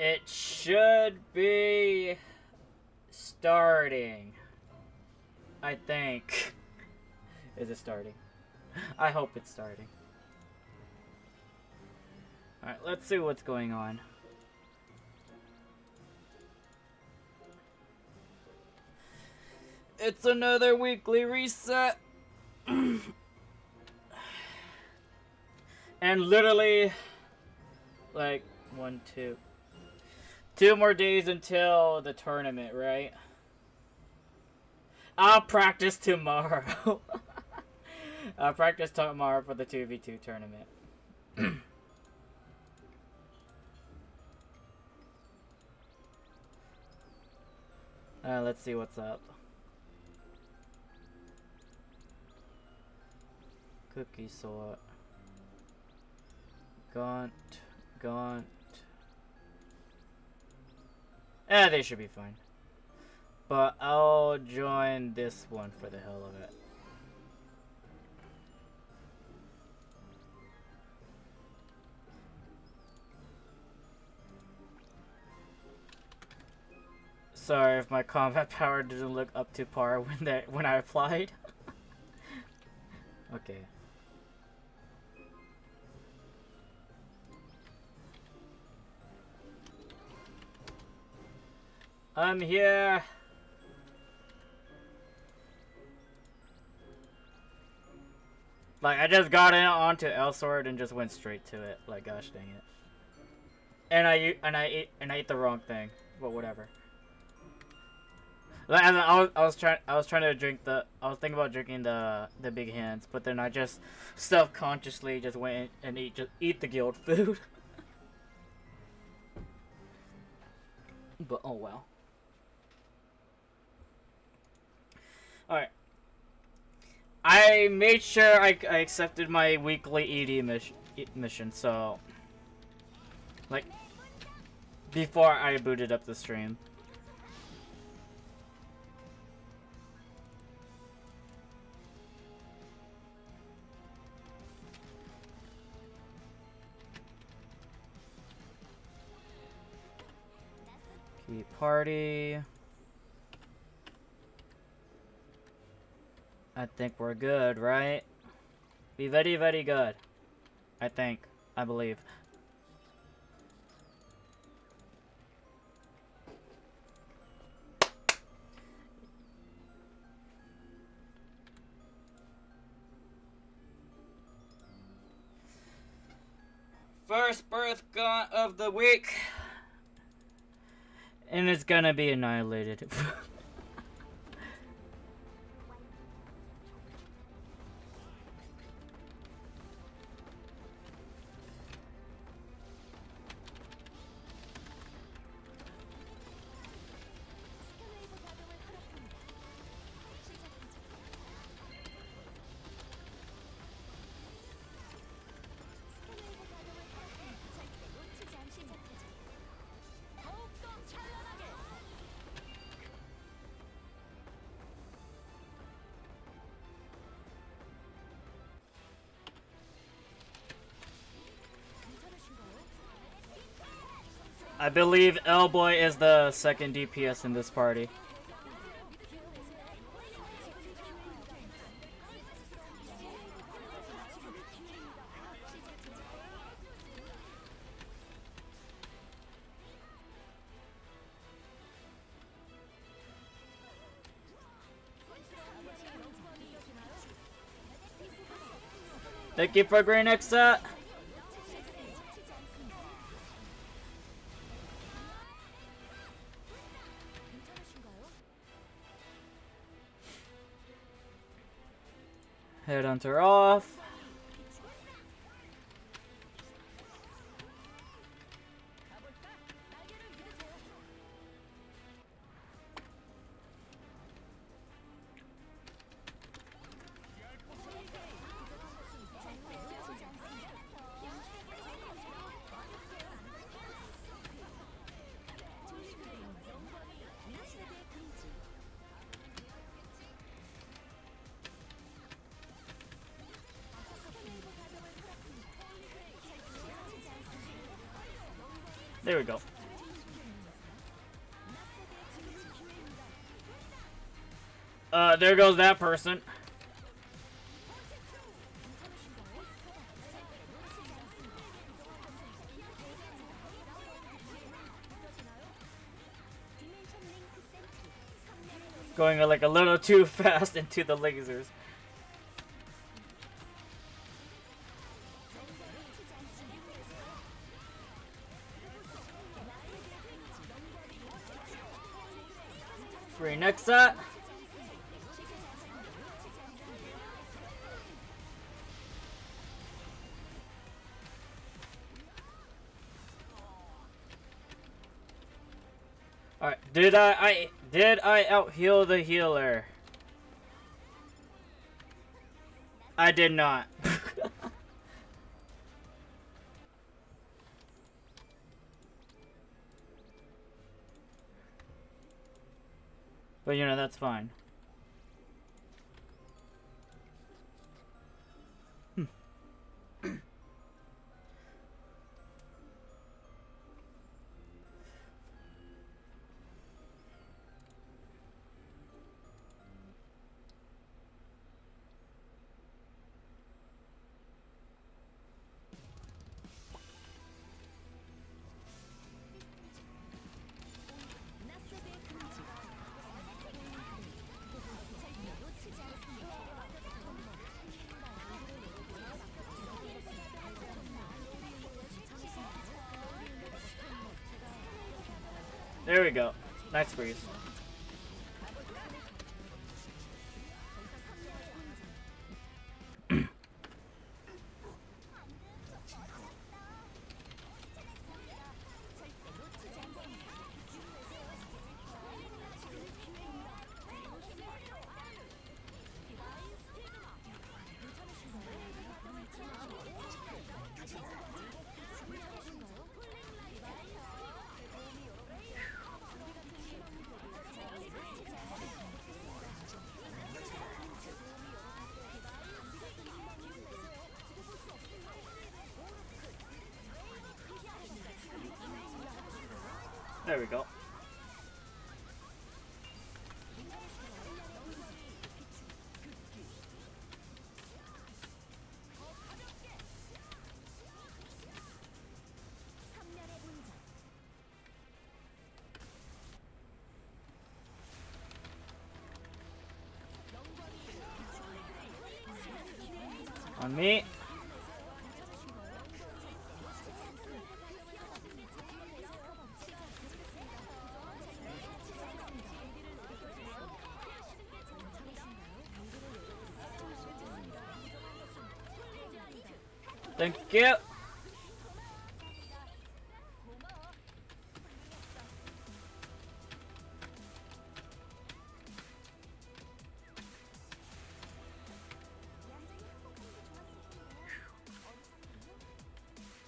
It should be starting. I think. Is it starting? I hope it's starting. Alright, let's see what's going on. It's another weekly reset. And literally, like, 2 more days until the tournament, right? I'll practice tomorrow. I'll practice tomorrow for the 2v2 tournament. Let's see what's up. Cookie sort. Gaunt. They should be fine. But I'll join this one for the hell of it. Sorry if my combat power doesn't look up to par when I applied. Okay. I'm here. Like, I just got in onto Elsword and just went straight to it. Like, gosh dang it. And I ate the wrong thing, but whatever. Like, I was trying to drink I was thinking about drinking the big hands, but then I just self-consciously just went and eat the guild food. But oh well. Alright. I made sure I accepted my weekly ED mission, so... Like, before I booted up the stream. Keep party. I think we're good, right? Be very, very good. I think. I believe. First birth gaunt of the week. And it's gonna be annihilated. I believe Elboy is the second DPS in this party. Thank you for Green Exa. Headhunter off. There we go. There goes that person. Going like a little too fast into the lasers. Free next set. Alright, did I out heal the healer? I did not. But you know, that's fine. There we go. Nice freeze. There we go. On me. Thank you.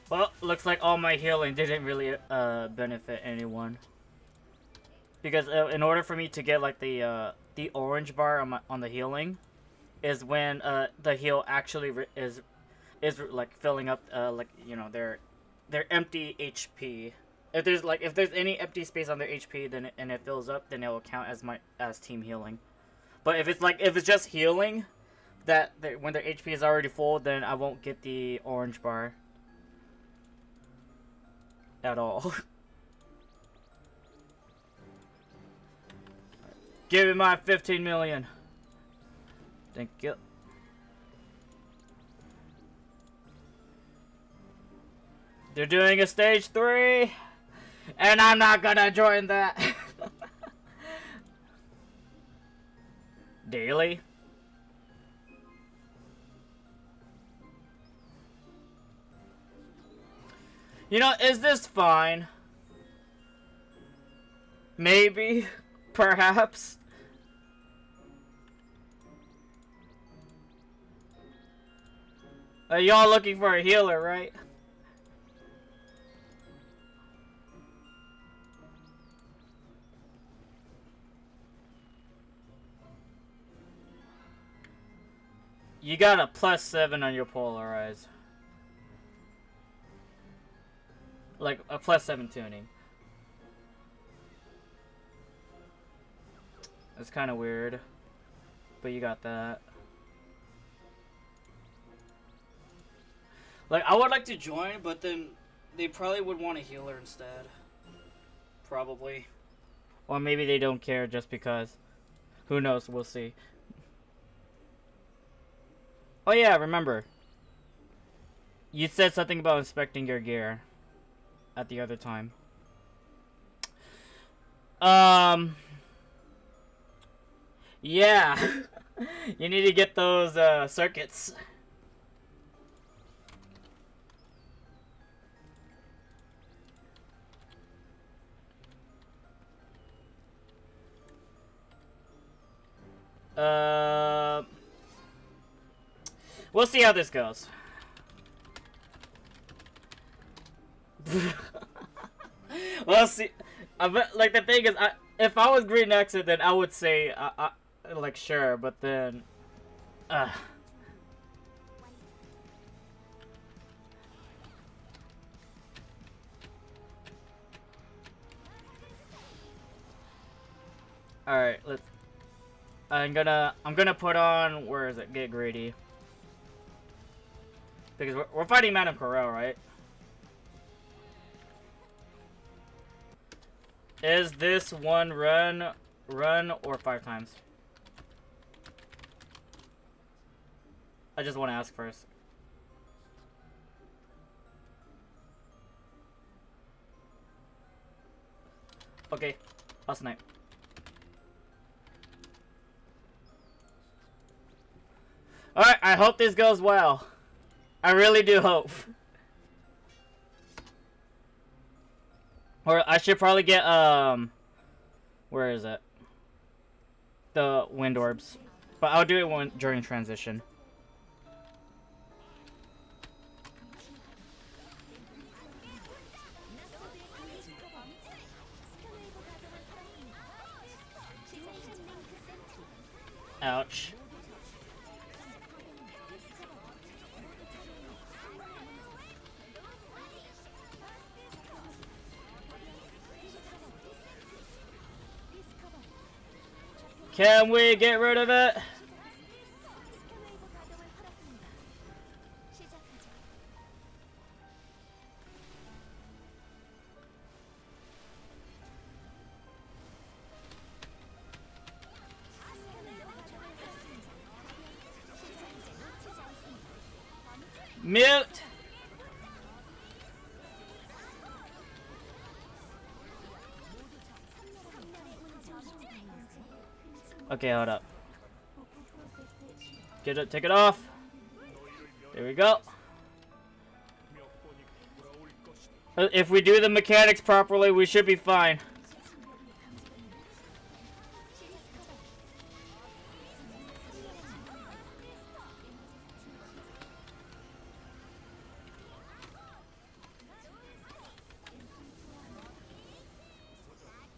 Well, looks like all my healing didn't really benefit anyone. Because in order for me to get like the orange bar on the healing, is when the heal actually is like filling up like, you know, their empty HP. If there's any empty space on their HP, then and it fills up, then it will count as team healing. But if it's just healing, when their HP is already full, then I won't get the orange bar at all. Give me my 15 million. Thank you. They're doing a stage 3, and I'm not gonna join that. Daily? You know, is this fine? Maybe. Perhaps. Y'all looking for a healer, right? You got a +7 on your polarize. Like a +7 tuning. That's kind of weird. But you got that. Like, I would like to join, but then they probably would want a healer instead. Probably. Or maybe they don't care just because. Who knows? We'll see. Oh yeah, remember. You said something about inspecting your gear at the other time. Yeah. You need to get those circuits. We'll see how this goes. We'll see. Like, the thing is, if I was Green Exit, then I would say, like, sure, but then, Alright, let's... I'm gonna put on... Where is it? Get greedy. Because we're fighting Madame Corel, right? Is this one run or 5 times? I just want to ask first. Okay, I'll snipe. Alright, I hope this goes well. I really do hope. Or I should probably get, where is it? The wind orbs. But I'll do it during transition. Ouch. Can we get rid of it? Mute. Okay, hold up. Get it, take it off. There we go. If we do the mechanics properly, we should be fine.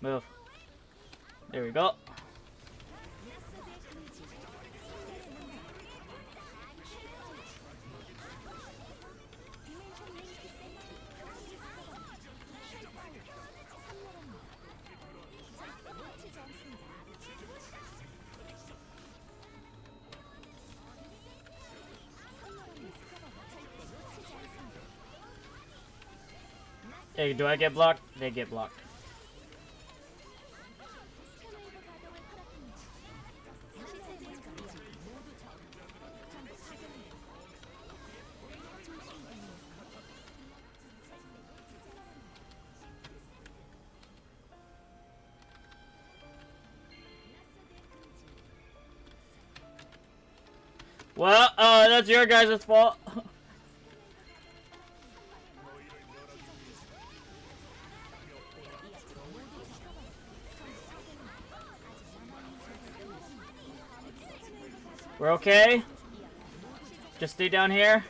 Move. There we go. Hey, do I get blocked? They get blocked. Well, that's your guys' fault. We're okay? Just stay down here.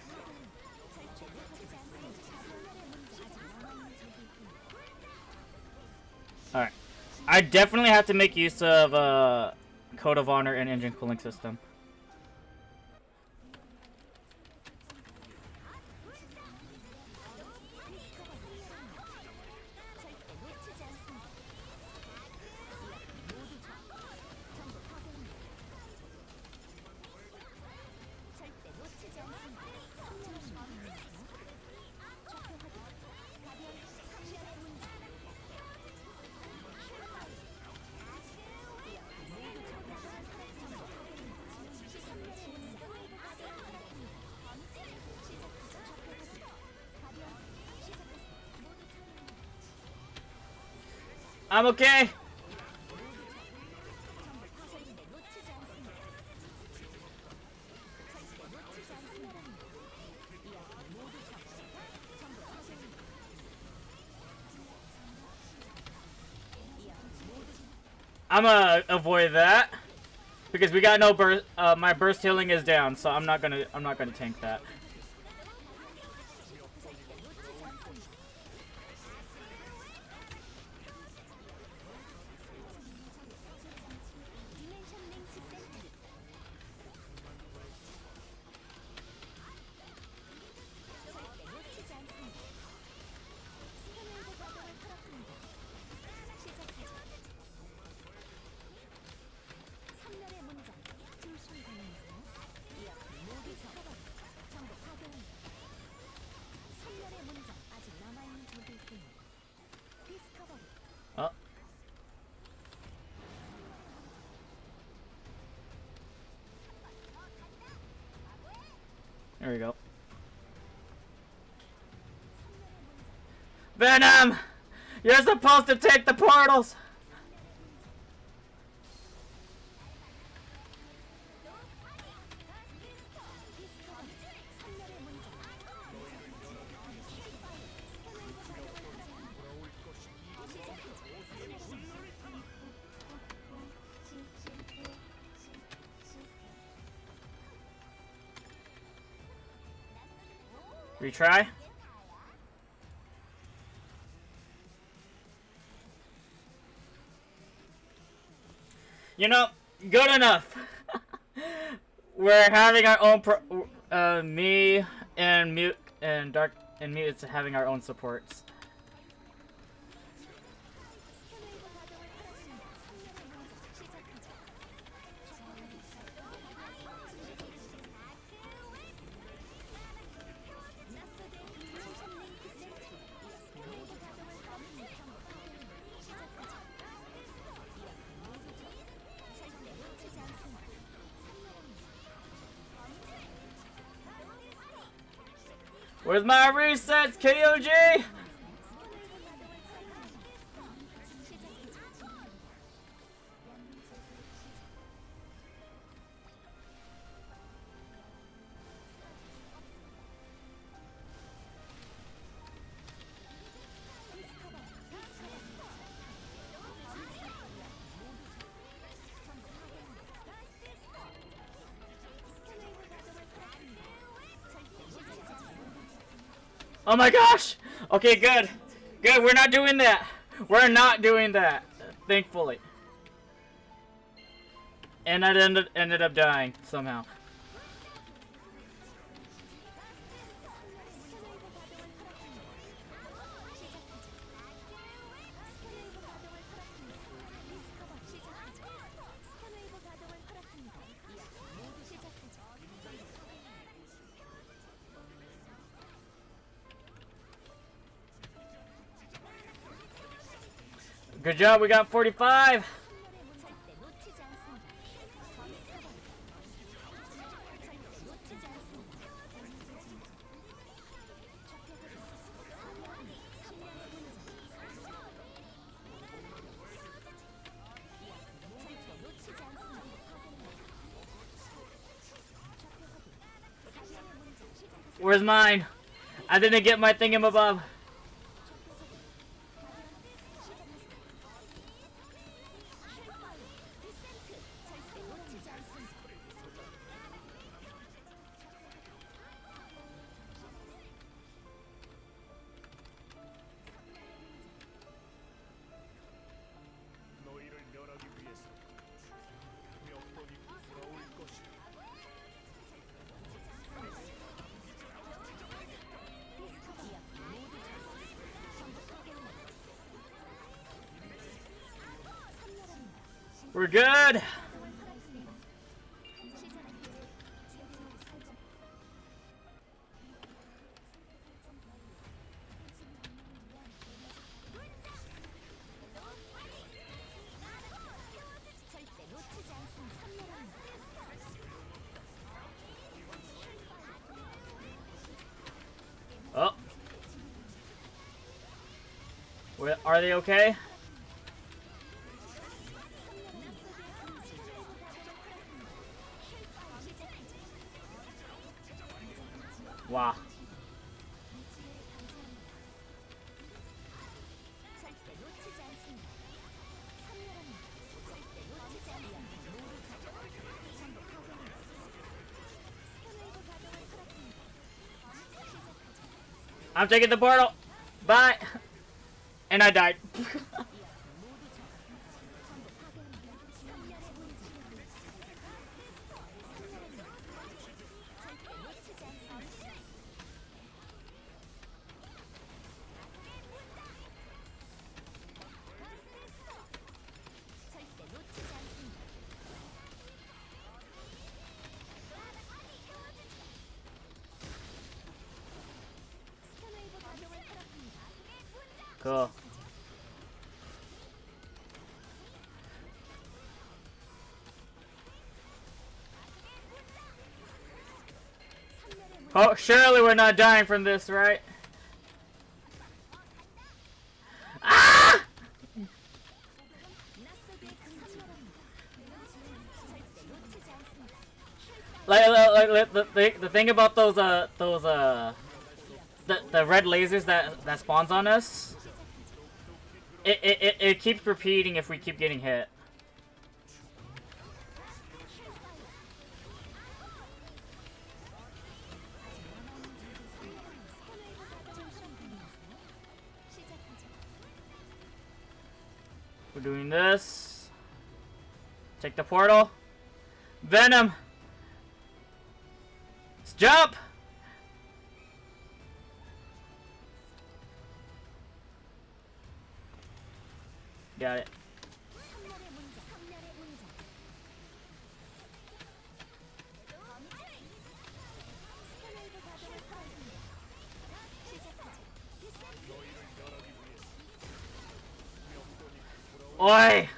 Alright. I definitely have to make use of Code of Honor and engine cooling system. I'm okay. I'm gonna avoid that because we got no burst. My burst healing is down, so I'm not gonna tank that. Oh. There we go. Venom! You're supposed to take the portals! Retry? You know, good enough. We're having our own me and Mute and Dark and Mute is having our own supports. Where's my resets, KOG? Oh my gosh! Okay, good. Good, we're not doing that. We're not doing that. Thankfully. And I ended up dying somehow. Good job, we got 45. Where's mine? I didn't get my thingamabobb. We're good. Oh. Are they okay? I'm taking the portal. Bye. And I died. Cool. Oh, surely we're not dying from this, right? Ah! Like the thing about those the red lasers that spawns on us, it keeps repeating if we keep getting hit. We're doing this. Take the portal. Venom. Let's jump. Got it. Oi!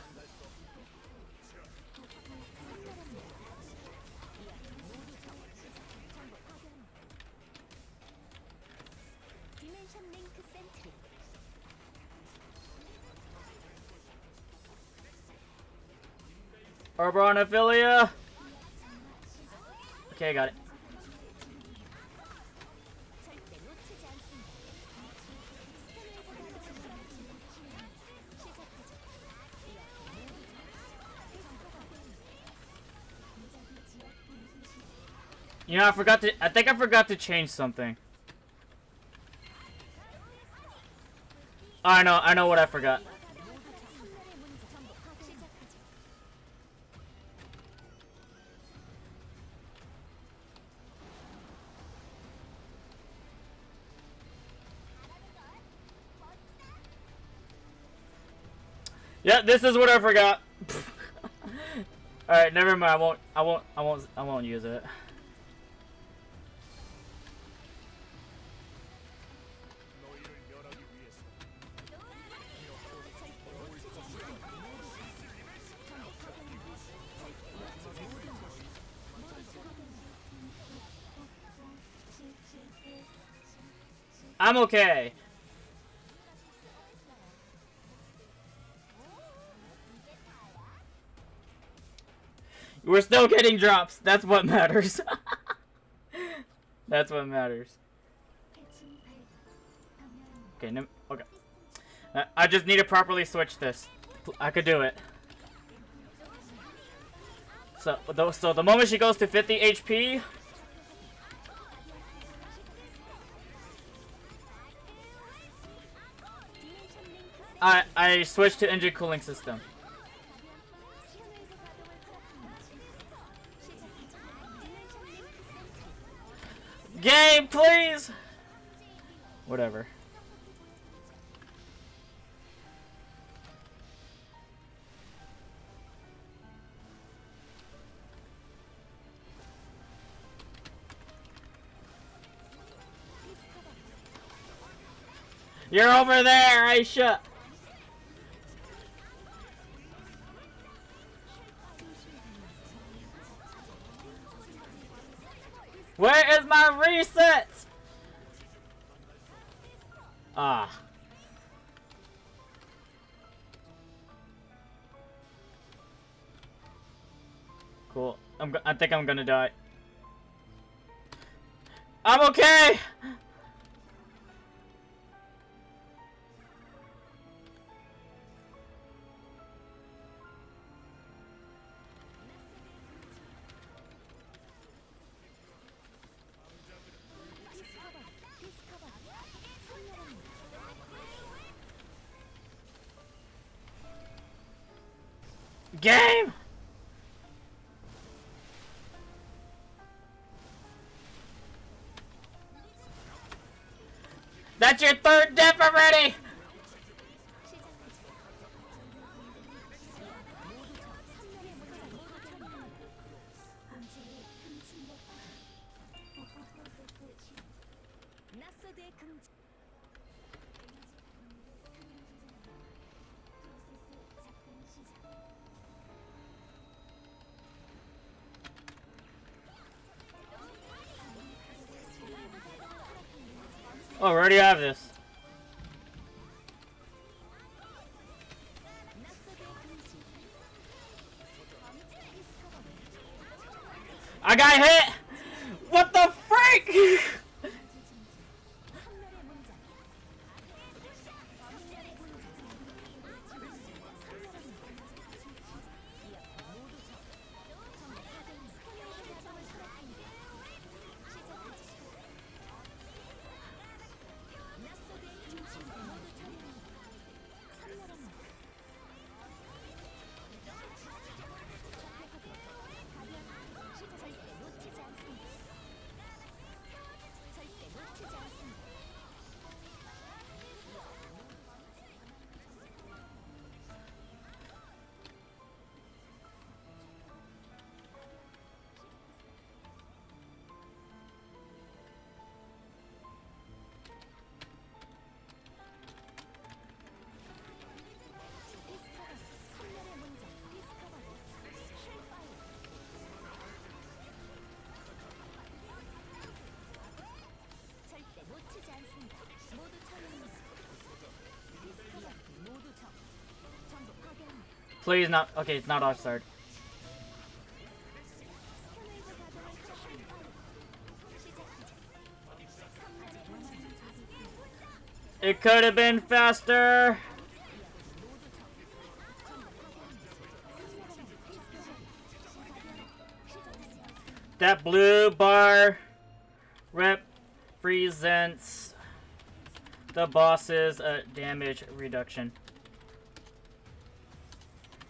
Arbonophilia! Okay, got it. You know, I think I forgot to change something. Oh, I know what I forgot. Yeah, this is what I forgot. Alright, never mind. I won't use it. I'm okay. We're still getting drops. That's what matters. That's what matters. Okay, no, okay. I just need to properly switch this. I could do it. So the moment she goes to 50 HP, I switch to engine cooling system. Game, please. Whatever. You're over there, Aisha. Where is my reset? Ah. Cool. I think I'm gonna die. I'm okay. Game! That's your third death already! Oh, we already have this. I got hit! What the freak? Please not. Okay, it's not Elsword. It could have been faster. That blue bar represents the boss's damage reduction.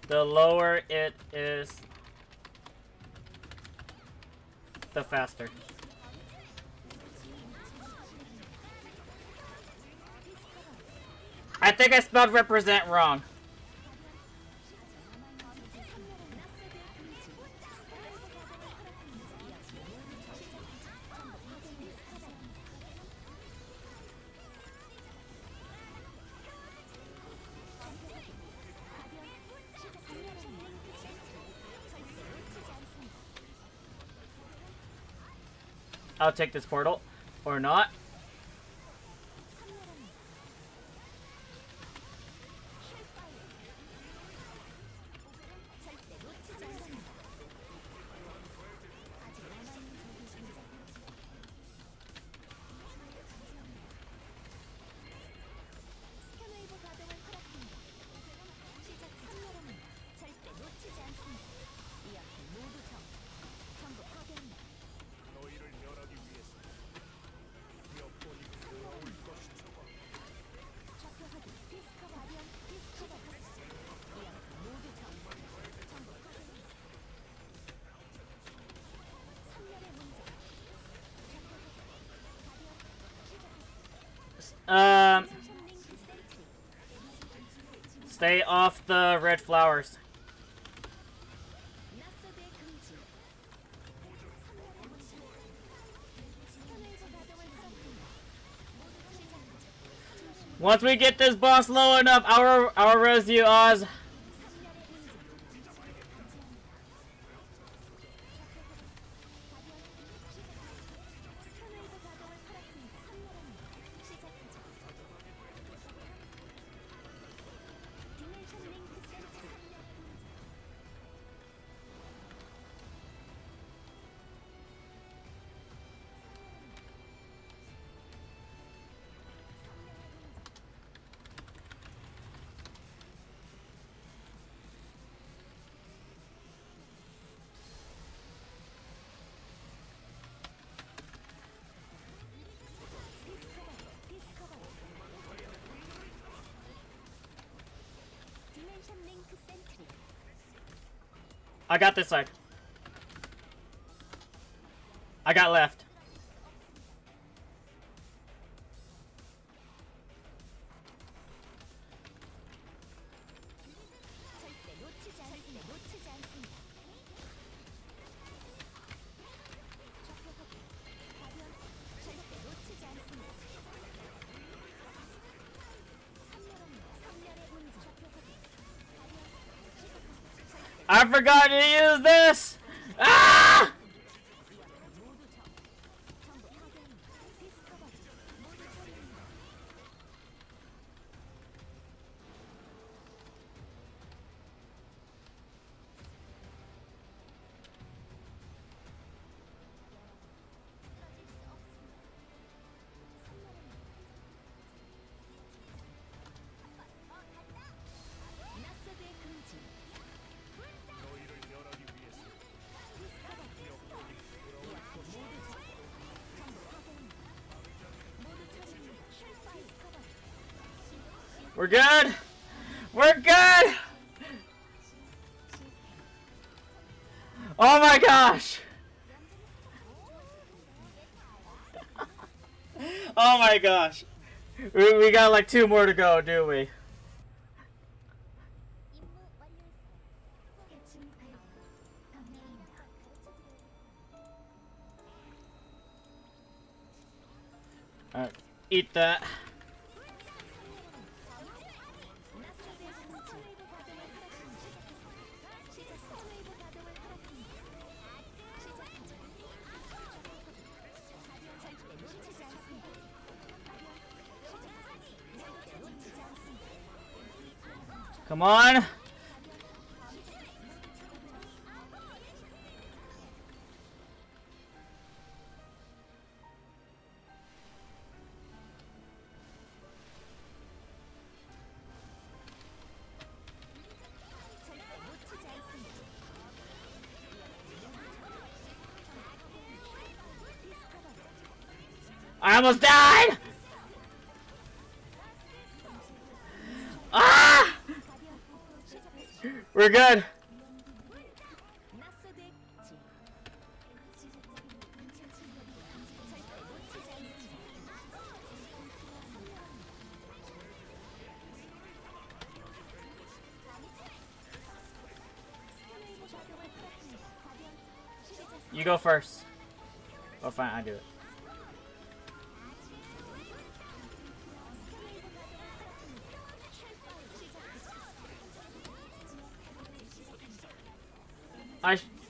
The lower it is, the faster. I think I spelled represent wrong. I'll take this portal, or not. Stay off the red flowers. Once we get this boss low enough, I'll res you, Oz. I got this side. I got left. I forgot to use this! Ah! We're good! We're good! Oh my gosh! Oh my gosh! We got like 2 more to go, do we? Alright, eat that. Come on! I almost died! Ah! We're good. You go first. Oh, fine, I do it.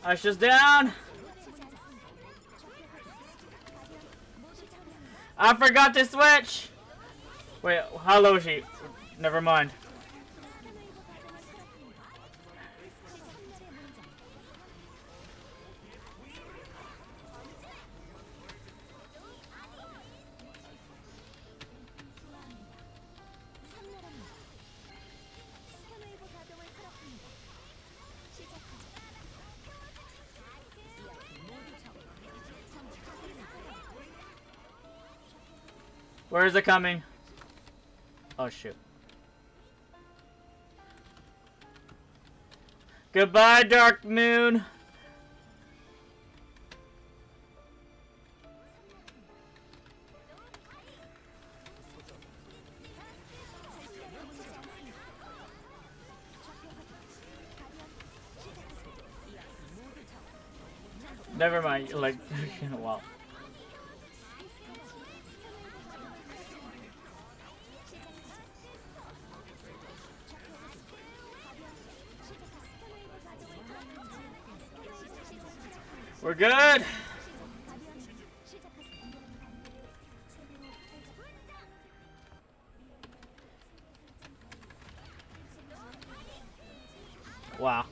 Usher's down. I forgot to switch. Wait, how low is she? Never mind. Where is it coming? Oh shoot. Goodbye, Dark Moon. Never mind, like, wow. We're good. Wow.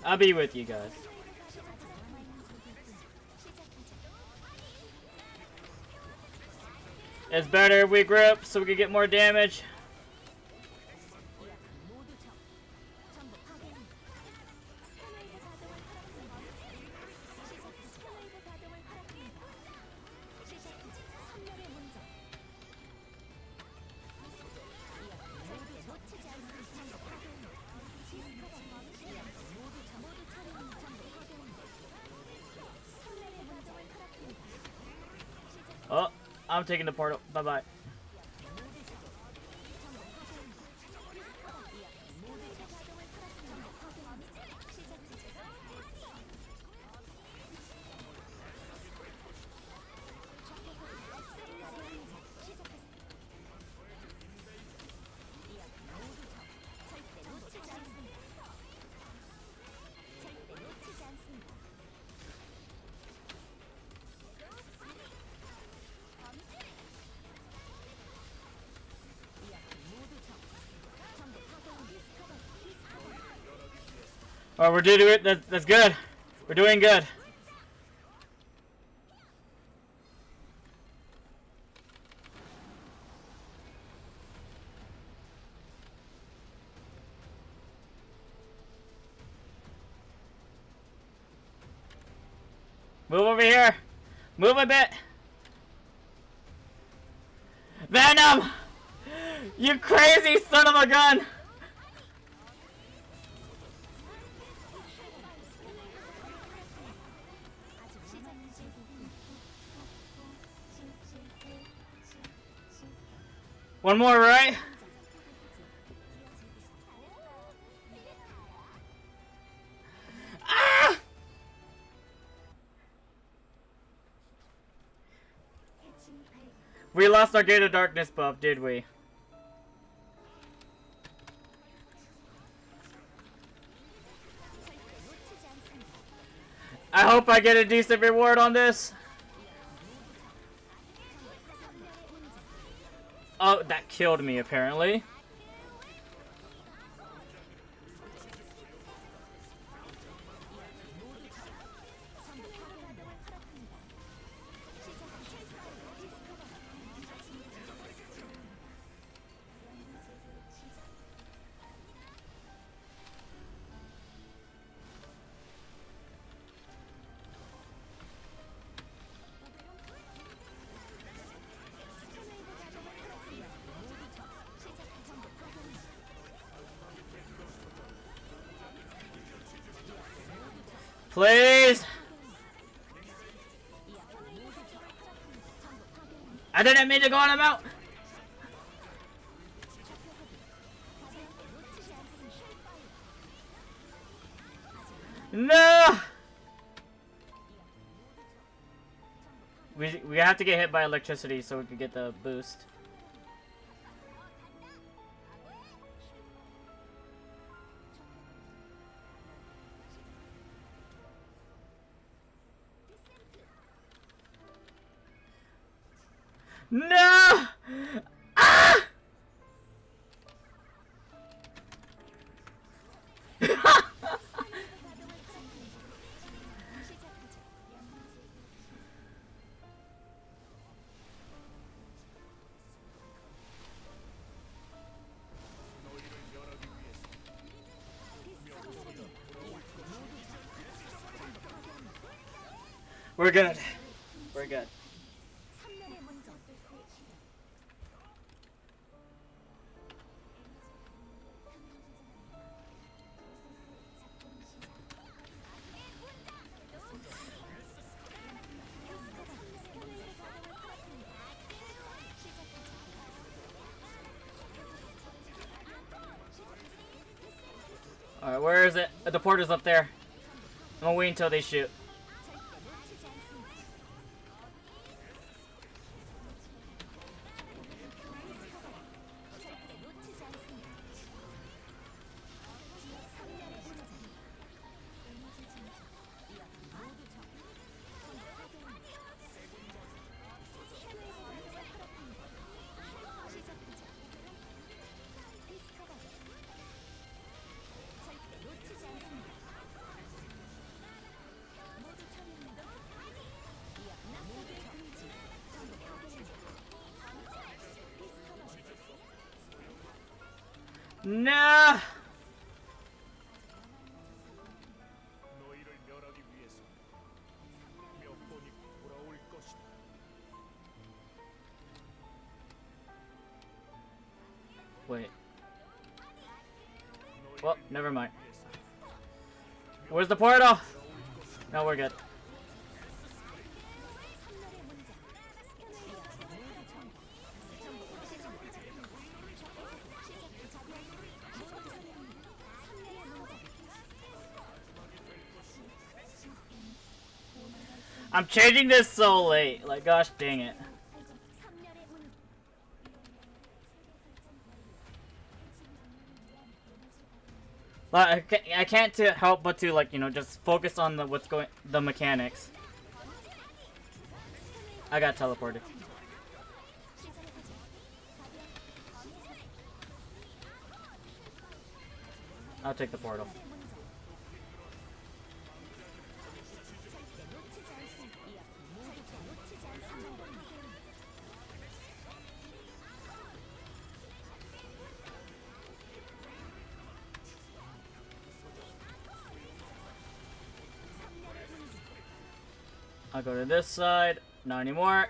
I'll be with you guys. It's better if we group so we can get more damage. I'm taking the portal. Bye bye. Oh, we're doing it. That's good. We're doing good. Move over here. Move a bit. Venom! You crazy son of a gun! One more, right? Ah! We lost our Gate of Darkness buff, did we? I hope I get a decent reward on this. Oh, that killed me apparently. Please! I didn't mean to go on him out! No! We have to get hit by electricity so we can get the boost. No! Ah! We're good. We're good. Alright, where is it? The portal's up there. I'm gonna wait until they shoot. No! Wait. Well, never mind. Where's the portal? No, we're good. I'm changing this so late. Like, gosh dang it. Like, I can't help but to, like, you know, just focus on the mechanics. I got teleported. I'll take the portal. I'll go to this side. Not anymore.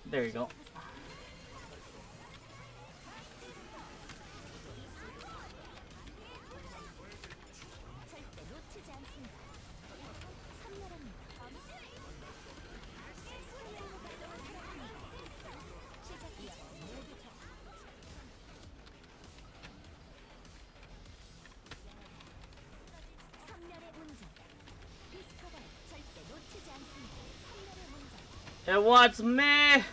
There you go. It wants me!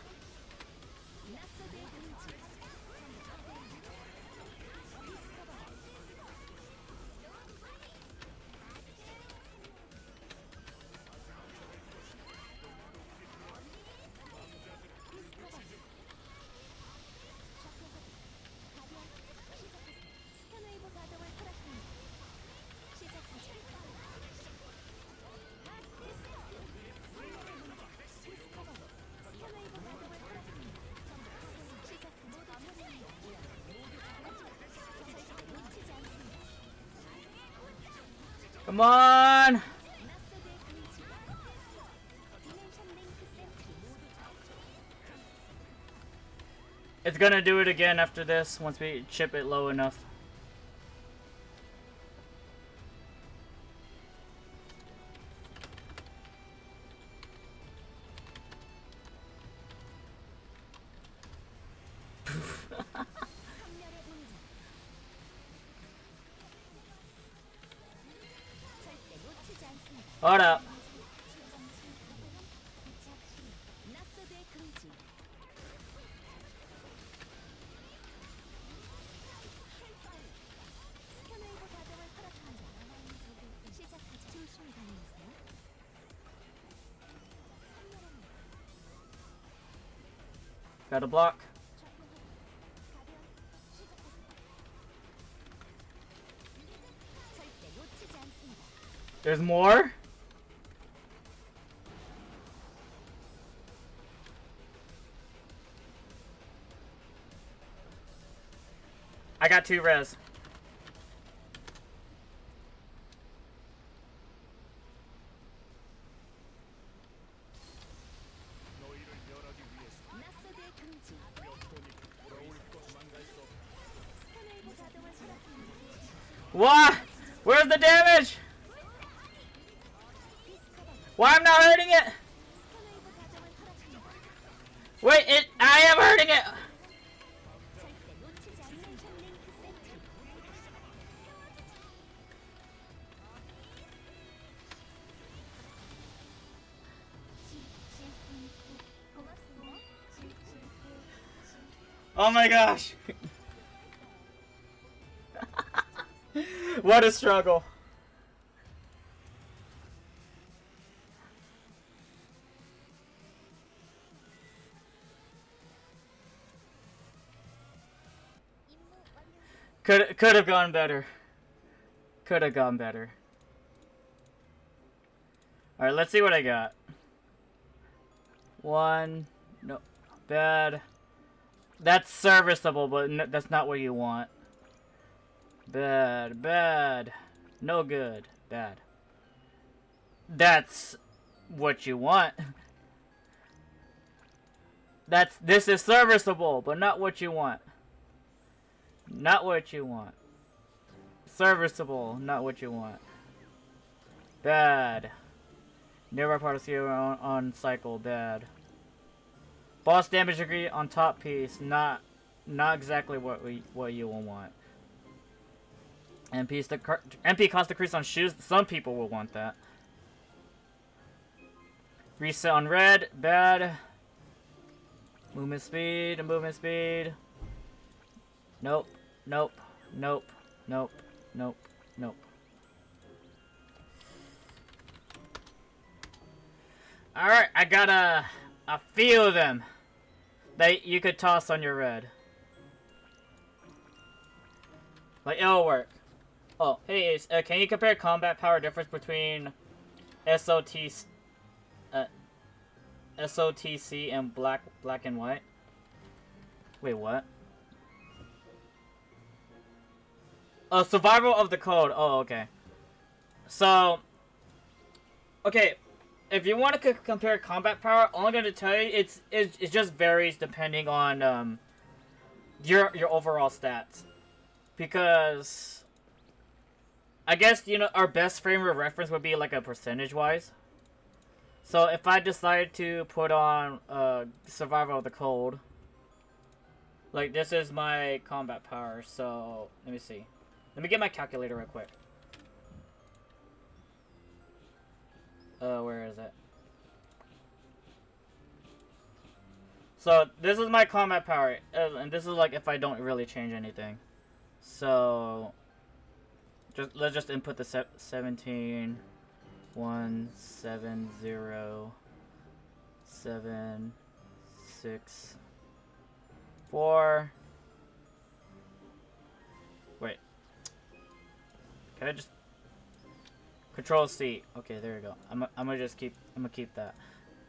Come on! It's gonna do it again after this, once we chip it low enough. Hold up. Got a block. There's more? I got 2 res. What? Where's the damage? Why I'm not hurting it? Wait, I am hurting it! Oh my gosh! What a struggle. Could have gone better. Could have gone better. Alright, let's see what I got. 1. No. Bad. That's serviceable, but that's not what you want. Bad. Bad. No good. Bad. That's what you want. This is serviceable, but not what you want. Not what you want. Serviceable, not what you want. Bad. Nearby part of zero on cycle, bad. Boss damage degree on top piece, not exactly what you will want. MP cost decrease on shoes. Some people will want that. Reset on red. Bad. Movement speed. Movement speed. Nope. Nope. Nope. Nope. Nope. Nope. Alright, I got a few of them that you could toss on your red. Like, it'll work. Oh, hey, can you compare combat power difference between SOTC and black and white? Wait, what? Oh, survival of the code. Oh, okay. So, okay, if you want to compare combat power, all I'm gonna tell you it just varies depending on your overall stats, because I guess, you know, our best frame of reference would be like a percentage wise. So if I decide to put on survival of the cold, like this is my combat power. So let me see. Let me get my calculator real quick. Where is it? So this is my combat power, and this is like if I don't really change anything. So let's just input the 17 1 7 0 7 6 4. Wait. Can I just Control C? Okay, there we go. I'm gonna keep that,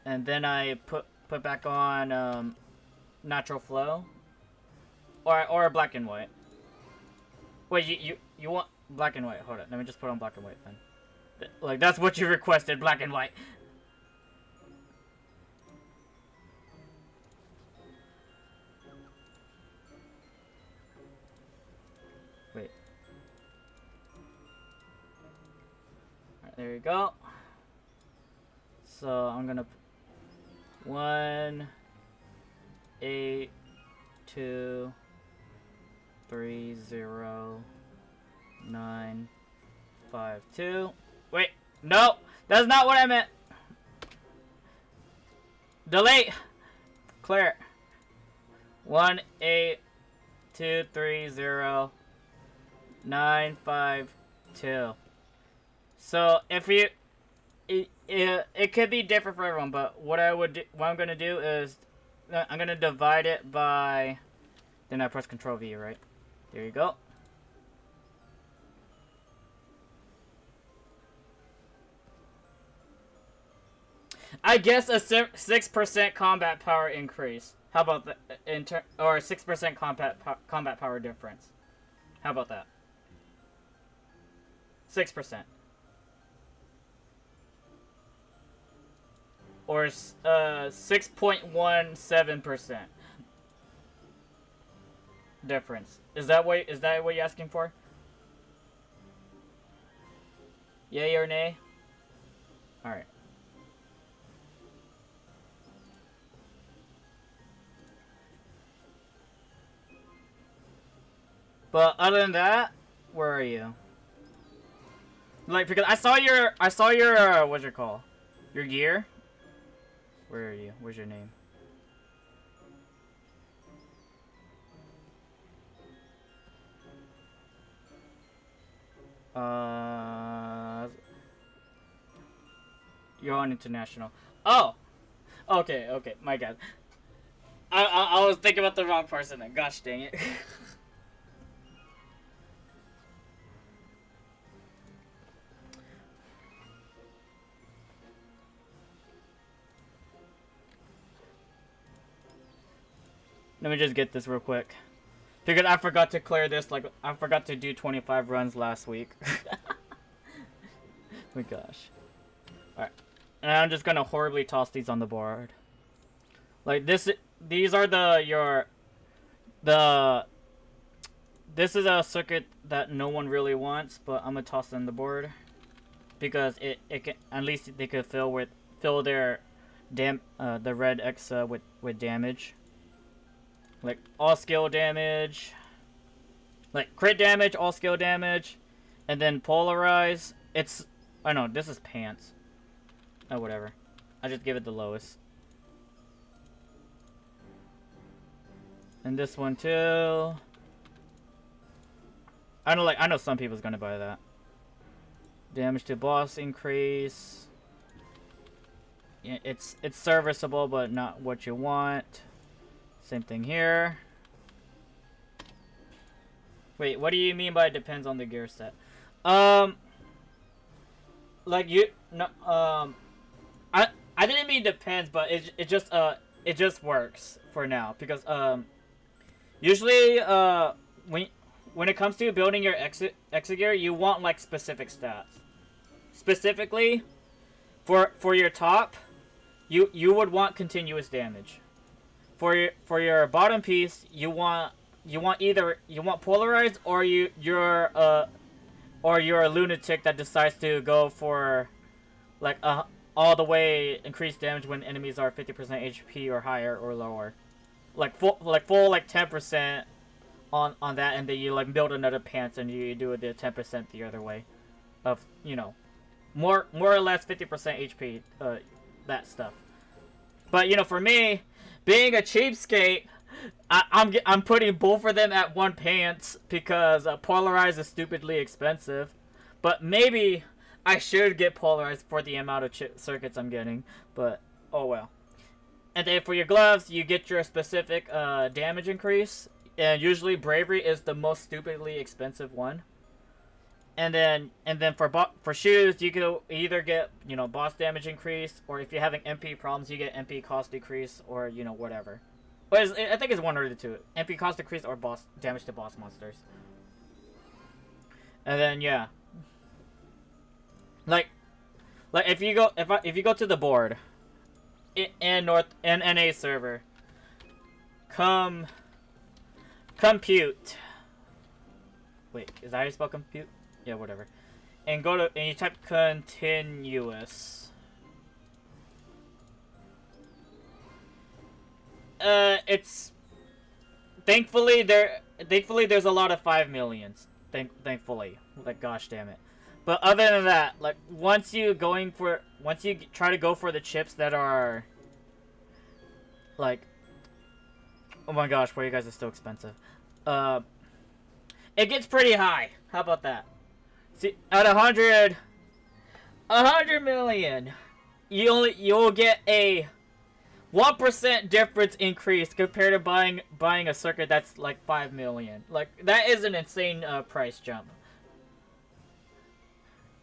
and then I put back on natural flow, or black and white. Wait, you want black and white? Hold on, let me just put on black and white then. Like, that's what you requested, black and white. Wait. Alright, there you go. So I'm gonna 1 8 2 3 0 9 5 2. Wait, no, that's not what I meant. Delete. Clear. 1 8 2 3 0 9 5 2. So if you, it could be different for everyone, but what I'm gonna do is I'm gonna divide it by. Then I press Control V, right? There you go. I guess a 6% combat power increase. How about that? Or 6% combat power difference. How about that? 6%. Or 6.17% difference. Is that what you're asking for? Yay or nay? All right. But other than that, where are you? Like, because I saw your what's your call? Your gear? Where are you? Where's your name? You're on international. Oh! Okay, my god. I was thinking about the wrong person then. Gosh dang it. Let me just get this real quick. Because I forgot to clear this, like, I forgot to do 25 runs last week. My gosh. Alright. And I'm just gonna horribly toss these on the board. Like, these are this is a circuit that no one really wants, but I'm gonna toss on the board. Because it can, at least they could fill their the red X with damage. Like, all skill damage. Like, crit damage, all skill damage. And then polarize. It's... Oh no, this is pants. Oh, whatever. I just give it the lowest. And this one too. I know some people's gonna buy that. Damage to boss increase. Yeah, it's serviceable, but not what you want. Same thing here. Wait, what do you mean by it depends on the gear set? Like you no I didn't mean depends, but it just works for now because usually when it comes to building your exit gear, you want like specific stats. Specifically for your top, you would want continuous damage. For your bottom piece, you want polarized, or you're a lunatic that decides to go for like all the way increased damage when enemies are 50% HP or higher or lower. Like full 10% on that, and then you like build another pants and you do the 10% the other way of, you know, more or less 50% HP, that stuff. But you know, for me, being a cheapskate, I'm putting both of them at one pants because polarized is stupidly expensive. But maybe I should get polarized for the amount of circuits I'm getting. But oh well. And then for your gloves, you get your specific damage increase, and usually bravery is the most stupidly expensive one. And then for shoes, you can either get, you know, boss damage increase, or if you're having MP problems, you get MP cost decrease, or, you know, whatever. But I think it's one or the two. MP cost decrease or boss damage to boss monsters. And then yeah, like if you go to the board in NA server, compute. Wait, is that how you spell compute? Yeah, whatever. And you type continuous. It's thankfully there's a lot of 5 millions. Thankfully, like gosh damn it. But other than that, like once you try to go for the chips that are like, oh my gosh, why you guys are so expensive. It gets pretty high. How about that? See, at 100 million, you'll get a 1% difference increase compared to buying a circuit that's like 5 million. Like that is an insane price jump.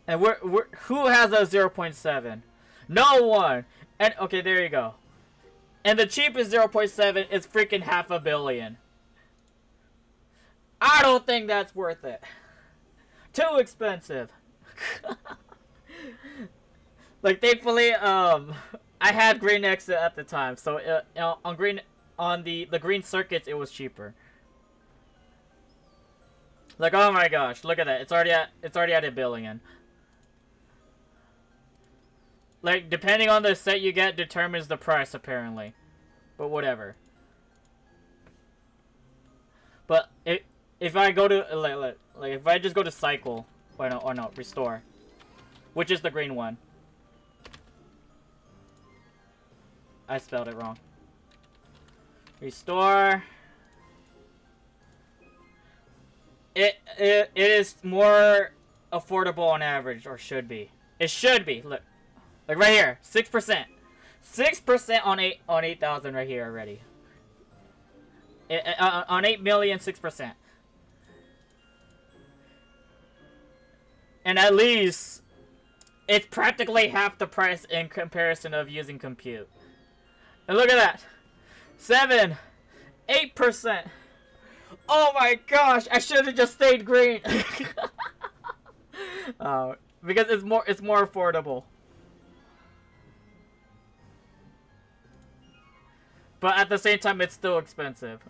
And who has a 0.7? No one. And okay, there you go. And the cheapest 0.7 is freaking $500 million. I don't think that's worth it. Too expensive. Like thankfully, I had green exit at the time, so on the green circuits it was cheaper. Like oh my gosh, look at that! It's already at $1 billion. Like depending on the set you get determines the price apparently, but whatever. But if I go to like if I just go to cycle, or no, restore, which is the green one. I spelled it wrong. Restore. It is more affordable on average, or should be. It should be. Look, like right here, 6%. 6% on 8,000 right here already. On 8 million, 6%. And at least it's practically half the price in comparison of using compute. And look at that. 8%. Oh my gosh, I should have just stayed green. Because it's more affordable. But at the same time, it's still expensive.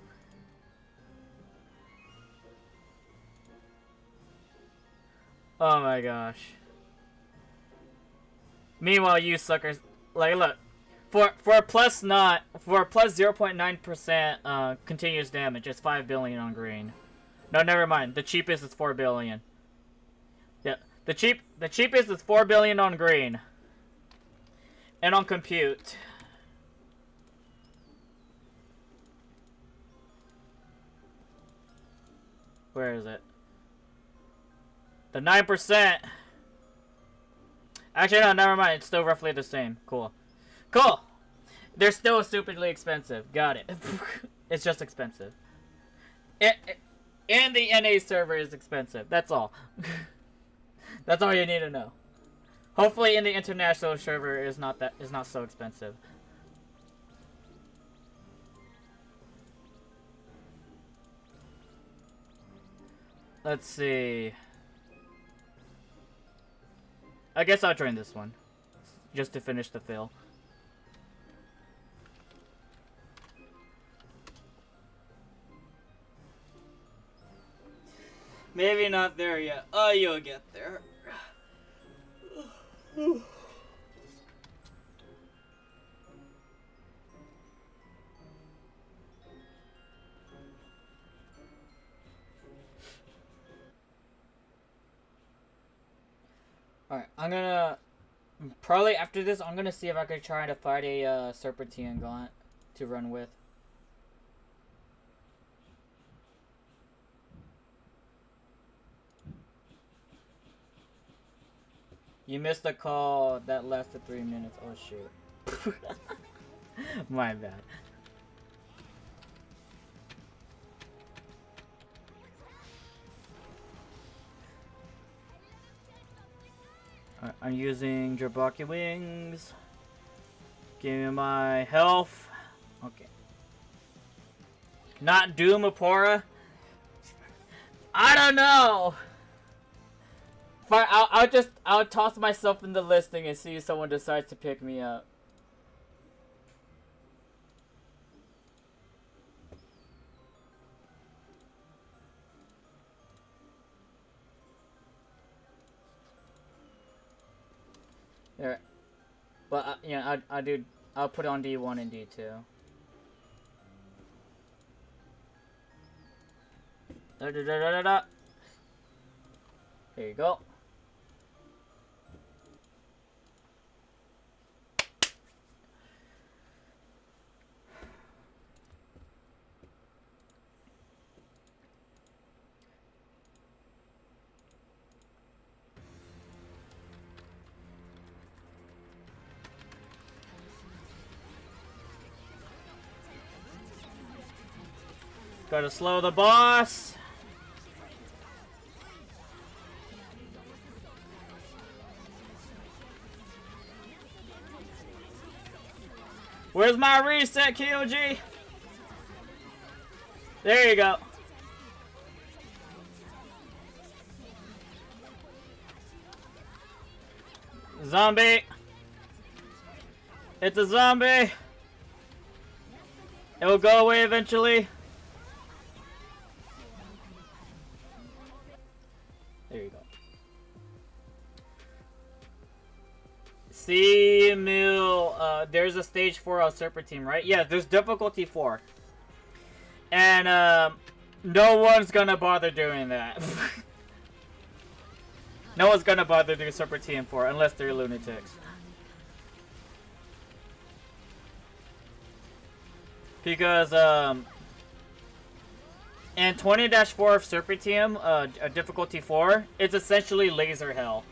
Oh my gosh. Meanwhile, you suckers, like, look, for a plus 0.9% continuous damage, it's 5 billion on green. No, never mind. The cheapest is 4 billion. Yeah, the cheapest is 4 billion on green. And on compute. Where is it? The 9%. Actually, no, never mind. It's still roughly the same. Cool. Cool. They're still stupidly expensive. Got it. It's just expensive. And the NA server is expensive. That's all. That's all you need to know. Hopefully, in the international server is not so expensive. Let's see. I guess I'll join this one, just to finish the fill. Maybe not there yet. Oh, you'll get there. Alright, I'm gonna... Probably after this, I'm gonna see if I can try to fight a Serpentine Gaunt to run with. You missed a call that lasted 3 minutes. Oh shoot. My bad. I'm using Jabaki Wings. Give me my health. Okay. Not Doom Apora. I don't know. But I'll toss myself in the listing and see if someone decides to pick me up. There, but yeah, I'll put on D1 and D2. There you go. Gotta slow the boss. Where's my reset, KOG? There you go. Zombie. It's a zombie. It will go away eventually. There you go. See, Mill, there's a stage 4 of Serpentine, right? Yeah, there's difficulty 4. And, no one's gonna bother doing that. No one's gonna bother doing Serpentine 4 unless they're lunatics. Because, and 20-4 of Serpentine, difficulty 4, it's essentially laser hell.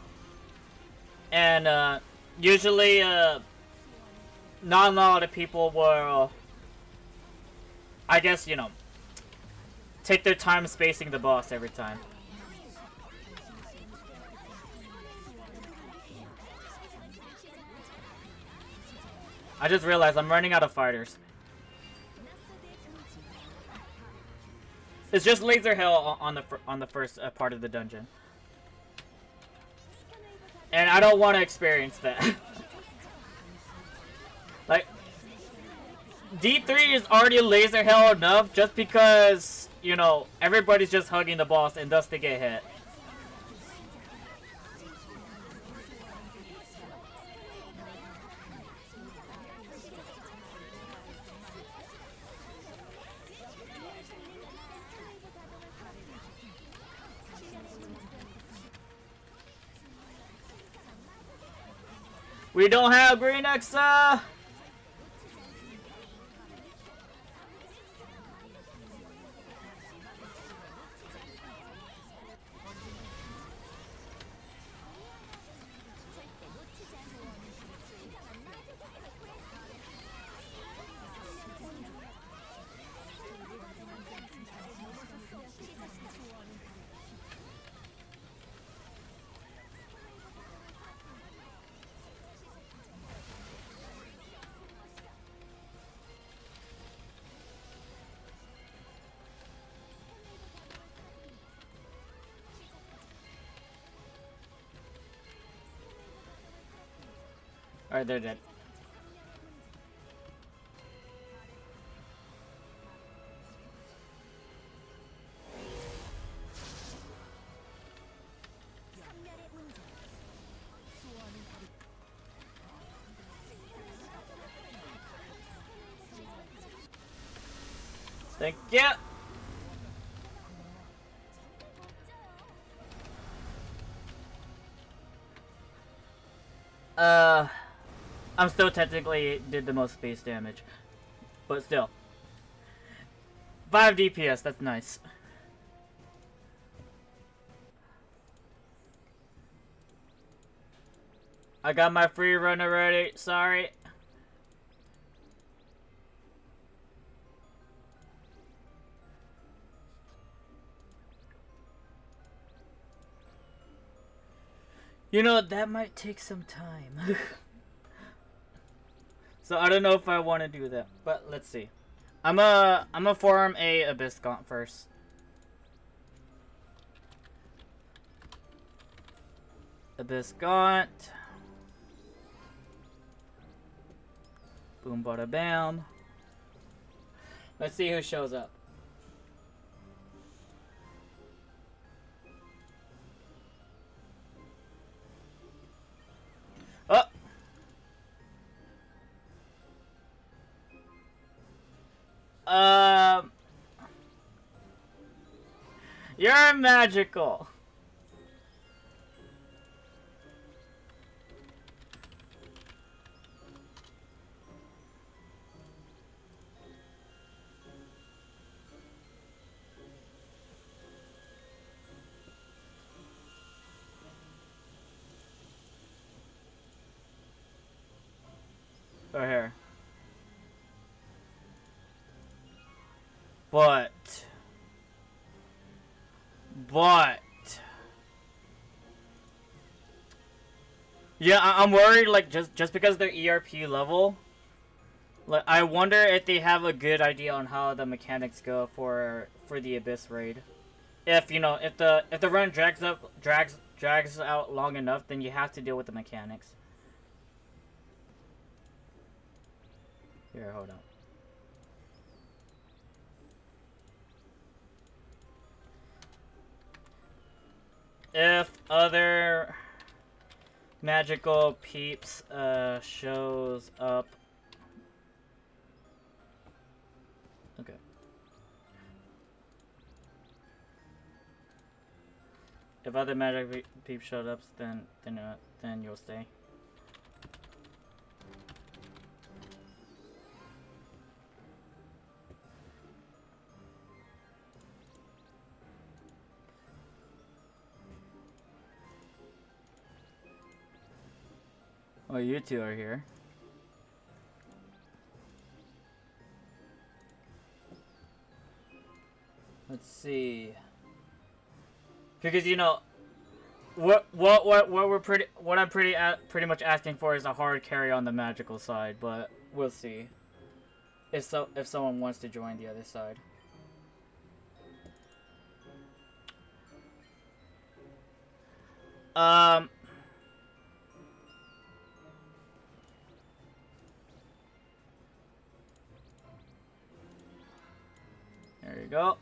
And, usually, not a lot of people will, I guess, you know, take their time spacing the boss every time. I just realized I'm running out of fighters. It's just laser hell on the first part of the dungeon. And I don't want to experience that. Like, D3 is already laser hell enough just because, you know, everybody's just hugging the boss and thus they get hit. We don't have green Exa! Alright, they're dead. Thank you! I'm still technically did the most base damage. But still. 5 DPS, that's nice. I got my free run already, sorry. You know, that might take some time. So I don't know if I want to do that, but let's see. I'm a form a Abyss Gaunt first. Abyss Gaunt. Boom bada bam. Let's see who shows up. Oh! You're magical. Right here. But yeah, I'm worried, like, just because they're ERP level, like, I wonder if they have a good idea on how the mechanics go for the Abyss raid. If, you know, if the run drags out long enough, then you have to deal with the mechanics. Here, hold on. If other magical peeps shows up. Okay. If other magic peeps showed up, then you'll stay. Oh, you two are here. Let's see. Because, you know, what I'm pretty much asking for is a hard carry on the magical side, but we'll see. If someone wants to join the other side. There you go.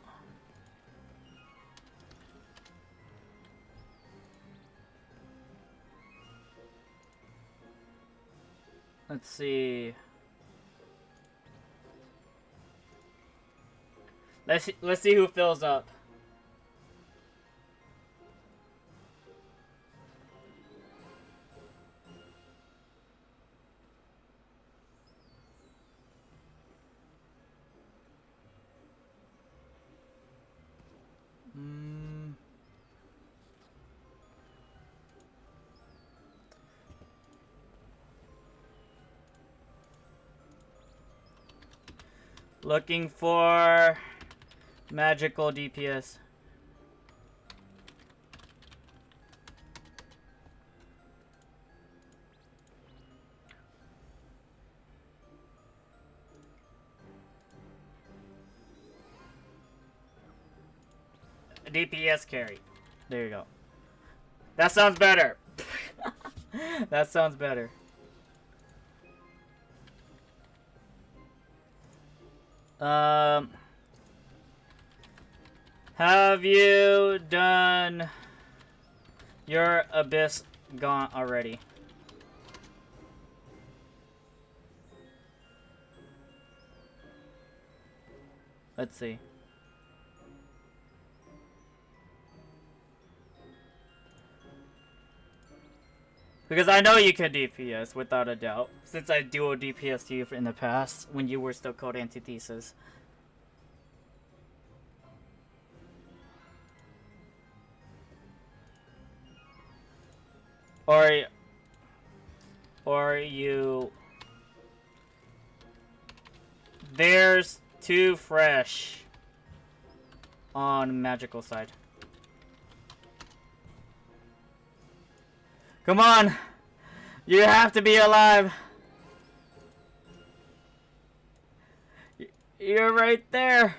Let's see. Let's see who fills up. Looking for magical DPS. DPS carry. There you go. That sounds better. That sounds better. Have you done your Abyss Gaunt already? Let's see. Because I know you can DPS, without a doubt. Since I duo DPS to you in the past, when you were still called Antithesis. Or you... There's too fresh on magical side. Come on! You have to be alive! You're right there!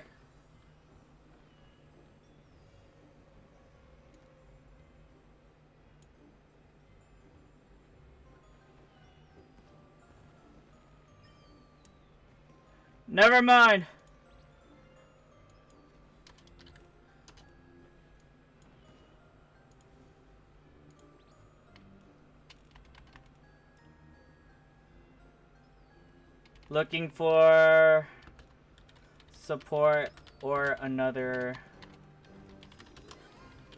Never mind! Looking for support or another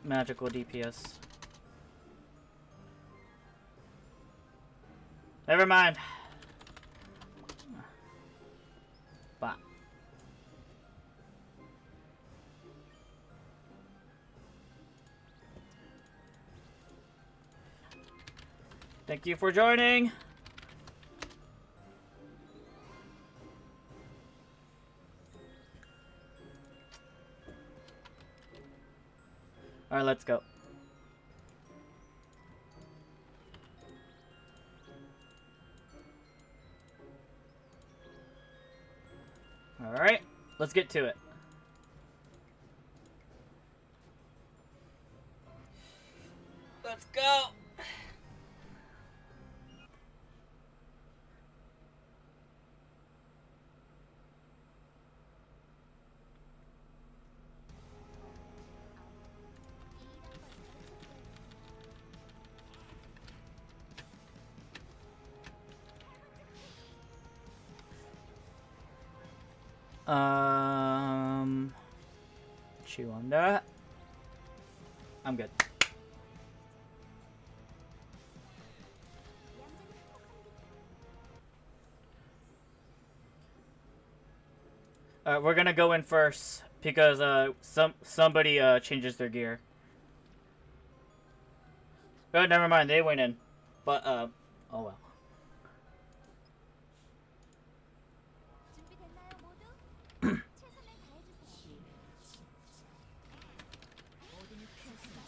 magical DPS. Never mind. Bah. Thank you for joining. Alright, let's go. Alright, let's get to it. Let's go! Chew on that. I'm good. Alright, we're gonna go in first because somebody changes their gear. Oh, never mind, they went in. But oh well.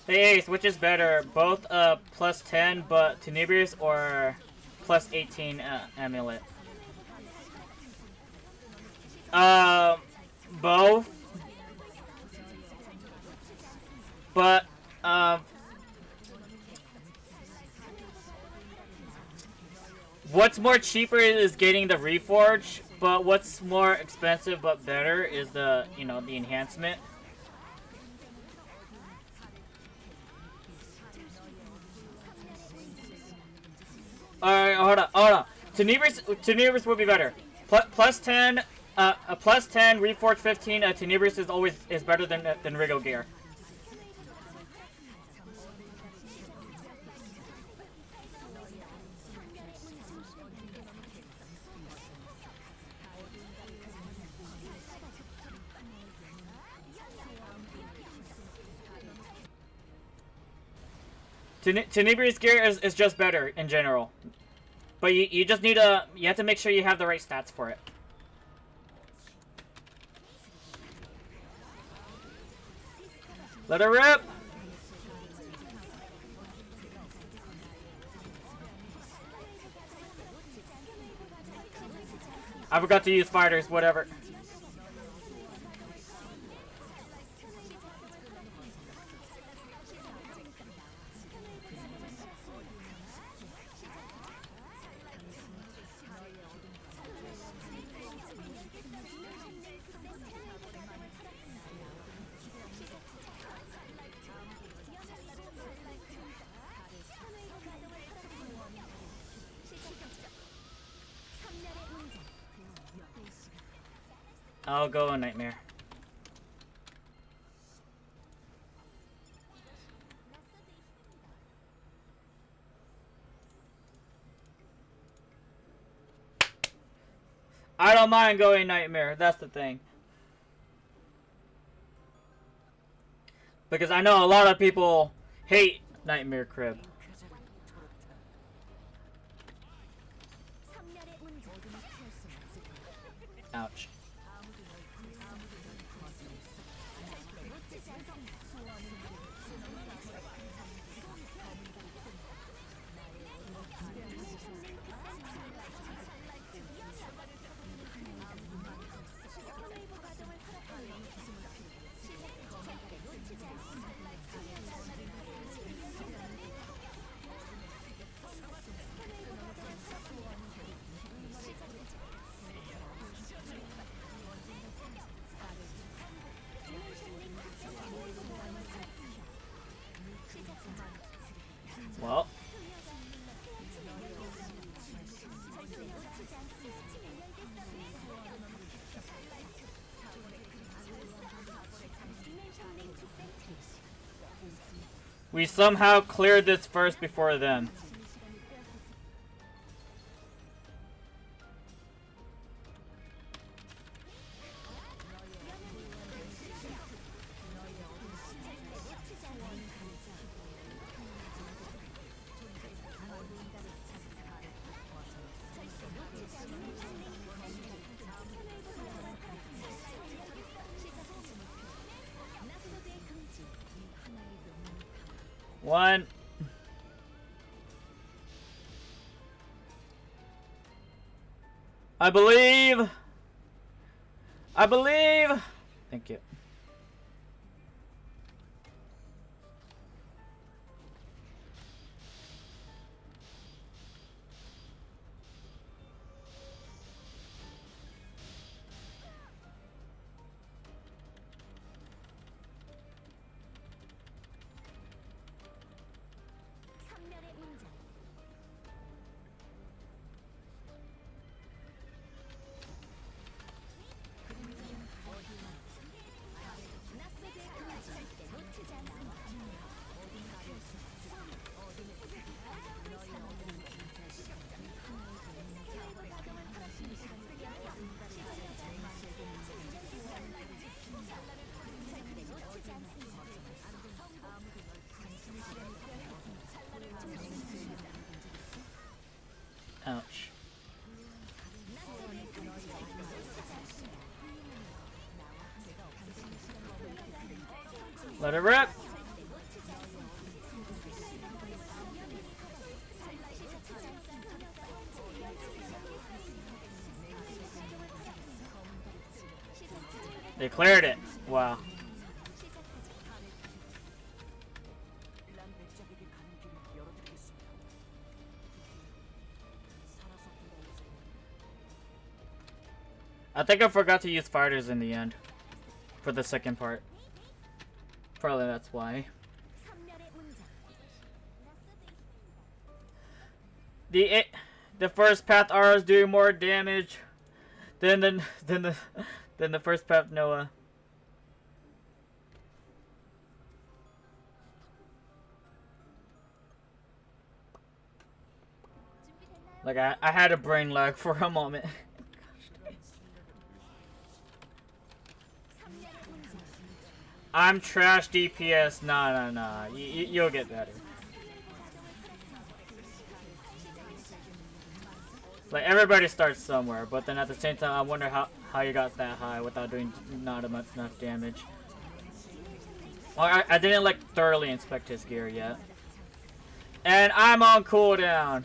Hey Ace, which is better? Both plus 10 but Tenebrious or plus 18 amulet? Both. But what's more cheaper is getting the Reforge, but what's more expensive but better is the, you know, the enhancement. Alright, hold on. Tenebrious would be better. Plus 10, plus 10, Reforge 15, Tenebrious is better than Rigo gear. Tenebrious gear is just better in general. But you just need you have to make sure you have the right stats for it. Let her rip! I forgot to use fighters, whatever. I'll go a nightmare. I don't mind going nightmare, that's the thing. Because I know a lot of people hate nightmare crib. Ouch. Well. We somehow cleared this first before them. One. I believe. Thank you. Ouch. Let it rip. They cleared it. Wow. I think I forgot to use fighters in the end for the second part. Probably that's why. The first path R is doing more damage than the first path Noah. Like I had a brain lag for a moment. I'm trash DPS. Nah. You'll get better. Like everybody starts somewhere, but then at the same time, I wonder how you got that high without doing not enough damage. I didn't like thoroughly inspect his gear yet. And I'm on cooldown.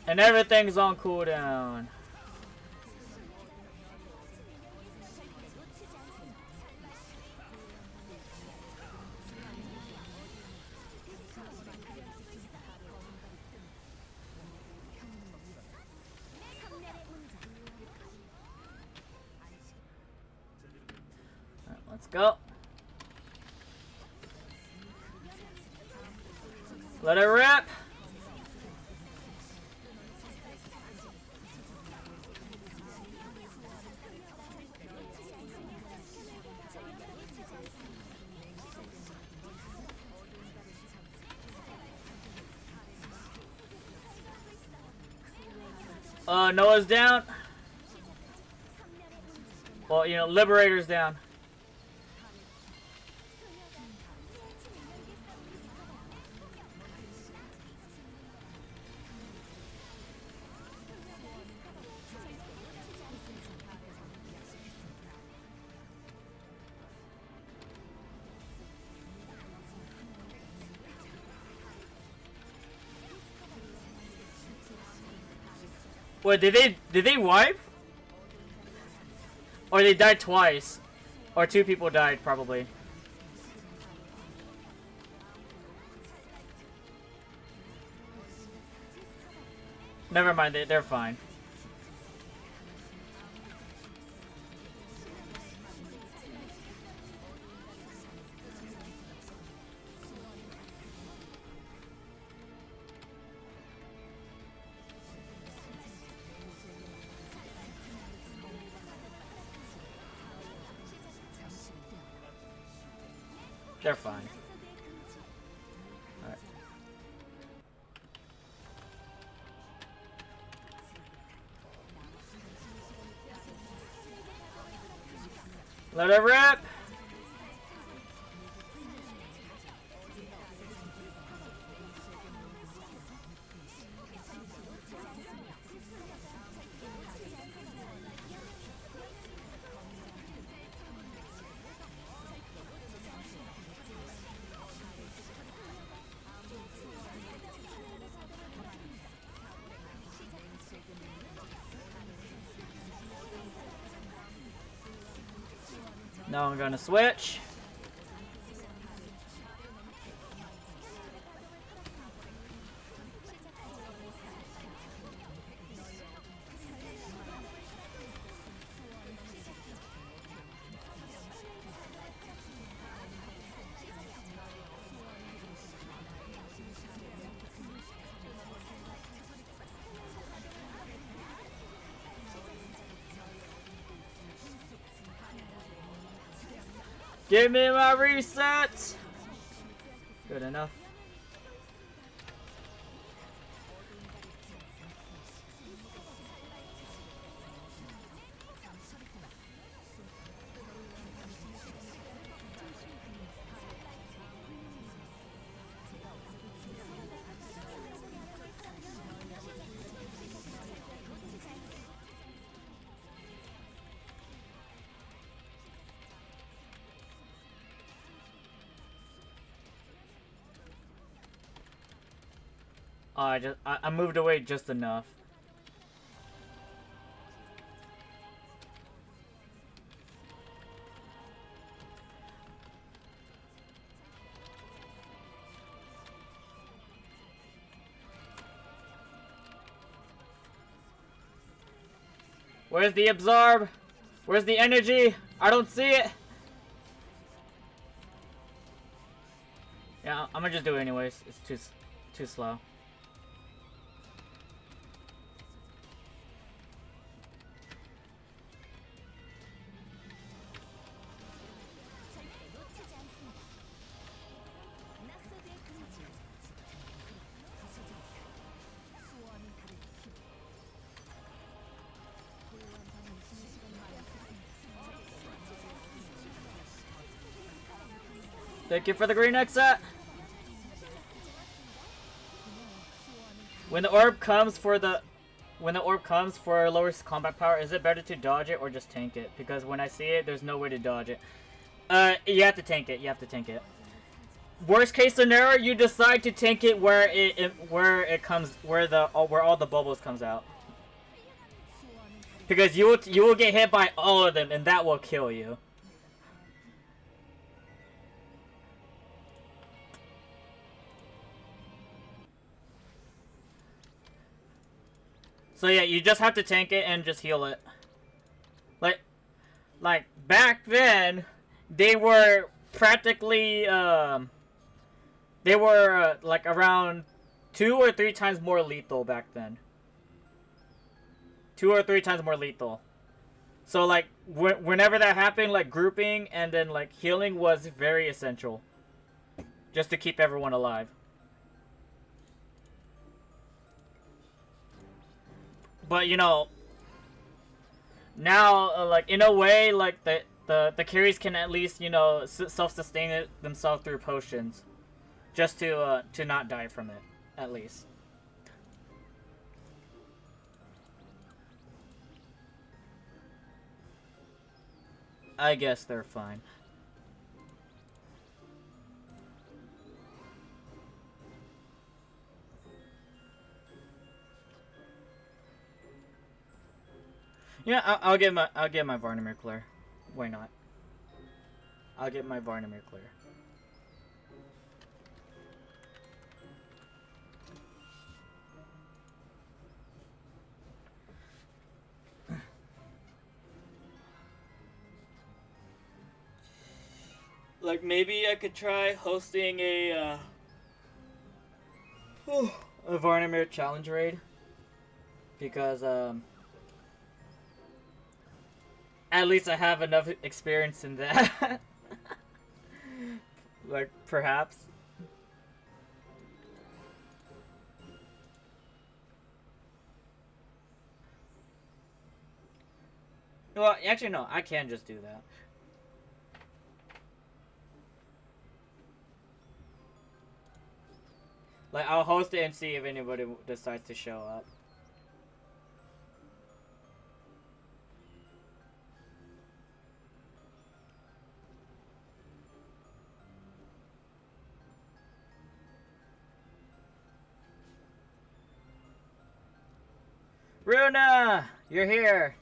And everything's on cooldown. Alright, let's go. Let it rip. Noah's down. Well, you know, Liberator's down. Wait, did they wipe? Or they died twice? Or two people died, probably. Never mind, they're fine. They're fine. Alright. Let it rip! Now I'm gonna switch. Give me my resets! Good enough. I moved away just enough. Where's the absorb? Where's the energy? I don't see it. Yeah, I'm gonna just do it anyways. It's too slow. Thank you for the green exit. When the orb comes for lowest combat power, is it better to dodge it or just tank it? Because when I see it, there's no way to dodge it. You have to tank it. You have to tank it. Worst case scenario, you decide to tank it where all the bubbles comes out. Because you will get hit by all of them, and that will kill you. So yeah, you just have to tank it and just heal it. Like back then, they were practically they were like around 2 or 3 times more lethal back then. 2 or 3 times more lethal. So like whenever that happened, like grouping and then like healing was very essential, just to keep everyone alive. But you know, now like in a way, like the carries can at least, you know, self-sustain it themselves through potions, just to not die from it, at least. I guess they're fine. Yeah, I'll get my Varnamir clear. Why not? I'll get my Varnamir clear. Like maybe I could try hosting a Varnamir challenge raid, because at least I have enough experience in that. Like, perhaps. Well, actually, no. I can just do that. Like, I'll host it and see if anybody decides to show up. Runa! You're here!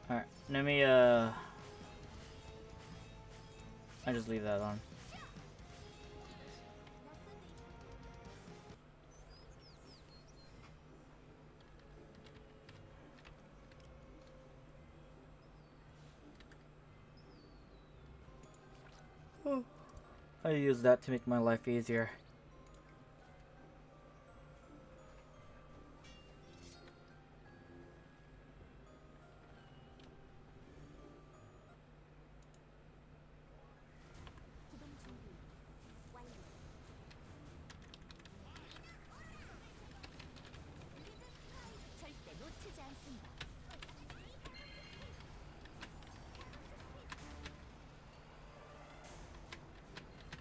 Alright, let me, I just leave that on. I use that to make my life easier.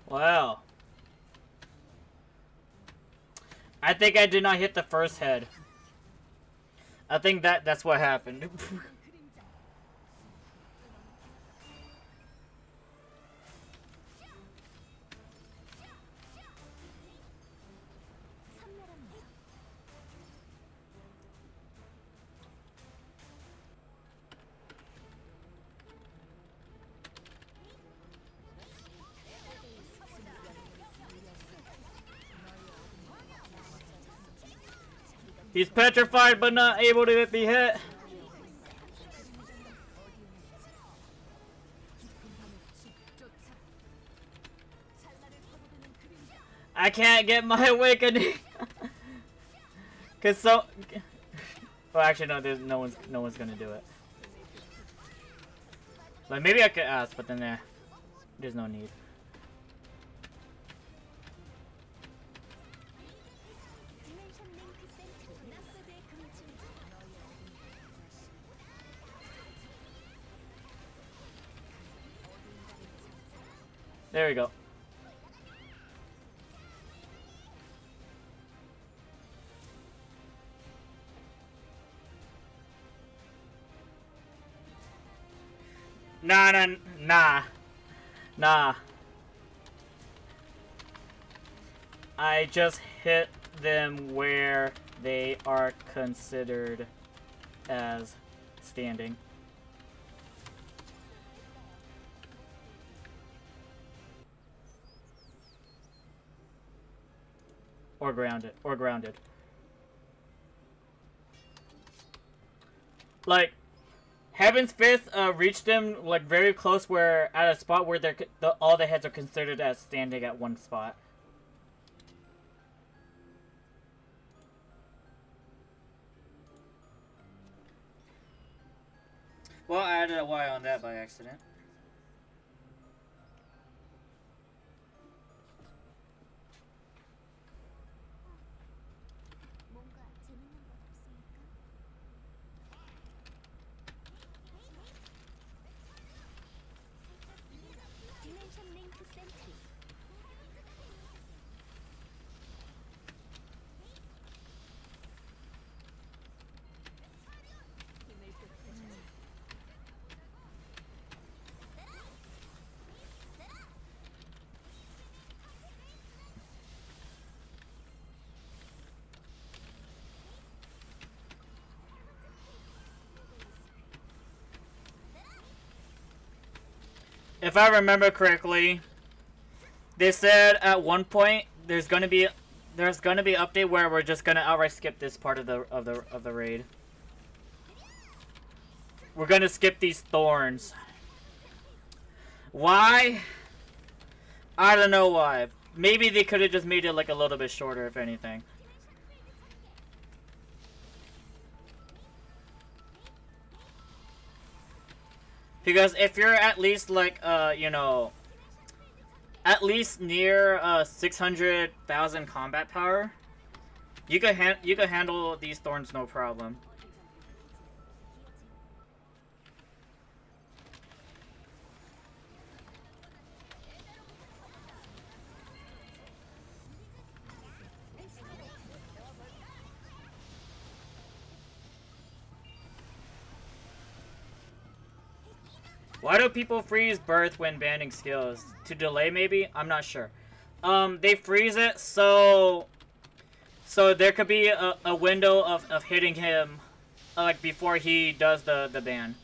Wow. I think I did not hit the first head. I think that's what happened. He's petrified but not able to be hit. I can't get my awakening. Cause so. Well, actually, no. There's no one's gonna do it. Like maybe I could ask, but then there's no need. There we go. Nah. I just hit them where they are considered as standing. Or grounded. Like, Heaven's Fist reached them like very close, where at a spot where all the heads are considered as standing at one spot. Well, I added a Y on that by accident. If I remember correctly, they said at one point there's gonna be an update where we're just gonna outright skip this part of the raid. We're gonna skip these thorns. Why? I don't know why. Maybe they could have just made it like a little bit shorter, if anything. Because if you're at least like you know, at least near 600,000 combat power, you could handle these thorns no problem. Why do people freeze birth when banning skills? To delay, maybe? I'm not sure. They freeze it so there could be a window of hitting him, like before he does the ban.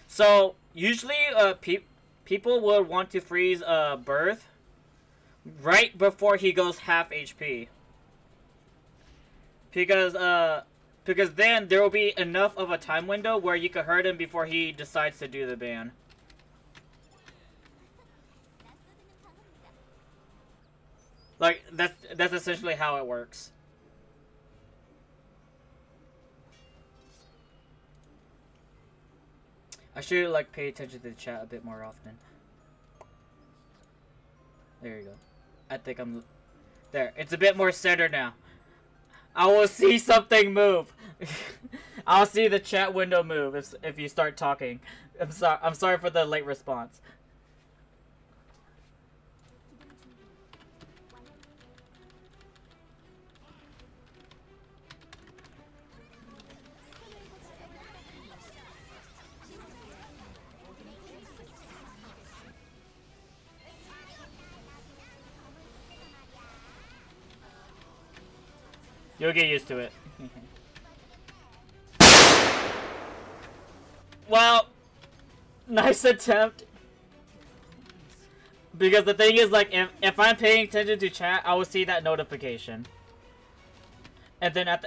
So usually, people would want to freeze birth right before he goes half HP, because then there will be enough of a time window where you could hurt him before he decides to do the ban. Like, that's essentially how it works. I should, like, pay attention to the chat a bit more often. There you go. I think I'm... There. It's a bit more centered now. I will see something move. I'll see the chat window move if you start talking. I'm sorry for the late response. You'll get used to it. Well, nice attempt. Because the thing is, like, if I'm paying attention to chat, I will see that notification. And then at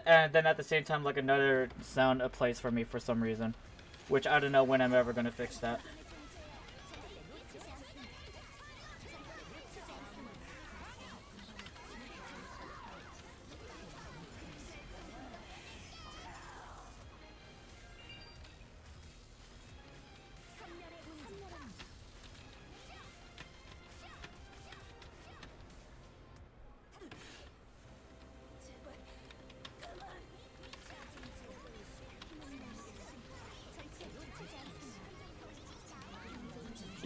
the same time, like, another sound plays for me for some reason, which I don't know when I'm ever gonna fix that.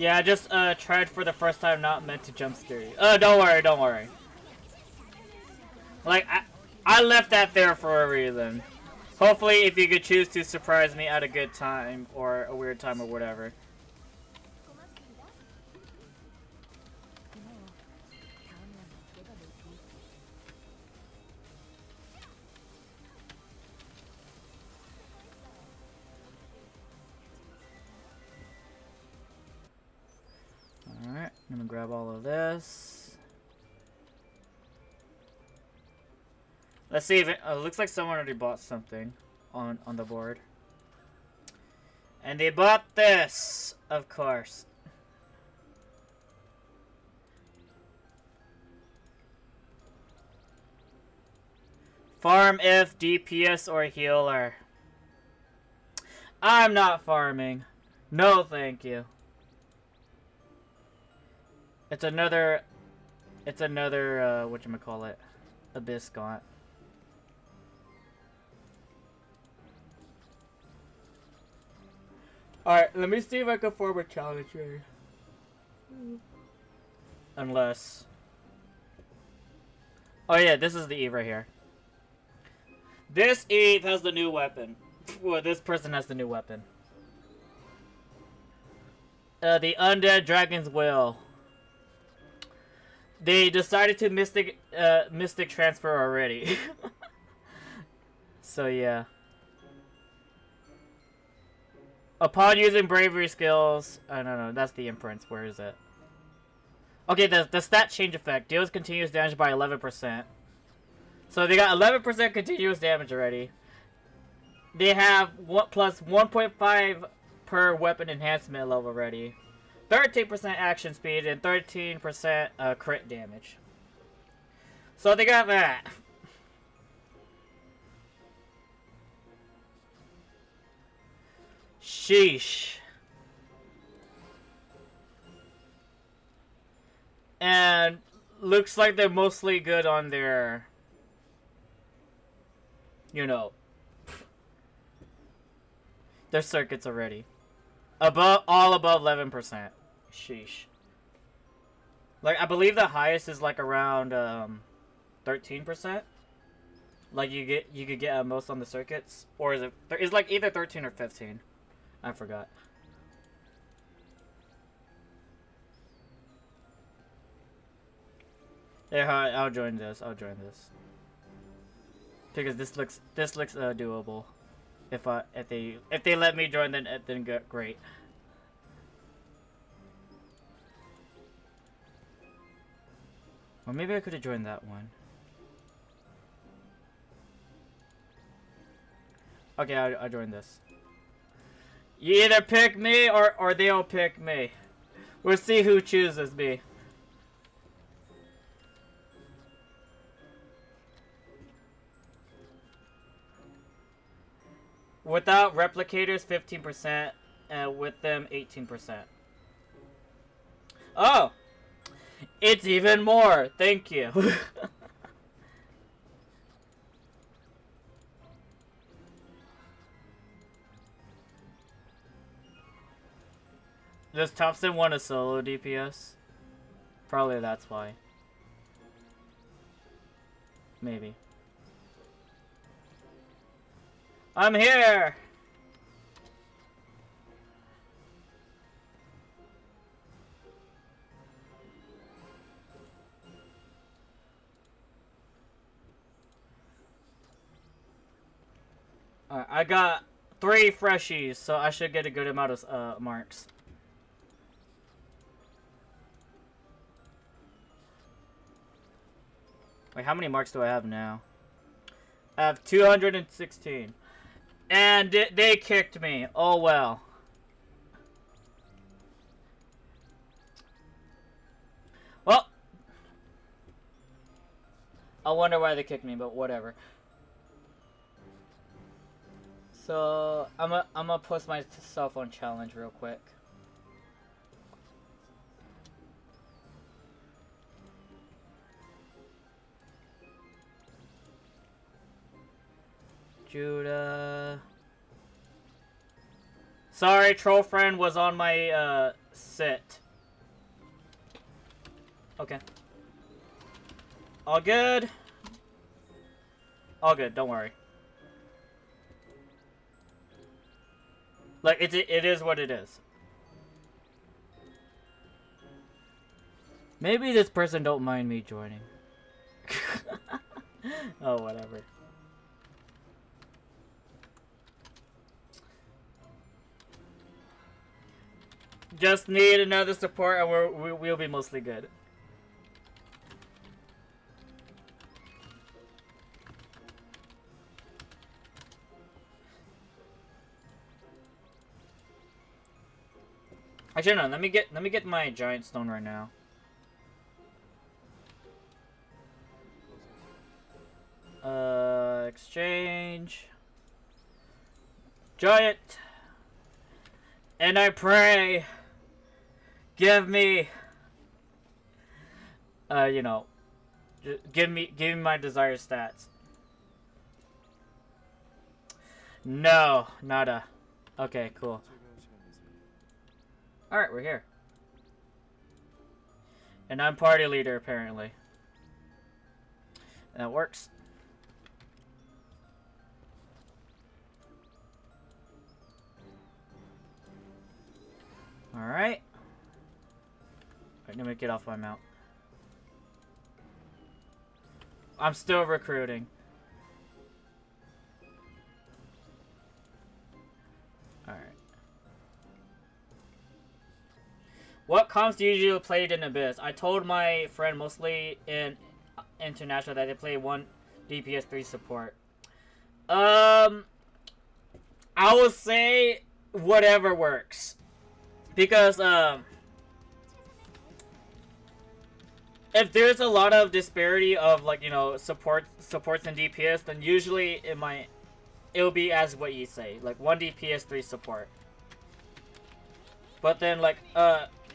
Yeah, I just tried for the first time, not meant to jump scare you. Don't worry, don't worry. Like, I left that there for a reason. Hopefully, if you could choose to surprise me at a good time, or a weird time, or whatever. Alright, I'm gonna grab all of this. Let's see if it looks like someone already bought something on the board. And they bought this, of course. Farm if DPS or healer. I'm not farming. No, thank you. It's another whatchamacallit, Abyss Gaunt. Alright, let me see if I can form a challenge here. Unless... Oh yeah, this is the Eve right here. This Eve has the new weapon. Well, this person has the new weapon. The Undead Dragon's Will. They decided to Mystic transfer already. So yeah. Upon using bravery skills, no, that's the imprints. Where is it? Okay, the stat change effect deals continuous damage by 11%. So they got 11% continuous damage already. They have plus 1.5 per weapon enhancement level already. 13% action speed and 13% crit damage. So they got that. Sheesh. And looks like they're mostly good on their, you know, their circuits already. All above 11%. Sheesh. Like, I believe the highest is like around 13%. Like you could get most on the circuits, or is it? It's like either 13 or 15. I forgot. Yeah, I'll join this. I'll join this because this looks doable. If they let me join, then great. Or maybe I could have joined that one. Okay, I'll join this. You either pick me or they'll pick me. We'll see who chooses me. Without replicators, 15%, and with them, 18%. Oh! It's even more! Thank you. Does Thompson want a solo DPS? Probably that's why. Maybe. I'm here! Alright, I got 3 freshies, so I should get a good amount of marks. Wait, how many marks do I have now? I have 216. And they kicked me. Oh well. Well. I wonder why they kicked me, but whatever. So, I'm gonna post myself on challenge real quick. Judah. Sorry, troll friend was on my Sit. Okay. All good. All good, don't worry. Like, it is what it is. Maybe this person don't mind me joining. Oh, whatever. Just need another support and we'll be mostly good. Actually, no. Let me get my giant stone right now. Exchange. Giant. And I pray. Give me. You know, give me my desired stats. No, nada. Okay, cool. Alright, we're here. And I'm party leader, apparently. That works. Alright. Alright, let me get off my mount. I'm still recruiting. Alright. What comps do you usually played in Abyss? I told my friend mostly in International that they play one DPS 3 support. I would say whatever works. Because, if there's a lot of disparity of, like, you know, supports and DPS, then usually it'll be as what you say, like 1 DPS 3 support. But then, like,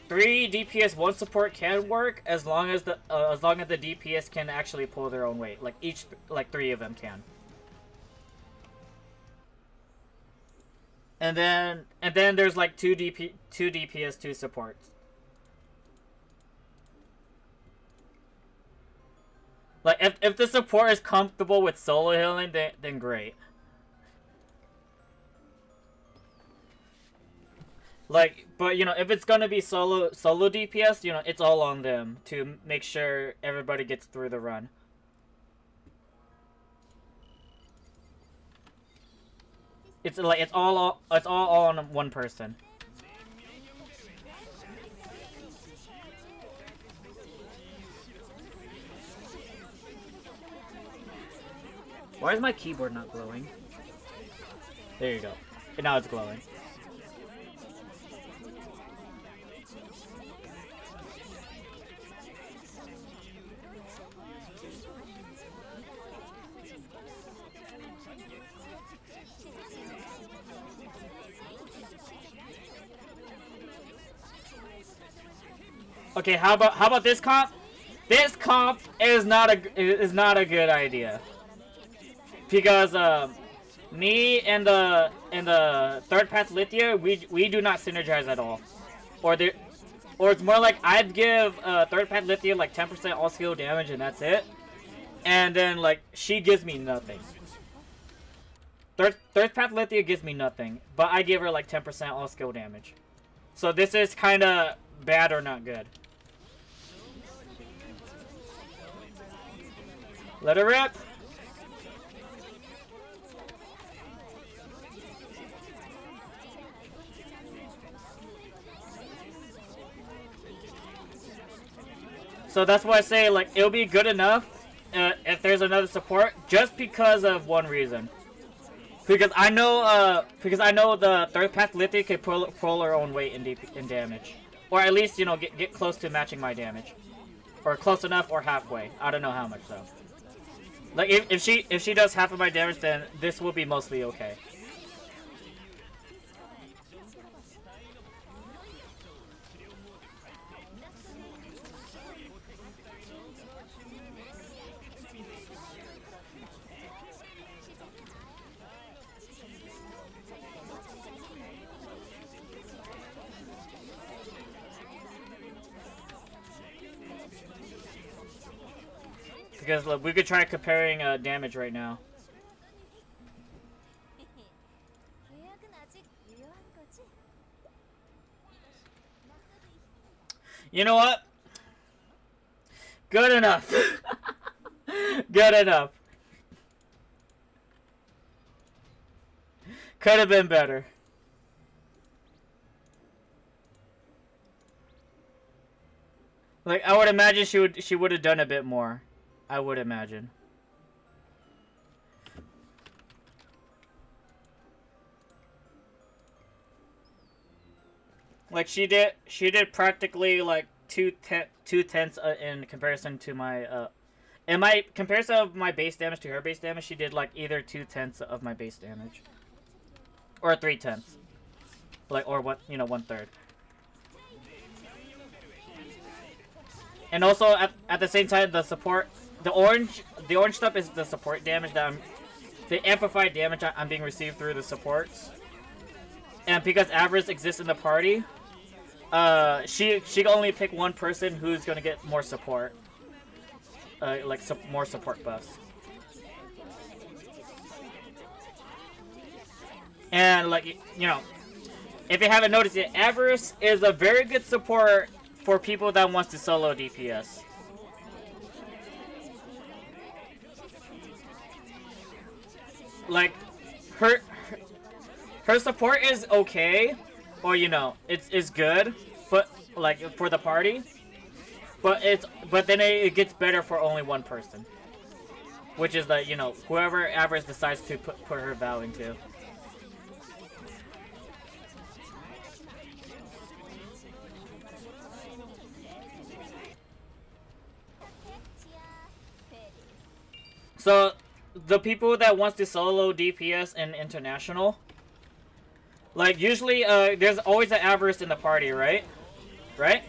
3 DPS 1 support can work as long as the DPS can actually pull their own weight. Like 3 of them can. And then there's like 2 DPS 2 supports. Like if the support is comfortable with solo healing, then great. Like, but you know, if it's gonna be solo DPS, you know, it's all on them to make sure everybody gets through the run. It's like it's all on one person. Why is my keyboard not glowing? There you go. And now it's glowing. Okay, how about this comp? This comp is not a good idea. Because me and the third path Lithia, we do not synergize at all. Or it's more like I'd give third path Lithia like 10% all skill damage and that's it. And then like she gives me nothing. Third path Lithia gives me nothing, but I give her like 10% all skill damage. So this is kind of bad or not good. Let her rip. So that's why I say, like, it'll be good enough if there's another support, just because of one reason. Because I know the third path Lithia can pull her own weight in damage, or at least, you know, get close to matching my damage, or close enough, or halfway. I don't know how much though. Like if she does half of my damage, then this will be mostly okay. Because look, we could try comparing damage right now. You know what? Good enough. Good enough. Could have been better. Like, I would imagine she would have done a bit more. I would imagine. Like she did practically like two tenths in comparison to my in my comparison of my base damage to her base damage. She did like either 2/10 of my base damage, or 3/10, like, or what, you know, 1/3. And also at the same time, the support, the orange stuff is the support damage that the amplified damage I'm being received through the supports. And because Avarice exists in the party, she can only pick one person who's gonna get more support, like more support buffs. And like, you know, if you haven't noticed yet, Avarice is a very good support for people that wants to solo DPS. Like, her support is okay, or you know, it's good, but like for the party, but then it gets better for only one person, which is the, you know, whoever Avarice decides to put her vow into. So, the people that wants to solo DPS in International, like, usually, there's always an Avarice in the party, right? Right?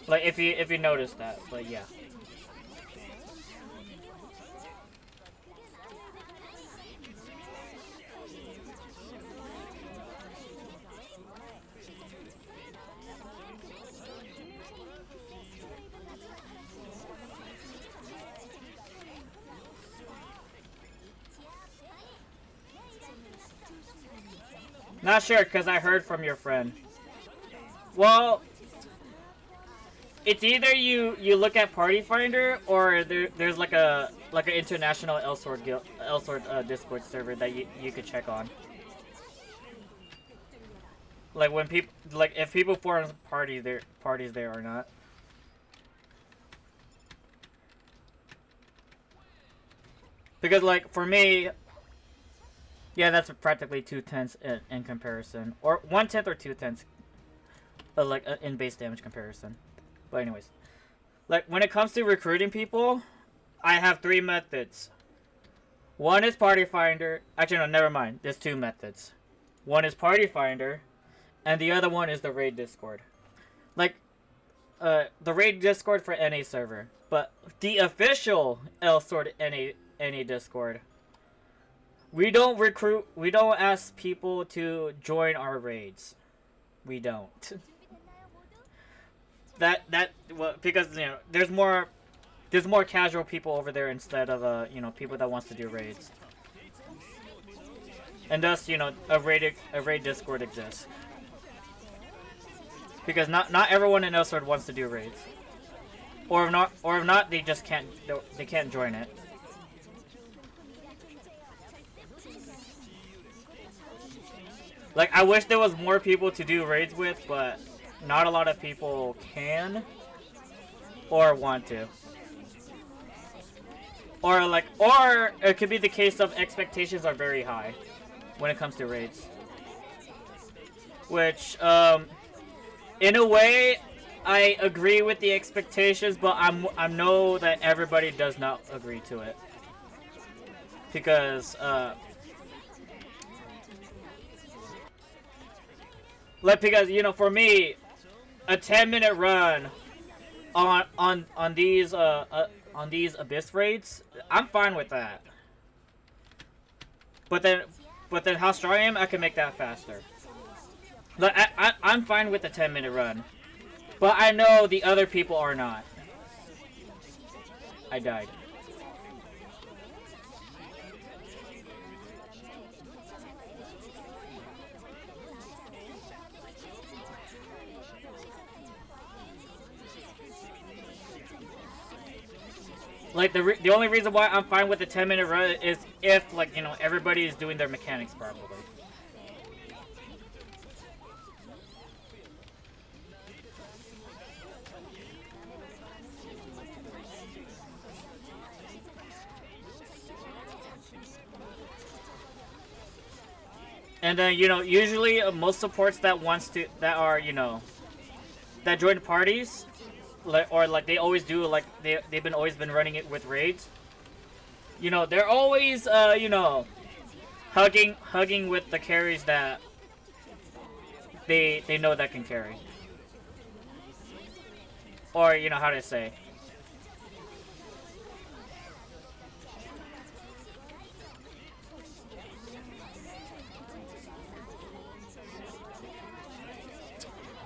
Like, if you notice that, but yeah. Not sure, because I heard from your friend. Well, it's either you look at Party Finder, or there's like an international Elsword Discord server that you could check on. Like when people, like if people form parties there or not. Because like for me, yeah, that's practically 2/10 in comparison, or 1/10 or 2/10, like in base damage comparison. But anyways, like when it comes to recruiting people, I have 3 methods. One is Party Finder. Actually, no, never mind. There's 2 methods. One is Party Finder, and the other one is the Raid Discord. Like, the Raid Discord for NA server, but the official Elsword NA Discord. We don't ask people to join our raids. We don't. Well, because you know there's more casual people over there instead of you know, people that wants to do raids, and thus, you know, a raid Discord exists because not everyone in Elsword wants to do raids, or if not they just can't join it. Like, I wish there was more people to do raids with, but not a lot of people can or want to. Or it could be the case of expectations are very high when it comes to raids. Which, in a way, I agree with the expectations, but I know that everybody does not agree to it. Because, because, you know, for me, a 10-minute run on these abyss raids, I'm fine with that. But then how strong I am, I can make that faster. Like I'm fine with the 10-minute run, but I know the other people are not. I died. Like the only reason why I'm fine with the 10-minute run is if, like, you know, everybody is doing their mechanics properly. And then, you know, usually most supports that are, you know, that join parties, like, or like they always do, like they've always been running it with raids. You know, they're always you know, hugging with the carries that they know that can carry. Or, you know, how to say.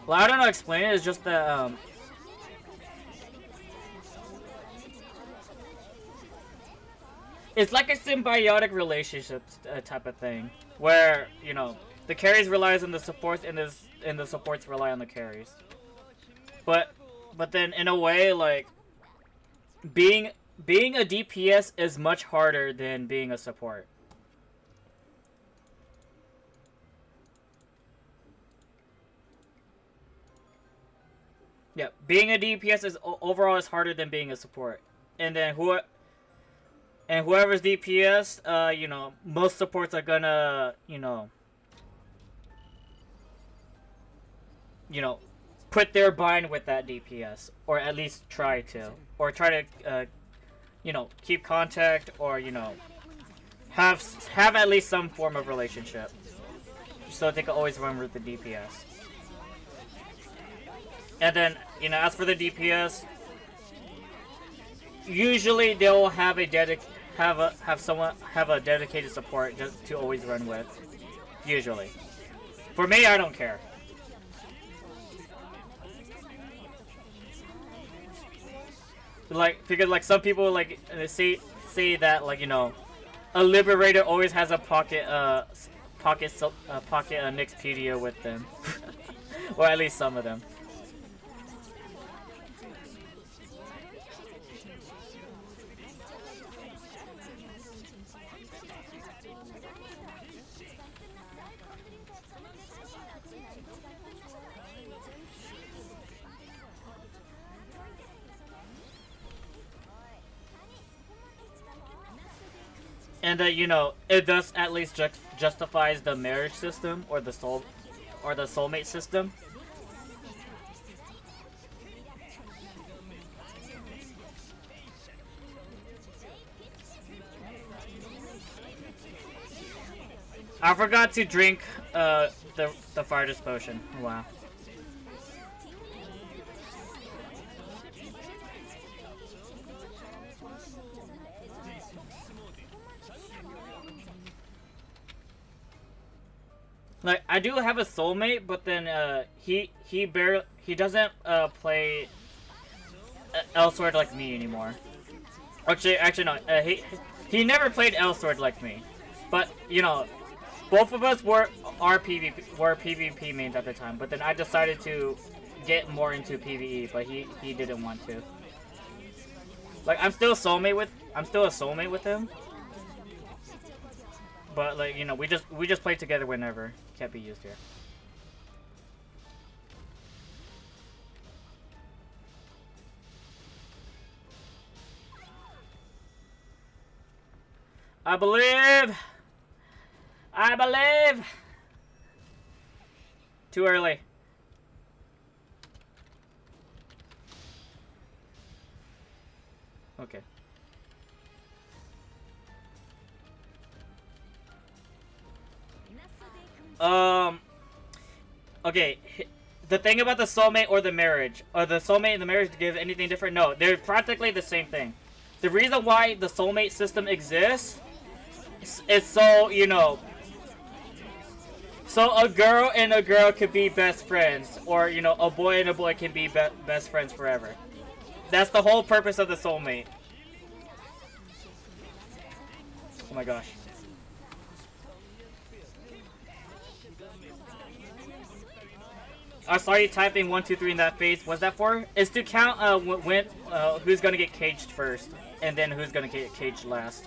Well, I don't know how to explain it. It's just that it's like a symbiotic relationship type of thing, where, you know, the carries relies on the supports, and the supports rely on the carries. But then in a way, like, being a DPS is much harder than being a support. Yeah, being a DPS is overall is harder than being a support. And then whoever's DPS, you know, most supports are gonna, you know, put their bind with that DPS, or at least try to, you know, keep contact, or, you know, have at least some form of relationship, so they can always run with the DPS. And then, you know, as for the DPS, usually they'll have a dedicated support just to always run with. Usually, for me, I don't care. Like, because, like, some people, like, say that, like, you know, a Liberator always has a pocket Nixpedia with them, or at least some of them. And you know, it does at least justifies the marriage system, or the soulmate system. I forgot to drink the farthest potion. Wow. Like, I do have a soulmate, but then he doesn't play Elsword like me anymore. Actually no. He never played Elsword like me. But, you know, both of us were PvP mains at the time. But then I decided to get more into PvE, but he didn't want to. Like, I'm still a soulmate with him. But, like, you know, we just play together whenever. Can't be used here. I believe. Too early. Okay. Okay, the thing about the soulmate or the marriage, or the soulmate and the marriage give anything different? No, they're practically the same thing. The reason why the soulmate system exists is so, you know, so a girl and a girl could be best friends, or, you know, a boy and a boy can be best friends forever. That's the whole purpose of the soulmate. Oh my gosh. I saw you typing 1, 2, 3 in that phase. What's that for? It's to count when who's gonna get caged first, and then who's gonna get caged last.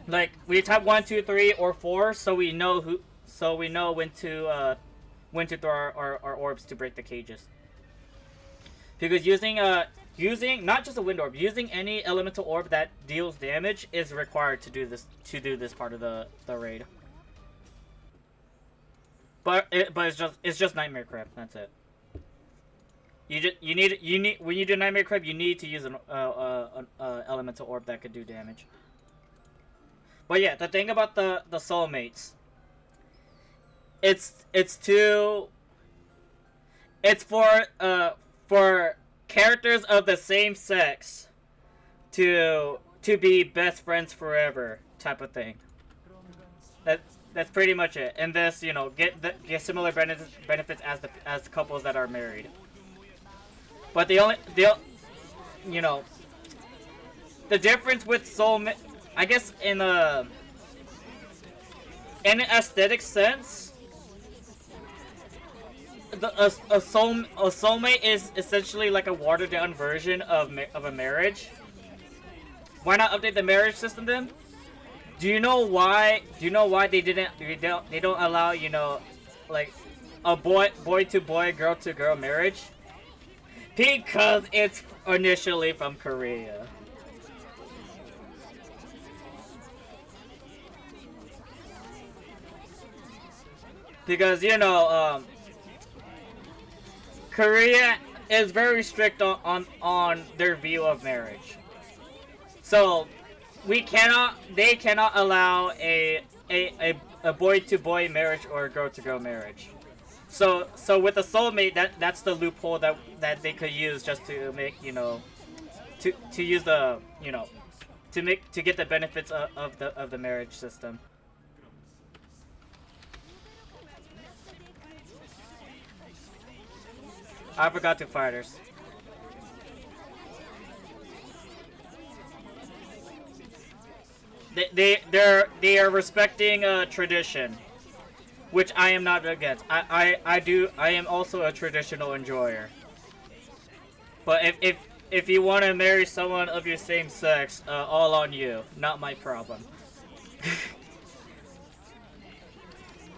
Like we type 1, 2, 3, or 4, so we know who. So we know when to throw our orbs to break the cages. Because using not just a wind orb, using any elemental orb that deals damage is required to do this part of the raid. But it's just Nightmare Crab. That's it. You need when you do Nightmare Crab, you need to use an elemental orb that could do damage. But yeah, the thing about the soulmates, it's for characters of the same sex to be best friends forever type of thing. That's pretty much it. And this, you know, get similar benefits as the couples that are married. But the you know, the difference with soulmate, I guess in an aesthetic sense, a soulmate is essentially like a watered down version of a marriage. Why not update the marriage system then? Do you know why? Do you know why they don't allow, you know, like a boy to boy, girl to girl marriage? Because it's initially from Korea. Because, you know, Korea is very strict on their view of marriage. So they cannot allow a boy to boy marriage or a girl to girl marriage. So with a soulmate, that's the loophole that they could use just to make, you know, to use the, you know, to get the benefits of the marriage system. I forgot two fighters. They are respecting tradition, which I am not against. I am also a traditional enjoyer. But if you want to marry someone of your same sex, all on you, not my problem.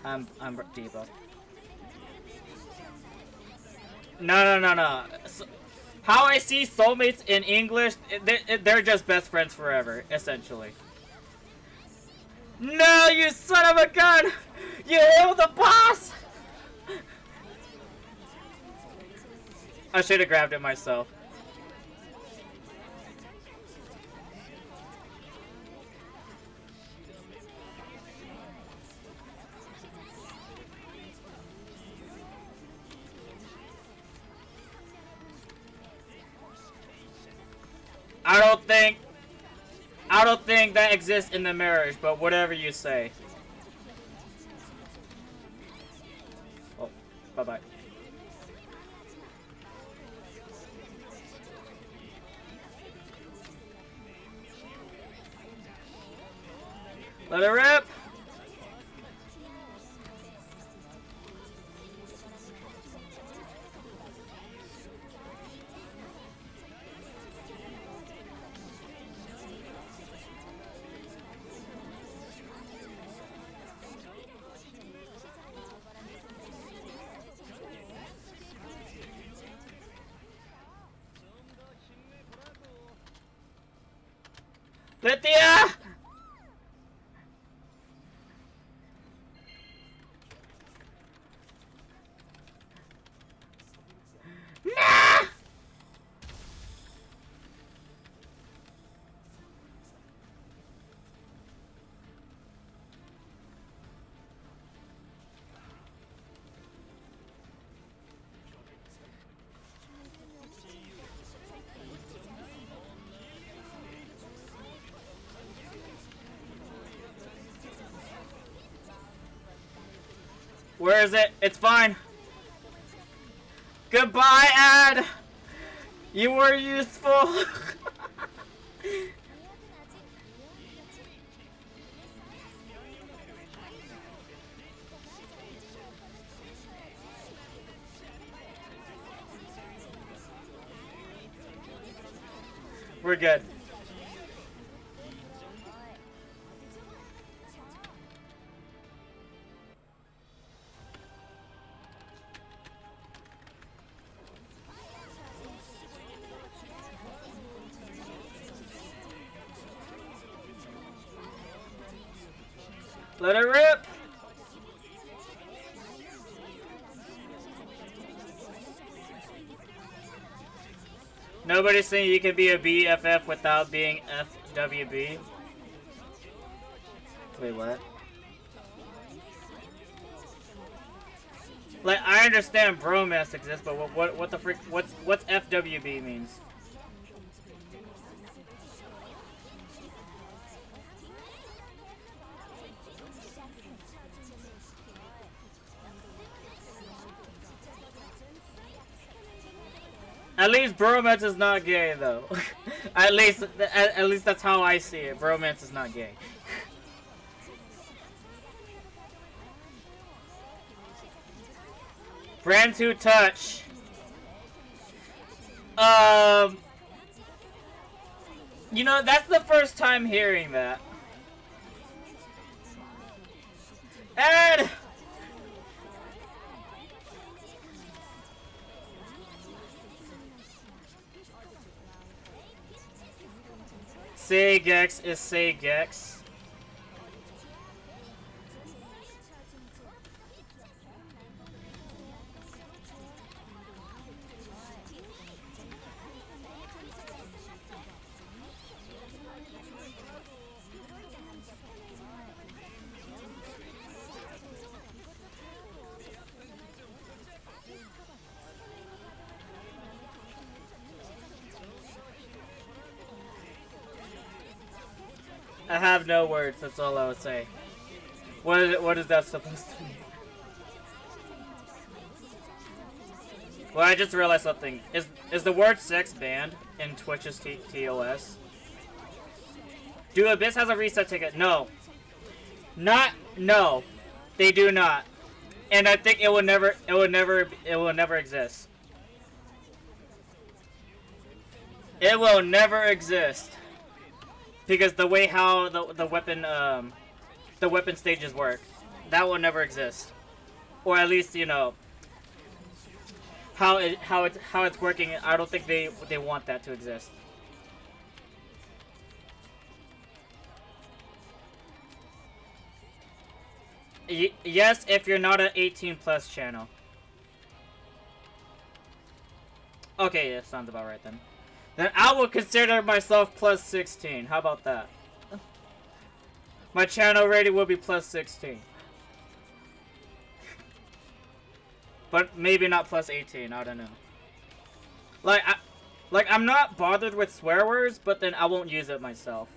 I'm Diva. No. So, how I see soulmates in English, they're just best friends forever, essentially. No, you son of a gun! You killed the boss! I should have grabbed it myself. I don't think that exists in the marriage, but whatever you say. Oh, bye-bye. Let it rip! Lithia! Nah! Where is it? It's fine. Goodbye, Ad! You were useful! We're good. Let it rip! Nobody's saying you can be a BFF without being FWB. Wait, what? Like, I understand bromance exists, but what the frick? What's FWB means? At least bromance is not gay, though. at least that's how I see it. Bromance is not gay. Brand 2 touch. You know, that's the first time hearing that. Ed! Saygex is Saygex. I have no words, that's all I would say. What is that supposed to mean? Well, I just realized something. Is the word sex banned in Twitch's TOS? Do Abyss has a reset ticket? No. No. They do not. And I think it will never exist. It will never exist. Because the way how the weapon stages work, that will never exist, or at least, you know, how it's working. I don't think they want that to exist. Yes, if you're not an 18+ channel. Okay, yeah, sounds about right then. Then I will consider myself plus 16. How about that? My channel rating will be plus 16. But maybe not plus 18, I don't know. I'm not bothered with swear words, but then I won't use it myself.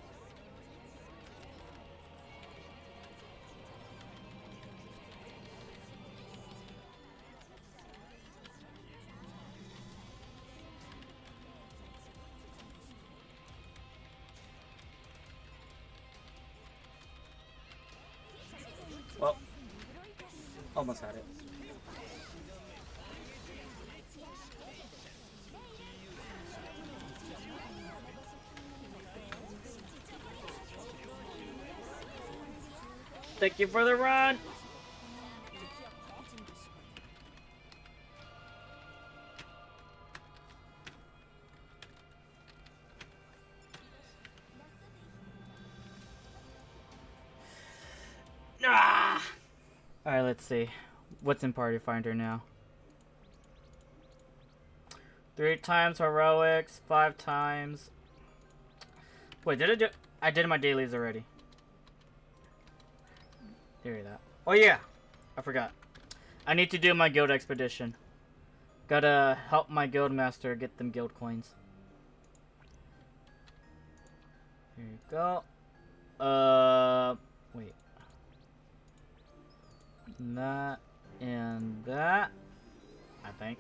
Well, almost had it. Thank you for the run. Ah! Alright, let's see. What's in Party Finder now? 3 times heroics, 5 times. Wait, did I do? I did my dailies already. Hear that? Oh yeah, I forgot. I need to do my guild expedition. Gotta help my guild master get them guild coins. Here you go. Wait. That. And that, I think.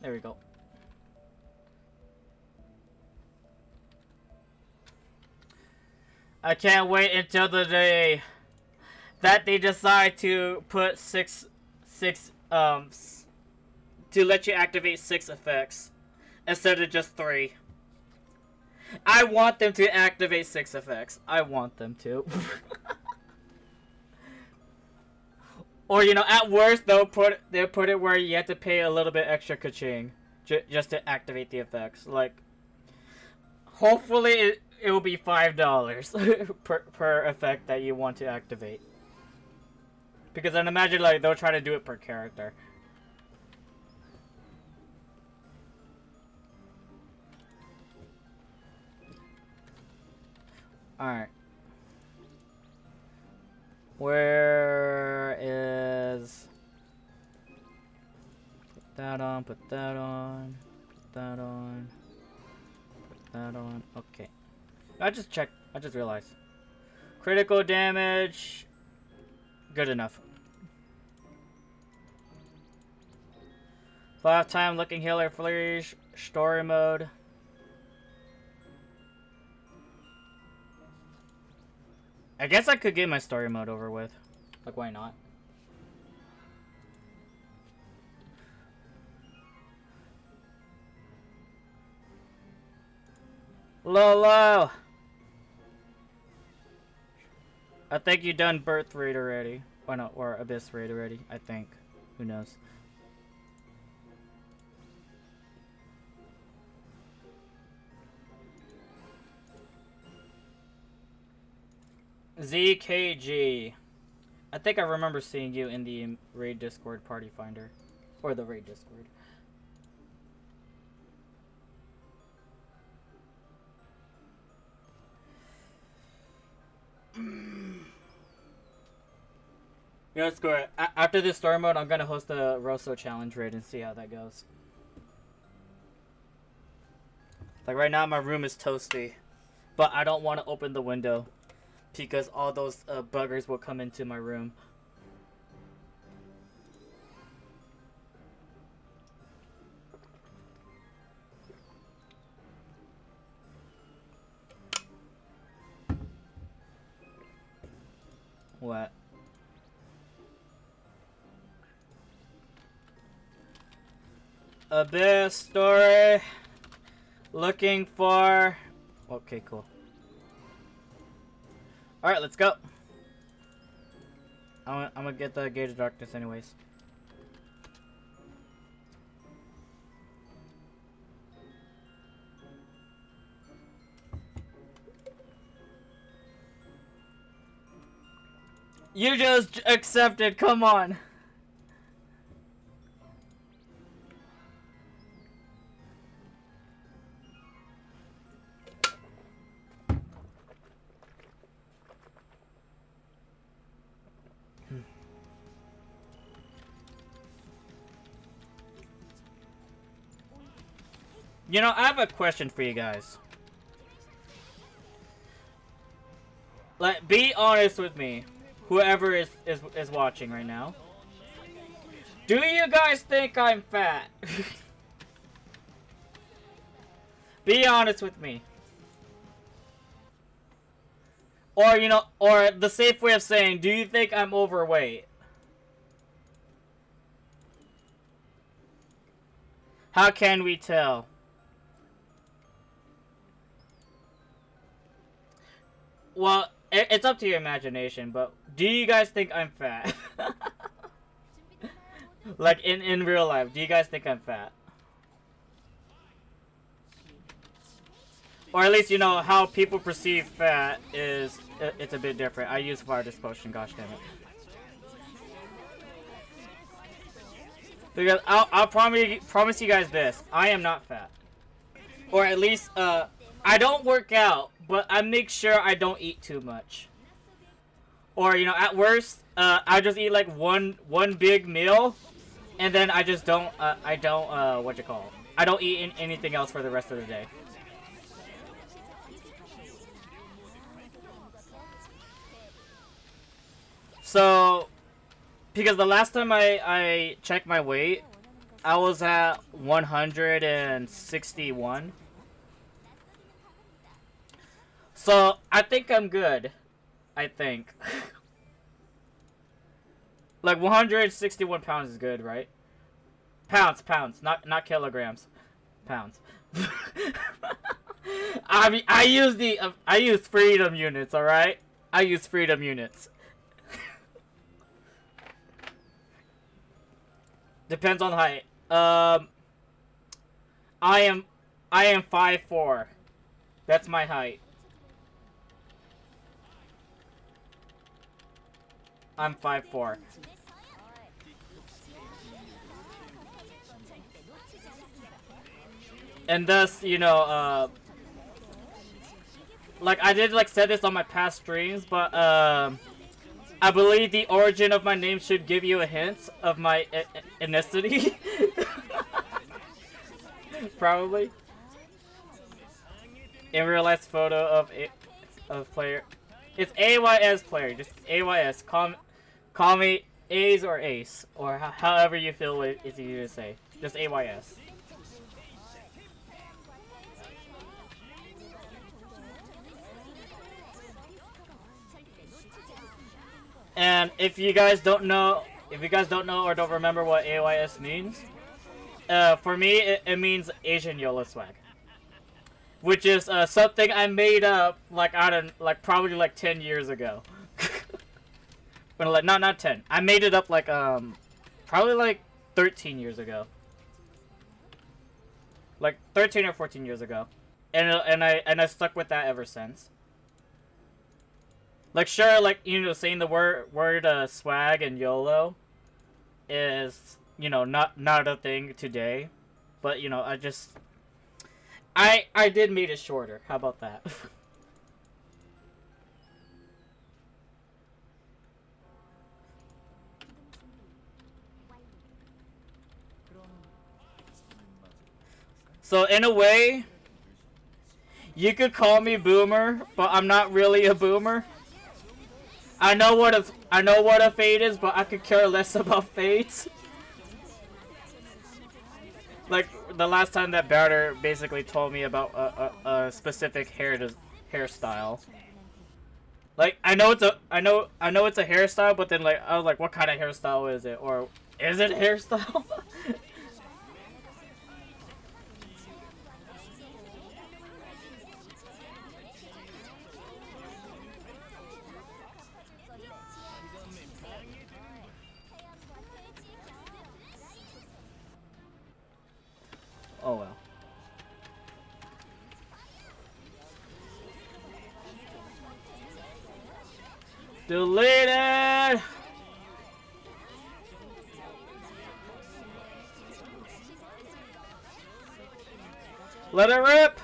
There we go. I can't wait until the day that they decide to put to let you activate 6 effects instead of just 3. I want them to activate 6 effects. I want them to. Or, you know, at worst they'll put it where you have to pay a little bit extra ka-ching just to activate the effects. Like, hopefully it will be $5 per effect that you want to activate. Because I'd imagine like they'll try to do it per character. Alright. Where is... Put that on, put that on, put that on, put that on. Okay. I just checked. I just realized. Critical damage. Good enough. 5-time looking healer flourish. Story mode. I guess I could get my story mode over with. Like, why not? Lolo! I think you done birth rate already. Why not? Or abyss rate already, I think. Who knows? ZKG. I think I remember seeing you in the raid Discord party finder. Or the raid Discord. Yeah, let's go. After this story mode, I'm gonna host a Rosso challenge raid and see how that goes. Like right now, my room is toasty, but I don't want to open the window because all those buggers will come into my room. What? Abyss story. Looking for... Okay, cool. Alright, let's go. I'm gonna get the Gate of Darkness anyways. You just accepted, come on. You know, I have a question for you guys. Like, be honest with me. Whoever is watching right now. Do you guys think I'm fat? Be honest with me. Or, you know, or the safe way of saying, do you think I'm overweight? How can we tell? Well, it's up to your imagination, but do you guys think I'm fat? Like, in real life, do you guys think I'm fat? Or at least, you know, how people perceive fat is, it's a bit different. I use Fire Potion, gosh damn it. Because I'll promise you guys this, I am not fat. Or at least, I don't work out, but I make sure I don't eat too much. Or, you know, at worst, I just eat like one big meal, And then I just don't, what you call? I don't eat anything else for the rest of the day. So, because the last time I checked my weight, I was at 161. So, I think I'm good. I think. Like, 161 pounds is good, right? Pounds, not kilograms. Pounds. I use freedom units, alright? I use freedom units. Depends on height. I am 5'4". That's my height. I'm 5'4". And thus, you know, like I did like said this on my past streams, but I believe the origin of my name should give you a hint of my ethnicity. Probably. In real life photo of player. It's AYS player. Just AYS. Call me A's or Ace, or however you feel it's easier to say. Just AYS. And if you guys don't know or don't remember what AYS means, for me it means Asian YOLO swag, which is something I made up like probably like 10 years ago. But like not 10. I made it up like probably like 13 years ago. Like 13 or 14 years ago. And I stuck with that ever since. Like sure, like you know, saying the word swag and YOLO is, you know, not a thing today, but you know, I did made it shorter. How about that? So in a way, you could call me boomer, but I'm not really a boomer. I know what a fade is, but I could care less about fades. Like the last time that Batter basically told me about a specific hairstyle. Like I know it's a hairstyle, but then like I was like, what kind of hairstyle is it, or is it a hairstyle? Oh well. Deleted! Let it rip!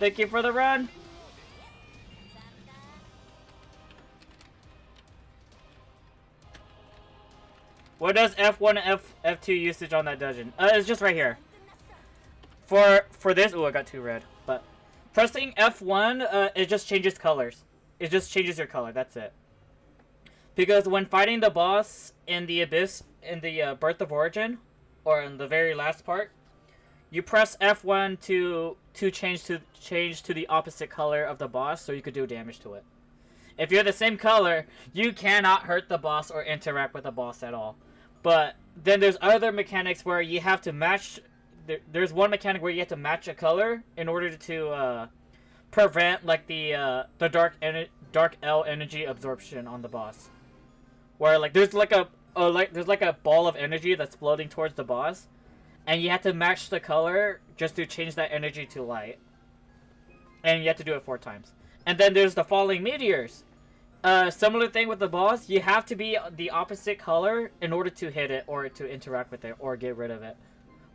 Thank you for the run. What does F1 and F2 usage on that dungeon? It's just right here. For this, oh, I got 2 red. But pressing F1, it just changes colors. It just changes your color. That's it. Because when fighting the boss in the Abyss, in the Birth of Origin, or in the very last part, you press F1 to change to the opposite color of the boss, so you could do damage to it. If you're the same color, you cannot hurt the boss or interact with the boss at all. But then there's other mechanics where you have to match. There's one mechanic where you have to match a color in order to prevent like the dark L energy absorption on the boss. Where like there's like a ball of energy that's floating towards the boss. And you have to match the color just to change that energy to light. And you have to do it 4 times. And then there's the falling meteors. Similar thing with the boss. You have to be the opposite color in order to hit it or to interact with it or get rid of it.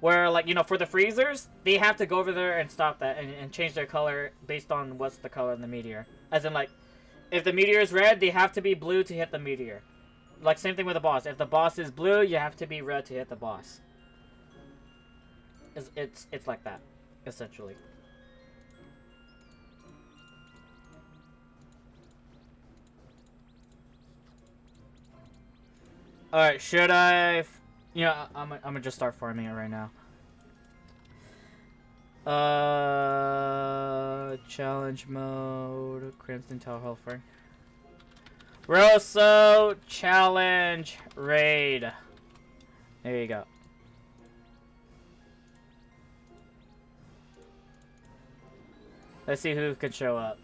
Where, like, you know, for the freezers, they have to go over there and stop that and change their color based on what's the color of the meteor. As in, like, if the meteor is red, they have to be blue to hit the meteor. Like, same thing with the boss. If the boss is blue, you have to be red to hit the boss. It's like that, essentially. Alright, should I... Yeah, I'm gonna just start farming it right now. Challenge mode, Crimson Tower Hellfire. Rosso Challenge Raid. There you go. Let's see who can show up.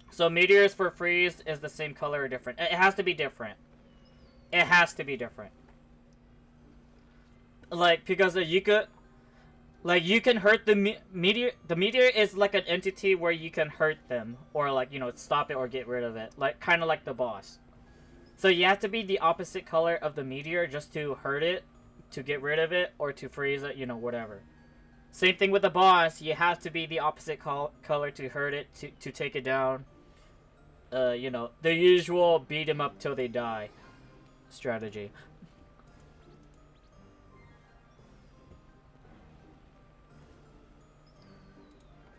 So meteors for freeze is the same color or different? It has to be different. It has to be different. Like, because you could... Like, you can hurt the meteor. The meteor is like an entity where you can hurt them. Or, like, you know, stop it or get rid of it. Like, kind of like the boss. So you have to be the opposite color of the meteor just to hurt it, to get rid of it, or to freeze it, you know, whatever. Same thing with the boss. You have to be the opposite color to hurt it, to take it down. You know, the usual beat them up till they die strategy.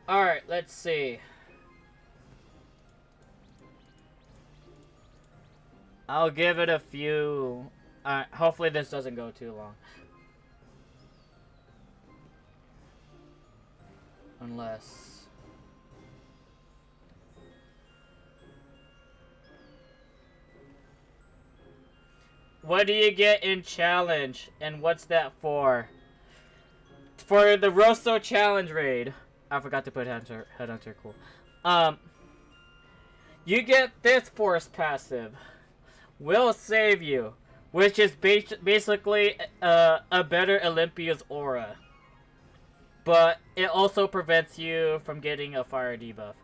Alright, let's see. I'll give it a few. Hopefully this doesn't go too long. Unless... What do you get in challenge? And what's that for? For the Rosso challenge raid. I forgot to put headhunter, cool. You get this force passive. Will save you. Which is basically a better Olympia's aura. But it also prevents you from getting a fire debuff.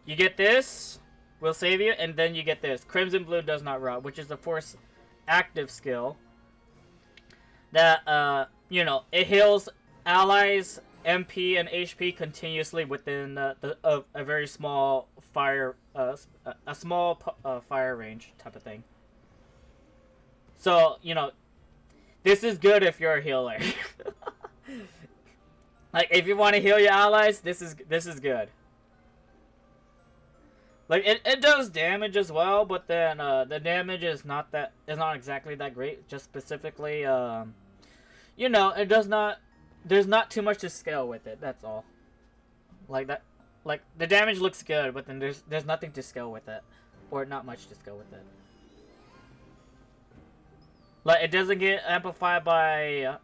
You get this, will save you, and then you get this. Crimson Blue does not rot, which is a force active skill. That, you know, it heals allies, MP, and HP continuously within a very small fire, fire range type of thing. So, you know, this is good if you're a healer. Like, if you want to heal your allies, this is good. Like, it does damage as well, but then the damage is not exactly that great. Just specifically, you know, it does not. There's not too much to scale with it. That's all. Like that, like the damage looks good, but then there's nothing to scale with it, or not much to scale with it. Like, it doesn't get amplified by,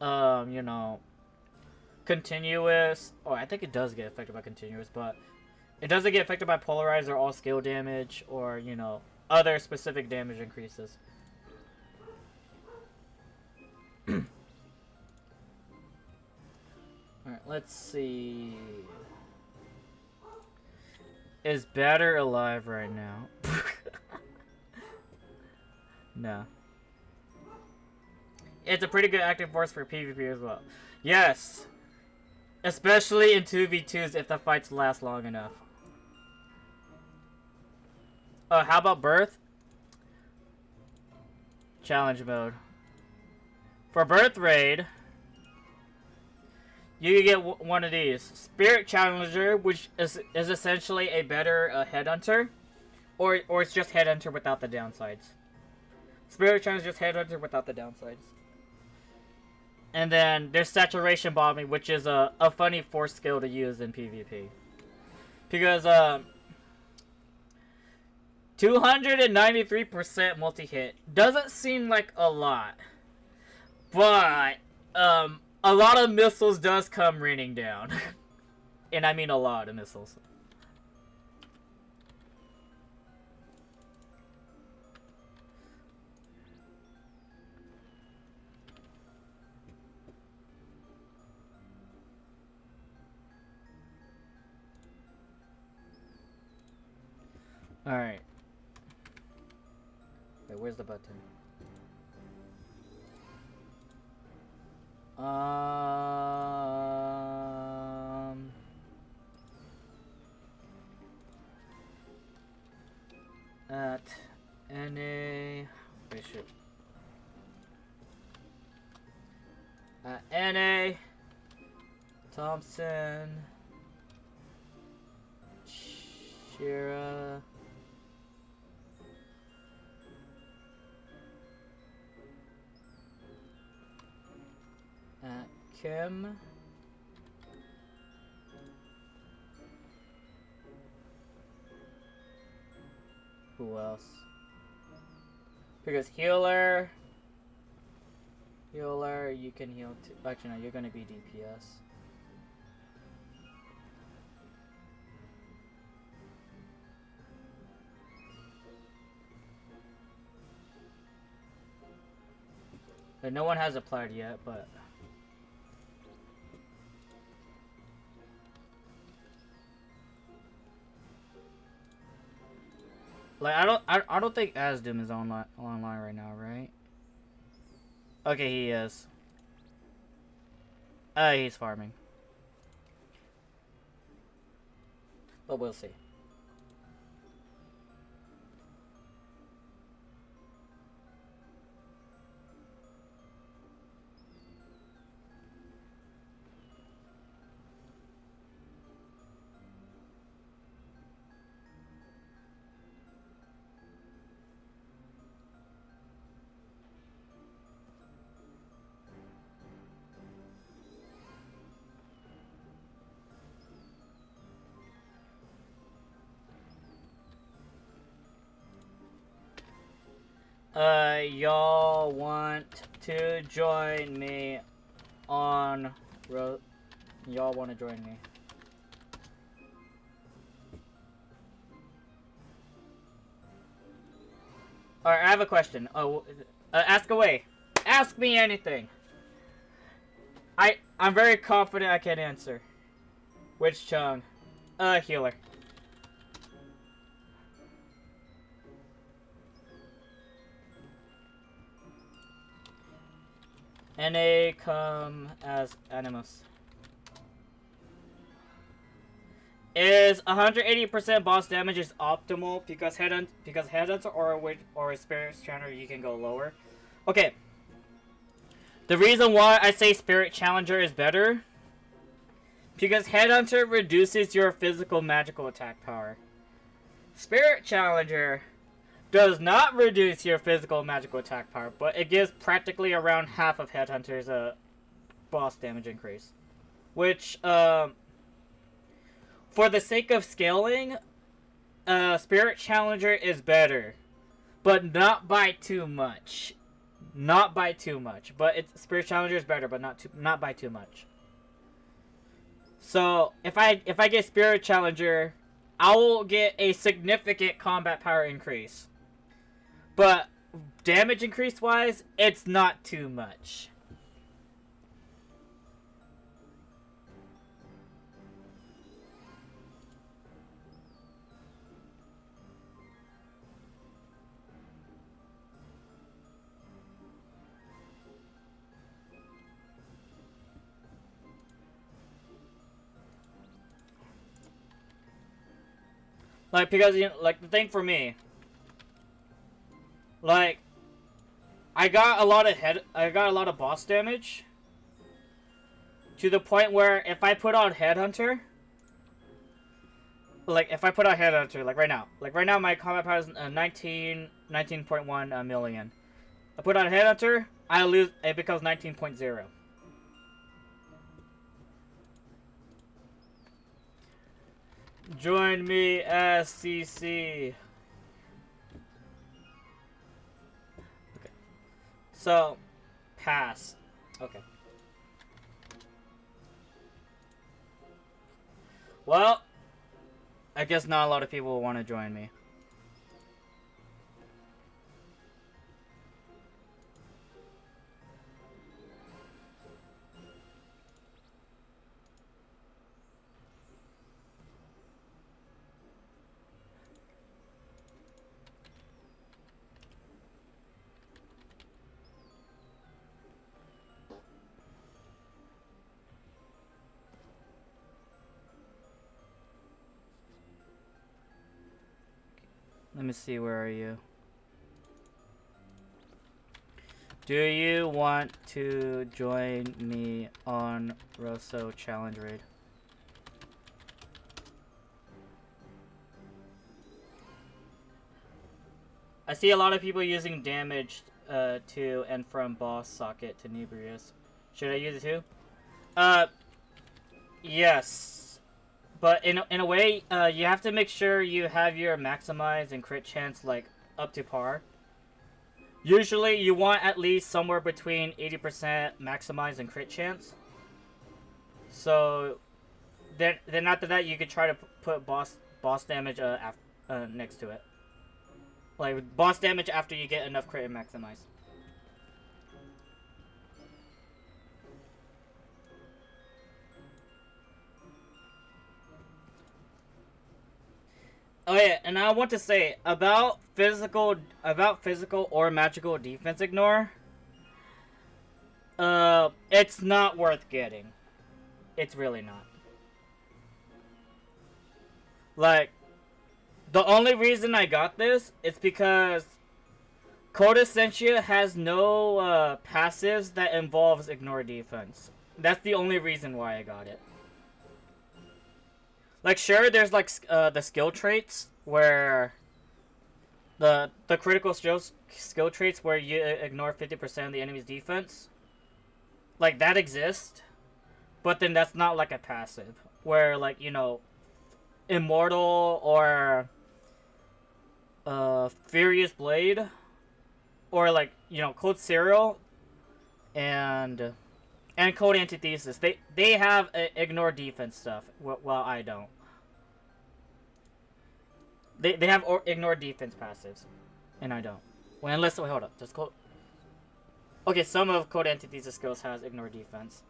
you know, continuous. Or I think it does get affected by continuous, but it doesn't get affected by polarize or all skill damage, or, you know, other specific damage increases. Alright, let's see. Is Batter alive right now? No. It's a pretty good active force for PvP as well. Yes! Especially in 2v2s if the fights last long enough. How about Birth? Challenge mode. For Birth Raid, you get one of these. Spirit Challenger, which is essentially a better Headhunter. Or it's just Headhunter without the downsides. Spirit Challenger is just Headhunter without the downsides. And then there's Saturation Bombing, which is a funny force skill to use in PvP. Because, 293% multi-hit doesn't seem like a lot. But, a lot of missiles does come raining down. And I mean a lot of missiles. Alright. where's the button? Um. At NA. Wait, shoot. At NA. Thompson. Shira. At Kim. Who else? Because healer, you can heal too. Actually, no, you're gonna be DPS. Like, no one has applied yet, but like I don't think Asdum is online right now, right? Okay, he is. He's farming. But we'll see. Y'all want to join me on y'all want to join me? Alright, I have a question. Oh, ask away. Ask me anything. I'm very confident I can answer. Which Chung? Healer. NA come as Animus. Is 180% boss damage is optimal because headhunter or spirit challenger you can go lower. Okay. The reason why I say spirit challenger is better because headhunter reduces your physical magical attack power. Spirit challenger does not reduce your physical magical attack power, but it gives practically around half of headhunter's boss damage increase, which for the sake of scaling, Spirit Challenger is better, but not by too much. Not by too much, but Spirit Challenger is better, but not by too much. So if I get Spirit Challenger, I will get a significant combat power increase, but damage increase wise, it's not too much. Like, because, you know, like, the thing for me, like, I got a lot of boss damage, to the point where if I put on Headhunter, like right now my combat power is 19.1 million. I put on Headhunter, I lose, it becomes 19.0. Join me, SCC. Okay. So, pass. Okay. Well, I guess not a lot of people will want to join me. Let me see, where are you? Do you want to join me on Rosso Challenge Raid? I see a lot of people using damage to and from boss socket to Nebrius. Should I use it too? Yes. But in a way, you have to make sure you have your maximize and crit chance like up to par. Usually, you want at least somewhere between 80% maximize and crit chance. So, then after that, you could try to put boss damage next to it. Like boss damage after you get enough crit and maximize. Oh yeah, and I want to say about physical or magical defense ignore. It's not worth getting. It's really not. Like, the only reason I got this is because Code Essentia has no passives that involves ignore defense. That's the only reason why I got it. Like, sure, there's like the skill traits where the critical skill traits where you ignore 50% of the enemy's defense. Like, that exists, but then that's not like a passive where, like, you know, Immortal or Furious Blade or, like, you know, Code Serial and Code Antithesis, they have ignore defense stuff, while I don't. They have ignore defense passives, and I don't. Well, unless, wait, hold up, does Code... Okay, some of Code Antithesis skills has ignore defense.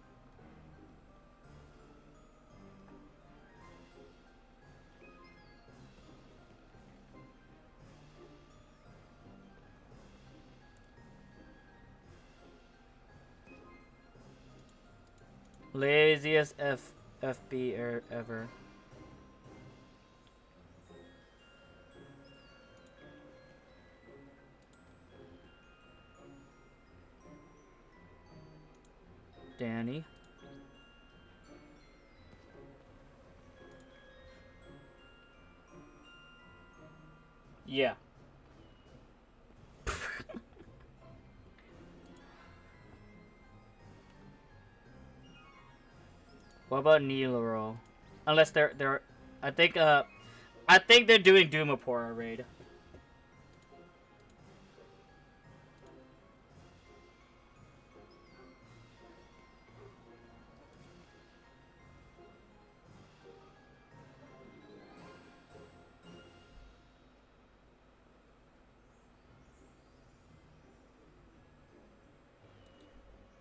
Laziest FB ever. Danny. Yeah. What about Niloro? Unless they're I think they're doing Doomapora raid.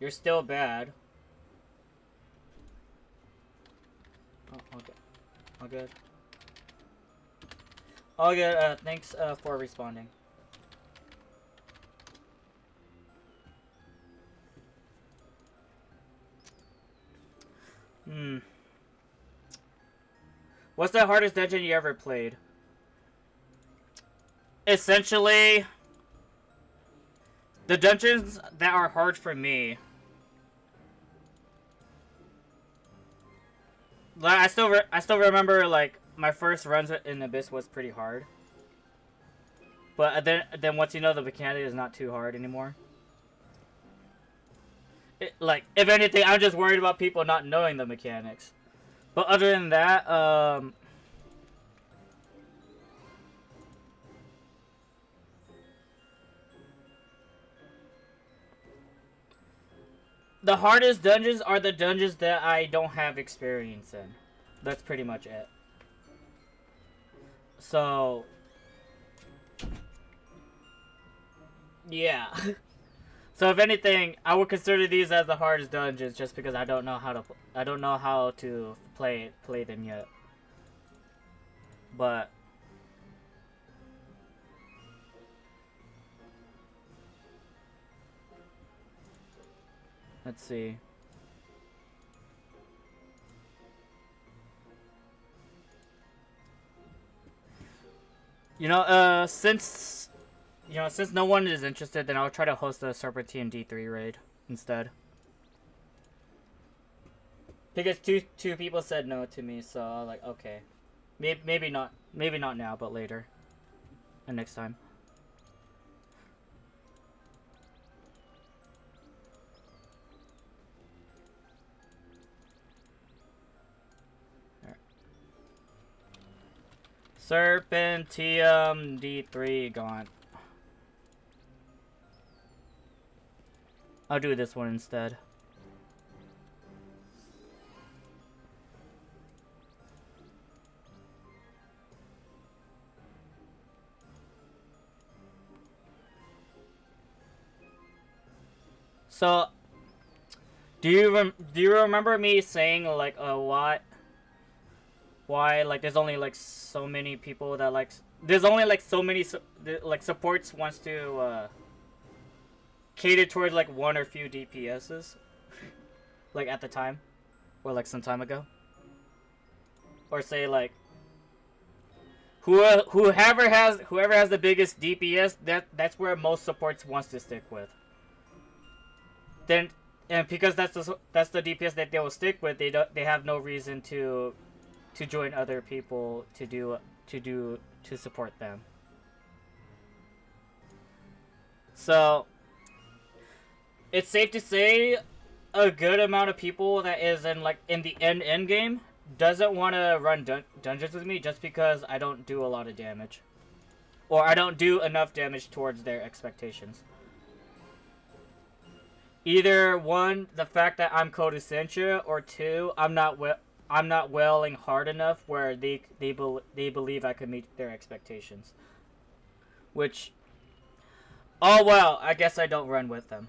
You're still bad. Oh, okay. All good. All good. Thanks for responding. What's the hardest dungeon you ever played? Essentially, the dungeons that are hard for me. I still remember, like, my first runs in Abyss was pretty hard. But then once you know the mechanic is not too hard anymore. Like, if anything, I'm just worried about people not knowing the mechanics. But other than that, the hardest dungeons are the dungeons that I don't have experience in. That's pretty much it. So, yeah. So if anything, I would consider these as the hardest dungeons just because I don't know how to play them yet. But let's see. Since since no one is interested, then I'll try to host a Serpentine D3 raid instead. Because two people said no to me, so I was like, okay, maybe not now, but later, and next time. Serpentium D3 gone. I'll do this one instead. So, do you remember me saying like why like there's only like so many people that like there's only like so many like supports wants to cater towards like one or few DPSs like at the time or like some time ago, or say like whoever has the biggest DPS, that's where most supports wants to stick with. Then and because that's the DPS that they will stick with, they have no reason to join other people to support them. So it's safe to say a good amount of people that is in the end game doesn't want to run dungeons with me just because I don't do a lot of damage, or I don't do enough damage towards their expectations. Either one, the fact that I'm Code Essentia, or two, I'm not welling hard enough where they believe I could meet their expectations. Which, oh well, I guess I don't run with them.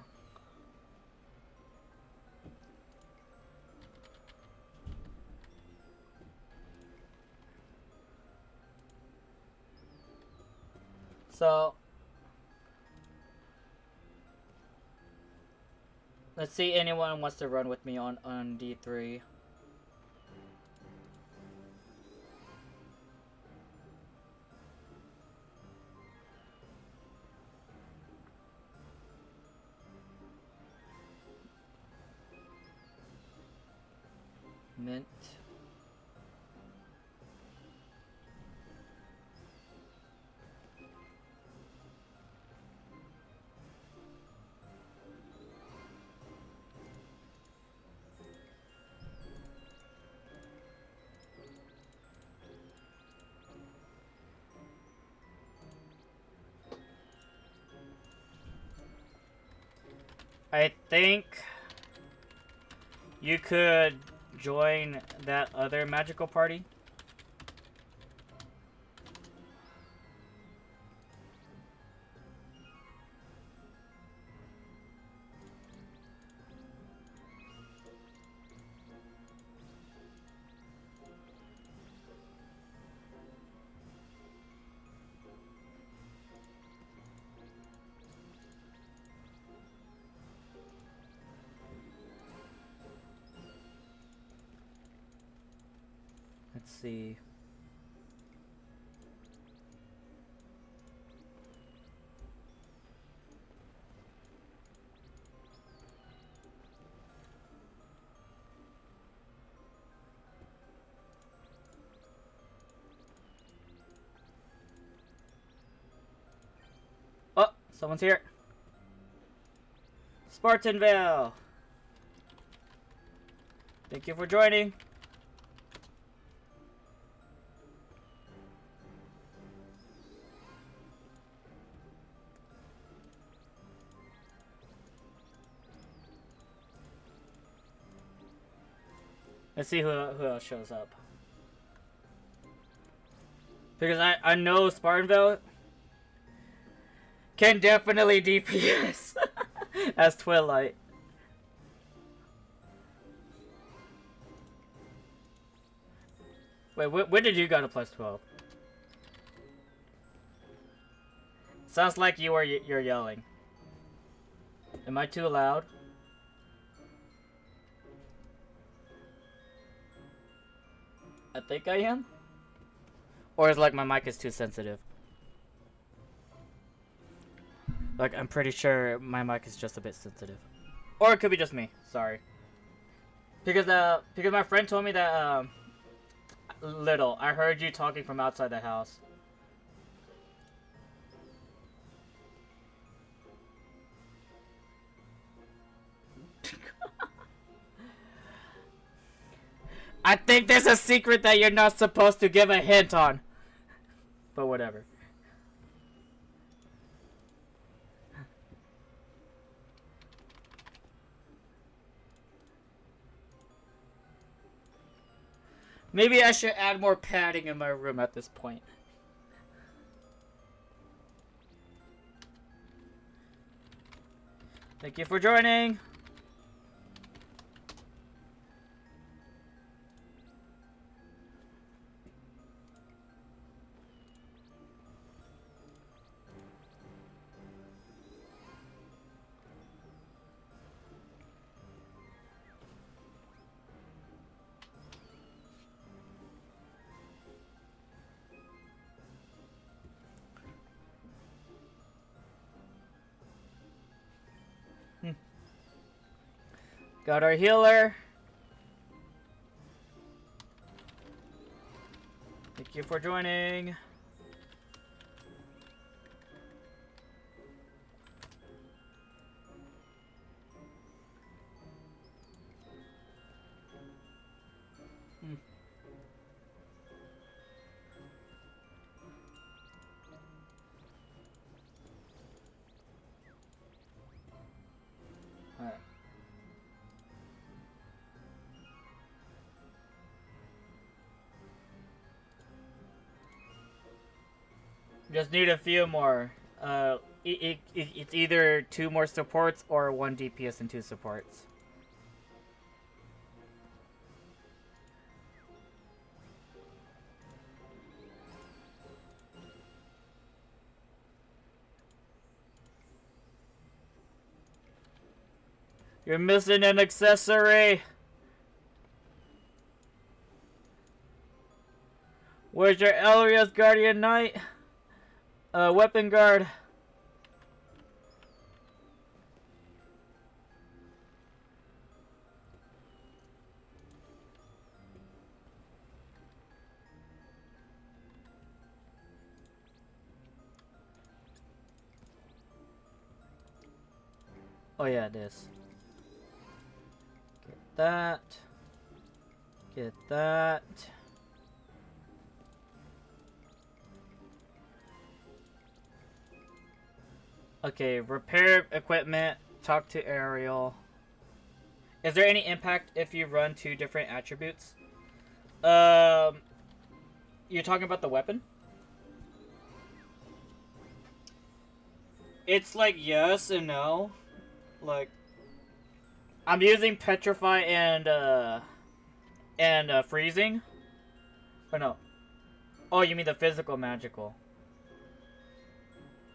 So let's see, anyone wants to run with me on D3. Mint. I think you could join that other magical party. Let's see. Oh, someone's here. Spartanville. Thank you for joining. Let's see who else shows up. Because I know Spartanville can definitely DPS as Twilight. Wait, when did you go to +12? Sounds like you're yelling. Am I too loud? I think I am? Or is like my mic is too sensitive? Like, I'm pretty sure my mic is just a bit sensitive. Or it could be just me. Sorry. Because my friend told me that, Little, I heard you talking from outside the house. I think there's a secret that you're not supposed to give a hint on. But whatever. Maybe I should add more padding in my room at this point. Thank you for joining. Got our healer. Thank you for joining. Alright. Just need a few more. It's either 2 more supports or 1 DPS and 2 supports. You're missing an accessory. Where's your Elria's Guardian Knight? Weapon guard. Oh yeah, this. Get that. Get that. Okay, repair equipment, talk to Ariel. Is there any impact if you run 2 different attributes? You're talking about the weapon? It's like yes and no. Like, I'm using Petrify and Freezing? Or no? Oh, you mean the physical magical.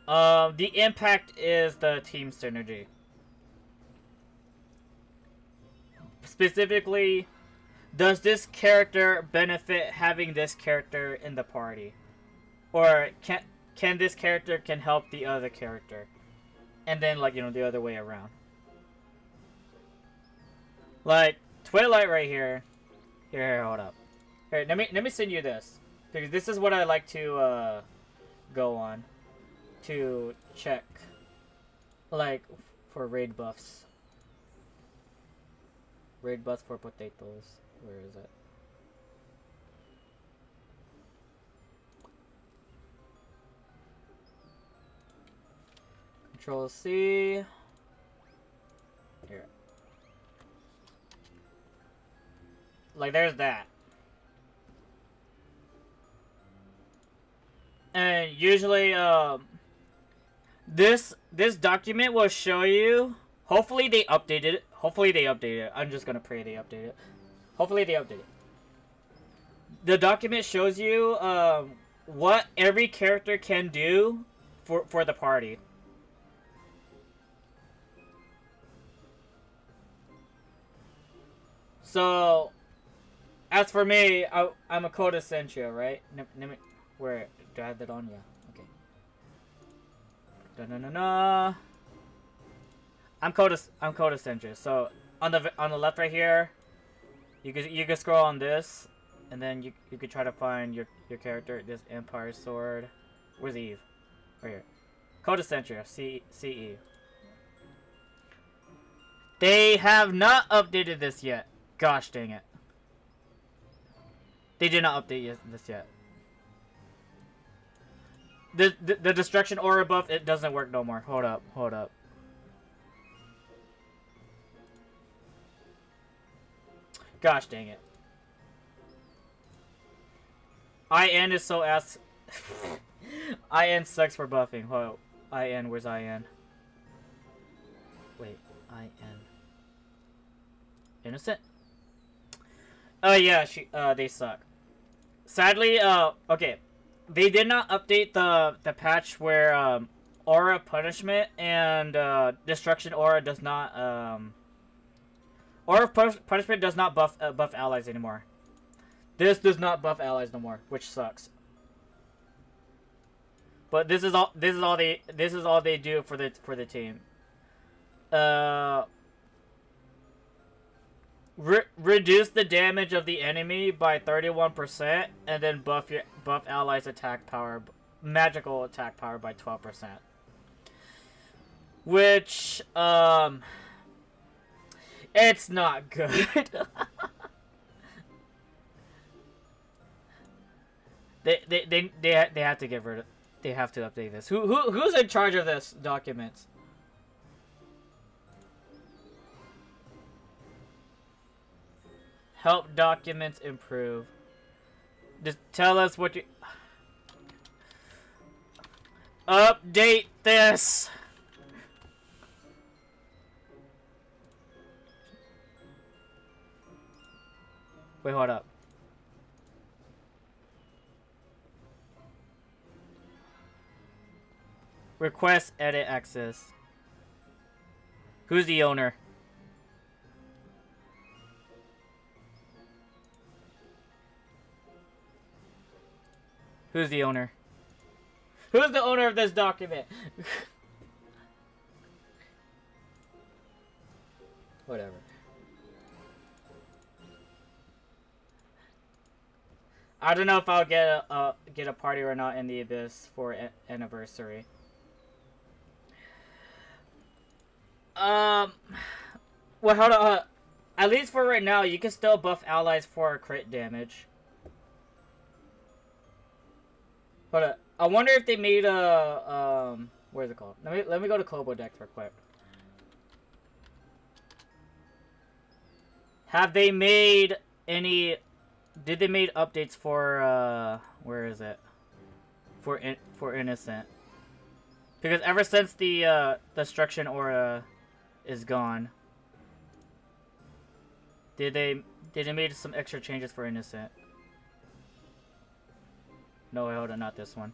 The impact is the team synergy. Specifically, does this character benefit having this character in the party? Or can this character can help the other character? And then, like, you know, the other way around. Like, Twilight right here. Here, hold up. Here, let me send you this. Because this is what I like to, go on. To check, like, for raid buffs. Raid buffs for potatoes. Where is it? Control C. Here. Like, there's that. And usually, this document will show you. Hopefully they updated it. Hopefully they updated it. I'm just gonna pray they update it. Hopefully they update it. The document shows you what every character can do for the party. So, as for me, I'm a Coda Sentia, right? Where do I have that on? Yeah. Okay. Da-na-na-na. I'm Coda Centrist. So on the left right here, you can scroll on this, and then you could try to find your character. This Empire Sword. Where's Eve? Right here. Coda Centrist. CE. They have not updated this yet. Gosh dang it. They did not update this yet. The destruction aura buff, it doesn't work no more. Hold up. Gosh dang it. IN is so ass. IN sucks for buffing. Hold up. IN, where's IN? Wait, IN. Innocent? Oh yeah, they suck. Sadly, okay. They did not update the patch where aura punishment and destruction aura does not aura punishment does not buff allies anymore. This does not buff allies no more, which sucks. But this is all they do for the team. Reduce the damage of the enemy by 31%, and then buff allies' attack power, magical attack power by 12%. Which it's not good. they have to get rid of. They have to update this. Who's in charge of this documents? Help documents improve. Just tell us what you... Update this! Wait, hold up. Request edit access. Who's the owner? Who's the owner? Who's the owner of this document? Whatever. I don't know if I'll get a party or not in the Abyss for anniversary. Well, hold on. At least for right now, you can still buff allies for crit damage. But I wonder if they made a where's it called? Let me go to Kobo Deck real quick. Have they made any? Did they made updates for where is it? For Innocent? Because ever since the destruction aura is gone, did they made some extra changes for Innocent? No, hold on, not this one.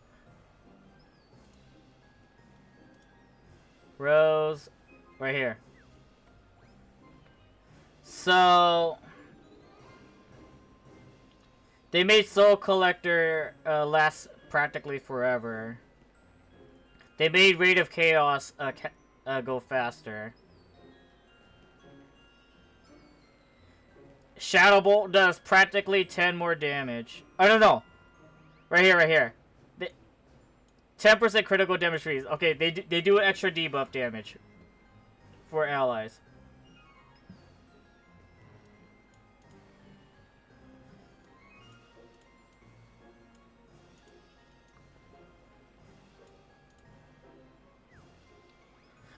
Rose, right here. So they made Soul Collector last practically forever. They made Rate of Chaos go faster. Shadow Bolt does practically 10 more damage. I don't know. Right here. 10% critical damage freeze. Okay, they do extra debuff damage for allies.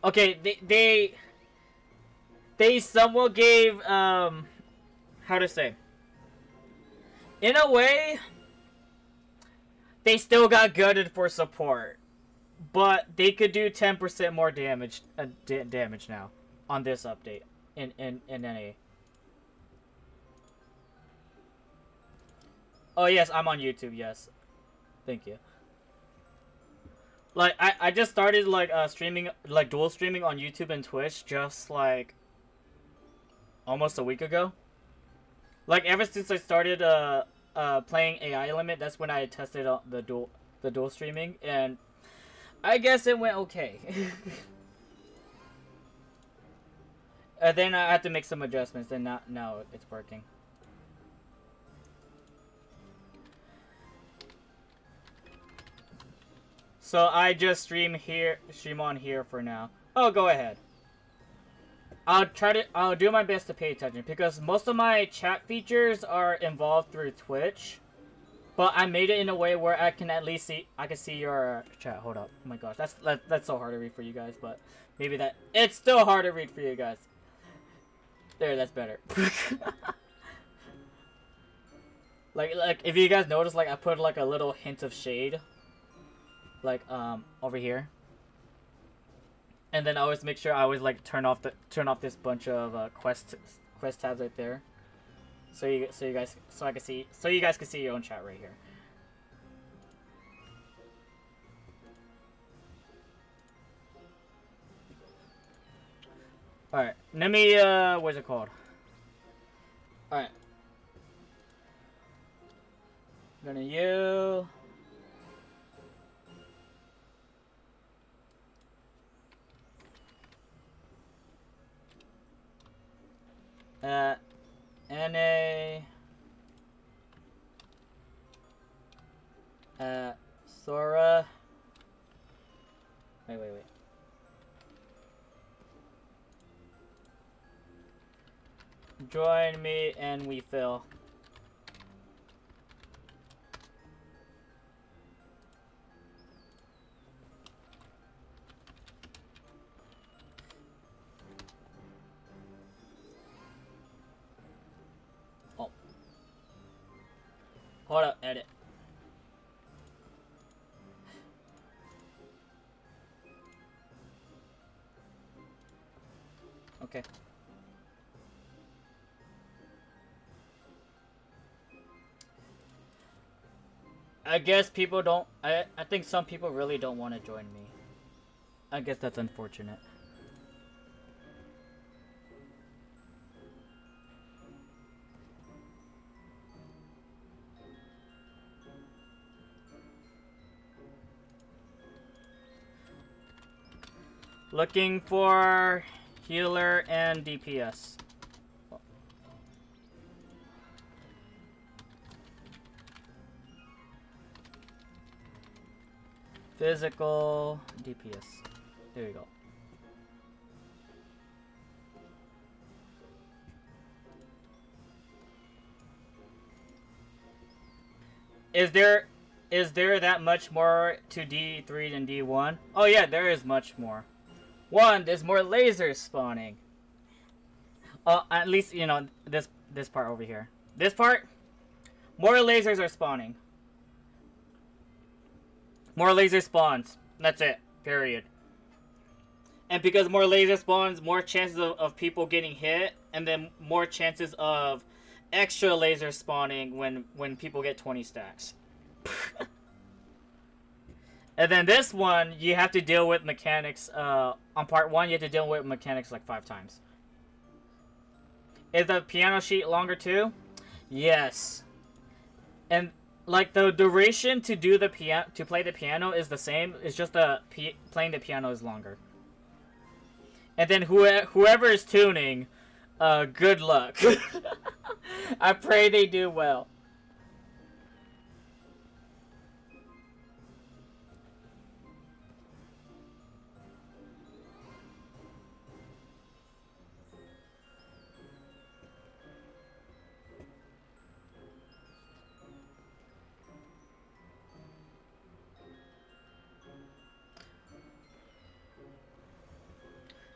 Okay, they somewhat gave how to say. In a way, they still got gutted for support, but they could do 10% more damage damage now on this update in NA. Oh yes, I'm on YouTube. Yes, thank you. Like I just started like streaming, like dual streaming on YouTube and Twitch just like almost a week ago. Like ever since I started playing AI Limit, that's when I tested the dual streaming, and I guess it went okay. Then I had to make some adjustments, and now it's working. So I just stream on here for now. Oh, go ahead. I'll do my best to pay attention because most of my chat features are involved through Twitch. But I made it in a way where I can at least see your chat. Hold up. Oh my gosh, that's so hard to read for you guys, but maybe it's still hard to read for you guys. There, that's better. like if you guys notice, like I put like a little hint of shade, like over here. And then I always make sure I always like turn off this bunch of quest tabs right there. So you guys can see your own chat right here. All right, let me what's it called? All right, I'm gonna you. NA Sora. Wait. Join me and we fill. Oh. Hold up, edit. Okay. I guess people don't. I think some people really don't want to join me. I guess that's unfortunate. Looking for healer and DPS. Physical DPS. There you go. Is there that much more to D3 than D1? Oh yeah, there is much more. One, there's more lasers spawning. At least, you know, this part over here. This part, more lasers are spawning. More laser spawns. That's it. Period. And because more laser spawns, more chances of people getting hit, and then more chances of extra laser spawning when people get 20 stacks. And then this one, you have to deal with mechanics. On part 1, you have to deal with mechanics like 5 times. Is the piano sheet longer too? Yes. And like the duration to do the play the piano is the same. It's just playing the piano is longer. And then whoever is tuning, good luck. I pray they do well.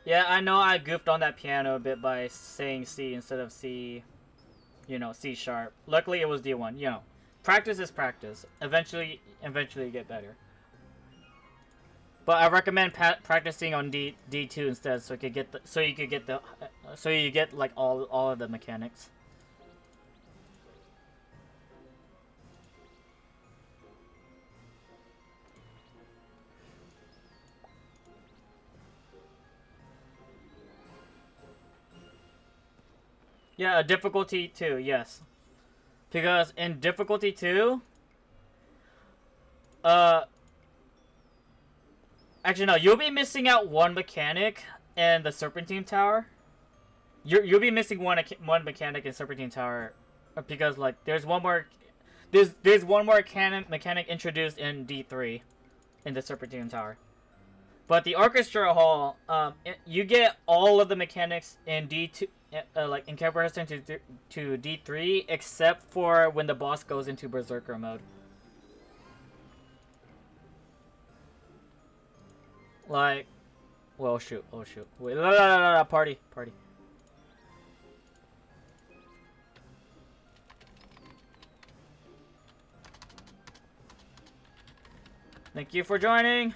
Yeah, I know I goofed on that piano a bit by saying C instead of C, you know, C sharp. Luckily it was D1, you know. Practice is practice. Eventually you get better. But I recommend practicing on D2 instead so you get like all of the mechanics. Yeah, difficulty 2, yes. Because in difficulty 2, Actually, no. You'll be missing out one mechanic in the Serpentine Tower. You'll be missing one mechanic in Serpentine Tower because like there's one more mechanic introduced in D3 in the Serpentine Tower. But the Orchestra Hall, you get all of the mechanics in D2, like in comparison to D3, except for when the boss goes into Berserker mode. Like, well, shoot, oh shoot, wait, party. Thank you for joining.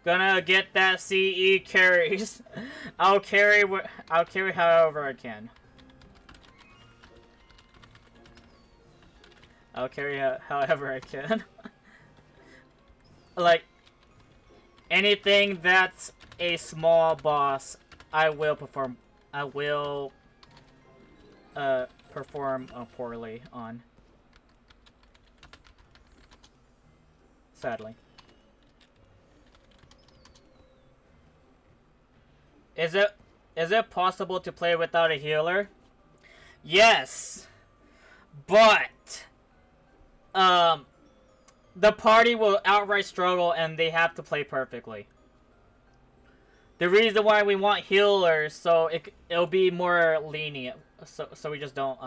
Gonna get that CE carries. I'll carry however I can. I'll carry however I can. Like, anything that's a small boss, I will perform poorly on. Sadly. Is it possible to play without a healer? Yes. But the party will outright struggle and they have to play perfectly. The reason why we want healers, so it'll be more lenient, so we just don't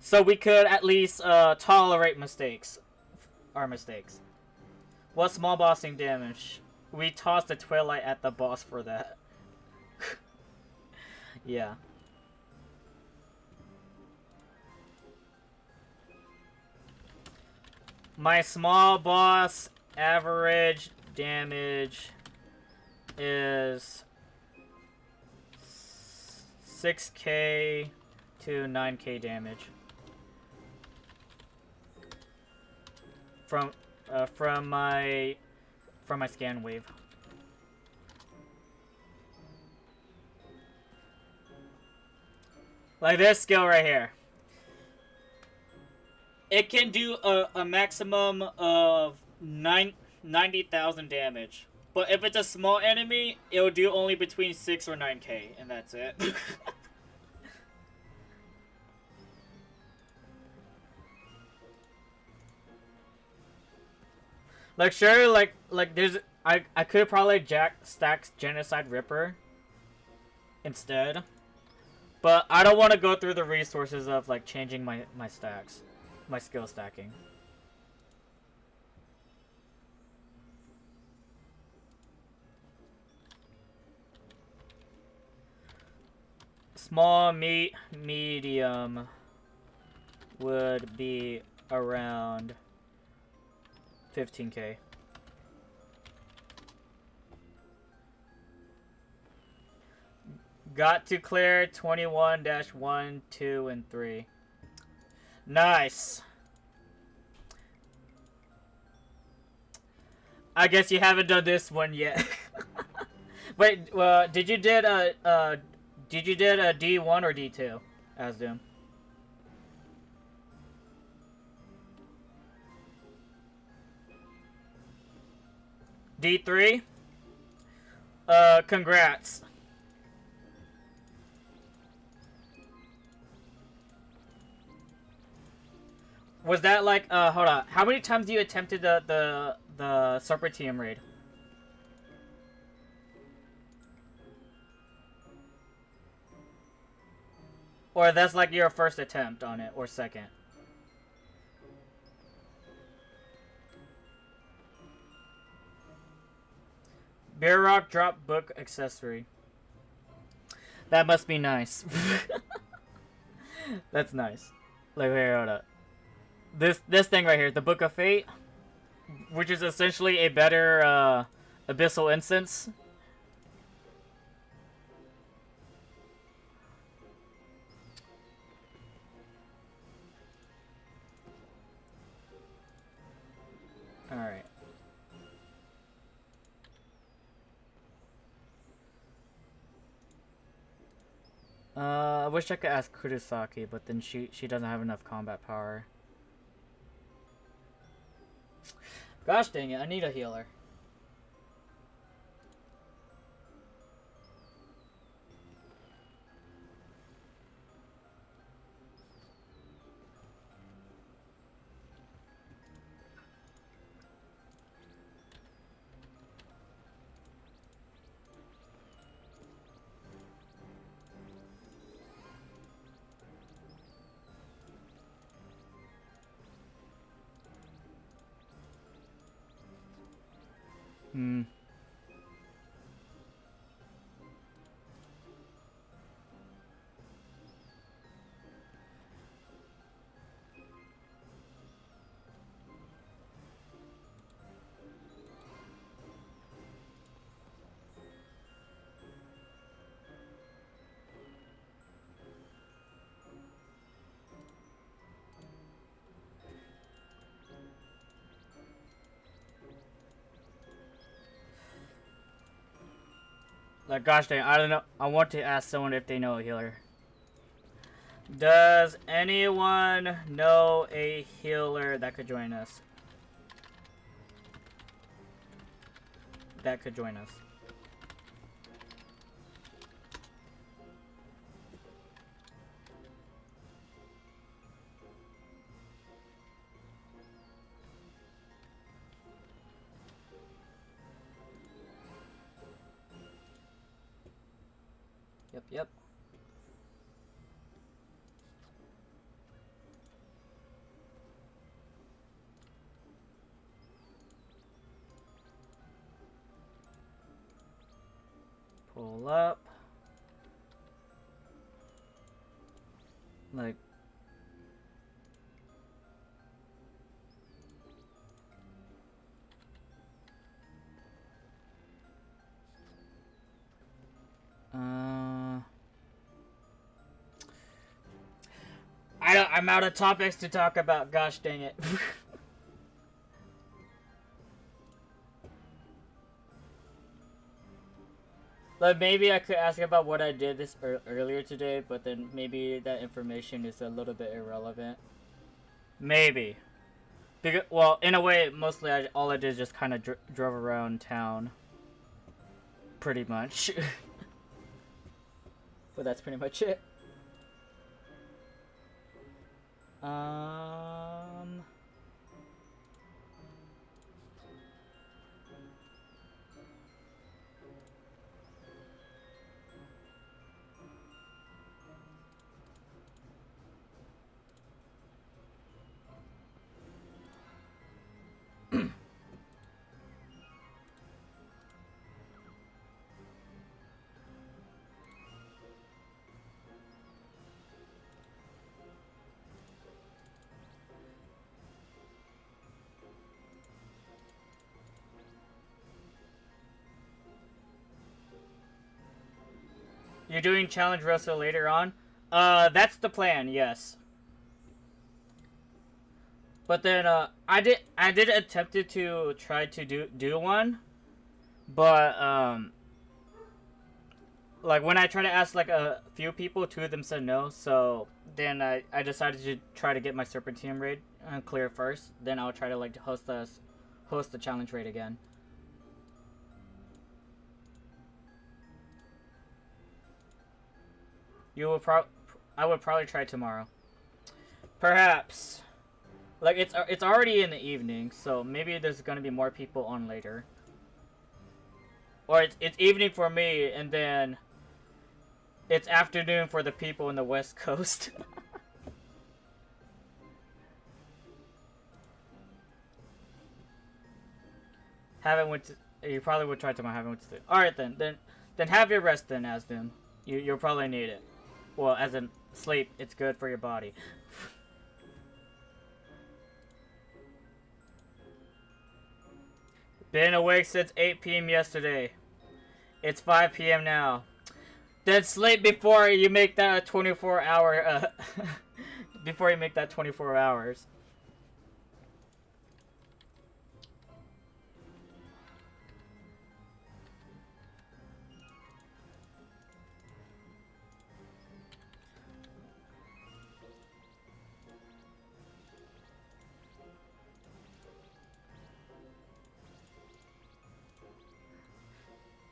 so we could at least tolerate our mistakes. What small bossing damage? We tossed the Twilight at the boss for that. Yeah. My small boss average damage is 6k to 9k damage from my scan wave. Like this skill right here. It can do a maximum of 90,000 damage. But if it's a small enemy, it'll do only between 6 or 9k, and that's it. Like sure, like there's I could probably stack Genocide Ripper instead. But I don't want to go through the resources of like changing my stacks. My skill stacking. Small medium would be around 15k. Got to clear 21-1, 2, and 3. Nice. I guess you haven't done this one yet. Wait, did you did a D1 or D2 as Doom? D3? Congrats. Was that like, hold on. How many times you attempted the Serpentine raid? Or that's like your first attempt on it, or second? Bear Rock drop book accessory. That must be nice. That's nice. Like, here, hold up. This thing right here, the Book of Fate, which is essentially a better Abyssal Incense. Alright. I wish I could ask Kurosaki, but then she doesn't have enough combat power. Gosh dang it, I need a healer. Hmm. Like, gosh dang, I don't know. I want to ask someone if they know a healer. Does anyone know a healer that could join us? That could join us. Yep. Pull up. Like. I'm out of topics to talk about. Gosh dang it. Like, maybe I could ask about what I did this earlier today, but then maybe that information is a little bit irrelevant. Maybe. Because, well, in a way, mostly all I did is just kind of drove around town. Pretty much. But that's pretty much it. You're doing challenge wrestle later on? That's the plan, yes. But then, I did attempted to try to do one, but, like, when I tried to ask, like, a few people, 2 of them said no, so then I decided to try to get my Serpentine raid clear first, then I'll try to, like, host the challenge raid again. I would probably try tomorrow. Perhaps. Like, it's already in the evening, so maybe there's gonna be more people on later. Or it's evening for me, and then it's afternoon for the people in the West Coast. Haven't went to, you probably would try tomorrow. Haven't went to sleep. Alright then have your rest then, Asdun. You'll probably need it. Well, as in sleep, it's good for your body. Been awake since 8 p.m. yesterday. It's 5 p.m. now. Then sleep before you make that 24-hour, before you make that 24 hours.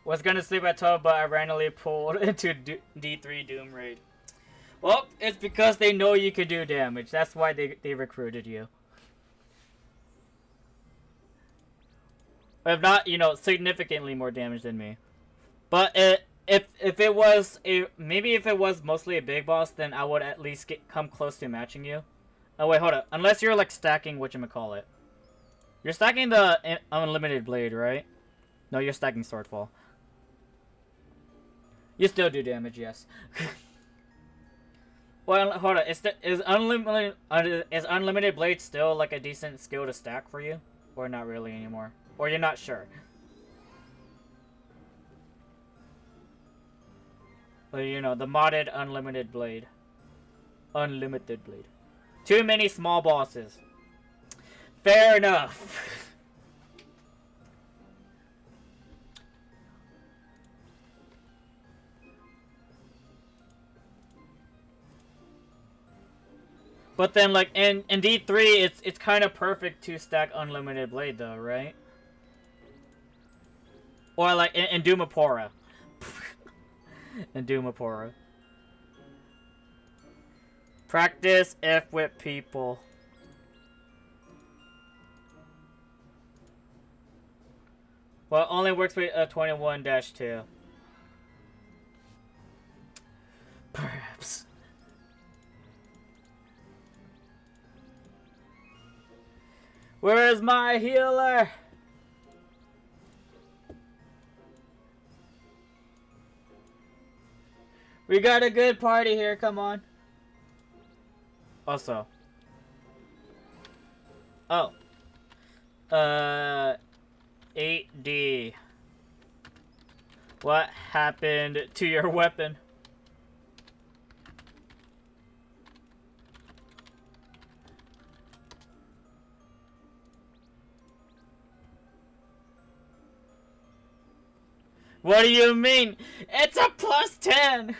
Was gonna sleep at 12, but I randomly pulled into D3 Doom Raid. Well, it's because they know you could do damage. That's why they recruited you. If not, you know, significantly more damage than me. But if it was maybe if it was mostly a big boss, then I would at least come close to matching you. Oh wait, hold up. Unless you're like stacking whatchamacallit. You're stacking the unlimited blade, right? No, you're stacking swordfall. You still do damage, yes. Well, hold on. Is unlimited blade still like a decent skill to stack for you, or not really anymore? Or you're not sure? But you know, the modded unlimited blade. Unlimited blade. Too many small bosses. Fair enough. But then, like, in D3, it's kind of perfect to stack unlimited blade, though, right? Or, like, in Doomapora. In Doomapora. Practice F with people. Well, only works with 21-2. Perhaps. Where is my healer? We got a good party here, come on. Also. Oh. 8D. What happened to your weapon? What do you mean? It's a plus 10!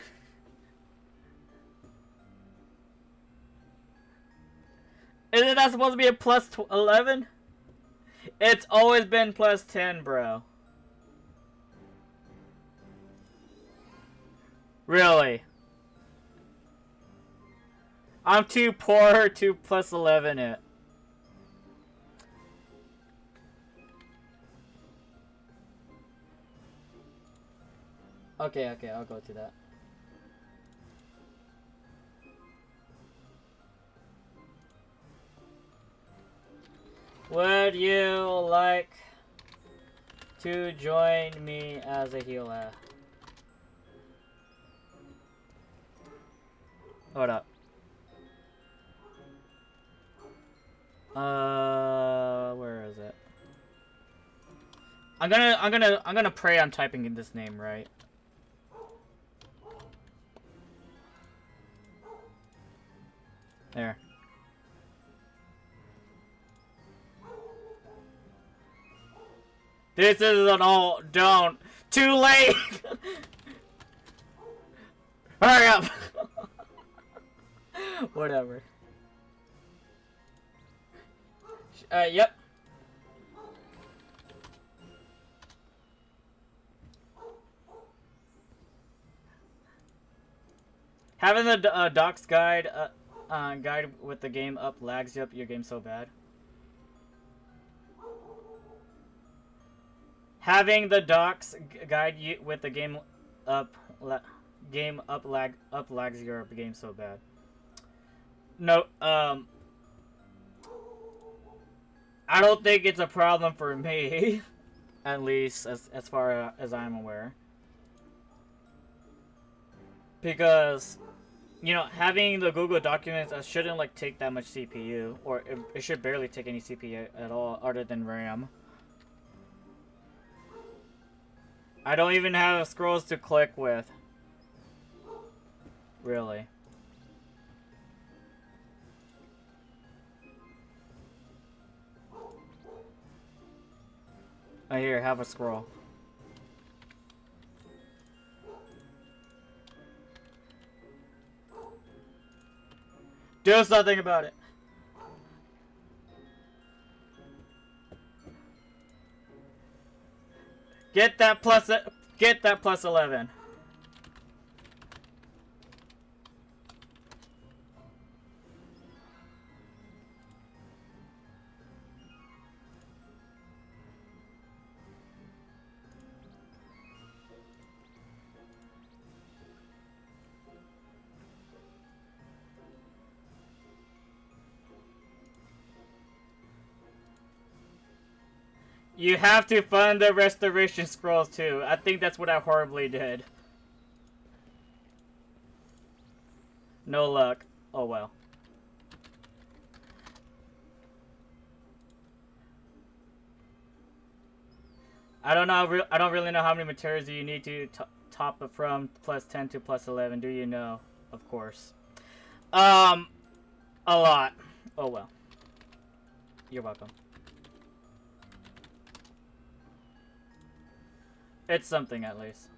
Isn't that supposed to be a plus 11? It's always been plus 10, bro. Really? I'm too poor to plus 11 it. Okay, I'll go to that. Would you like to join me as a healer? Hold up. Where is it? I'm gonna pray I'm typing in this name right. There. This isn't all. Don't. Too late. Hurry up. Whatever. Yep. Having the docs guide with the game up lags you up your game so bad. Having the docs guide you with the game up lags your game so bad. No, I don't think it's a problem for me, at least as far as I'm aware. Because, you know, having the Google Documents shouldn't like take that much CPU, or it should barely take any CPU at all, other than RAM. I don't even have scrolls to click with. Really. Oh, here, have a scroll. Do something about it. Get that plus 11. You have to fund the restoration scrolls too. I think that's what I horribly did. No luck. Oh well. I don't know. I don't really know how many materials you need to top it from plus 10 to plus 11. Do you know? Of course. A lot. Oh well. You're welcome. It's something at least.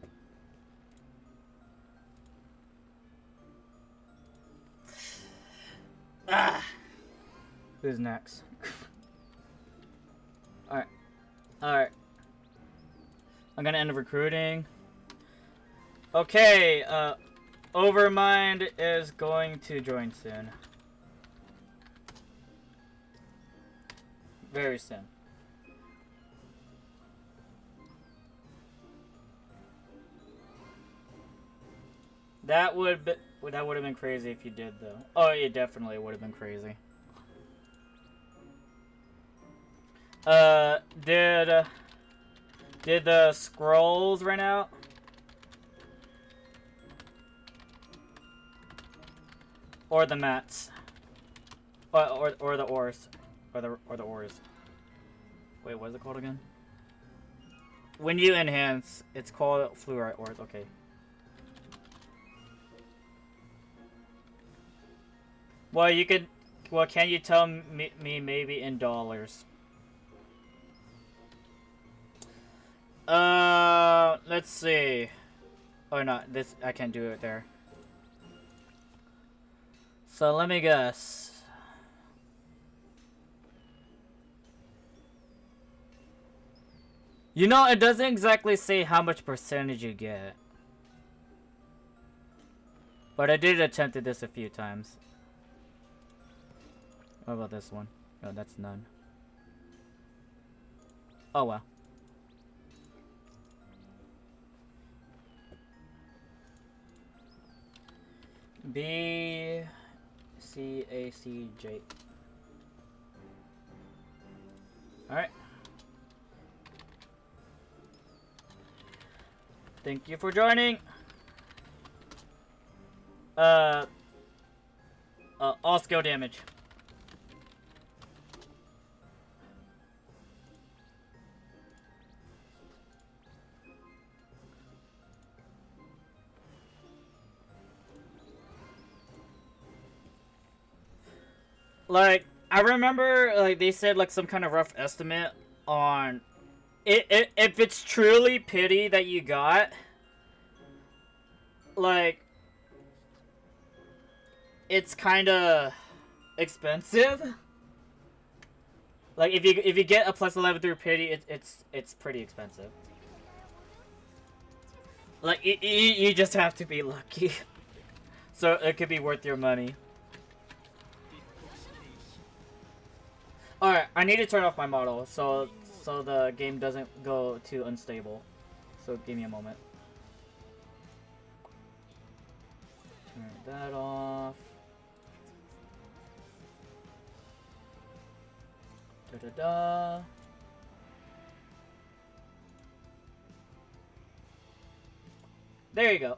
Ah. Who's next? Alright. Alright. I'm gonna end recruiting. Okay, Overmind is going to join soon. Very soon. That would have been crazy if you did though. Oh, it definitely would have been crazy. Did the scrolls run out? Or the mats? Or the ores? Or the ores? Wait, what is it called again? When you enhance, it's called fluorite ores. Okay. Well, you could. Well, can you tell me maybe in dollars? Let's see. Oh, no, this I can't do it there. So let me guess. You know, it doesn't exactly say how much percentage you get. But I did attempt this a few times. What about this one? No, that's none. Oh well. B C A C J. Alright. Thank you for joining. All skill damage. Like, I remember, like, they said, like, some kind of rough estimate on it, if it's truly pity that you got, like, it's kind of expensive. Like, if you get a plus 11 through pity, it's pretty expensive. Like, you just have to be lucky. So it could be worth your money. Alright, I need to turn off my model so the game doesn't go too unstable. So give me a moment. Turn that off. Da-da-da. There you go.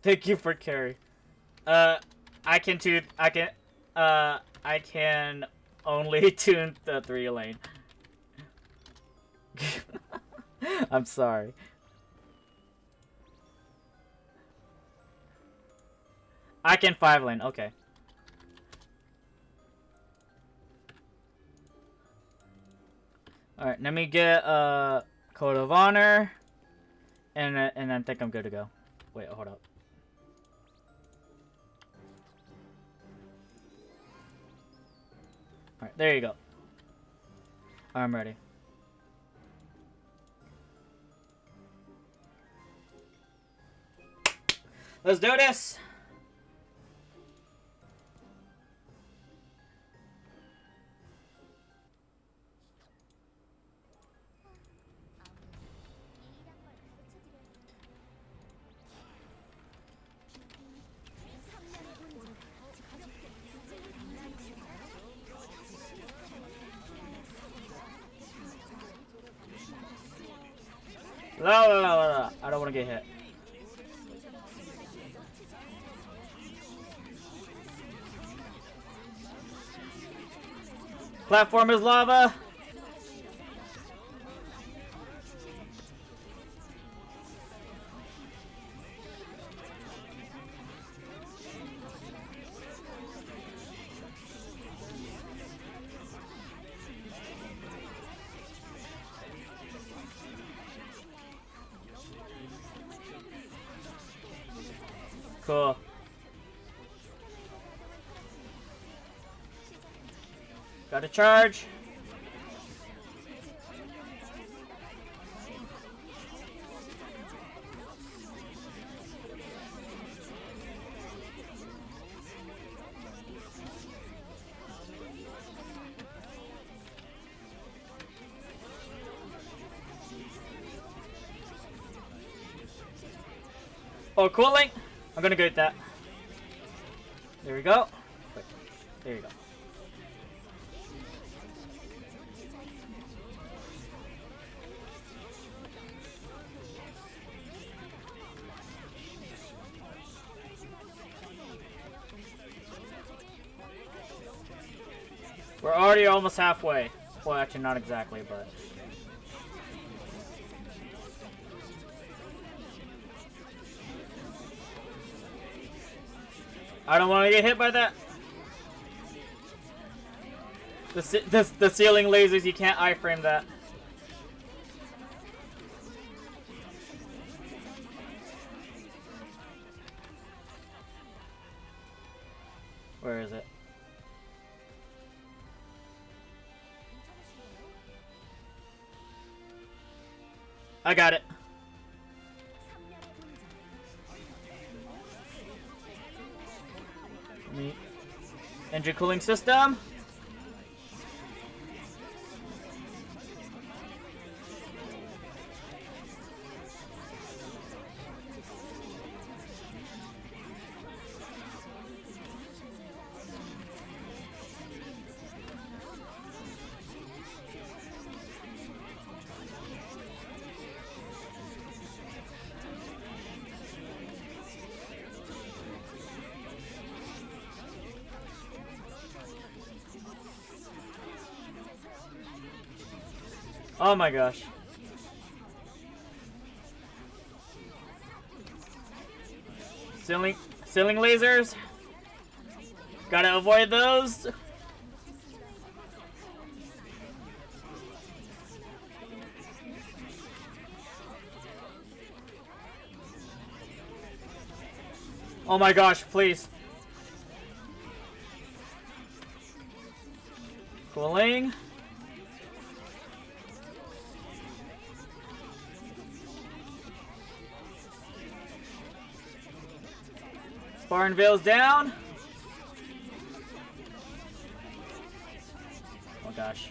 Thank you for carry. I can only tune the 3 lane. I'm sorry. I can 5-lane, okay. Alright, let me get Code of Honor. And I think I'm good to go. Wait, hold up. Alright, there you go. I'm ready. Let's do this! La, la, la, la, la. I don't want to get hit. Platform is lava. Cool. Got to charge. Oh, cooling. I'm gonna go with that. There we go. Wait, there you go. We're already almost halfway. Well, actually, not exactly, but. I don't want to get hit by that. The ceiling lasers, you can't iframe that. Where is it? I got it. Engine cooling system. Oh my gosh. Ceiling lasers. Gotta avoid those. Oh my gosh, please. Cooling. Barn Veil's down. Oh gosh.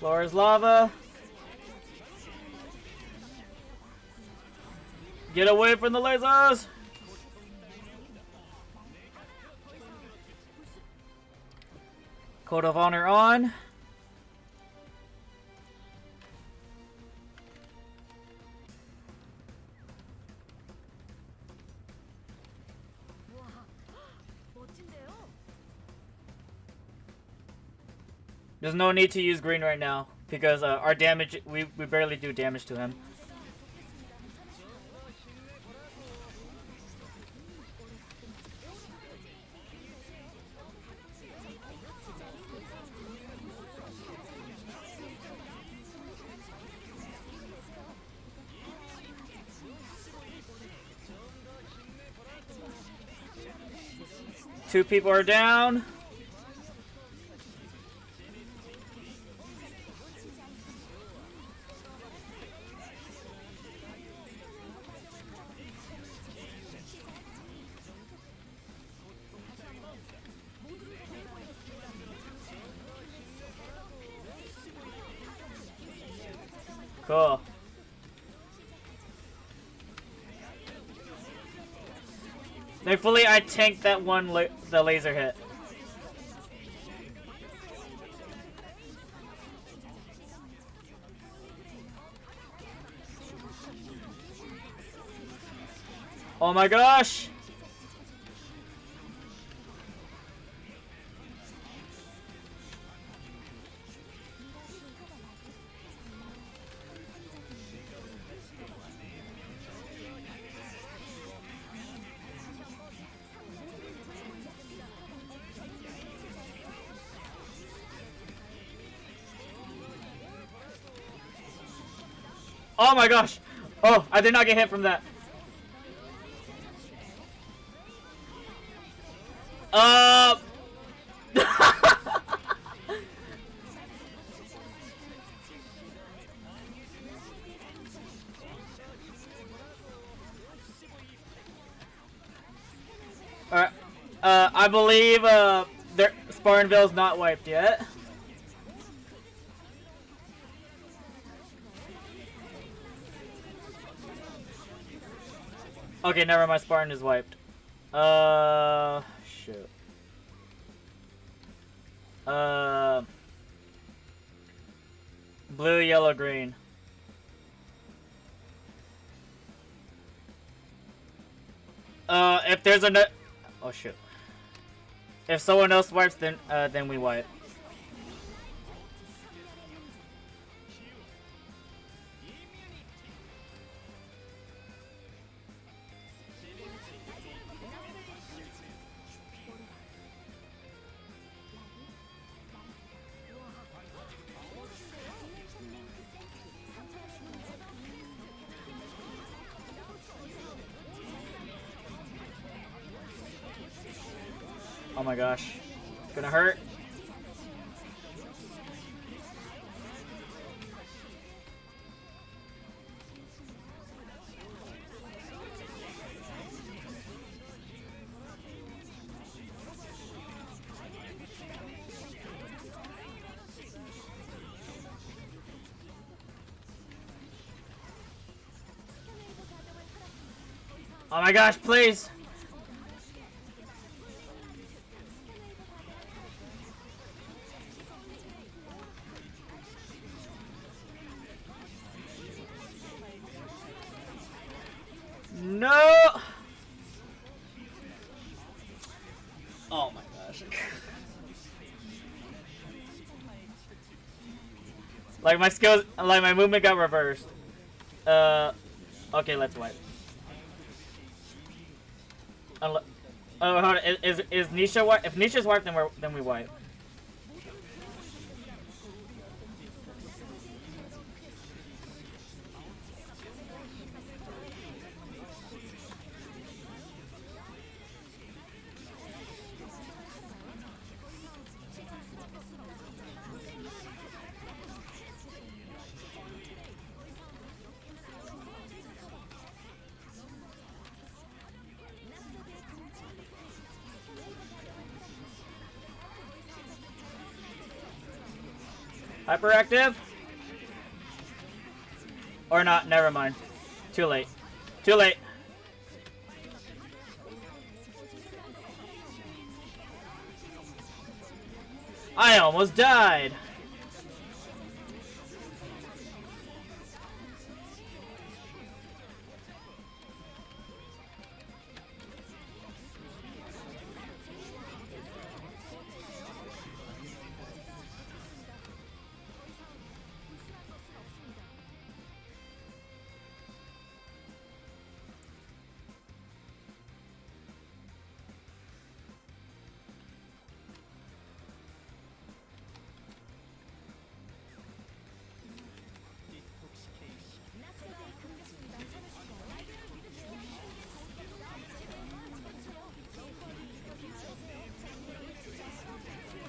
Floor is lava. Get away from the lasers. Code of Honor on. There's no need to use green right now because our damage, we barely do damage to him. Two people are down. Cool. Thankfully, I tanked that one, the laser hit. Oh my gosh! Oh my gosh! Oh, I did not get hit from that. Alright. I believe, Spartanville's not wiped yet. Okay, never mind. Spartan is wiped. Shoot. Blue, yellow, green. If there's a oh shoot. If someone else wipes, then we wipe. Oh my gosh. It's gonna hurt. Oh my gosh, please! No! Oh my gosh. Like my skills, like my movement got reversed. Okay, let's wipe. Oh, hold on. Is Nisha wipe? If Nisha's wiped, then we wipe. Hyperactive? Or not, never mind. Too late. Too late. I almost died.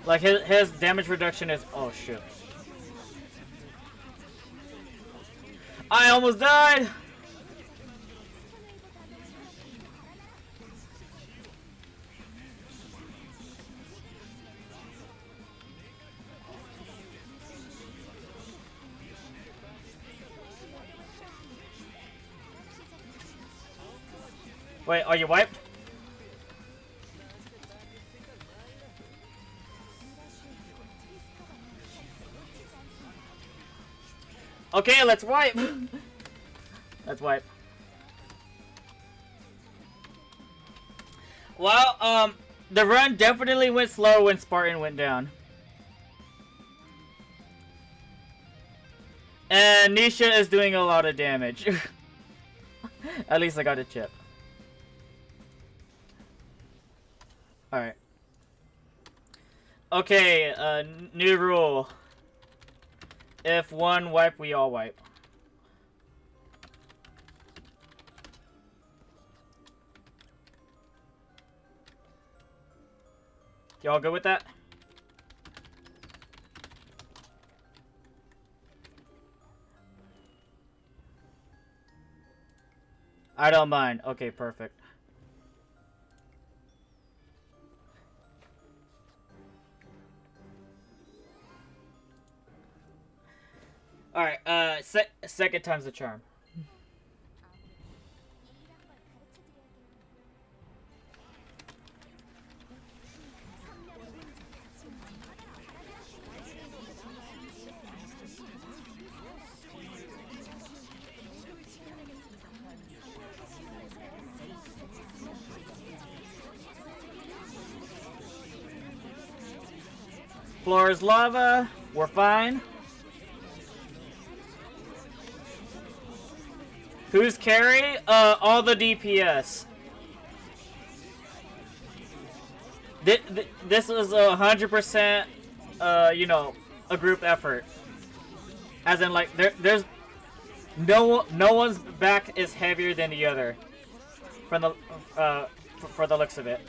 Like his damage reduction is, oh shoot. I almost died! Wait, are you wiped? Okay, let's wipe! Let's wipe. Well, the run definitely went slow when Spartan went down. And Nisha is doing a lot of damage. At least I got a chip. Alright. Okay, new rule. If one wipe, we all wipe. Y'all good with that? I don't mind. Okay, perfect. Alright, second time's the charm. Floor is lava. We're fine. Who's carry? All the DPS. This is 100%, you know, a group effort. As in, like, there's no one's back is heavier than the other. From the for the looks of it.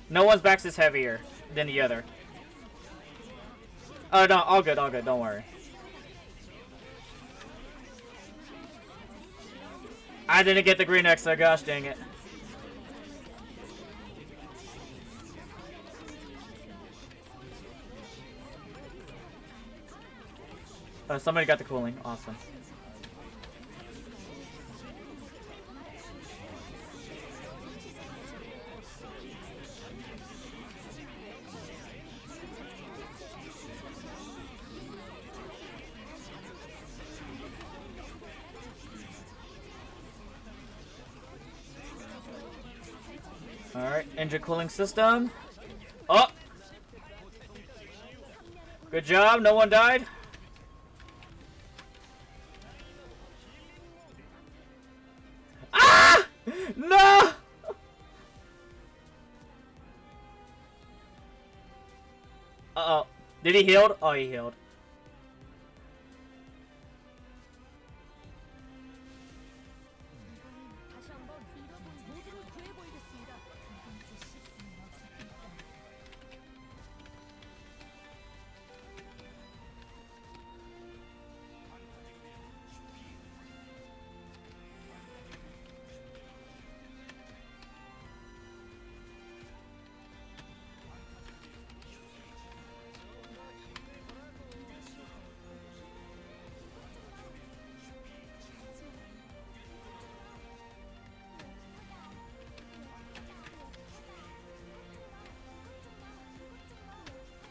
No one's back is heavier than the other. Oh no, all good, don't worry. I didn't get the green X, so gosh dang it. Somebody got the cooling, awesome. Alright, engine cooling system. Oh! Good job, no one died. Ah! No! Uh-oh. Did he heal? Oh, he healed.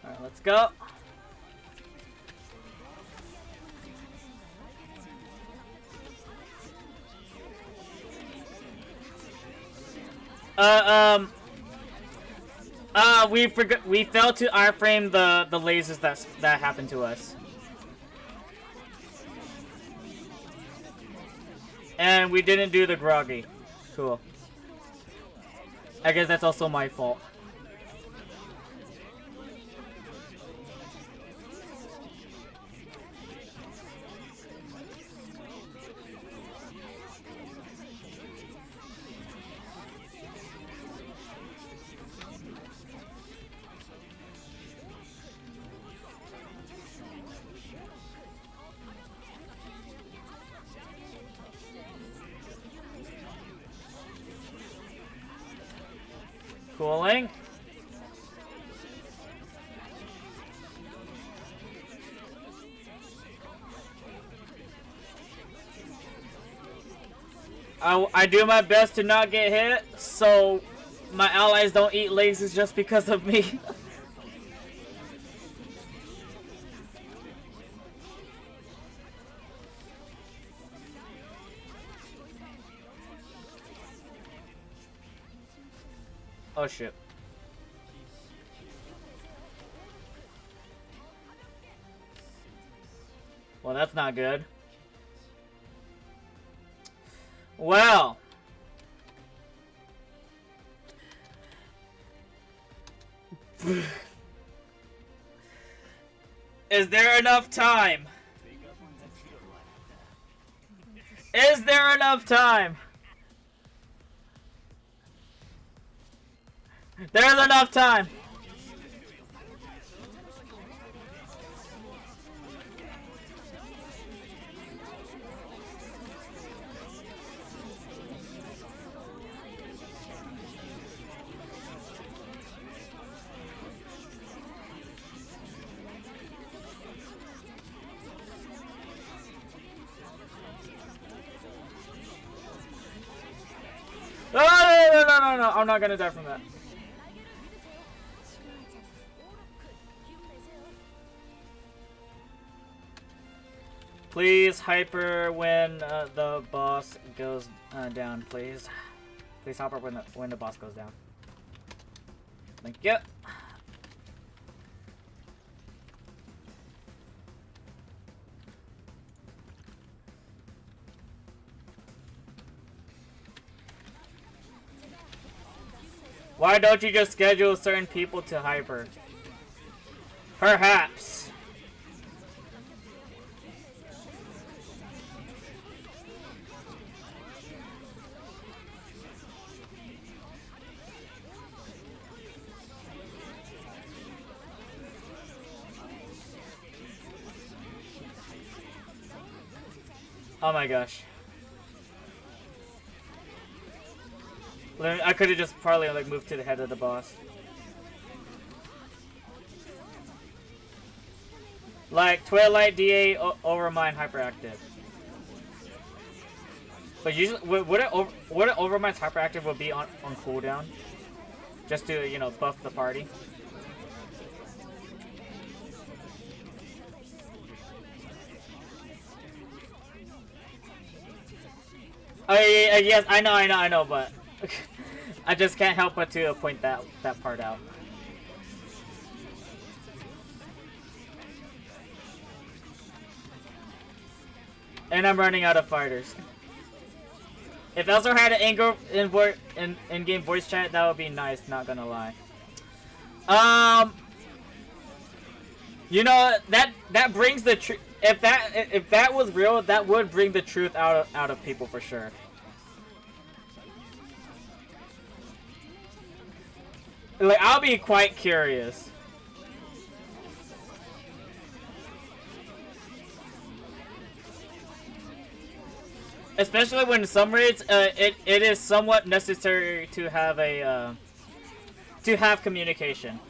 Alright, let's go. We failed to iframe the lasers that happened to us. And we didn't do the groggy. Cool. I guess that's also my fault. Cooling. I do my best to not get hit, so my allies don't eat lasers just because of me. Oh shit. Well, that's not good. Well. Is there enough time? Is there enough time? There's enough time. No, I'm not gonna die from that. Please hyper when the boss goes down, please. Please hyper when the boss goes down. Thank you. Why don't you just schedule certain people to hyper? Perhaps. Oh my gosh. I could have just probably like moved to the head of the boss. Like Twilight DA over mine hyperactive. But usually would it Overmind's hyperactive will be on cooldown? Just to, you know, buff the party. Oh yeah, yes, I know, but I just can't help but to point that part out. And I'm running out of fighters. If Elsword had an in-game voice chat, that would be nice, not gonna lie. You know, that brings the truth. If that was real, that would bring the truth out of people for sure. Like, I'll be quite curious. Especially when some raids, it is somewhat necessary to have a communication.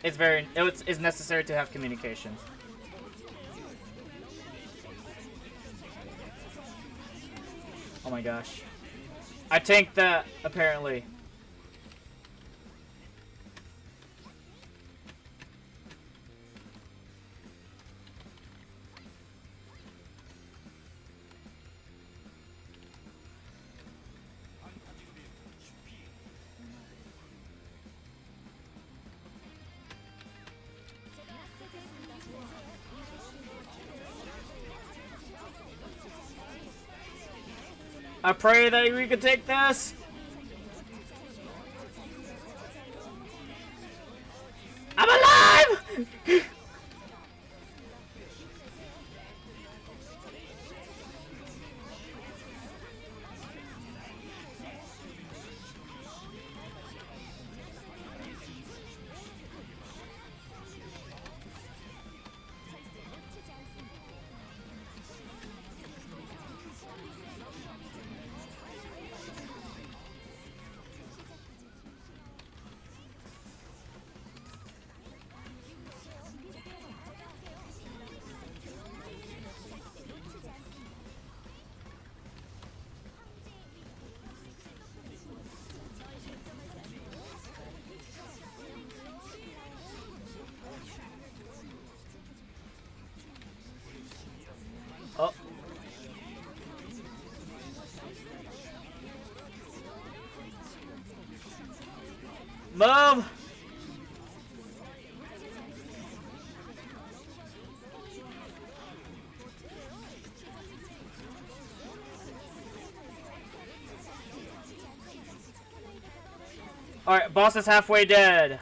It's necessary to have communication. Oh my gosh. I tanked that, apparently. I pray that we can take this. I'm alive! Move! Alright, boss is halfway dead.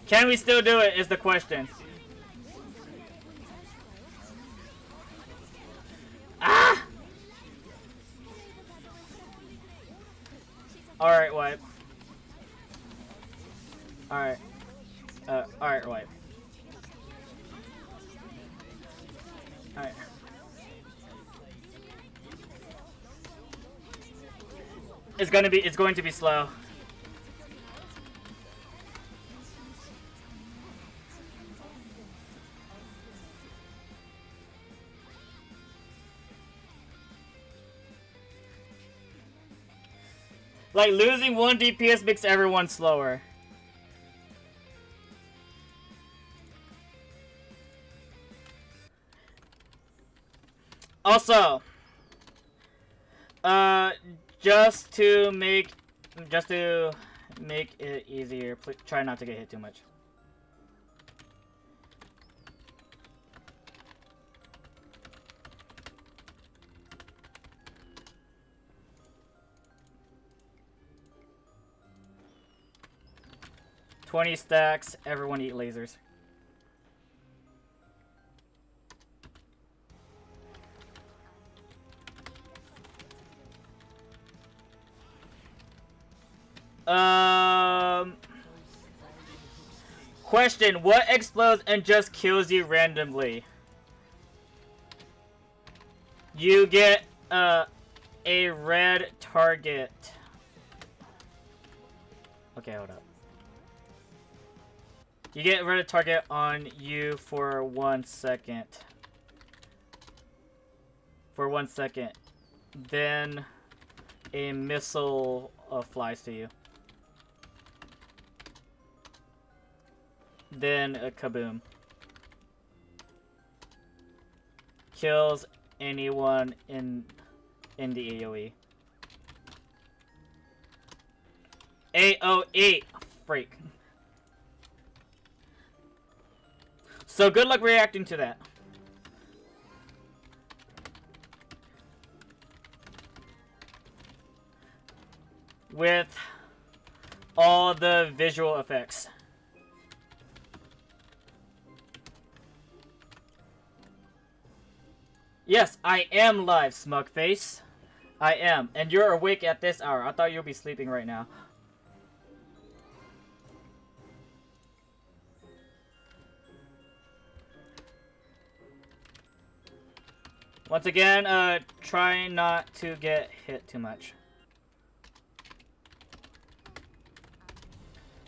Can we still do it is the question. Ah! Alright, wipe. Alright. Alright, wipe. Alright. It's going to be slow. Like, losing 1 DPS makes everyone slower. Also, just to make it easier, please try not to get hit too much. $20 stacks, everyone eat lasers. Question, what explodes and just kills you randomly? You get a red target. Okay, hold up. You get a red target on you for 1 second. For 1 second. Then a missile flies to you. Then a kaboom. Kills anyone in the AoE. AoE! Freak. So good luck reacting to that. With all the visual effects. Yes, I am live, Smugface. I am. And you're awake at this hour. I thought you'd be sleeping right now. Once again, try not to get hit too much.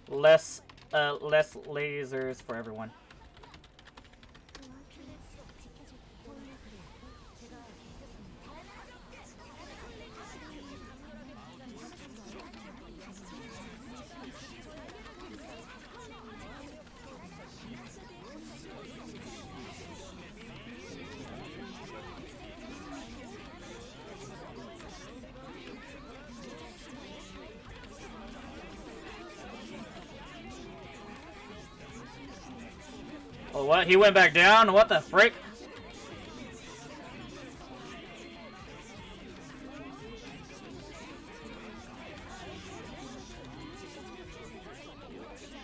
Less lasers for everyone. Oh, what? He went back down? What the frick?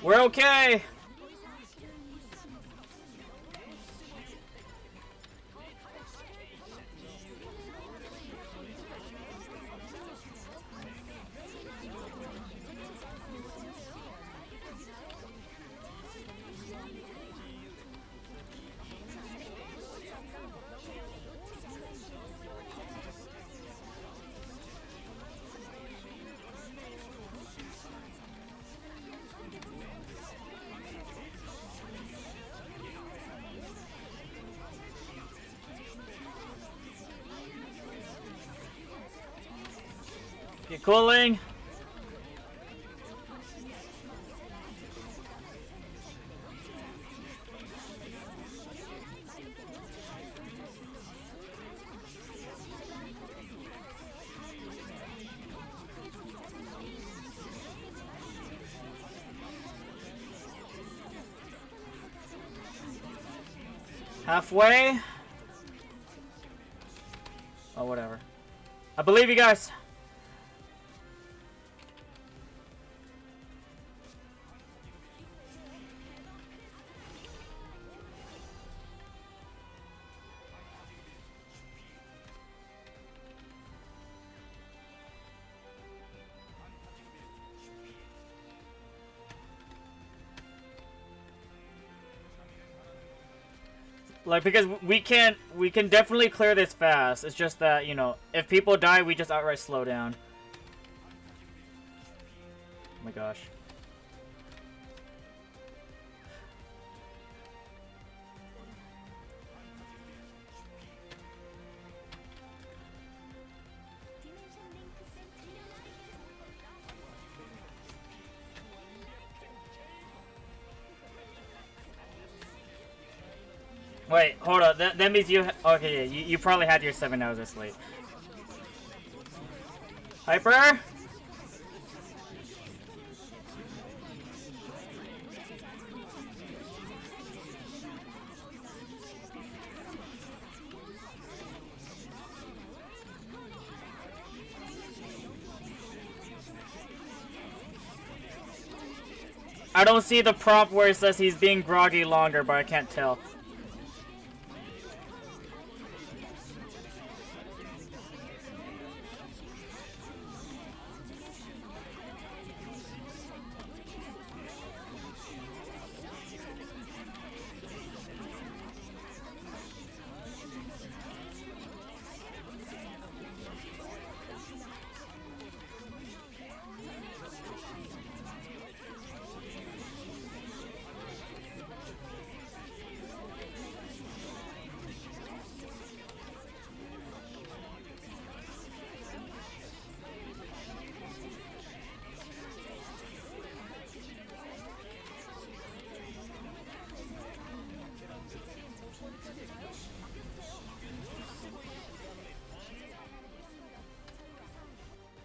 We're okay! Get cooling. Halfway. Oh, whatever. I believe you guys. Like, because we can definitely clear this fast. It's just that, you know, if people die, we just outright slow down. Oh my gosh. Wait, hold on. That means you... Okay, yeah, you probably had your 7 hours of sleep. Hyper? I don't see the prompt where it says he's being groggy longer, but I can't tell.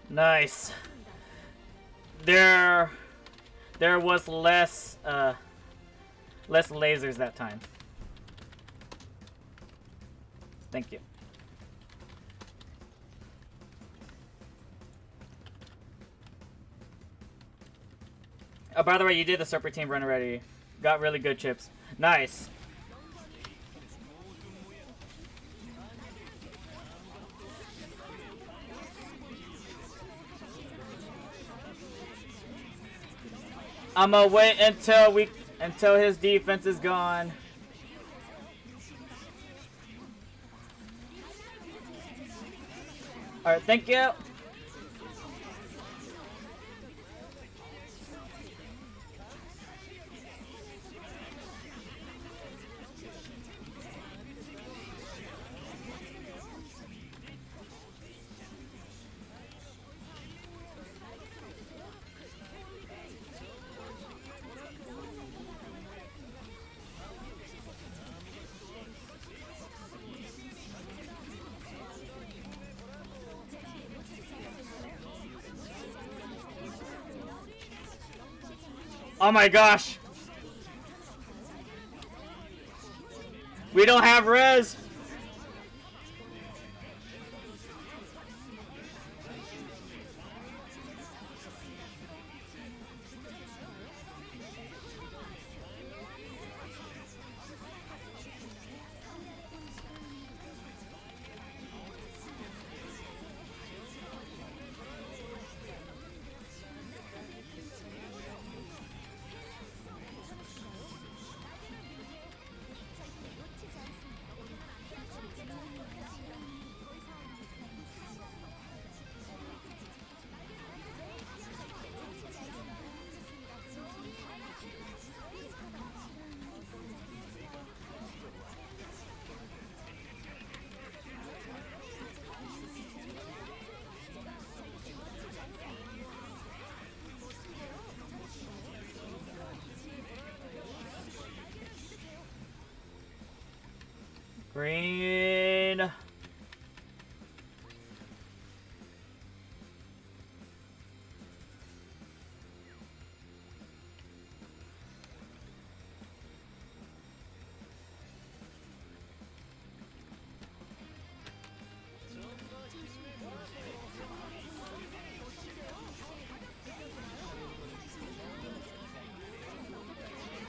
Nice. There was less lasers that time. Thank you. Oh, by the way, you did the Super Team run already. Got really good chips. Nice. I'm gonna wait until his defense is gone. Alright, thank you. Oh my gosh. We don't have res. Green.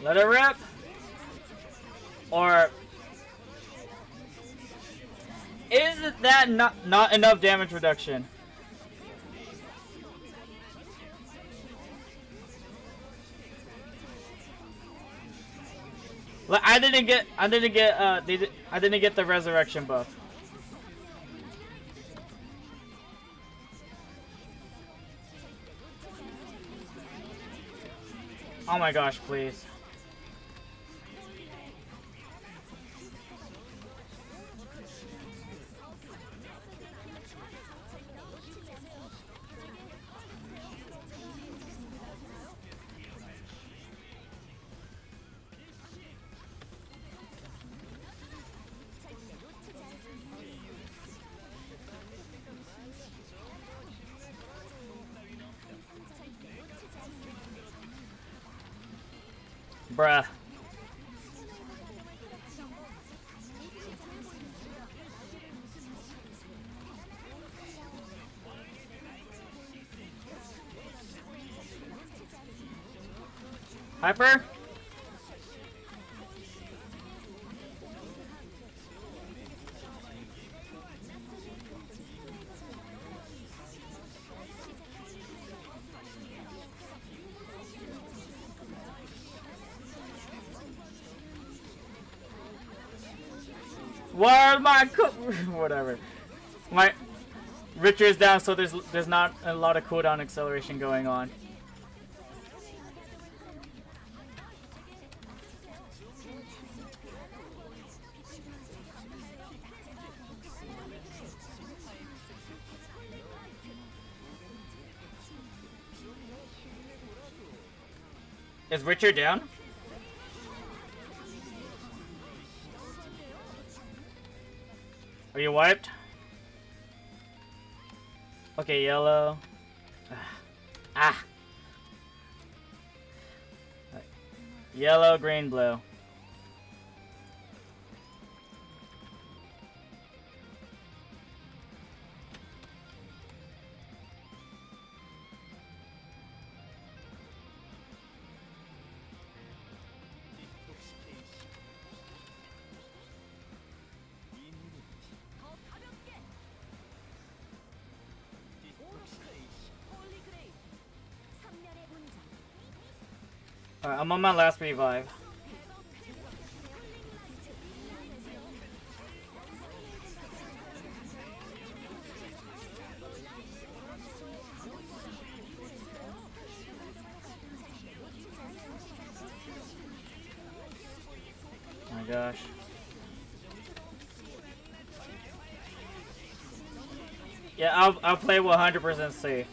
Let it rip. Or is that not enough damage reduction? I didn't get the resurrection buff. Oh my gosh, please. Bruh. Hyper? Where's my whatever. My Richard's down, so there's not a lot of cooldown acceleration going on. Is Richard down? Are you wiped? Okay, yellow. Ah. Yellow, green, blue. Alright, I'm on my last revive. Oh my gosh. Yeah, I'll play 100% safe.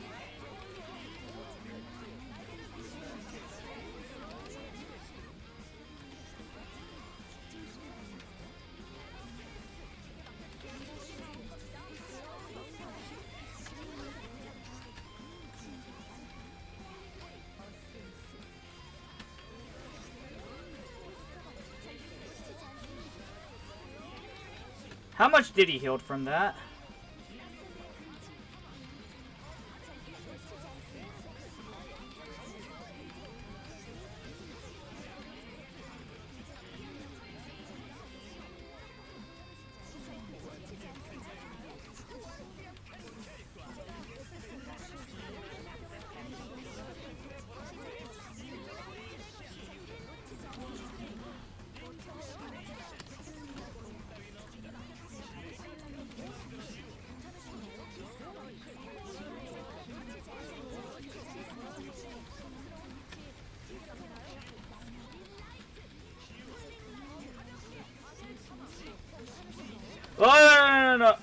How much did he heal from that? Oh, no.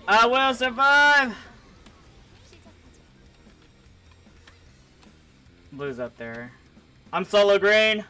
I will survive! Blue's up there. I'm solo green.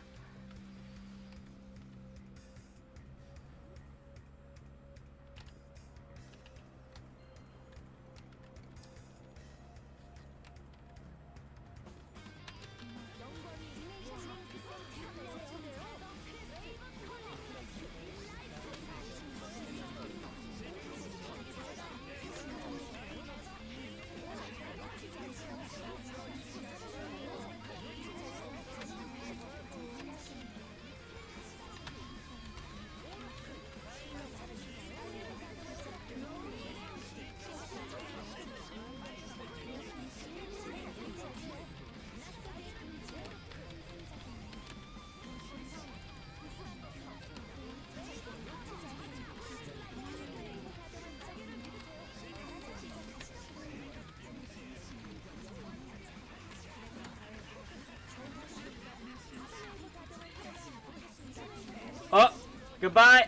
Goodbye.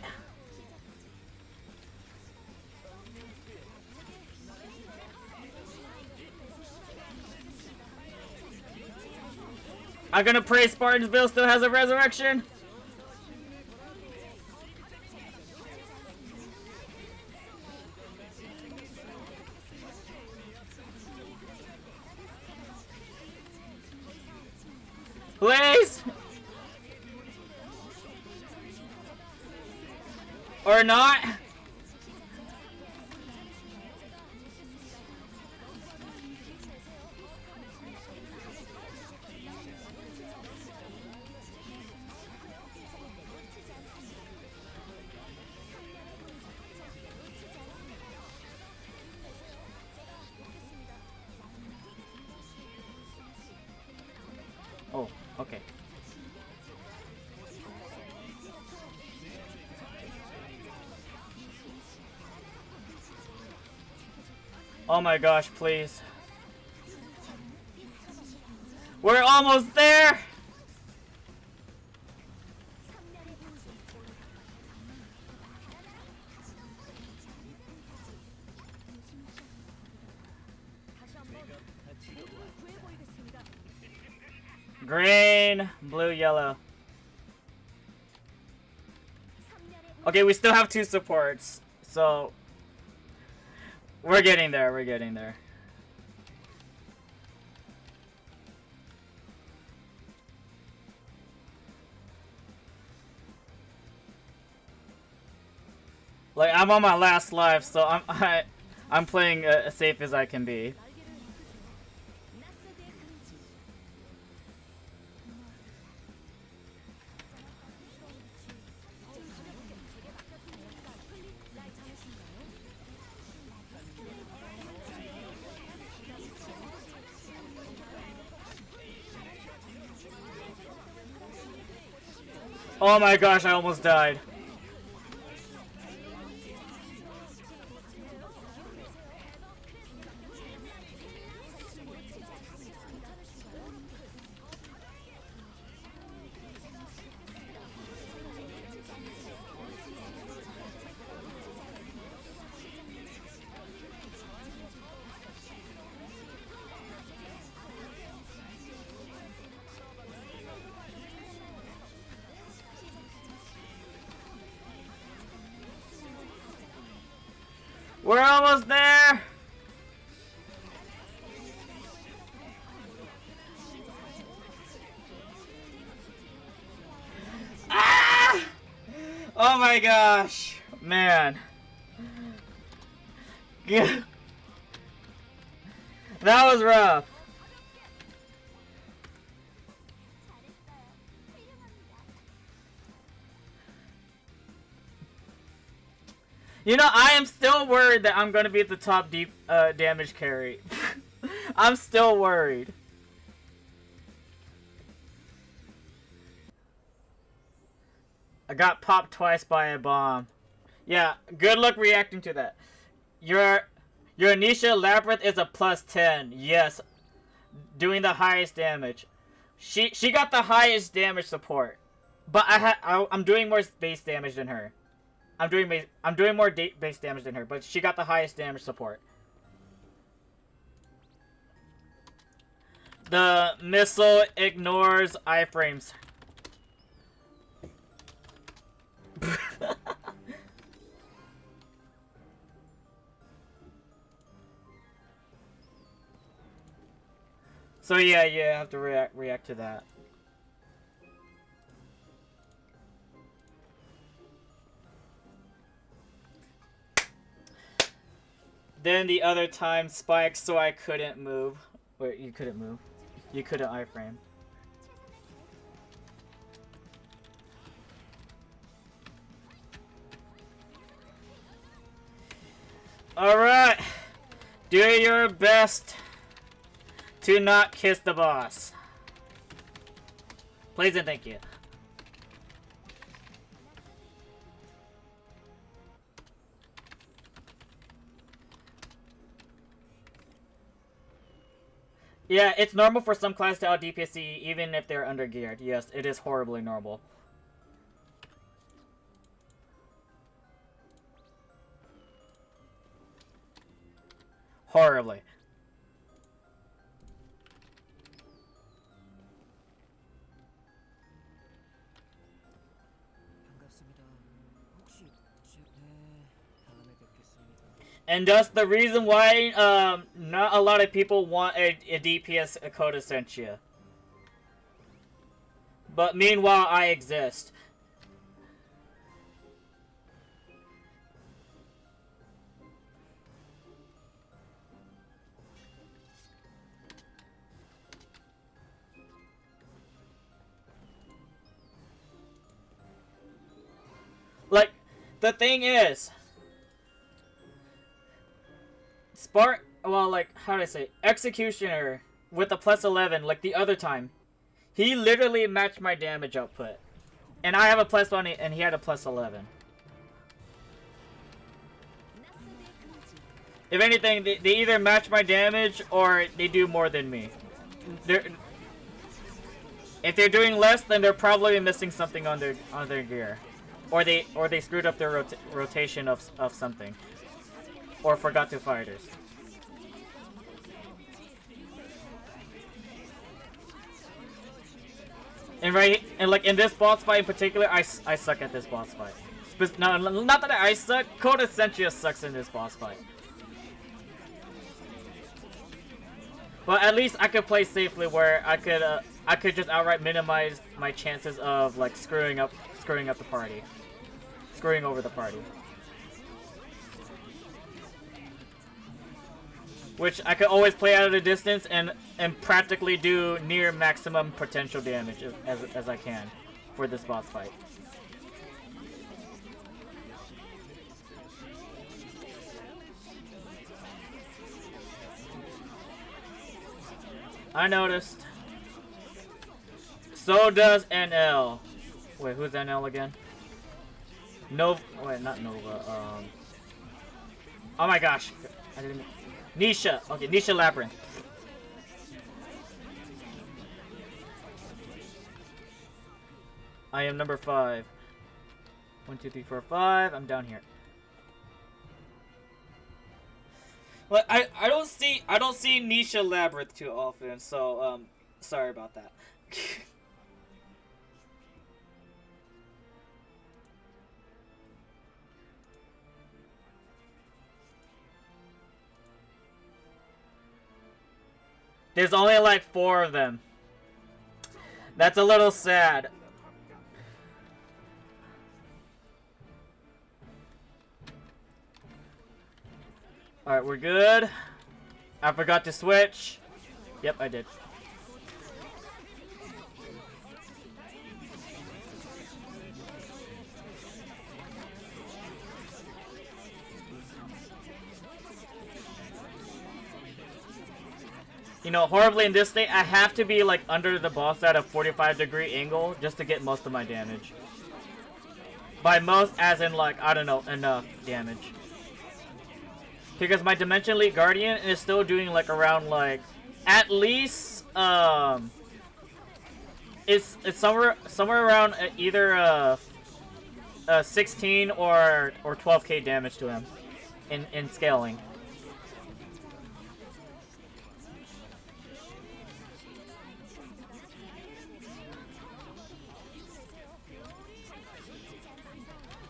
I'm gonna pray Spartansville still has a resurrection. Please! Or not? Oh, okay. Oh my gosh, please. We're almost there! Green, blue, yellow. Okay, we still have 2 supports, so we're getting there, we're getting there. Like, I'm on my last life, so I'm playing as safe as I can be. Oh my gosh, I almost died. We're almost there! Ah! Oh my gosh! Man. That was rough. You know, I am still worried that I'm gonna be the top deep damage carry. I'm still worried. I got popped twice by a bomb. Yeah, good luck reacting to that. Your Anisha Labyrinth is a +10. Yes, doing the highest damage. She got the highest damage support, but I'm doing more base damage than her. I'm doing more base damage than her, but she got the highest damage support. The missile ignores iframes. So yeah, you have to react to that. Then the other time spiked, so I couldn't move. Wait, you couldn't move. You couldn't iframe. Alright. Do your best to not kiss the boss. Please and thank you. Yeah, it's normal for some classes to out DPS even if they're under geared. Yes, it is horribly normal. Horribly. And thus the reason why not a lot of people want a DPS Code Essentia. But meanwhile, I exist. Like, the thing is, well, like, how do I say, Executioner with a plus 11, like the other time, he literally matched my damage output. And I have a plus 1 and he had a plus 11. If anything, they either match my damage or they do more than me. If they're doing less, then they're probably missing something on their gear. Or they screwed up their rotation of something. Or forgot to fighters. And like in this boss fight in particular, I suck at this boss fight. No, not that I suck. Code Essentia sucks in this boss fight. But at least I could play safely, where I could just outright minimize my chances of like screwing up the party, screwing over the party. Which I could always play out of the distance and practically do near maximum potential damage as I can for this boss fight. I noticed. So does NL. Wait, who's NL again? Nova. Wait, not Nova. Oh my gosh. I didn't. Nisha. Okay, Nisha Labyrinth. I am number 5. 1, 2, 3, 4, 5. I'm down here. Well, I don't see Nisha Labyrinth too often, so sorry about that. There's only like 4 of them. That's a little sad. Alright, we're good. I forgot to switch. Yep, I did. You know, horribly in this state, I have to be like under the boss at a 45-degree angle just to get most of my damage. By most, as in like, I don't know, enough damage. Because my Dimension Elite Guardian is still doing like around like, at least, it's somewhere around either 16 or 12k damage to him in scaling.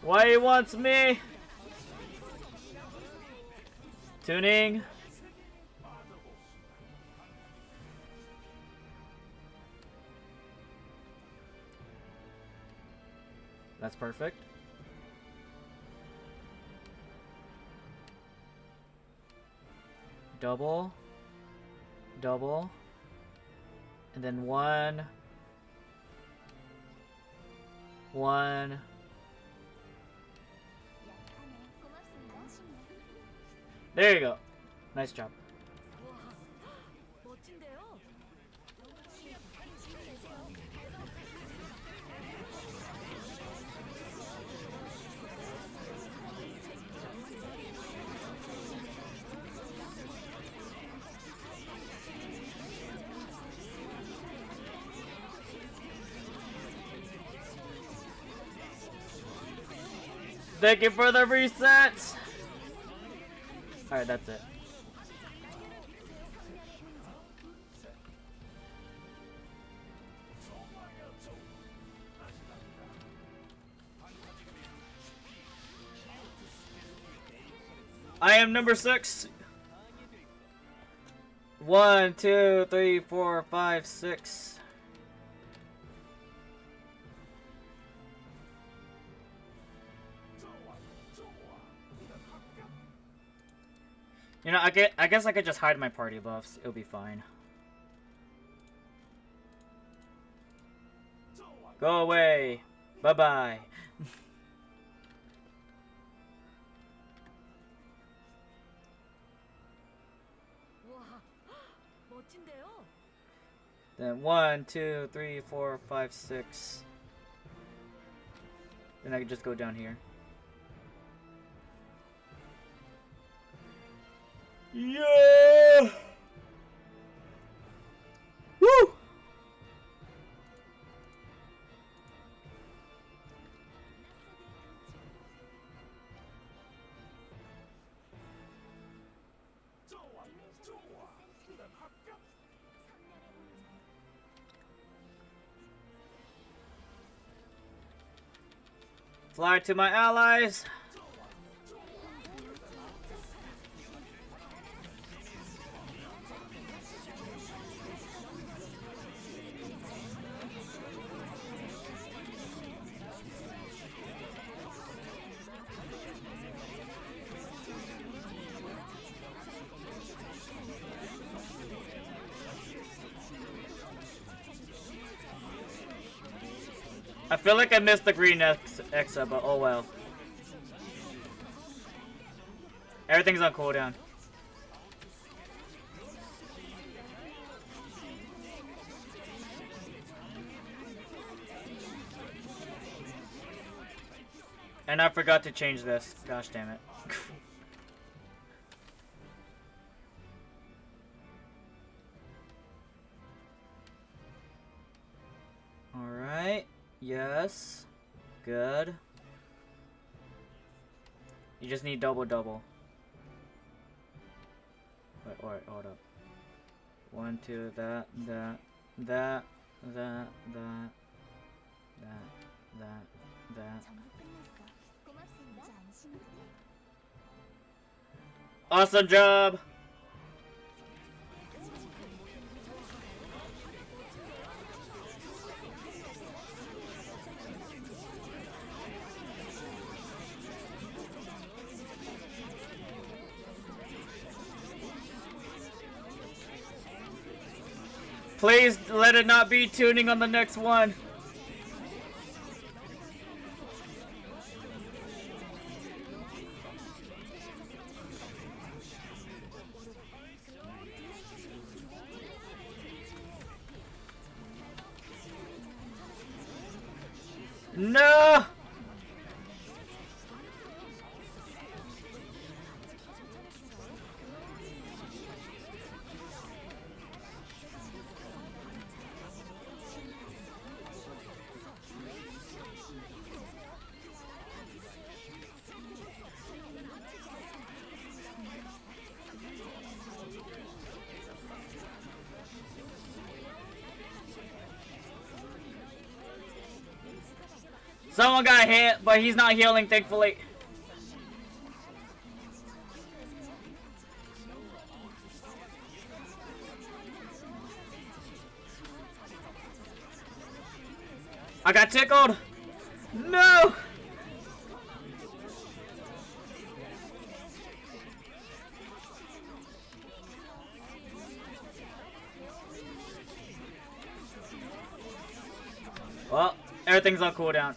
Why he wants me? Tuning. That's perfect. Double. Double. And then 1. 1. There you go. Nice job. Thank you for the resets. Alright, that's it. I am number 6. 1, 2, 3, 4, 5, 6. You know, I guess I could just hide my party buffs. It'll be fine. Go away. Bye-bye. Then 1, 2, 3, 4, 5, 6. Then I can just go down here. Yeah! Woo! Fly to my allies. I feel like I missed the green Exa, but oh well. Everything's on cooldown. And I forgot to change this. Gosh damn it. Alright. Yes. Good. You just need double. Wait, hold up. 1, 2, that. Awesome job! Please let it not be tuning on the next one. No! Someone got hit, but he's not healing, thankfully. I got tickled. No! Well, everything's on cooldown.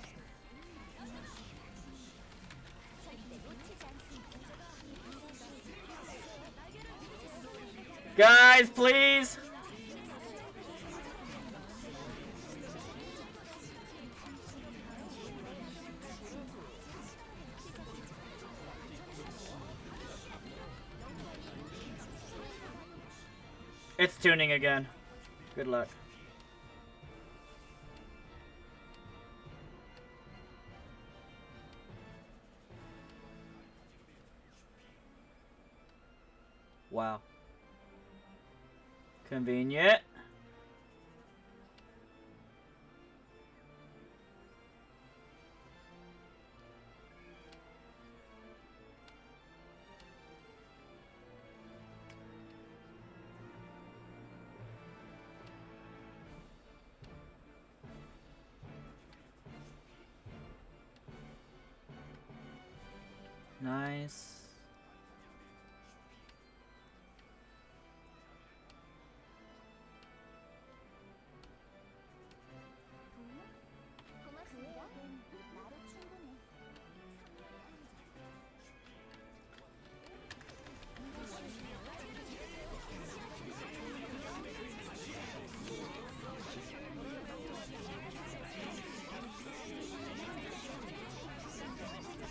Guys, please! It's tuning again. Good luck. Wow. Convenient. Nice.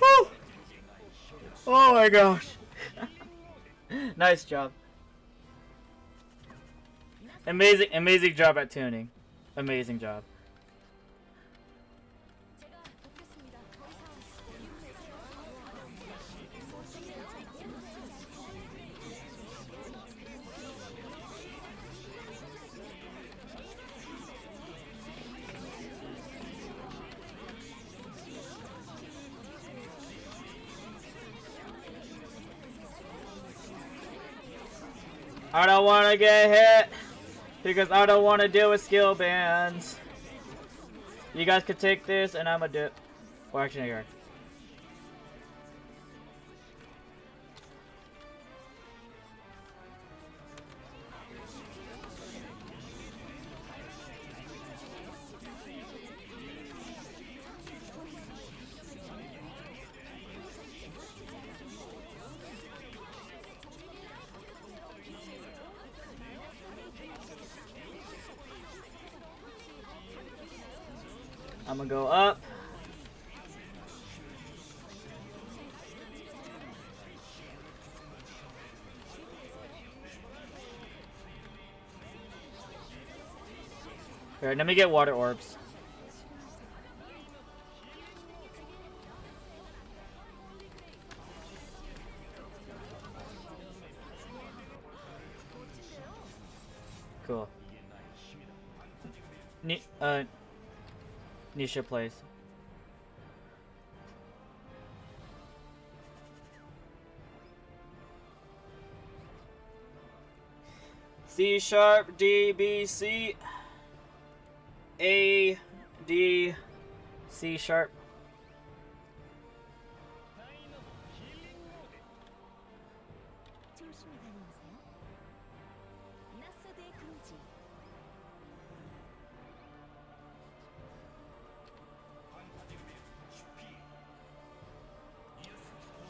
Woo! Oh my gosh. Nice job. Amazing job at tuning. Amazing job. I don't want to get hit because I don't want to deal with skill bans. You guys could take this and I'm a dip. Or actually, here. I'm gonna go up. Alright, let me get water orbs. Cool. Nisha plays. C sharp, D, B, C, A, D, C sharp.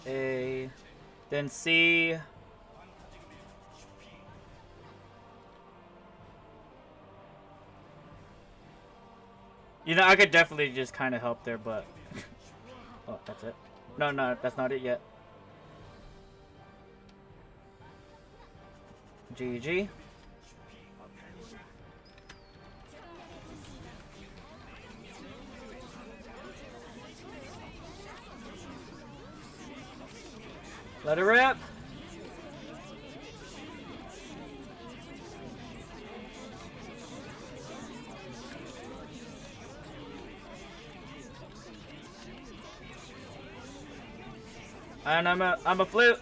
A, then C. You know, I could definitely just kind of help there, but... Oh, that's it. No, that's not it yet. GG. Let it rip. And I'm a flute.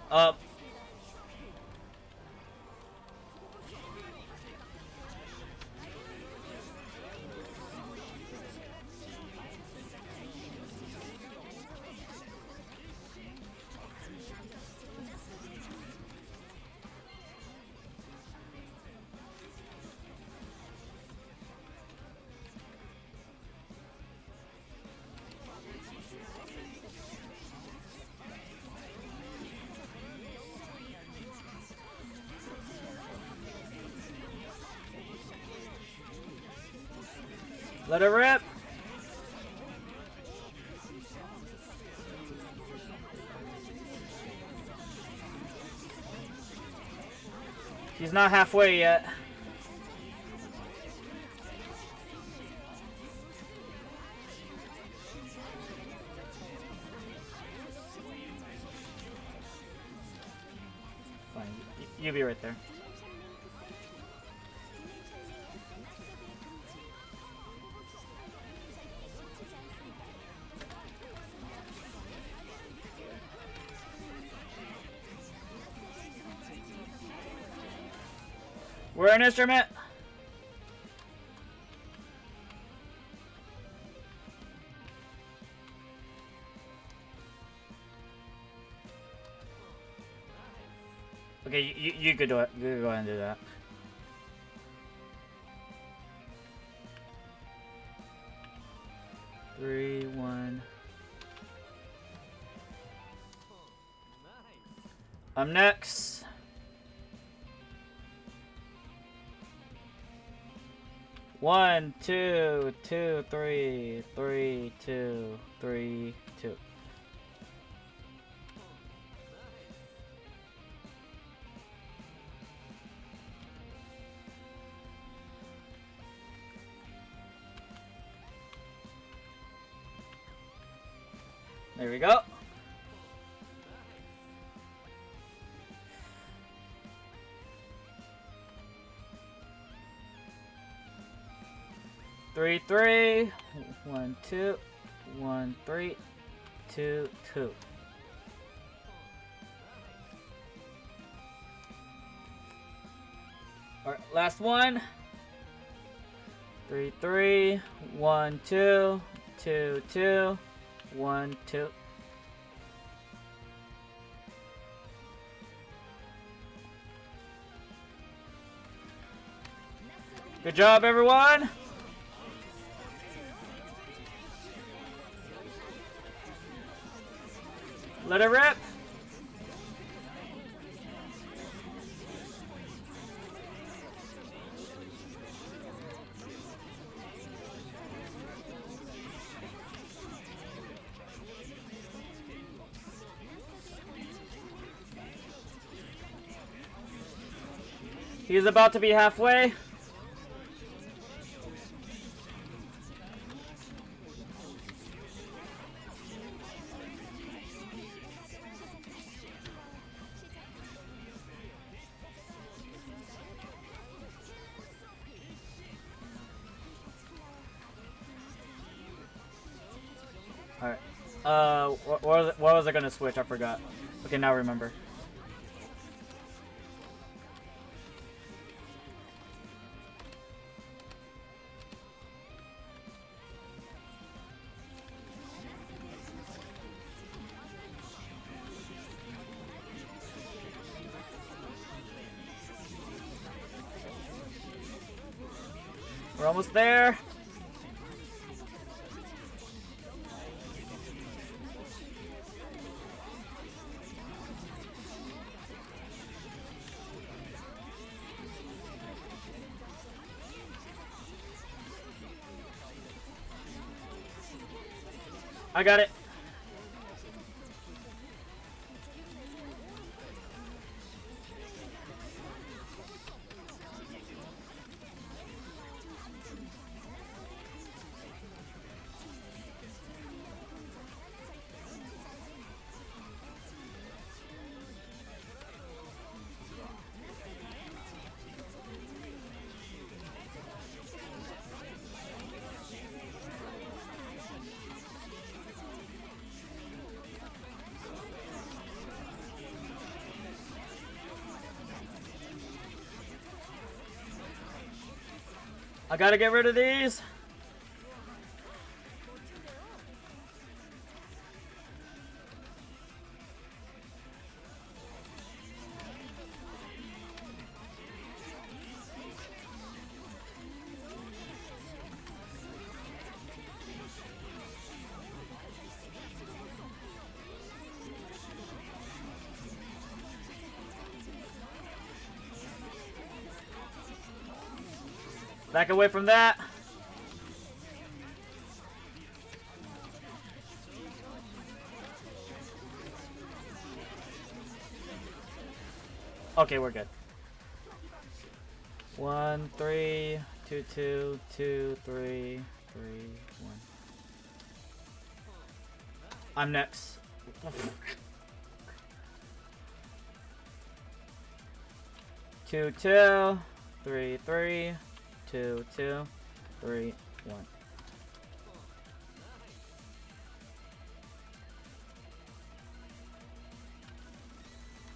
Up. Let it rip. He's not halfway yet. Fine. You be right there. We're an instrument. Okay, you could do it. You could go ahead and do that. Three, one. I'm next. One, two, two, three, three, two, three, two. There we go. Three, three, one, two, one, three, two, two. All right, last one. Three, three, one, two, two, two, one, two. Good job, everyone. Let it rip. He's about to be halfway. Alright. What was I gonna switch? I forgot. Okay, now I remember. We're almost there. I got it. I gotta get rid of these. Back away from that. Okay, we're good. 1, 3, 2, 2, 2, 3, 3, 1. I'm next. 2, 2, 3, 3, 2, 2, 3, 1.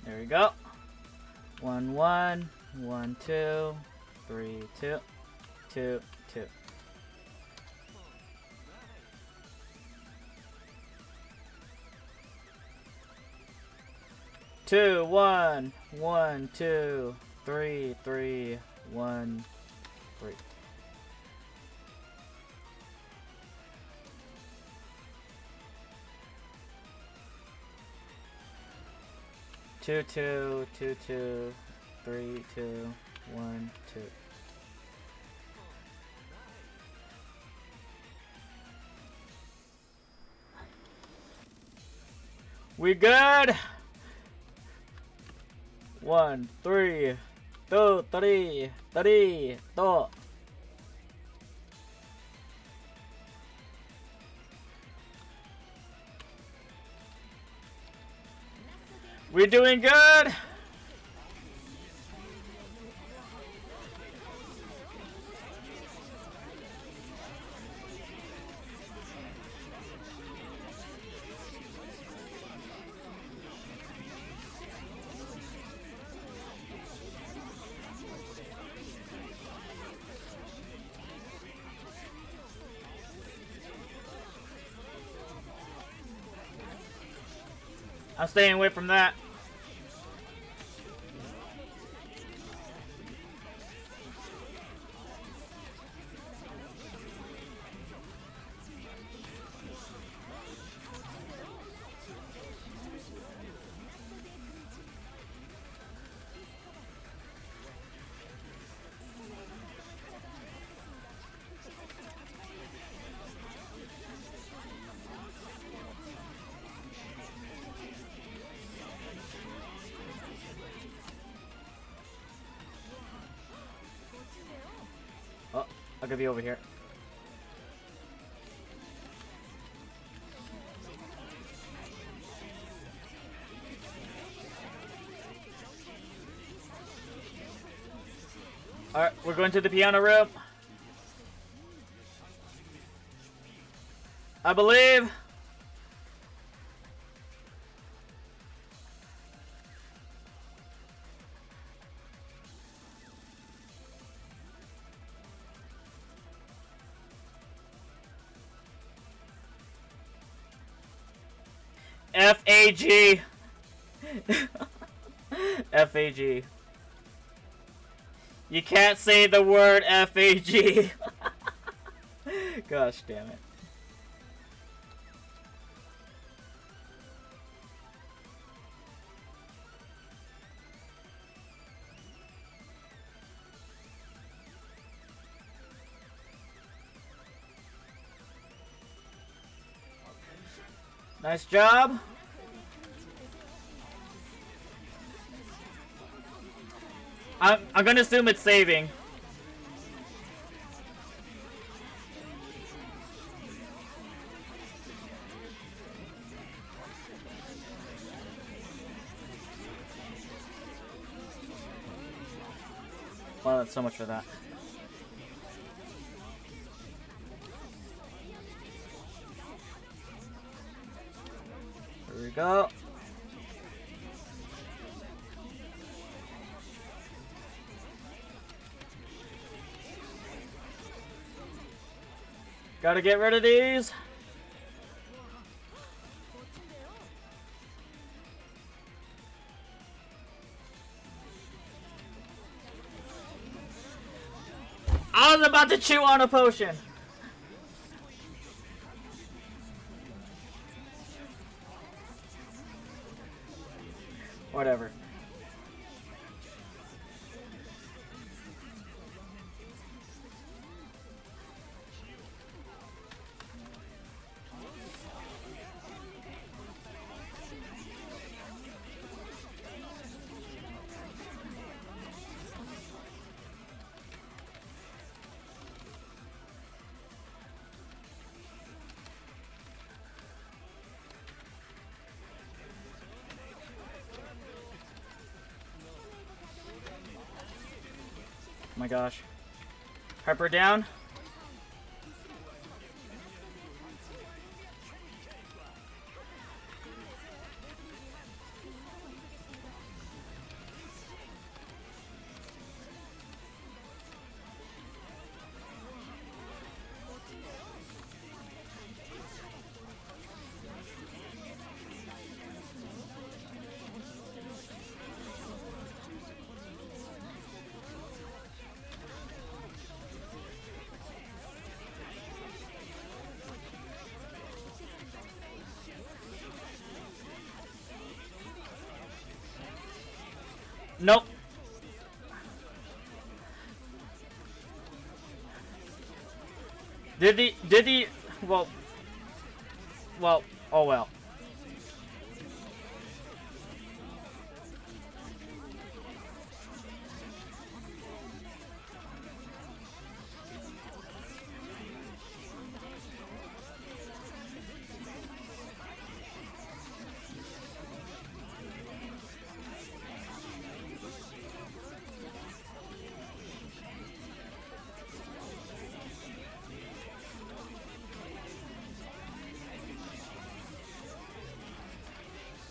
There we go. 1, 1, 1, 2, 3, 2, 2, 2. Two, 1, 1, 2, 3, 3, 1, 3. Two, 2, 2, 2, 3, 2, 1, 2. We good? 1, 3, 2, 3, 3, 2. We're doing good. I'm staying away from that. Oh, I'll give you over here. Alright, we're going to the piano room. I believe. F-A-G. F-A-G. You can't say the word F-A-G. Gosh damn it. Nice job. I'm gonna assume it's saving. Well, that's so much for that. Here we go. Gotta get rid of these. I was about to chew on a potion. Whatever. my gosh. Hyper down. Nope. Did he, well, oh well.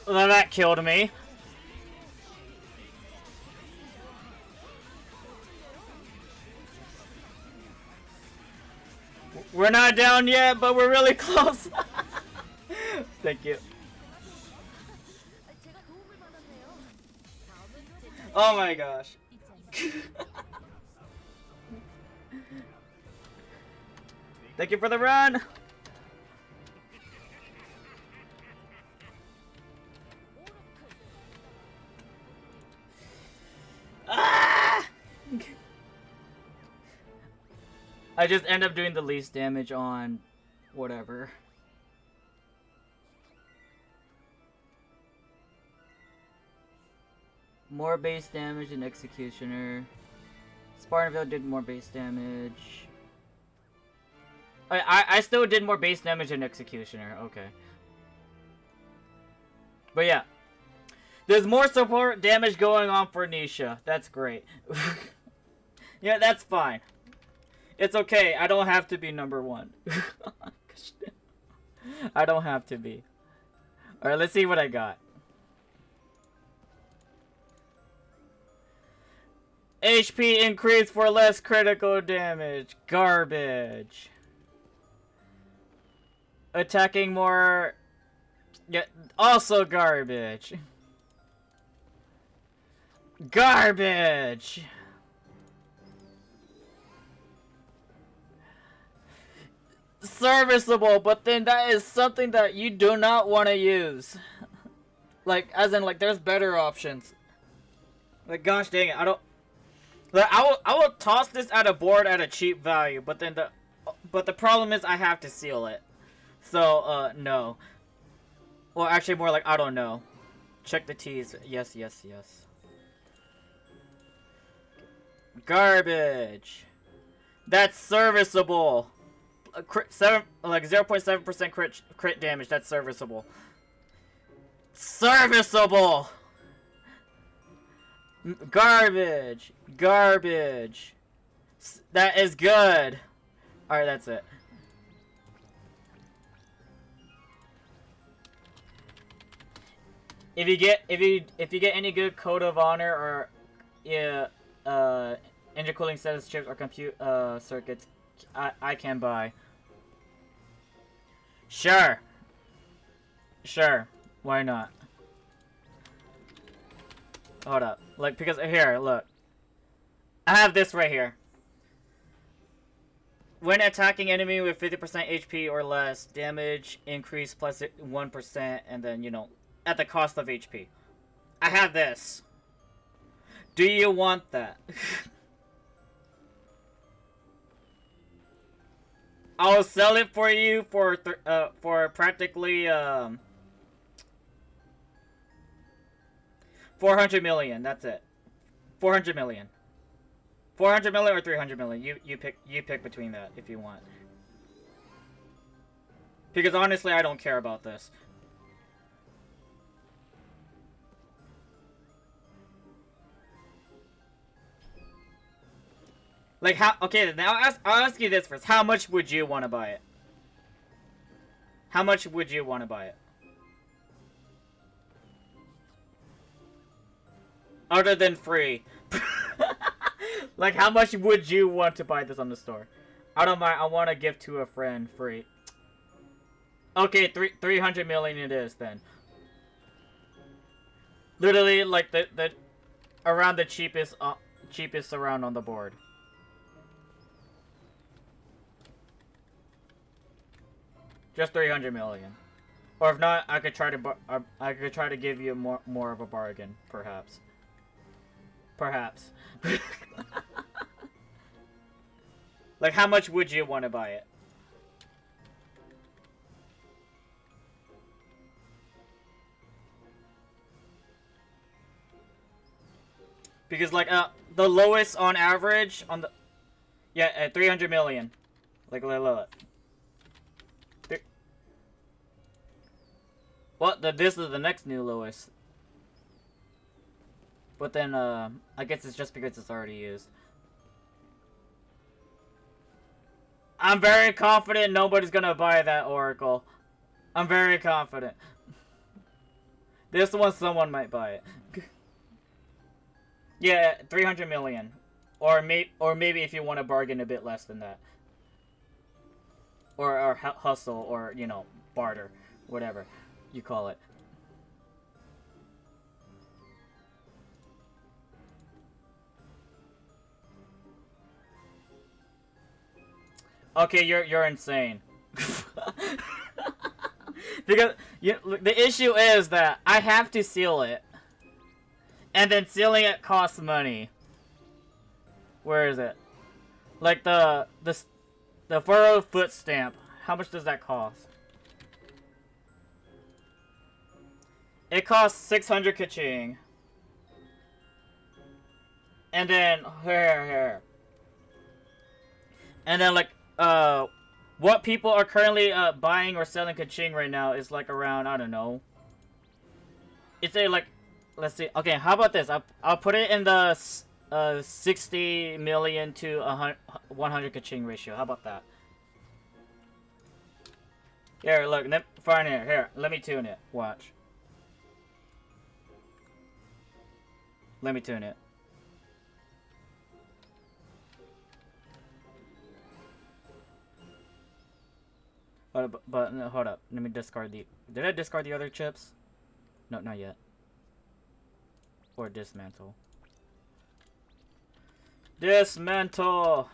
Well, that killed me. We're not down yet, but we're really close. Thank you. Oh my gosh. Thank you for the run. Ah! I just end up doing the least damage on whatever. More base damage than Executioner. Spartanville did more base damage. I still did more base damage than Executioner, okay. But yeah. There's more support damage going on for Nisha. That's great. Yeah, that's fine. It's okay. I don't have to be number one. I don't have to be. Alright, let's see what I got. HP increase for less critical damage. Garbage. Attacking more... Yeah, also garbage. Garbage! Serviceable, but then that is something that you do not want to use. Like, as in, like, there's better options. Like, gosh dang it, I don't... Like, I will toss this at a board at a cheap value, but then the problem is I have to seal it. So, no. Well, actually more like, I don't know. Check the T's. Yes, yes, yes. Garbage. That's serviceable. Crit, 0.7% crit damage. That's serviceable. Serviceable. Garbage. Garbage. That is good. All right, that's it. If you get any good Code of Honor or intercooling status chips or compute circuits, I can buy. Sure. Sure. Why not? Hold up. Like, because here, look. I have this right here. When attacking enemy with 50% HP or less, damage increase plus 1%, and then, you know, at the cost of HP. I have this. Do you want that? I'll sell it for you for practically 400 million. That's it. 400 million. 400 million or 300 million. You pick between that if you want. Because honestly, I don't care about this. Like how? Okay, now I'll ask you this first. How much would you want to buy it? How much would you want to buy it? Other than free. Like how much would you want to buy this on the store? I don't mind. I want to give to a friend free. Okay, 300 million it is then. Literally, like the around the cheapest around on the board. Just 300 million. Or if not, I could try to give you more of a bargain, perhaps. Perhaps. Like how much would you want to buy it? Because like the lowest on average on the 300 million. Like look. What? This is the next new lowest. But then I guess it's just because it's already used. I'm very confident nobody's gonna buy that Oracle. I'm very confident. This one someone might buy it. Yeah, 300 million. Or maybe if you want to bargain a bit less than that. Or hustle, or, you know, barter. Whatever you call it. Okay, you're insane. Because the issue is that I have to seal it. And then sealing it costs money. Where is it? Like the furrow foot stamp. How much does that cost? It costs 600 kaching. And then here. And then like what people are currently buying or selling kaching right now is like around, I don't know. It's a like, let's see. Okay, how about this? I'll put it in the 60 million to 100 kaching ratio. How about that? Here, look, fine here. Here, let me tune it. Watch. Let me tune it. But no, hold up. Let me discard the... Did I discard the other chips? No, not yet. Or dismantle. Dismantle!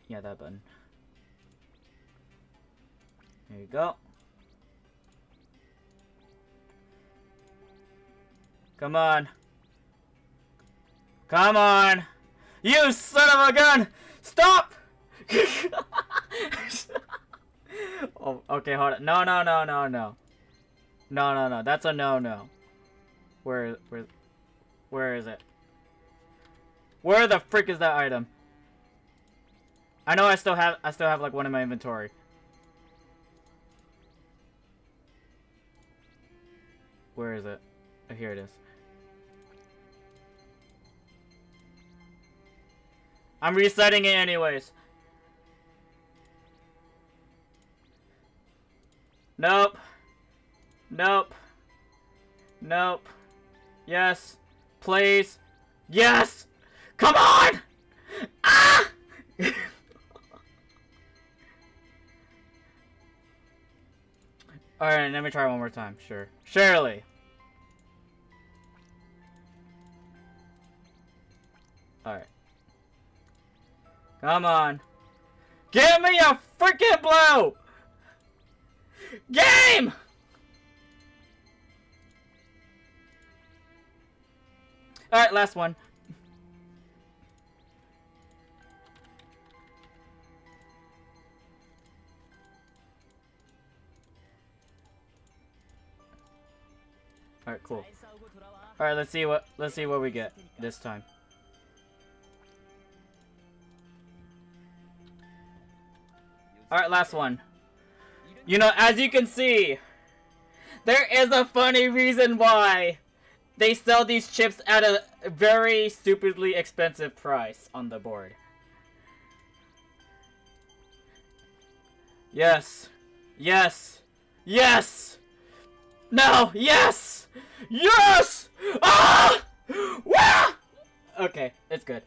Yeah, that button. There you go. Come on. Come on! You son of a gun! Stop! Oh, okay, hold on. No. No. That's a no. Where is it? Where the frick is that item? I know I still have like one in my inventory. Where is it? Oh, here it is. I'm resetting it anyways. Nope. Yes. Please. Yes! Come on! Ah! Alright, let me try one more time. Sure. Surely. Alright. Come on. Give me a freaking blow! Game! Alright, last one. Alright, cool. Alright, let's see what we get this time. Alright, last one. You know, as you can see, there is a funny reason why they sell these chips at a very stupidly expensive price on the board. Yes. Yes. Yes! No! Yes! Yes! Ah! Wah! Okay, it's good.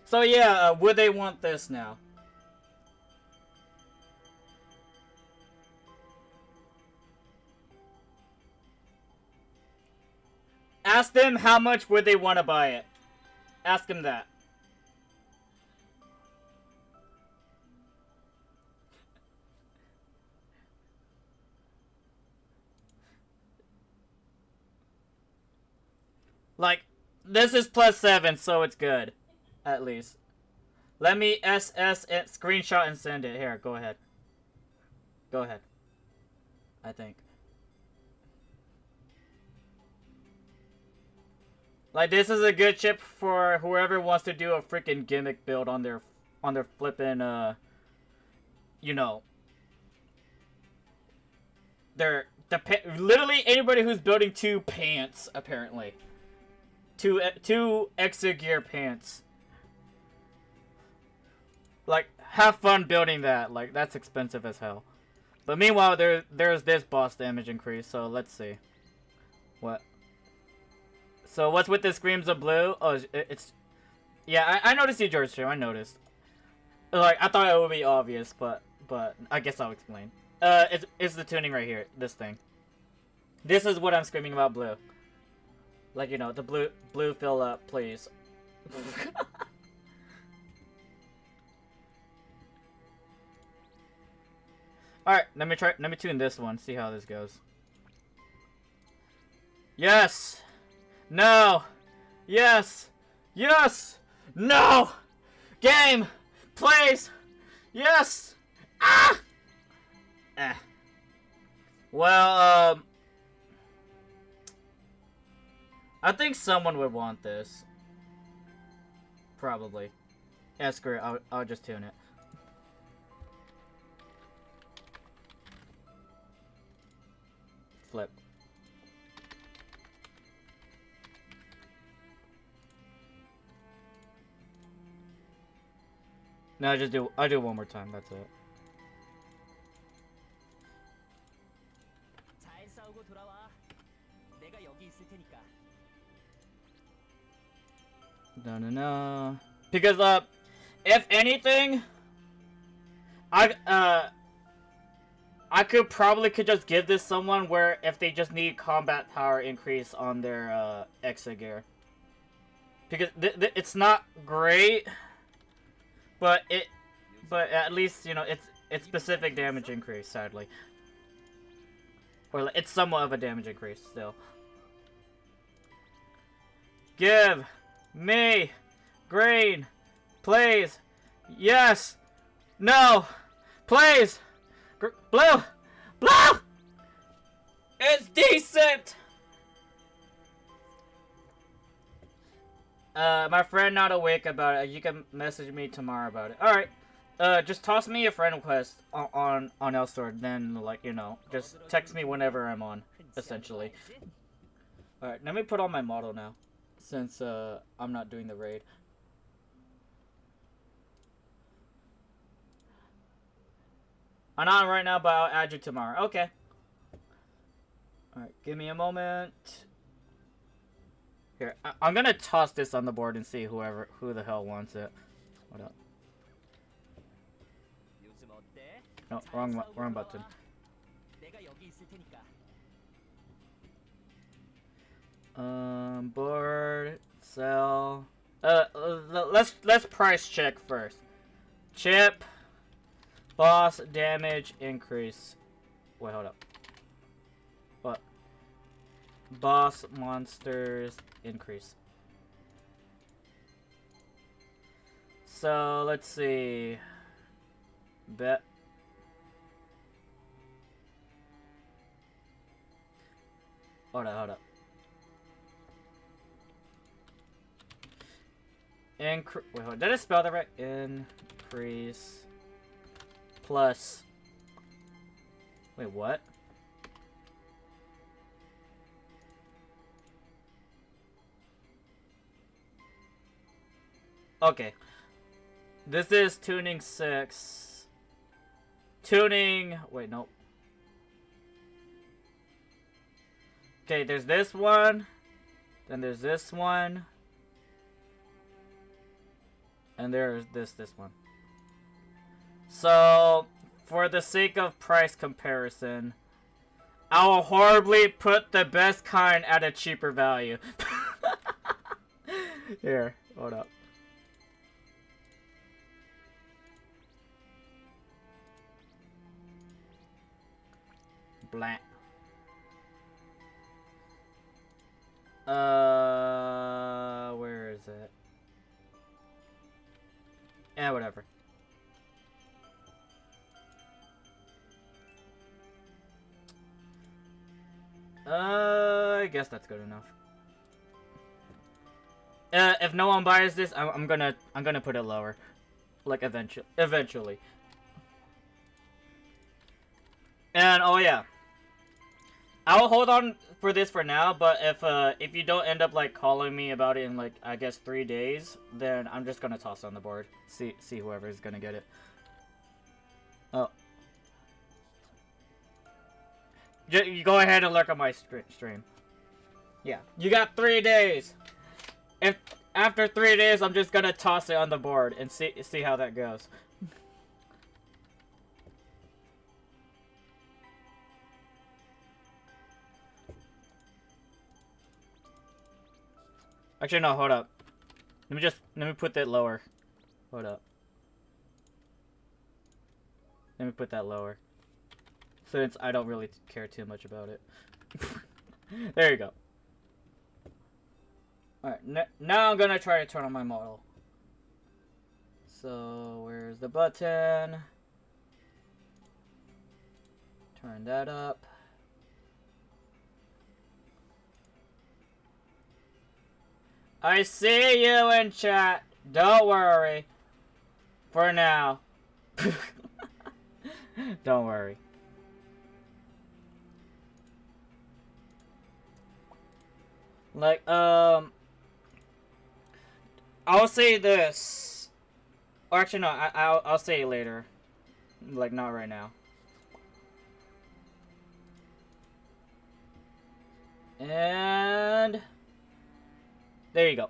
So yeah, would they want this now? Ask them how much would they want to buy it. Ask them that. Like, this is +7, so it's good. At least. Let me SS and screenshot and send it. Here, go ahead. Go ahead. I think. Like, this is a good chip for whoever wants to do a freaking gimmick build on their flippin', you know, literally anybody who's building 2 pants, apparently. Two Exogear pants. Like, have fun building that. Like, that's expensive as hell. But meanwhile, there's this boss damage increase, so let's see. What? So what's with the screams of blue? Oh, it's... Yeah, I noticed you, George, too. I noticed. Like, I thought it would be obvious, but I guess I'll explain. It's the tuning right here. This thing. This is what I'm screaming about blue. Like, you know, the blue fill up, please. Alright, let me tune this one, see how this goes. Yes! No! Yes! Yes! No! Game! Please! Yes! Ah! Eh. Well, I think someone would want this. Probably. Yeah, screw it. I'll just tune it. Flip. No, I'll do it one more time, that's it. No. Because, if anything, I could just give this someone where if they just need combat power increase on their, Exogear. Because it's not great, but at least, you know, it's specific damage increase, sadly. Or it's somewhat of a damage increase, still. Give me green, please. Yes. No. Please. Blue. Blue. It's decent. My friend not awake about it. You can message me tomorrow about it. Alright. Just toss me a friend request on Elsword. Then, like, you know, just text me whenever I'm on, essentially. Alright, let me put on my model now. Since, I'm not doing the raid. I'm not right now, but I'll add you tomorrow. Okay. Alright, give me a moment. Here, I'm gonna toss this on the board and see who the hell wants it. Hold up. No, wrong button. Board, sell. Let's price check first. Chip, boss damage increase. Wait, hold up. What? Boss monsters increase. So let's see. Bet. Hold up. Wait, hold, did I spell that right? Increase plus. Wait, what? Okay. This is tuning 6. Tuning. Wait, no. Okay, there's this one. Then there's this one. And there's this one. So, for the sake of price comparison, I will horribly put the best kind at a cheaper value. Here, hold up. Blank. Where is it? Yeah, whatever. I guess that's good enough. If no one buys this, I'm gonna put it lower, like eventually. And oh yeah, I'll hold on for this for now. But if you don't end up like calling me about it in like I guess 3 days, then I'm just gonna toss it on the board. See whoever is gonna get it. Oh. You go ahead and lurk on my stream. Yeah, you got 3 days. If after 3 days, I'm just gonna toss it on the board and see how that goes. Actually, no, hold up. Let me put that lower. Hold up. Let me put that lower. Since I don't really care too much about it. There you go. Alright, now I'm gonna try to turn on my model. So, where's the button? Turn that up. I see you in chat. Don't worry. For now. Don't worry. Like, I'll say this. Or actually, no, I'll say it later. Like, not right now. And there you go.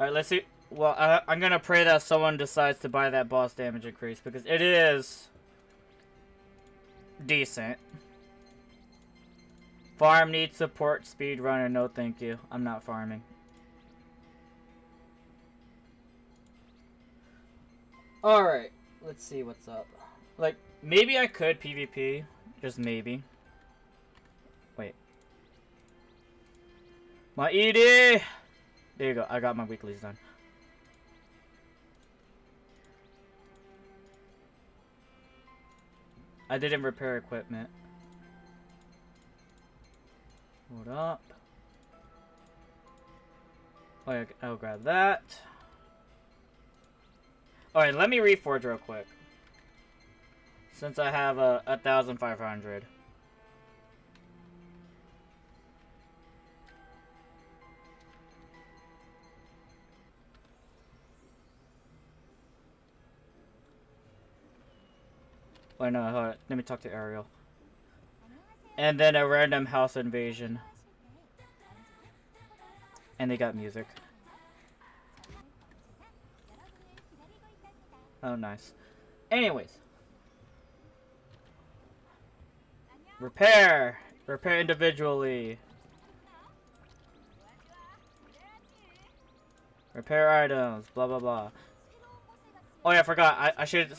Alright, let's see. Well, I'm gonna pray that someone decides to buy that boss damage increase, because it is decent. Farm needs support, speedrunner, no thank you. I'm not farming. Alright, let's see what's up. Like, maybe I could PvP. Just maybe. Wait. My ED! There you go, I got my weeklies done. I didn't repair equipment. Hold up. Oh, yeah, I'll grab that. Alright, let me reforge real quick. Since I have 1,500. Wait, no, hold on. Let me talk to Ariel. And then a random house invasion. And they got music. Oh, nice. Anyways. Repair! Repair individually. Repair items. Blah, blah, blah. Oh, yeah, I forgot. I should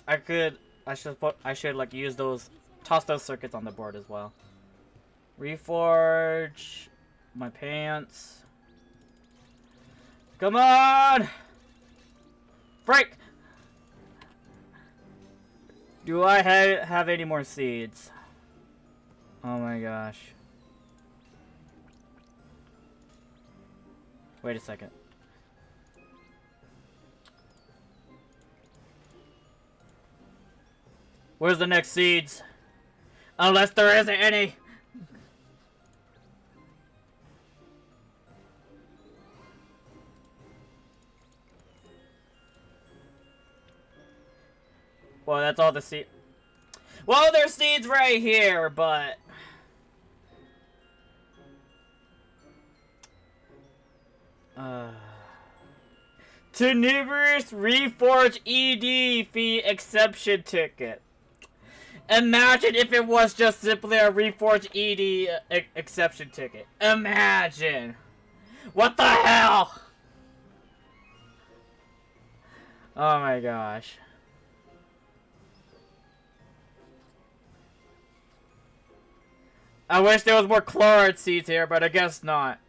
like use those, toss those circuits on the board as well. Reforge my pants. Come on! Break! Do I have any more seeds? Oh my gosh. Wait a second. Where's the next seeds? Unless there isn't any. Well, that's all the seed. Well, there's seeds right here, but Tenivorous Reforge ED fee exception ticket. Imagine if it was just simply a Reforge ED exception ticket. Imagine. What the hell? Oh my gosh. I wish there was more chloride seeds here, but I guess not.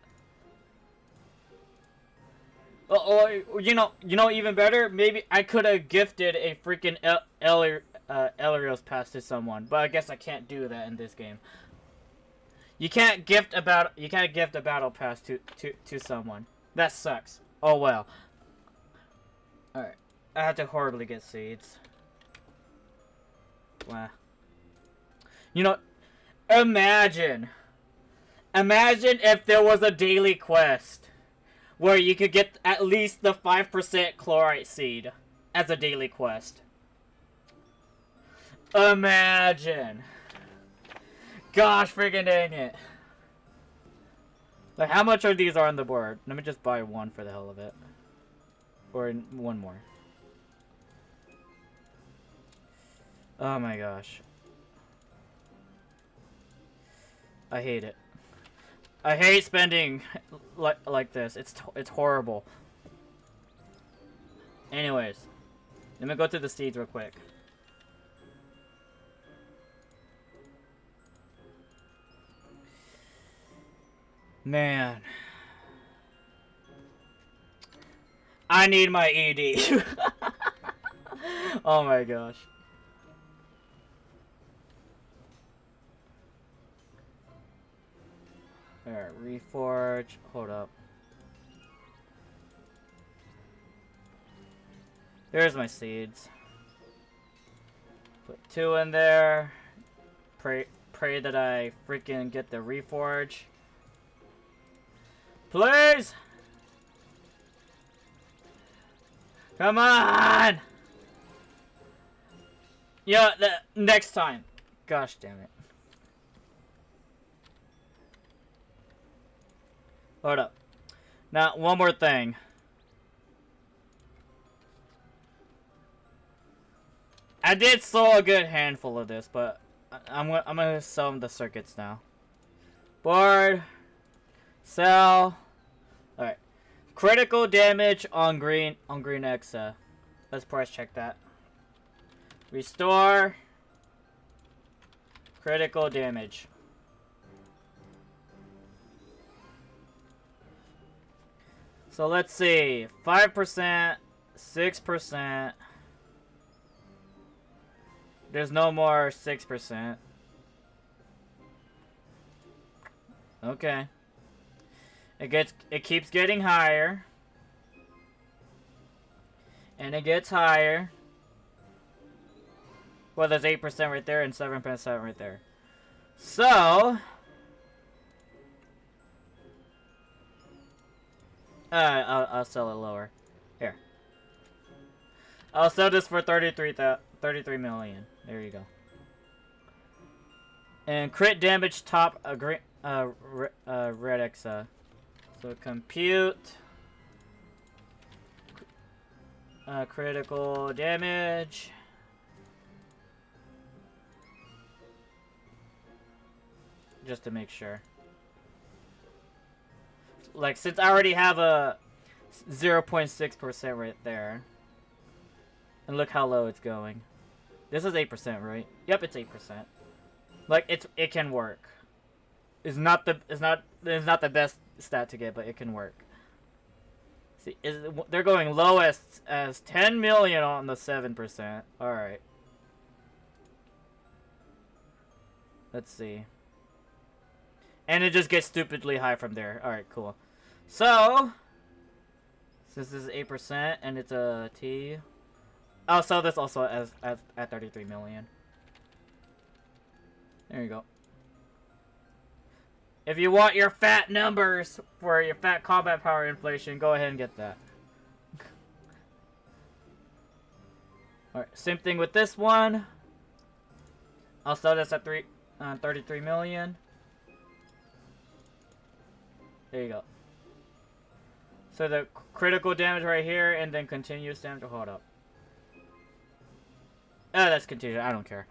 You know, even better. Maybe I could have gifted a freaking Elrios pass to someone, but I guess I can't do that in this game. You can't gift a battle pass to someone. That sucks. Oh well. All right, I had to horribly get seeds. Wow. You know. Imagine if there was a daily quest where you could get at least the 5% chlorite seed as a daily quest. Imagine. Gosh freaking dang it. Like, how much are these on the board? Let me just buy one for the hell of it. Or one more. Oh my gosh. I hate it. I hate spending like this. It's horrible. Anyways, let me go to the seeds real quick. Man, I need my ED. Oh my gosh. Alright, reforge. Hold up. There's my seeds. Put 2 in there. Pray that I freaking get the reforge. Please! Come on! Yeah, next time. Gosh damn it. Hold up. Now, one more thing. I did sell a good handful of this, but I'm gonna sell them the circuits now. Board. Sell. Alright. Critical damage on green Exa. Let's price check that. Restore. Critical damage. So let's see, 5%, 6%. There's no more 6%. Okay. It keeps getting higher. And it gets higher. Well, there's 8% right there and 7% right there. So I'll sell it lower. Here. I'll sell this for 33 million. There you go. And crit damage top red Exa. So compute critical damage. Just to make sure. Like, since I already have a 0.6% right there. And look how low it's going. This is 8%, right? Yep, it's 8%. Like, it can work. It's not the best stat to get, but it can work. See, they're going lowest as 10 million on the 7%. All right. Let's see. And it just gets stupidly high from there. Alright, cool. So, since this is 8% and it's a T, I'll sell this also as at 33 million. There you go. If you want your fat numbers for your fat combat power inflation, go ahead and get that. Alright, same thing with this one. I'll sell this at 33 million. There you go. So the critical damage right here, and then continuous damage. Hold up. Oh, that's continuous. I don't care.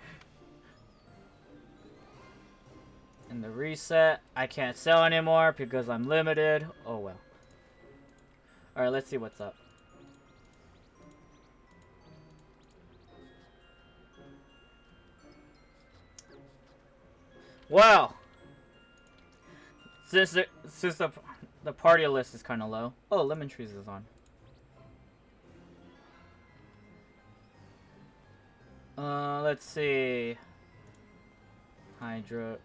And the reset. I can't sell anymore because I'm limited. Oh well. Alright, let's see what's up. Well, since the party list is kind of low. Oh, Lemon Trees is on. Let's see. Hydroid.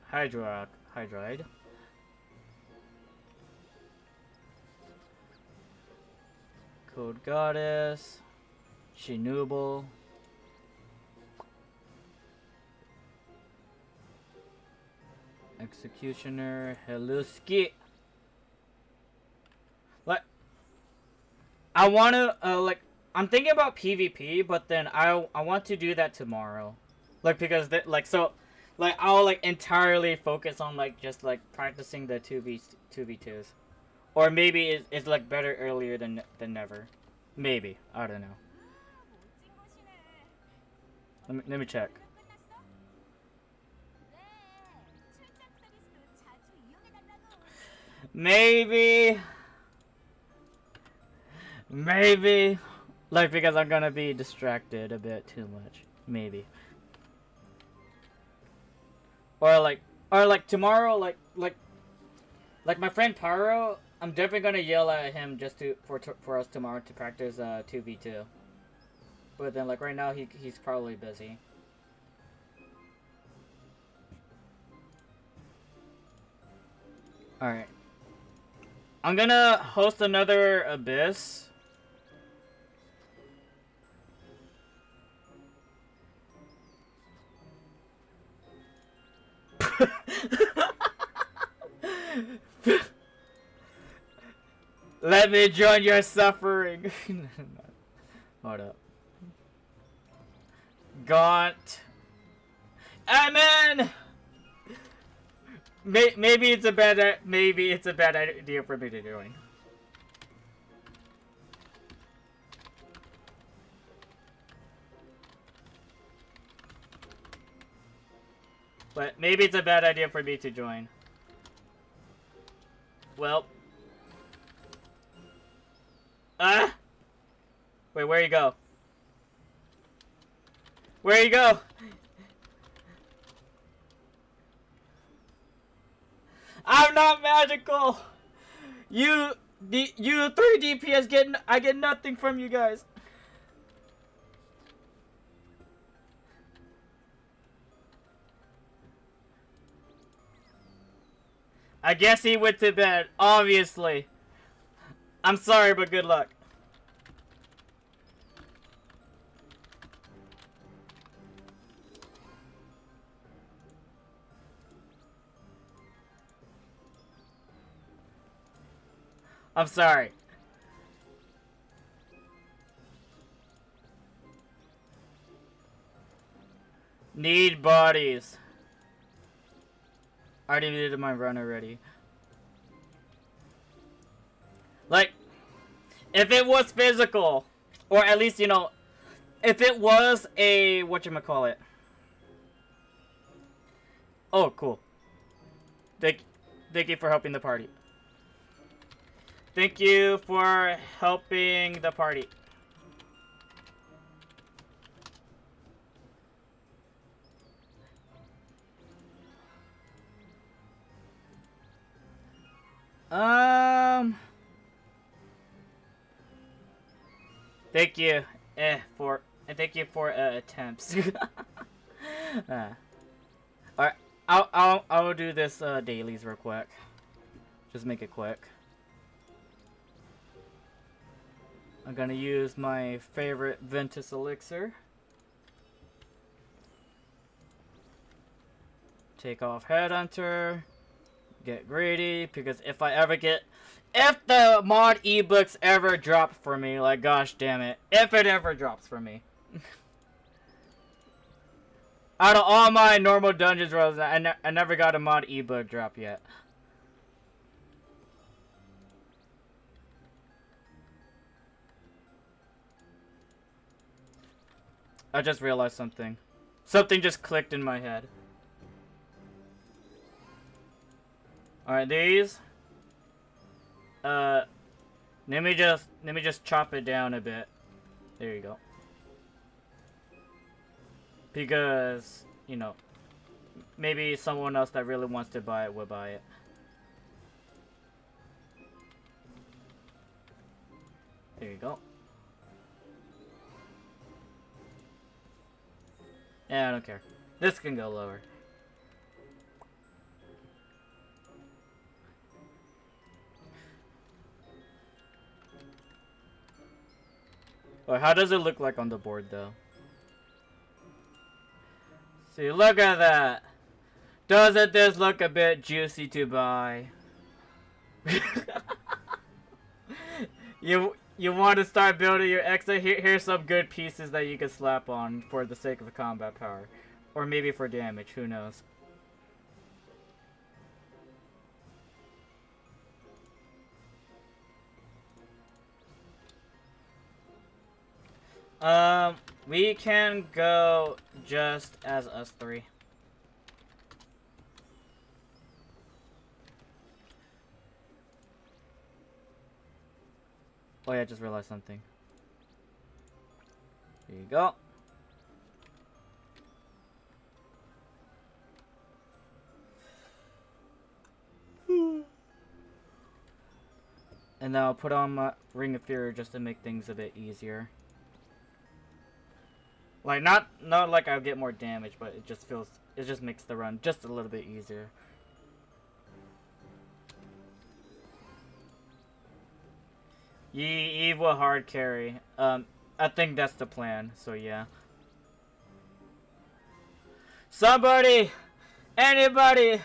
Code Goddess. Shinubal. Executioner. Heluski. Like, I want to, I'm thinking about PvP, but then I want to do that tomorrow. Like, because, I'll, entirely focus on, just, practicing the 2v2s. Or maybe it's, better earlier than never. Maybe. I don't know. Let me check. Maybe, because I'm gonna be distracted a bit too much. Maybe. Or tomorrow, like my friend Pyro, I'm definitely gonna yell at him just for us tomorrow to practice 2v2. But then right now he's probably busy. All right. I'm gonna host another Abyss. Let me join your suffering. Hold up. Gaunt. Amen. Maybe it's a bad idea for me to join. But maybe it's a bad idea for me to join. Well. Ah! Wait, where you go? Where you go? I'm not magical! You 3 DPS I get nothing from you guys. I guess he went to bed, obviously. I'm sorry, but good luck. I'm sorry. Need bodies. I already did my run already. If it was physical, or at least, if it was a, whatchamacallit. Oh, cool. Thank you for helping the party. Thank you for helping the party. Thank you, thank you for attempts. Alright, I'll do this dailies real quick. Just make it quick. I'm gonna use my favorite Ventus elixir Take off Headhunter. Get greedy, because if the mod ebooks ever drop for me, like gosh damn it, if it ever drops for me. Out of all my normal dungeons runs, I never got a mod ebook drop yet. I just realized something. Something just clicked in my head. Alright, these. Let me just chop it down a bit. There you go. Because, you know, maybe someone else that really wants to buy it will buy it. There you go. Yeah, I don't care. This can go lower. Well, how does it look like on the board, though? See, look at that. Doesn't this look a bit juicy to buy? You want to start building your Exa? Here's some good pieces that you can slap on for the sake of the combat power. Or maybe for damage, who knows. We can go just as us three. Oh yeah, I just realized something. Here you go. And then I'll put on my Ring of Fury just to make things a bit easier. Like, not like I'll get more damage, but it just makes the run just a little bit easier. Eve will hard carry. I think that's the plan, so yeah. Somebody! Anybody!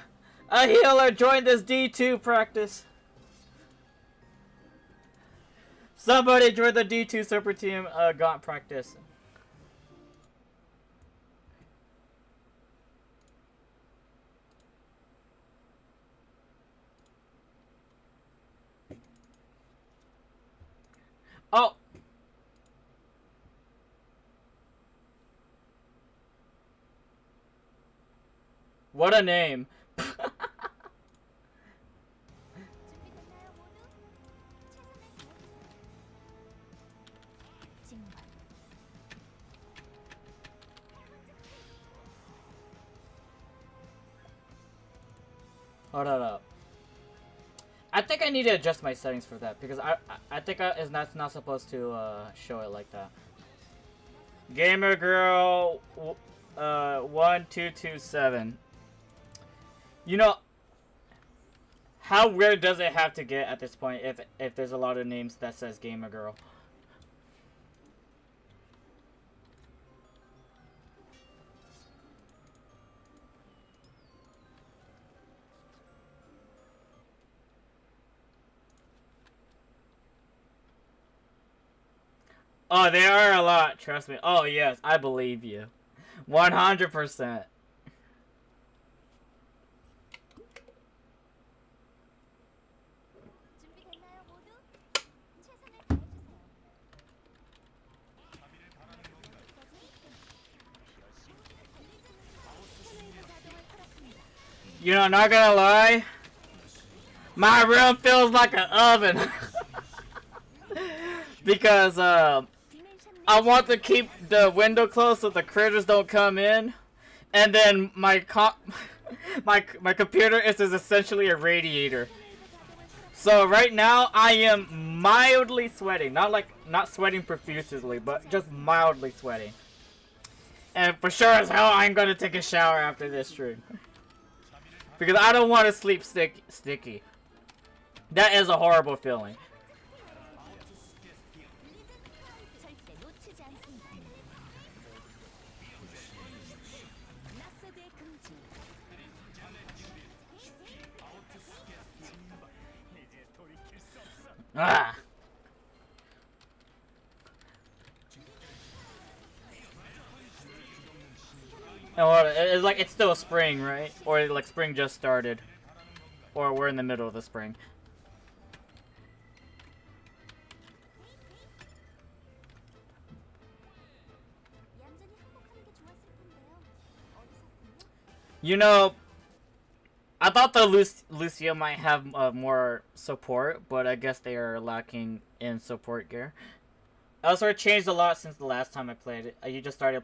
A healer join this D2 practice! Somebody join the D2 Super Team Gaunt practice. Oh! What a name. Hold up. I think I need to adjust my settings for that because I think that's not supposed to show it like that. Gamer Girl 1227. You know, how weird does it have to get at this point if there's a lot of names that says Gamer Girl? Oh, there are a lot, trust me. Oh, yes, I believe you. 100%. You know, not gonna lie, my room feels like an oven. Because, I want to keep the window closed so the critters don't come in, and then my computer is essentially a radiator. So right now I am mildly sweating, not sweating profusely, but just mildly sweating. And for sure as hell I'm gonna take a shower after this stream, because I don't want to sleep sticky. That is a horrible feeling. Ah! And what, it's like, it's still spring, right? Or like spring just started. Or we're in the middle of the spring. You know, I thought the Lucio might have more support, but I guess they are lacking in support gear. Elsword changed a lot since the last time I played it. You just started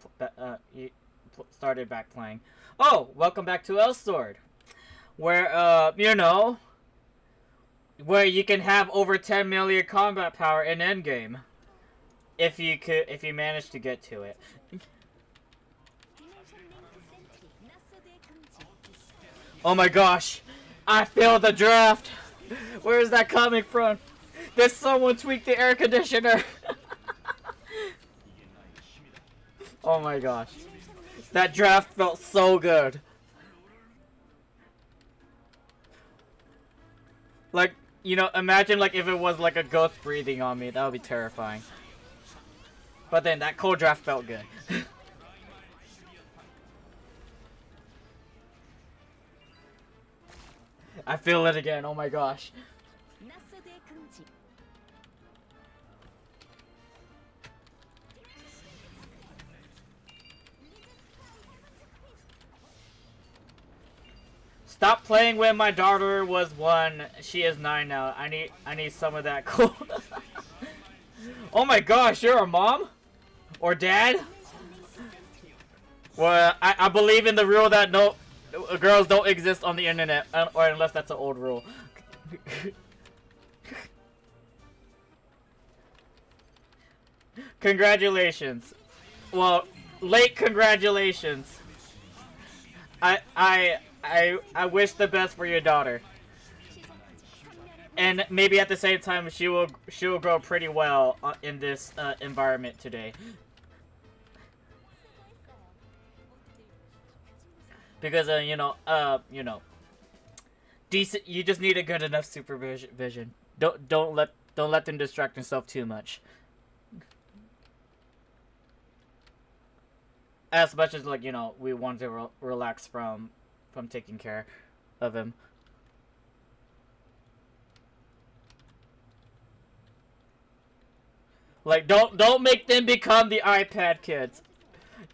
started back playing. Oh, welcome back to Elsword, where you know, where you can have over 10 million combat power in endgame, if you manage to get to it. Oh my gosh, I failed the draft. Where is that coming from? Did someone tweak the air conditioner? Oh my gosh. That draft felt so good. Like, you know, imagine like if it was like a ghost breathing on me. That would be terrifying. But then that cold draft felt good. I feel it again. Oh my gosh. Stop playing when my daughter was 1. She is 9 now. I need some of that cool. Oh my gosh, you're a mom? Or dad? Well, I believe in the rule that no girls don't exist on the internet, or unless that's an old rule. Congratulations. Well, late congratulations. I wish the best for your daughter. And maybe at the same time she will grow pretty well in this environment today. Because you know, decent. You just need a good enough supervision. Don't let them distract themselves too much. As much as, like, you know, we want to relax from taking care of him. Like, don't make them become the iPad kids.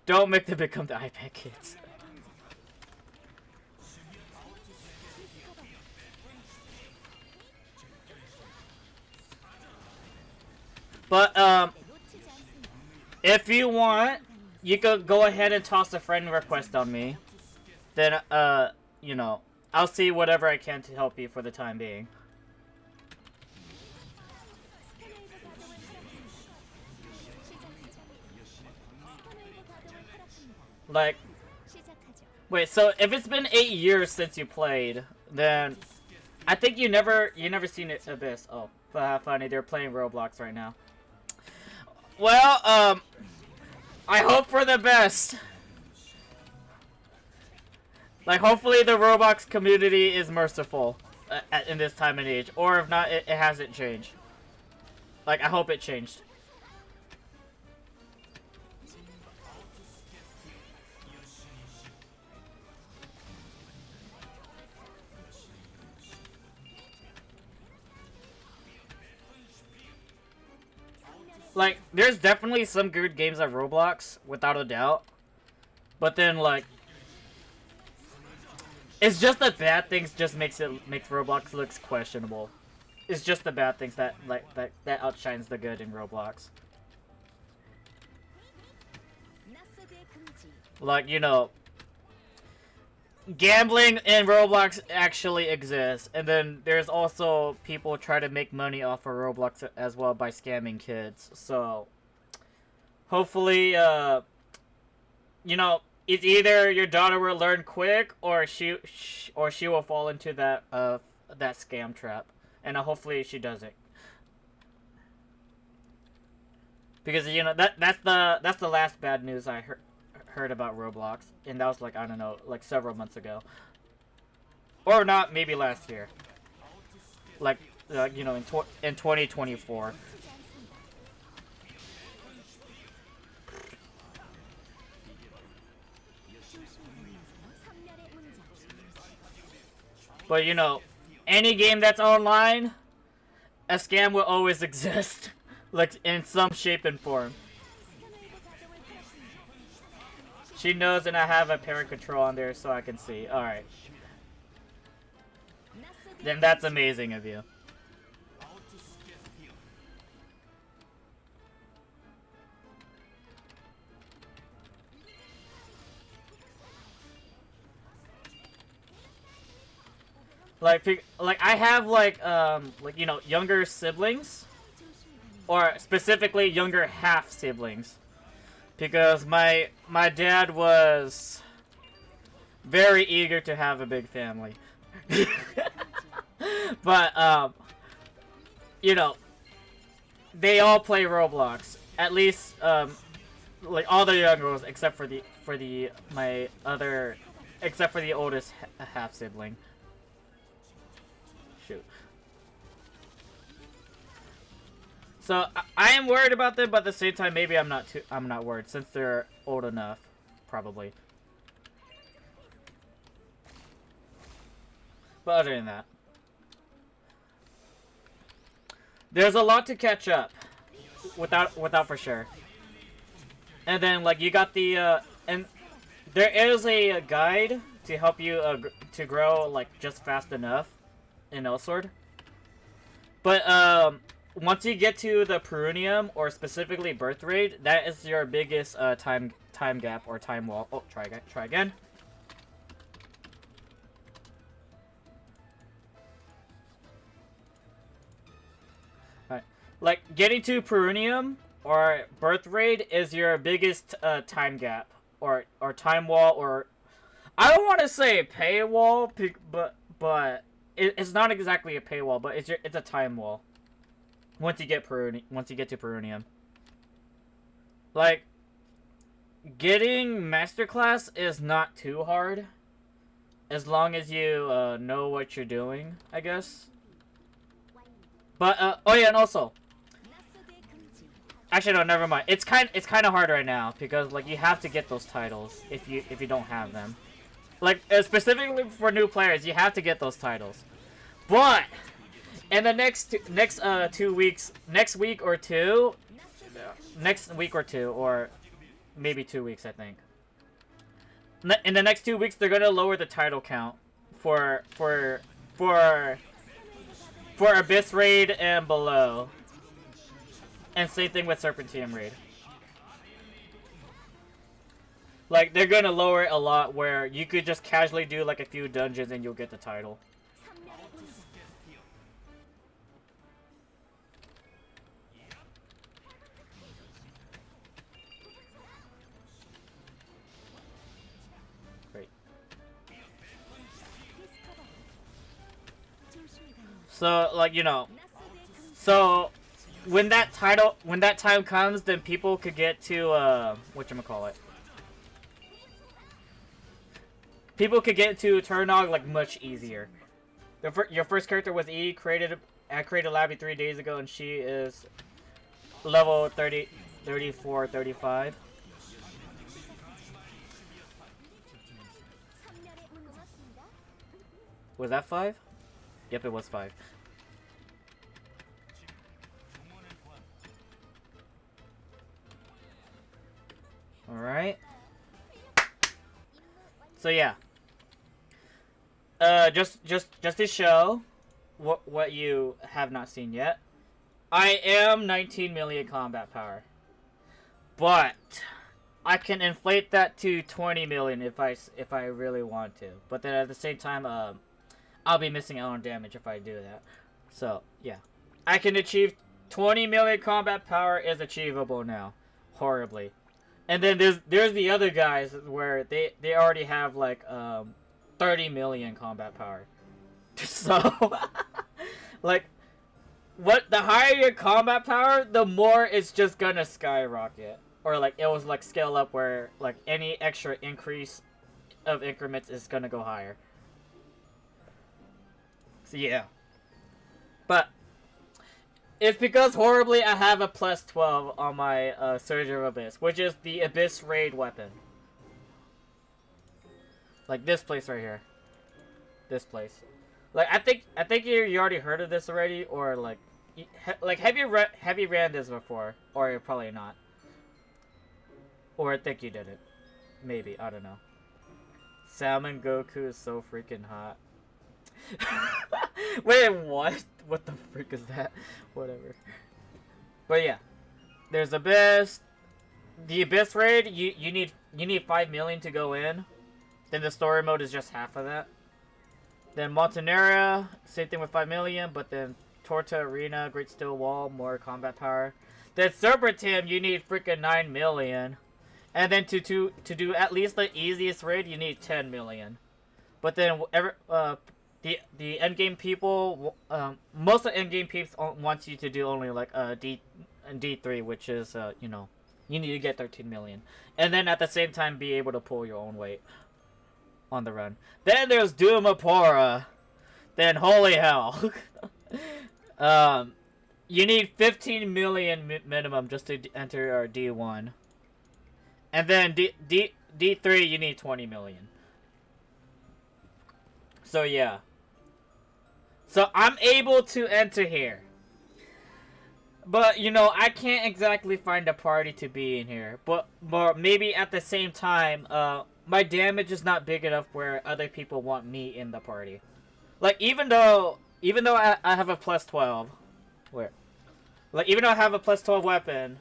Don't make them become the iPad kids. But if you want, you could go ahead and toss a friend request on me. Then you know, I'll see whatever I can to help you for the time being. Like, wait, so if it's been 8 years since you played, then I think you never seen it, Abyss. Oh, funny, they're playing Roblox right now. Well, I hope for the best. Like, hopefully the Roblox community is merciful in this time and age, or if not, it hasn't changed. Like, I hope it changed. Like, there's definitely some good games at Roblox, without a doubt. But then, like, it's just the bad things just makes Roblox looks questionable. It's just the bad things that outshines the good in Roblox. Like, you know, gambling in Roblox actually exists, and then there's also people try to make money off of Roblox as well by scamming kids. So hopefully, you know, it's either your daughter will learn quick, or she will fall into that that scam trap, and hopefully she doesn't. Because, you know, that's the last bad news I heard about Roblox, and that was, like, I don't know, like several months ago, or not, maybe last year. Like you know, in 2024. But you know, any game that's online, a scam will always exist, like in some shape and form. She knows, and I have a parent control on there so I can see. All right. Then that's amazing of you. Like I have like you know, younger siblings, or specifically younger half siblings, because my dad was very eager to have a big family. But you know, they all play Roblox. At least like all the younger ones, except for the oldest half sibling. Shoot. So I am worried about them, but at the same time, maybe I'm not worried since they're old enough, probably. But other than that, there's a lot to catch up, without for sure. And then like you got the and there is a guide to help you to grow like just fast enough in Elsword. But once you get to the Perunium, or specifically birth rate, that is your biggest time gap or time wall. Oh, try again. Alright. Like getting to Perunium or birth rate is your biggest time gap or time wall, or I don't want to say paywall, but it's not exactly a paywall, but it's a time wall. Once you get to Perunium, like getting Masterclass is not too hard, as long as you know what you're doing, I guess. But oh yeah, and also, actually no, never mind. It's kind of hard right now because like you have to get those titles if you don't have them. Like specifically for new players, you have to get those titles. But in the next week or two, or maybe 2 weeks, I think. In the next 2 weeks, they're gonna lower the title count for Abyss Raid and below, and same thing with Serpentium Raid. Like they're gonna lower it a lot, where you could just casually do like a few dungeons and you'll get the title. So, like, you know, so when that time comes, then people could get to, whatchamacallit. People could get to Turnog, like, much easier. Your first character was E, I created Labby 3 days ago, and she is level 30, 34, 35. Was that 5? Yep, it was 5. Alright. So yeah. Just to show what you have not seen yet. I am 19 million combat power. But I can inflate that to 20 million if I really want to. But then at the same time, I'll be missing out on damage if I do that. So, yeah. I can achieve 20 million combat power is achievable now. Horribly. And then there's the other guys where they already have like 30 million combat power. So like the higher your combat power, the more it's just gonna skyrocket. Or like it was like scale up where like any extra increase of increments is gonna go higher. So yeah. But It's because horribly I have a plus 12 on my Surge of Abyss, which is the Abyss Raid weapon. Like this place right here. This place. Like I think you already heard of this already, or like have you ran this before, or probably not. Or I think you did it. Maybe, I don't know. Salmon Goku is so freaking hot. Wait, what? What the frick is that? Whatever. But yeah, there's Abyss. The Abyss raid, you need 5 million to go in. Then the story mode is just half of that. Then Montanera, same thing with 5 million, but then Torta Arena, Great Steel Wall, more combat power. Then Serpentine, you need freaking 9 million. And then to do at least the easiest raid, you need 10 million. But then the endgame people, most of the endgame peeps wants you to do only like D3, which is you know, you need to get 13 million, and then at the same time be able to pull your own weight on the run. Then there's Doomapora. Then holy hell, you need 15 million minimum just to enter our D1, and then D3 you need 20 million. So yeah. So I'm able to enter here. But, you know, I can't exactly find a party to be in here. But maybe at the same time, my damage is not big enough where other people want me in the party. Like, even though I have a plus 12. Where? Like, even though I have a plus 12 weapon,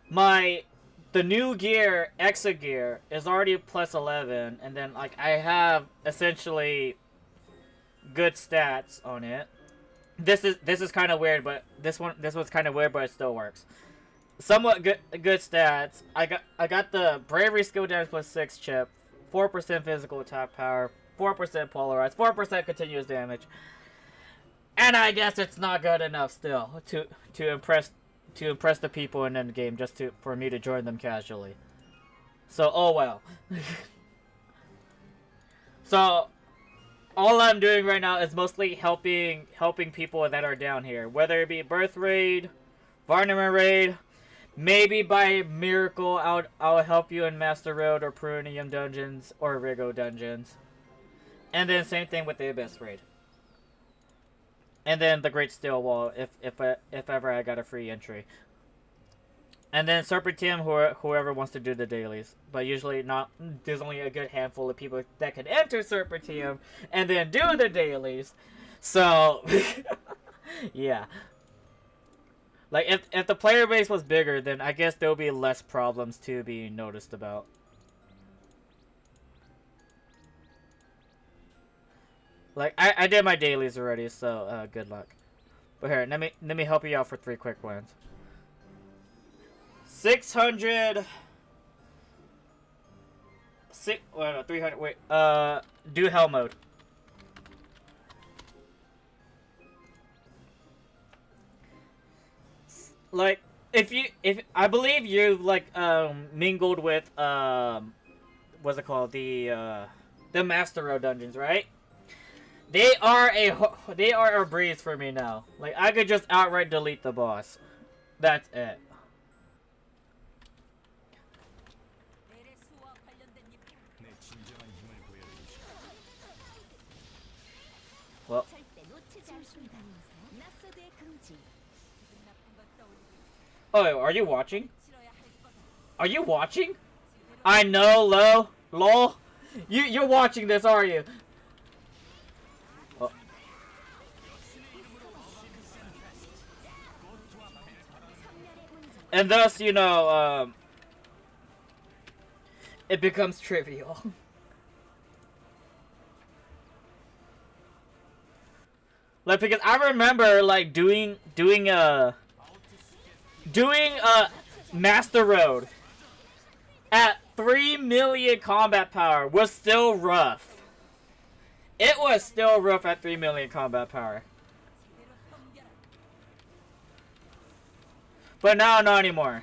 the new gear, Exa gear, is already plus 11. And then, like, I have essentially good stats on it. This is kind of weird, but this one's kind of weird, but it still works. Somewhat good stats. I got the bravery skill damage plus 6 chip, 4% physical attack power, 4% polarized, 4% continuous damage, and I guess it's not good enough still to impress the people in the game just for me to join them casually. So oh well. So all I'm doing right now is mostly helping people that are down here, whether it be Birth Raid, Varnament Raid, maybe by miracle I'll help you in Master Road or Pruinium dungeons or Rigo dungeons, and then same thing with the Abyss Raid, and then the Great Steel Wall if ever I got a free entry. And then Serpentine, whoever wants to do the dailies. But usually not. There's only a good handful of people that can enter Serpentine and then do the dailies. So, yeah. Like, if the player base was bigger, then I guess there would be less problems to be noticed about. Like, I did my dailies already, so good luck. But here, let me help you out for 3 quick wins. 600. 300. Wait. Do hell mode. Like, if I believe you like mingled with what's it called, the Master Road dungeons, right? They are a breeze for me now. Like, I could just outright delete the boss. That's it. Well. Oh, are you watching? Are you watching? I know, lol. You're watching this, are you? Oh. And thus, you know, it becomes trivial. Like, because I remember, like, doing Master Road at 3 million combat power was still rough. It was still rough at 3 million combat power. But now, not anymore.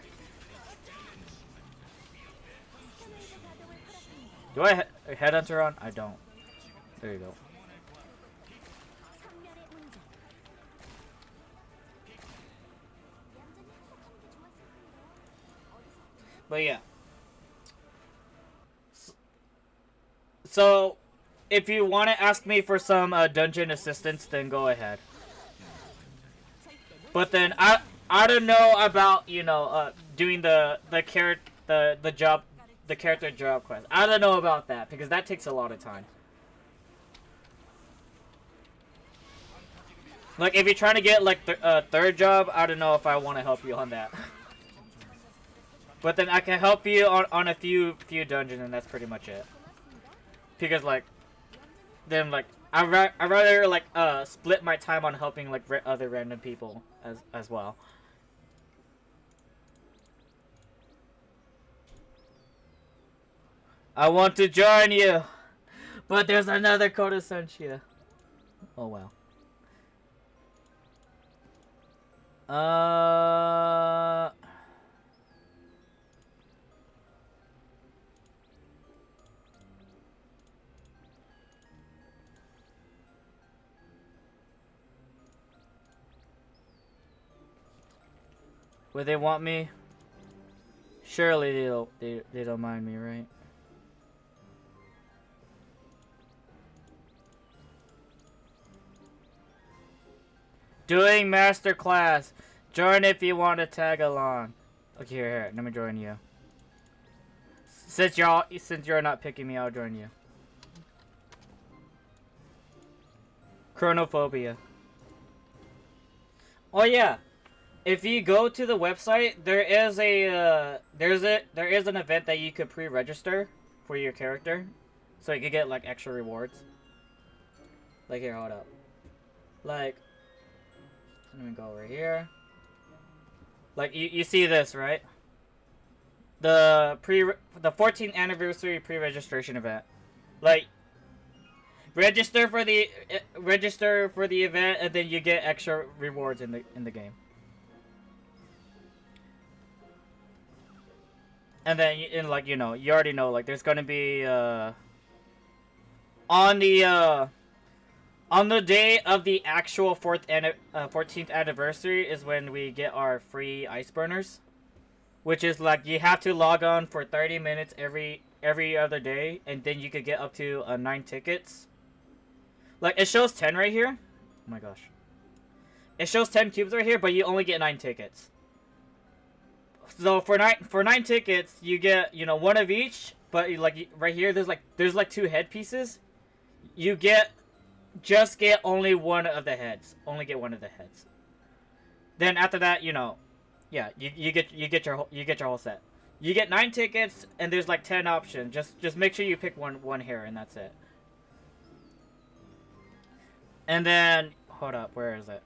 Do I headhunter on? I don't. There you go. But yeah. So, if you want to ask me for some dungeon assistance, then go ahead. But then I don't know about, you know, doing the character job quest. I don't know about that because that takes a lot of time. Like if you're trying to get like third job, I don't know if I want to help you on that. But then I can help you on a few dungeons, and that's pretty much it. Because like, then like I rather like split my time on helping like other random people as well. I want to join you, but there's another Kota Senshia. Oh well. Would they want me? Surely they don't mind me, right? Doing master class. Join if you want to tag along. Okay, here, let me join you. Since you're not picking me, I'll join you. Chronophobia. Oh yeah. If you go to the website, there is an event that you could pre-register for your character, so you could get like extra rewards. Like here, hold up. Like, let me go over here. Like you see this, right? The 14th anniversary pre-registration event. Like, register for the event, and then you get extra rewards in the game. And then, like, you know, you already know, like, there's gonna be, on the day of the actual 14th anniversary is when we get our free ice burners. Which is, like, you have to log on for 30 minutes every other day, and then you could get up to 9 tickets. Like, it shows 10 right here. Oh my gosh. It shows 10 cubes right here, but you only get 9 tickets. So for nine tickets, you get, you know, one of each, but like right here, there's like 2 headpieces. You just get only one of the heads. Only get one of the heads. Then after that, you know, yeah, you get your whole set. You get 9 tickets, and there's like 10 options. Just make sure you pick one here, and that's it. And then hold up, where is it?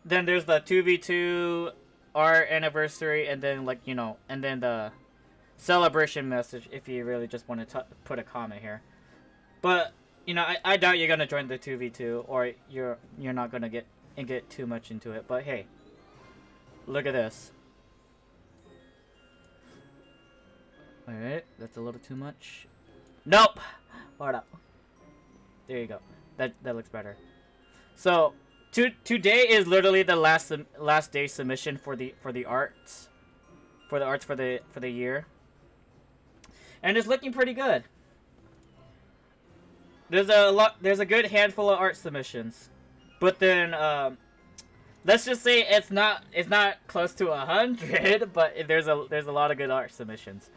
Then there's the 2v2. Our anniversary, and then, like, you know, and then the celebration message if you really just want to put a comment here. But, you know, I doubt you're gonna join the 2v2, or you're not gonna get too much into it. But hey, look at this. Alright, that's a little too much. Nope! Hold up. There you go. That looks better. So today is literally the last day submission for the arts for the year, and it's looking pretty good. There's a good handful of art submissions, but then let's just say it's not close to 100, but there's a lot of good art submissions.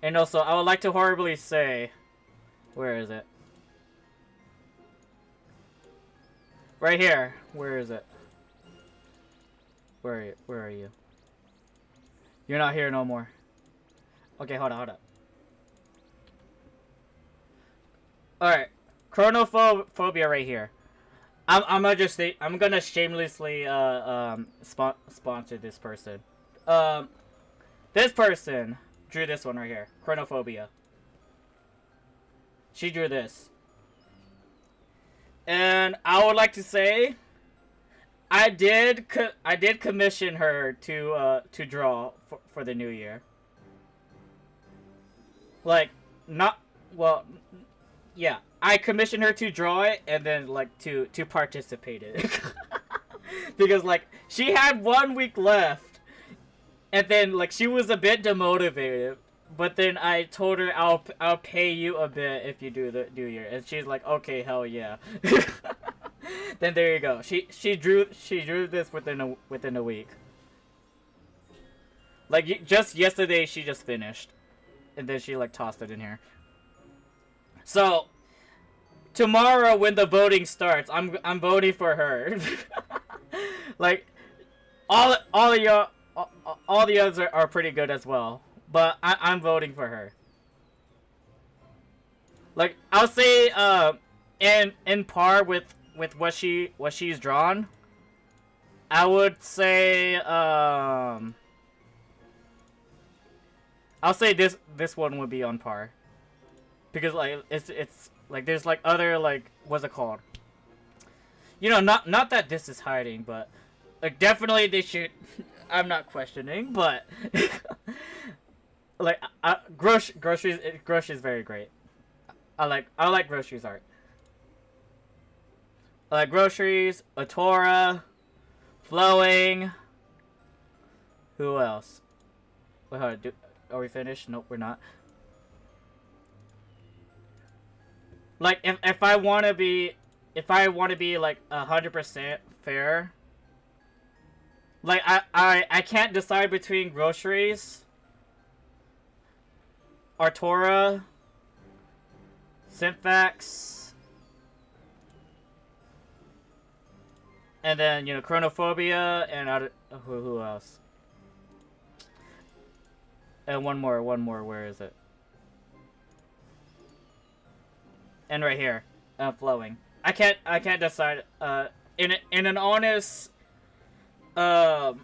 And also, I would like to horribly say, where is it? Right here. Where is it? Where are you? You're not here no more. Okay, hold up. Alright. Chronophobia right here. I'm gonna shamelessly sponsor this person. This person drew this one right here. Chronophobia. She drew this. And I would like to say, I did commission her to draw for the new year. Like, yeah, I commissioned her to draw it, and then like to participate in it. Because like she had 1 week left, and then like she was a bit demotivated. But then I told her I'll pay you a bit if you do the New Year, and she's like, okay, hell yeah. Then there you go. She drew this within a week. Like just yesterday she just finished, and then she like tossed it in here. So tomorrow when the voting starts, I'm voting for her. Like all of y'all, all the others are pretty good as well, but I'm voting for her. Like I'll say in par with what she's drawn, I would say I'll say this one would be on par. Because like it's like there's like other like what's it called? You know, not that this is hiding, but like definitely they should. I'm not questioning, but like groceries is very great. I like groceries art. I like groceries, Atora, flowing. Who else? Wait, hold on, are we finished? Nope, we're not. Like if I want to be like 100% fair, like I can't decide between groceries, Artora, Symphax, and then you know Chronophobia and who else? And one more. Where is it? And right here, flowing. I can't decide. In an honest vote,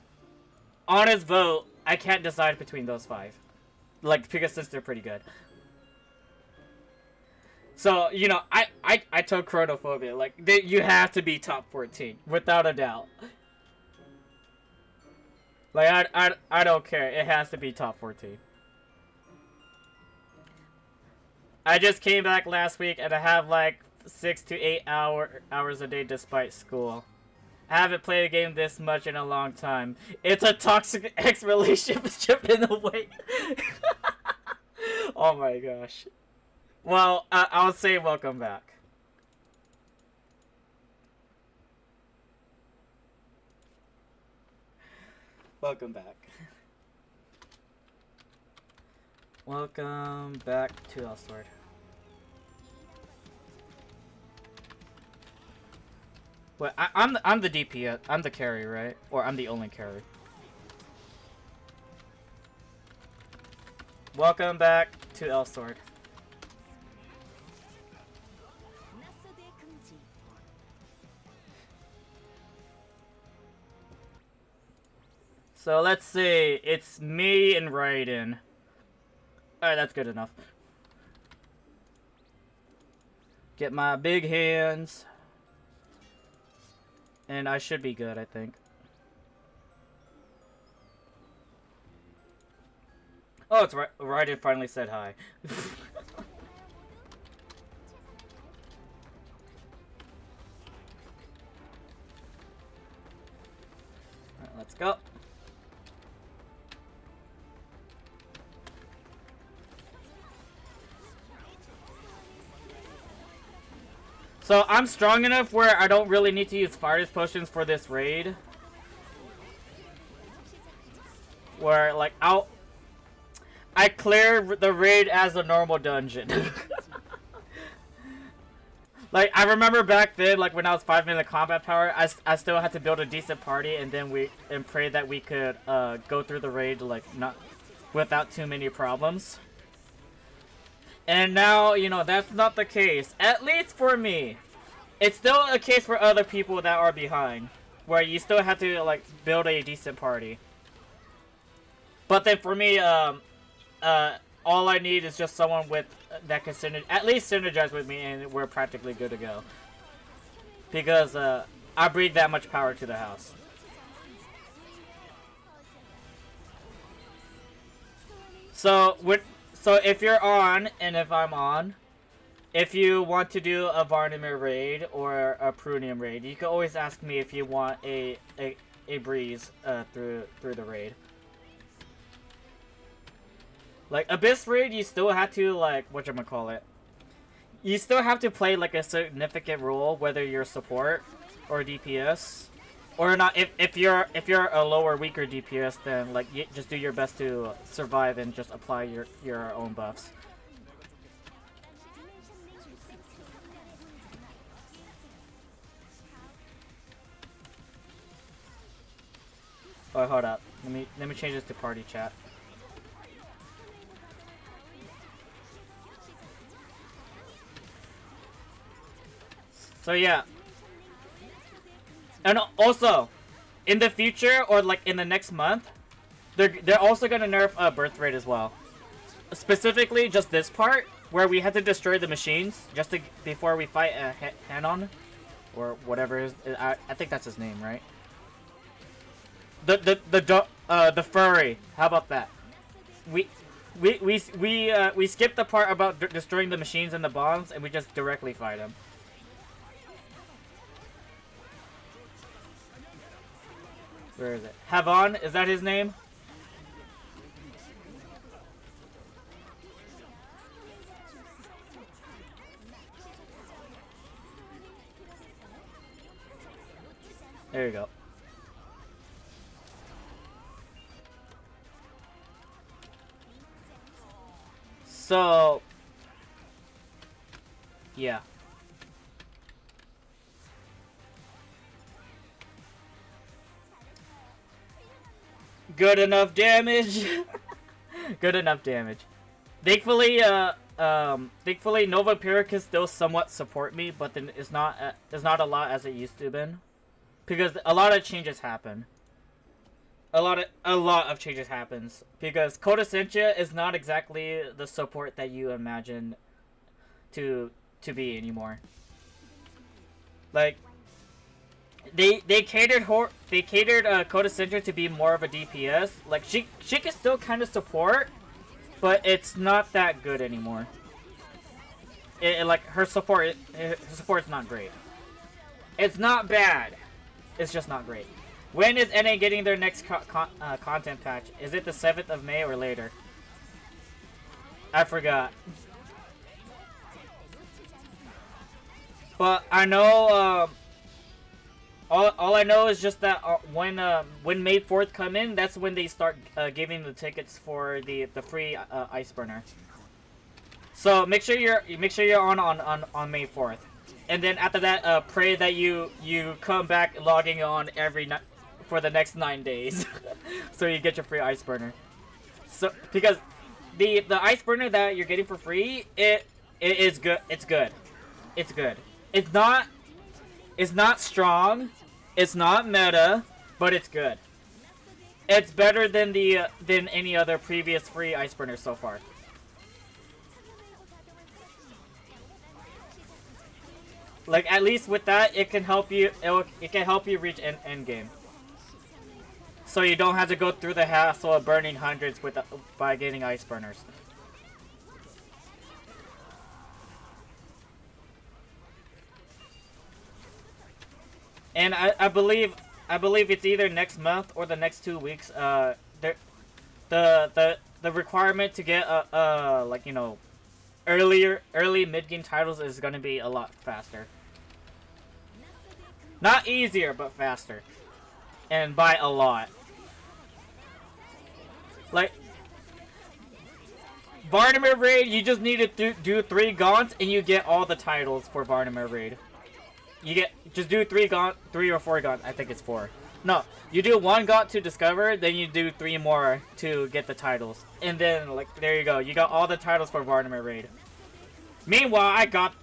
I can't decide between those 5. Like because since they're pretty good. So you know, I took Chronophobia. Like you have to be top 14 without a doubt. Like I don't care. It has to be top 14. I just came back last week and I have like 6 to 8 hours a day despite school. I haven't played a game this much in a long time. It's a toxic ex relationship in a way. Oh my gosh. Well, I'll say welcome back. Welcome back. Welcome back to Elsword. Wait, I'm the DP. I'm the carry, right? Or I'm the only carry. Welcome back to Elsword. So let's see. It's me and Raiden. Alright, that's good enough. Get my big hands. And I should be good, I think. Oh, it's right. Raiden finally said hi. Alright, let's go. So I'm strong enough where I don't really need to use Fires Potions for this raid. Where like I clear the raid as a normal dungeon. Like I remember back then, like when I was 5-minute combat power, I still had to build a decent party and then pray that we could go through the raid like not without too many problems. And now, you know, that's not the case. At least for me. It's still a case for other people that are behind. Where you still have to, like, build a decent party. But then for me, all I need is just someone that can at least synergize with me and we're practically good to go. Because, I bring that much power to the house. So if you're on, and if I'm on, if you want to do a Varnamir raid or a Prunium raid, you can always ask me if you want a breeze through the raid. Like Abyss raid, you still have to like whatchamacallit. You still have to play like a significant role, whether you're support or DPS or not. If you're a lower, weaker DPS, then like just do your best to survive and just apply your own buffs. Oh, hold up. Let me change this to party chat. So yeah. And also, in the future or like in the next month, they're also gonna nerf birth rate as well. Specifically, just this part where we had to destroy the machines just before we fight Hanon or whatever is. I think that's his name, right? The furry. How about that? We skipped the part about destroying the machines and the bombs, and we just directly fight him. Where is it? Havon, is that his name? There you go. So, yeah. Good enough damage. Good enough damage. Thankfully, Nova Pyra can still somewhat support me, but then it's not a lot as it used to been, because a lot of changes happen. A lot of changes happens because Codescentia is not exactly the support that you imagine to be anymore. Like they catered Codescentia to be more of a DPS. Like she can still kind of support, but it's not that good anymore. Like her support's not great. It's not bad. It's just not great. When is NA getting their next content patch? Is it the 7th of May or later? I forgot. But I know, all I know is just that when May 4th come in, that's when they start giving the tickets for the free ice burner. So make sure you're on May 4th, and then after that, pray that you come back logging on every night for the next 9 days, so you get your free ice burner. So because the ice burner that you're getting for free, it is good. It's good. It's good. It's not strong. It's not meta, but it's good. It's better than than any other previous free ice burner so far. Like at least with that, it can help you. It can help you reach end game. So you don't have to go through the hassle of burning hundreds by getting ice burners. And I believe it's either next month or the next 2 weeks. The requirement to get like early mid game titles is gonna be a lot faster. Not easier, but faster, and by a lot. Like Varnamir raid, you just need to do 3 gaunts and you get all the titles for Varnamir raid. Just do 3 or 4 gaunts. I think it's 4. No, you do 1 gaunt to discover, then you do 3 more to get the titles, and then like there you go. You got all the titles for Varnamir raid. Meanwhile, I got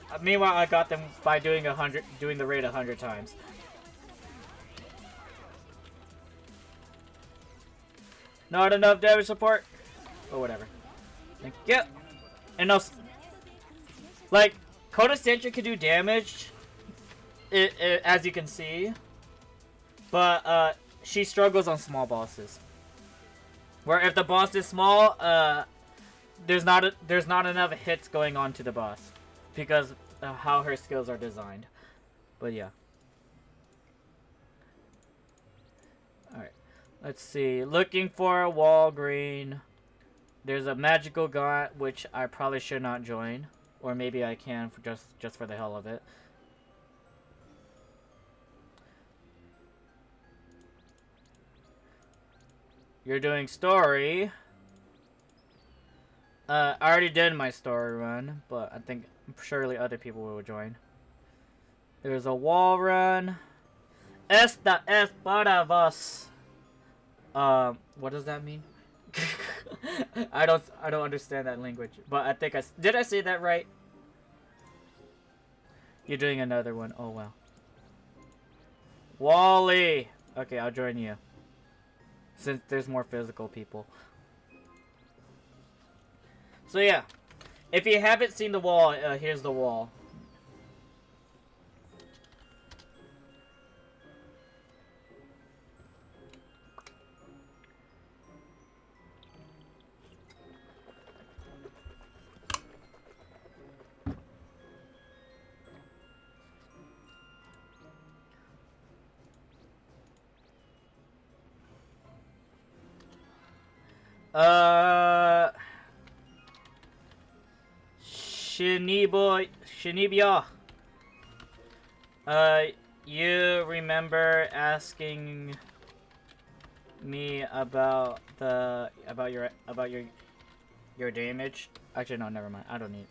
them by doing the raid 100 times. Not enough damage support, or whatever. Thank you. And also, like Codescentia can do damage, as you can see, but she struggles on small bosses. Where if the boss is small, there's not enough hits going on to the boss. because how her skills are designed. But yeah. Alright. Let's see. Looking for a Walgreen. There's a magical gaunt, which I probably should not join. Or maybe I can for just for the hell of it. You're doing story. I already did my story run, but I think surely other people will join. There's a wall run. Esta es para vos. What does that mean? I don't understand that language, but I think did I say that right? You're doing another one. Oh wow. Wally. Okay, I'll join you. Since there's more physical people. So yeah, if you haven't seen the wall, here's the wall. Shinibya. You remember asking me about your damage? Actually, no, never mind. I don't need.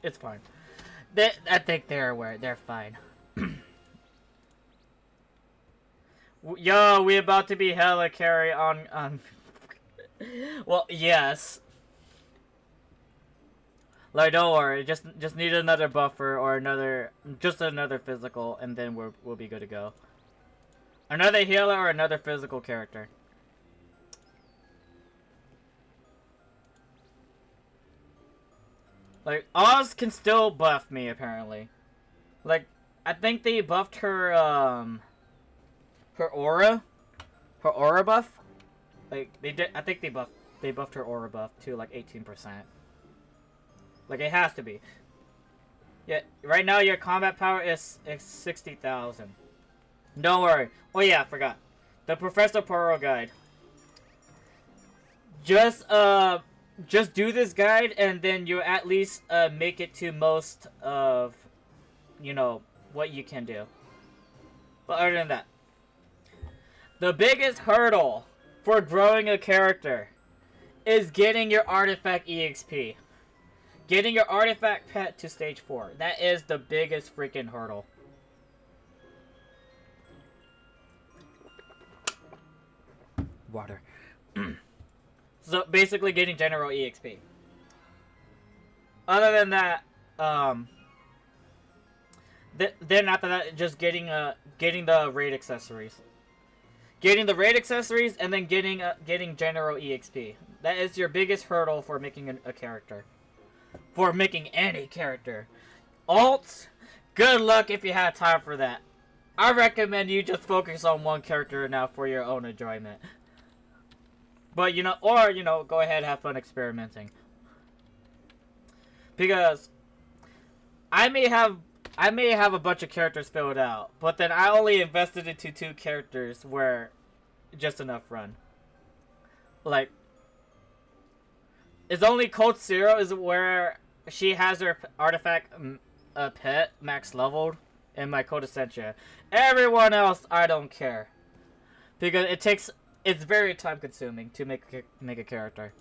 It's fine. I think they're aware. They're fine. Yo, we about to be hella carry on. Well, yes. Like, don't worry. Just need another buffer or another physical, and then we'll be good to go. Another healer or another physical character. Like, Oz can still buff me apparently. Like, I think they buffed her her aura buff. Like they did. I think they buffed her aura buff to like 18%. Like it has to be. Yeah, right now your combat power is 60,000. Don't worry. Oh yeah, I forgot. The Professor Poro guide. Just do this guide and then you at least make it to most of, you know, what you can do. But other than that, the biggest hurdle for growing a character is getting your artifact EXP. Getting your artifact pet to stage 4. That is the biggest freaking hurdle. Water. So basically getting general EXP. Other than that, then after that, just getting the raid accessories. Getting the raid accessories and then getting general EXP. That is your biggest hurdle for making a character. For making any character. Alt, good luck if you have time for that. I recommend you just focus on one character now for your own enjoyment. But, you know, or, you know, go ahead and have fun experimenting. Because I may have a bunch of characters filled out, but then I only invested into 2 characters where just enough run. Like, it's only Code Zero is where she has her artifact pet max leveled in my Code Essentia. Everyone else, I don't care. Because it's very time consuming to make a character.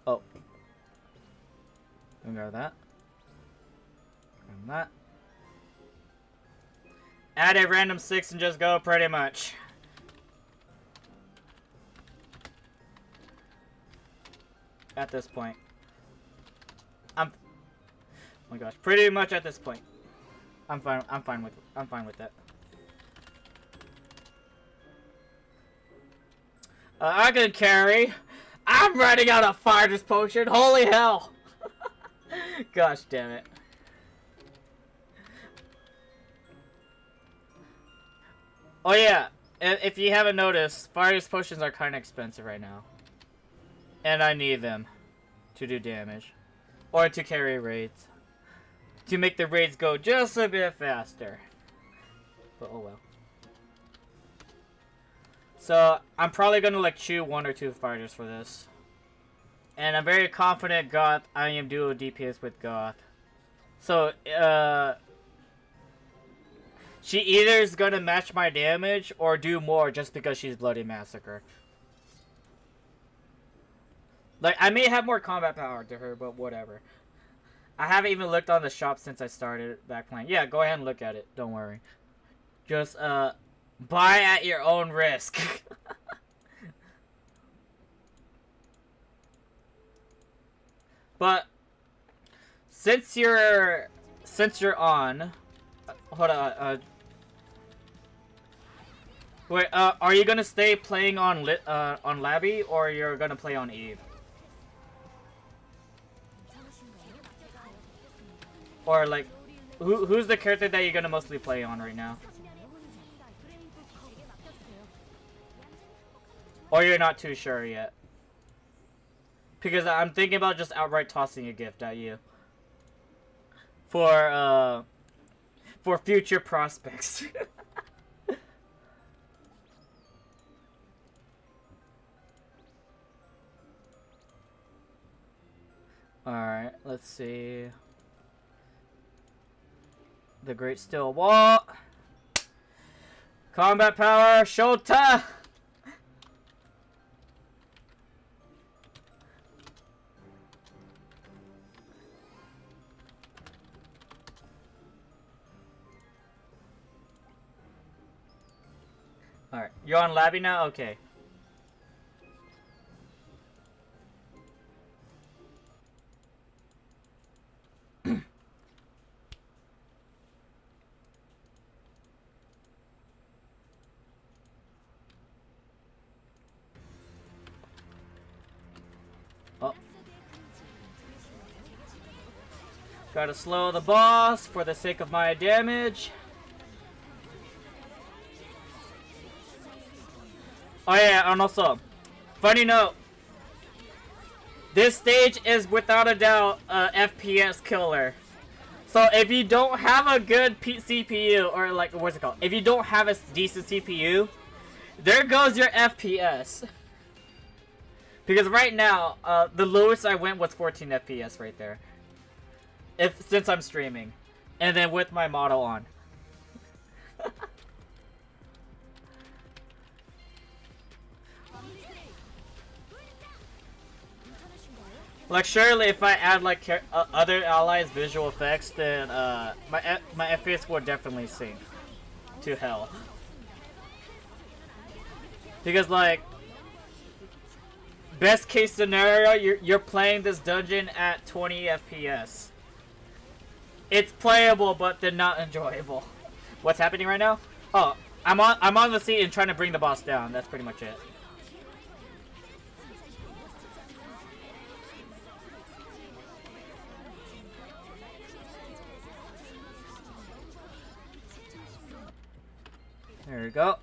Oh. Grab that. Grab that. Add a random 6 and just go pretty much. At this point. Oh my gosh, pretty much at this point. I'm fine with that. I can carry. I'm running out of fire's potion. Holy hell. Gosh damn it. Oh yeah, if you haven't noticed, fire's potions are kind of expensive right now. And I need them to do damage. Or to carry raids. To make the raids go just a bit faster. But oh well. So, I'm probably gonna like chew 1 or 2 fighters for this. And I'm very confident Goth, I am duo DPS with Goth. So, she either is gonna match my damage or do more just because she's Bloody Massacre. Like, I may have more combat power to her, but whatever. I haven't even looked on the shop since I started back playing. Yeah, go ahead and look at it. Don't worry. Just, buy at your own risk. But since you're on, hold on. Wait. Are you gonna stay playing on Labby, or you're gonna play on Eve? Or like, who's the character that you're gonna mostly play on right now? Or you're not too sure yet? Because I'm thinking about just outright tossing a gift at you. For future prospects. Alright, let's see. The Great Steel Wall. Combat power, Shota! Alright, you're on Labby now? Okay. Oh. Gotta slow the boss for the sake of my damage. Oh yeah, and also, funny note, this stage is without a doubt a FPS killer. So if you don't have a good CPU, or like, what's it called? If you don't have a decent CPU, there goes your FPS. Because right now, the lowest I went was 14 FPS right there. Since I'm streaming. And then with my model on. Like, surely if I add like other allies' visual effects, then my FPS will definitely sink to hell. Because like, best case scenario, you're playing this dungeon at 20 FPS. It's playable, but they're not enjoyable. What's happening right now? Oh, I'm on the seat and trying to bring the boss down. That's pretty much it. There we go.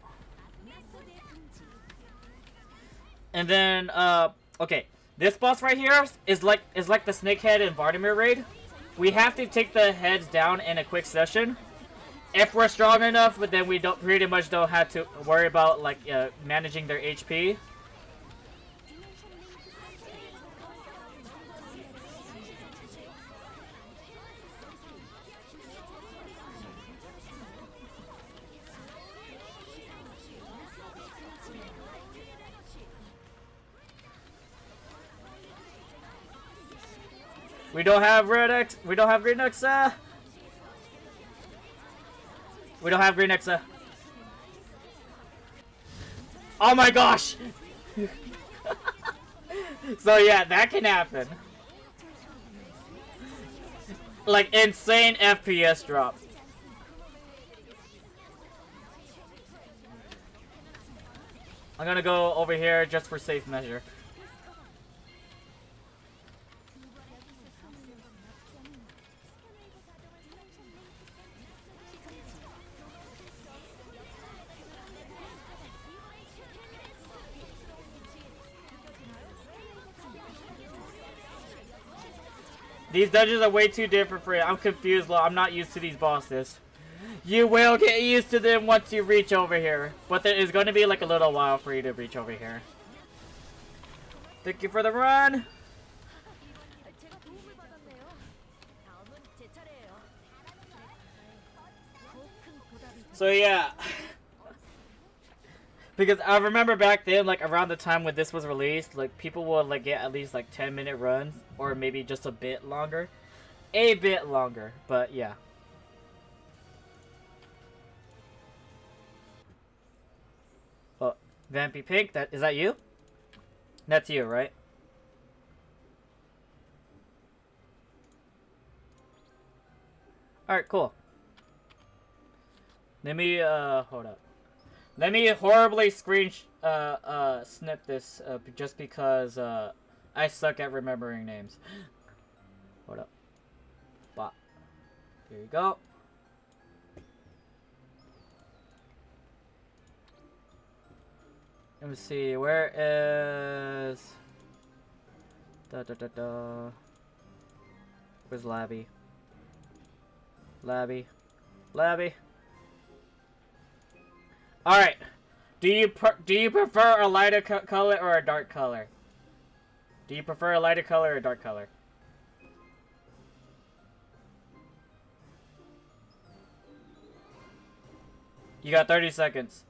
And then, okay, this boss right here is like the Snakehead and Vardimir raid. We have to take the heads down in a quick session. If we're strong enough, but then we pretty much don't have to worry about like managing their HP. We don't have red X. We don't have green X. We don't have green X. Oh my gosh! So yeah, that can happen. Like insane FPS drop. I'm gonna go over here just for safe measure. These dungeons are way too different for you. I'm confused, I'm not used to these bosses. You will get used to them once you reach over here. But there is going to be like a little while for you to reach over here. Thank you for the run. So yeah. Because I remember back then, like around the time when this was released, like people would like get at least like 10-minute runs. Or maybe just a bit longer. A bit longer, but yeah. Oh, Vampy Pink, is that you? That's you, right? Alright, cool. Let me, hold up. Let me horribly snip this, just because, I suck at remembering names. Hold up. Bop. Here you go. Let me see, where is... Where's Labby? Labby. Alright. Do you prefer a lighter color or a dark color? Do you prefer a lighter color or a dark color? You got 30 seconds.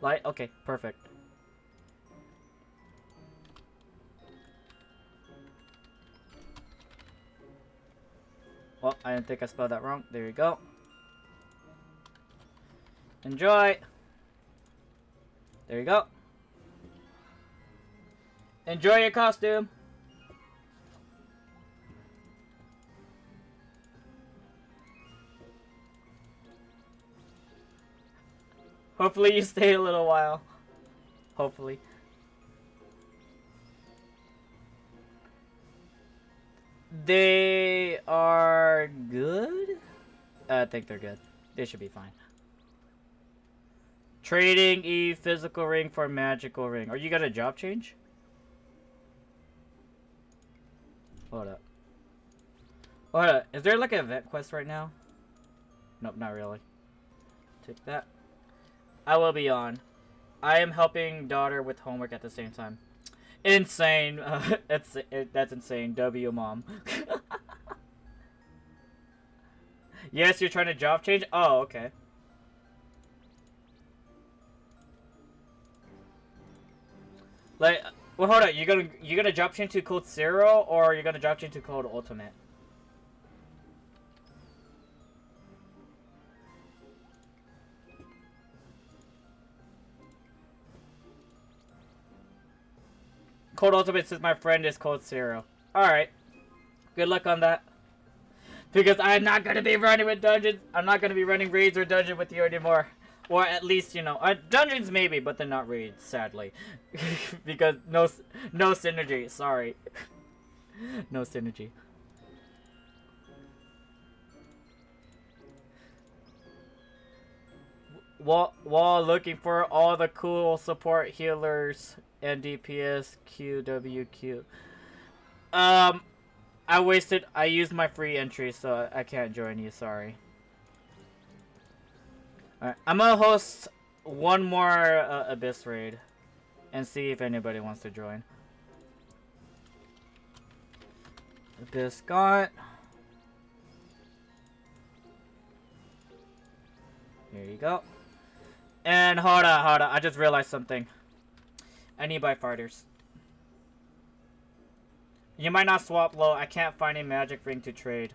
Light? Okay, perfect. Well, I didn't think I spelled that wrong. There you go. Enjoy! There you go. Enjoy your costume! Hopefully you stay a little while. Hopefully. They are good? I think they're good. They should be fine. Trading a physical ring for a magical ring. Are you got a job change? Hold up. Hold up. Is there like an event quest right now? Nope, not really. Take that. I will be on. I am helping daughter with homework at the same time. Insane. That's insane. W mom. Yes, you're trying to job change? Oh, okay. Like, well, hold on. You gonna job change to code 0 or you're gonna job change to code ultimate? Code ultimate says my friend is code 0. Alright. Good luck on that. Because I'm not gonna be running with dungeons. I'm not gonna be running raids or dungeon with you anymore. Or at least, you know, dungeons maybe, but they're not raids, sadly. Because no synergy, sorry. No synergy. While looking for all the cool support healers and DPS QWQ. I used my free entry, so I can't join you, sorry. Alright, I'm gonna host one more Abyss raid and see if anybody wants to join. Abyss Gaunt. Here you go. And hold on, I just realized something. I need buy fighters. You might not swap low. I can't find a magic ring to trade.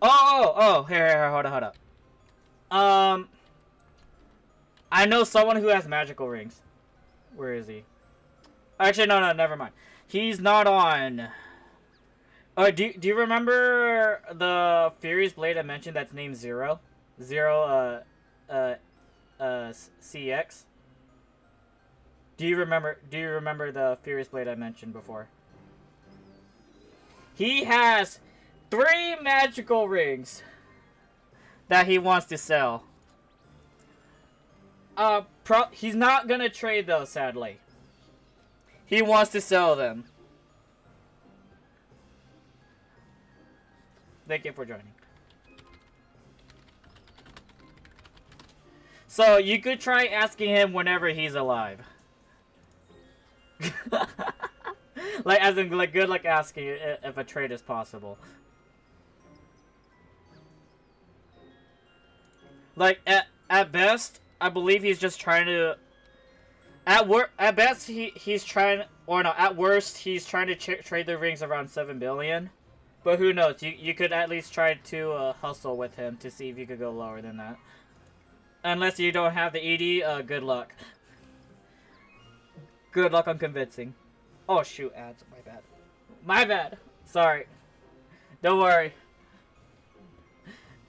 Oh, here, hold up. I know someone who has magical rings. Where is he? Actually, no, never mind. He's not on. Do you remember the Furious Blade I mentioned that's named Zero? Zero, CX? Do you remember the Furious Blade I mentioned before? He has 3 magical rings that he wants to sell. He's not gonna trade those, sadly. He wants to sell them. Thank you for joining. So you could try asking him whenever he's alive. Like, as in, like, good luck asking if a trade is possible. Like, at best, I believe he's just trying to... At best, he's trying... Or no, at worst, he's trying to trade the rings around 7 billion. But who knows? You could at least try to hustle with him to see if you could go lower than that. Unless you don't have the ED, good luck. Good luck on convincing. Oh shoot, ads. My bad. My bad. Sorry. Don't worry.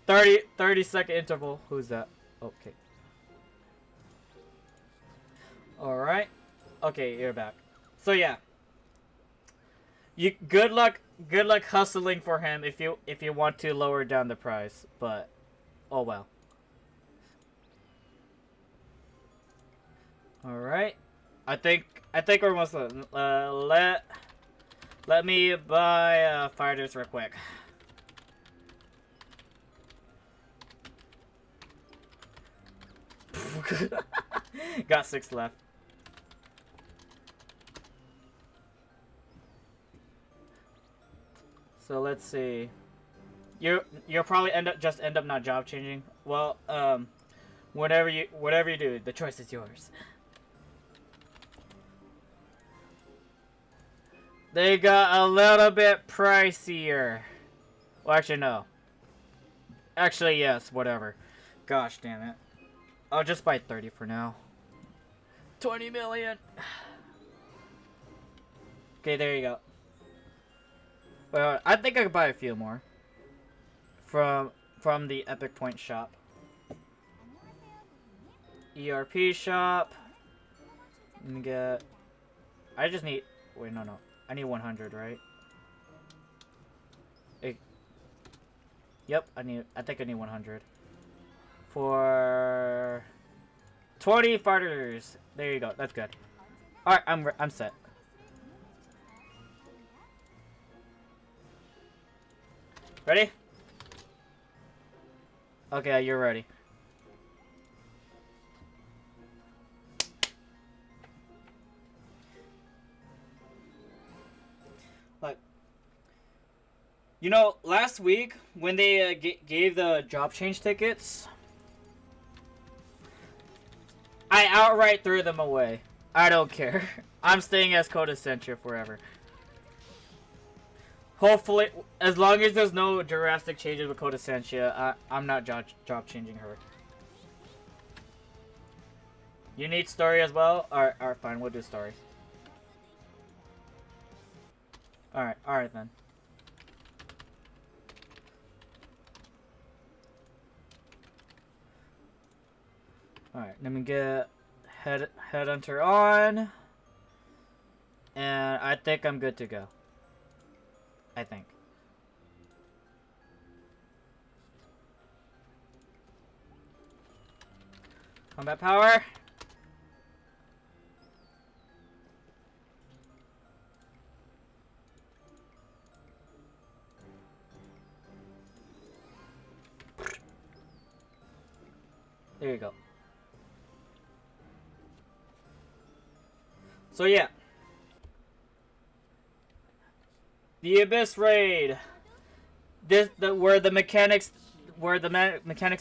30-second interval. Who's that? Okay. Alright. Okay, you're back. So yeah. Good luck hustling for him if you want to lower down the price, but oh well. Alright. I think we're almost done. Let me buy fighters real quick. Got 6 left. So let's see. You'll probably end up not job changing. Well, whatever you do, the choice is yours. They got a little bit pricier. Well, actually, no. Actually, yes, whatever. Gosh damn it. I'll just buy 30 for now. 20 million. Okay, there you go. Well, I think I could buy a few more. From the Epic Point shop. ERP shop. Let me get... I just need... Wait, no. I need 100, right? Yep, I think I need 100. For 20 fighters. There you go. That's good. All right, I'm set. Ready? Okay, you're ready. Like, you know, last week when they gave the job change tickets, I outright threw them away. I don't care. I'm staying as Code Essentia forever. Hopefully, as long as there's no drastic changes with Code Essentia, I'm not job changing her. You need story as well? Alright, fine, we'll do story. Alright then. Alright, let me get Headhunter on. And I think I'm good to go. I think. Combat power. There you go. So yeah. The Abyss Raid. Where the mechanics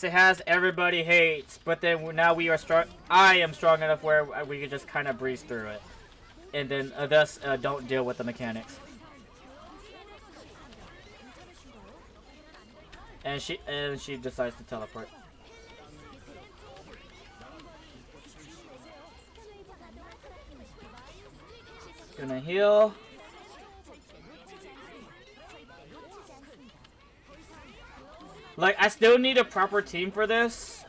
it has, everybody hates. But then now we are strong. I am strong enough where we can just kind of breeze through it, and then thus don't deal with the mechanics. And she decides to teleport. Gonna heal. Like, I still need a proper team for this,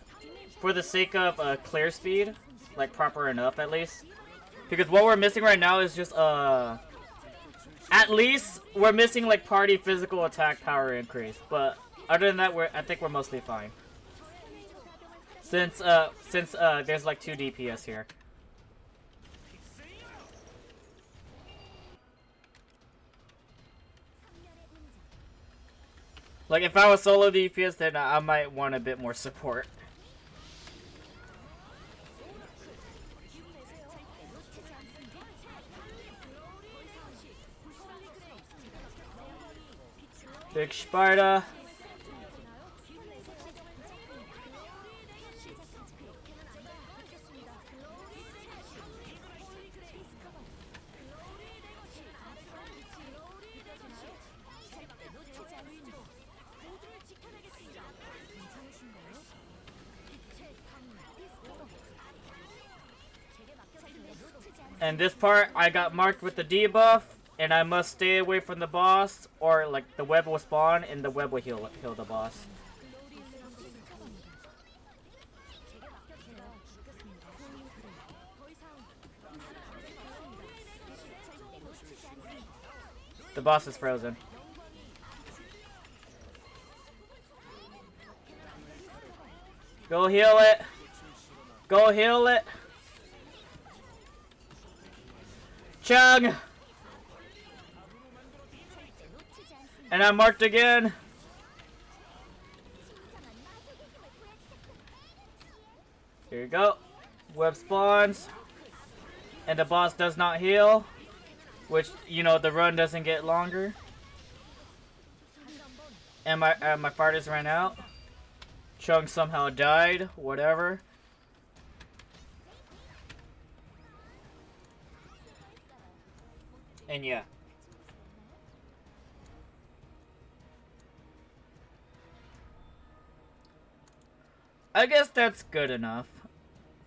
for the sake of clear speed, like proper enough at least. Because what we're missing right now is just at least we're missing like party physical attack power increase. But other than that, I think we're mostly fine. Since there's like 2 DPS here. Like, if I was solo DPS, then I might want a bit more support. Big Sparta. And this part, I got marked with the debuff, and I must stay away from the boss, or like the web will spawn and the web will heal the boss. The boss is frozen. Go heal it. Go heal it. Chung! And I'm marked again. Here you go. Web spawns. And the boss does not heal. Which, you know, the run doesn't get longer. And my fighters ran out. Chung somehow died. Whatever. And yeah. I guess that's good enough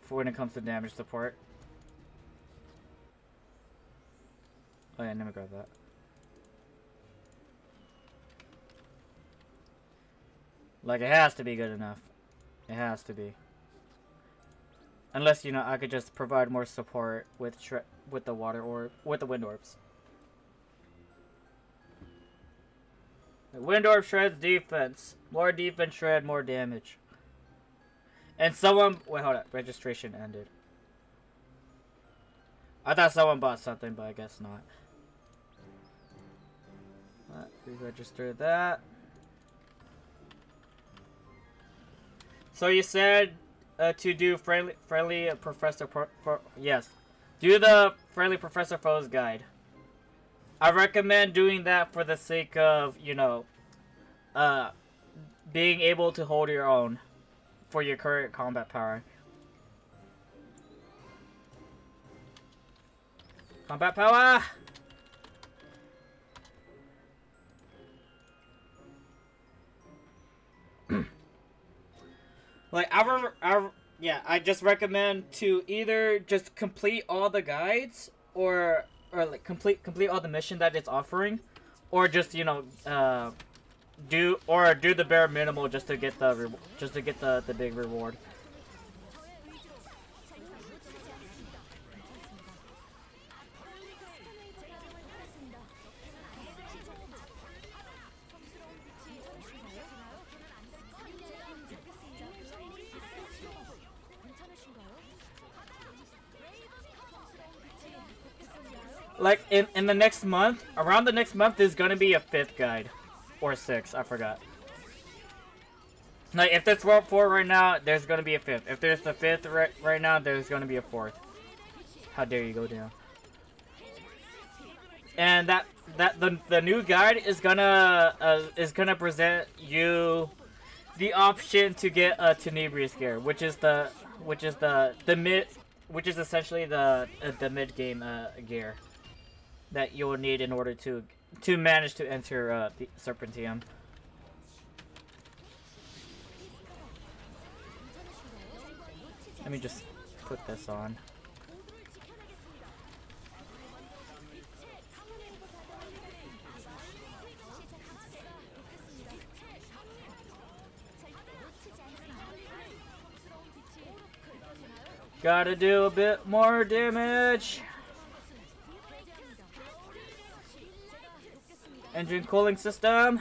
for when it comes to damage support. Oh yeah, never grab that. Like, it has to be good enough. It has to be. Unless, you know, I could just provide more support with the water orb, with the wind orbs. The wind orb shreds defense. More defense shred, more damage. And someone... Wait, hold up. Registration ended. I thought someone bought something, but I guess not. Re-register that. So you said to do friendly Professor... yes. Do the Friendly Professor Foes guide. I recommend doing that for the sake of, you know, being able to hold your own for your current combat power. Combat power! Like, I just recommend to either just complete all the guides or like complete all the mission that it's offering, or just, you know, do the bare minimal just to get the big reward. Like, in the next month, around the next month, there's gonna be a 5th guide. Or 6, I forgot. Like, if there's 4 right now, there's gonna be a 5th. If there's the 5th right now, there's gonna be a 4th. How dare you go down. And the new guide is gonna present you the option to get a Tenebrious gear, which is essentially the mid game gear that you'll need in order to manage to enter the Serpentium. Let me just put this on. Gotta do a bit more damage. Engine cooling system.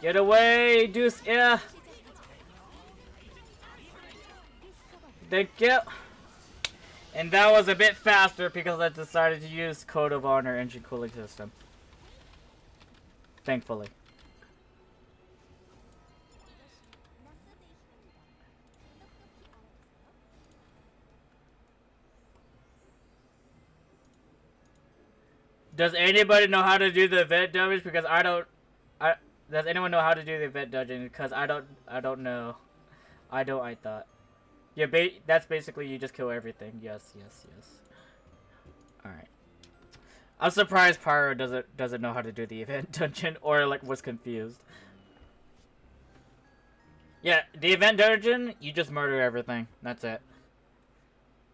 Get away, Deuce. Yeah. Thank you. And that was a bit faster because I decided to use Code of Honor engine cooling system. Thankfully. Does anybody know how to do the event dungeons? Because I don't. Does anyone know how to do the event dungeon? Because I don't know. I thought. Yeah, that's basically you just kill everything. Yes. All right. I'm surprised Pyro doesn't know how to do the event dungeon or like was confused. Yeah, the event dungeon, you just murder everything. That's it.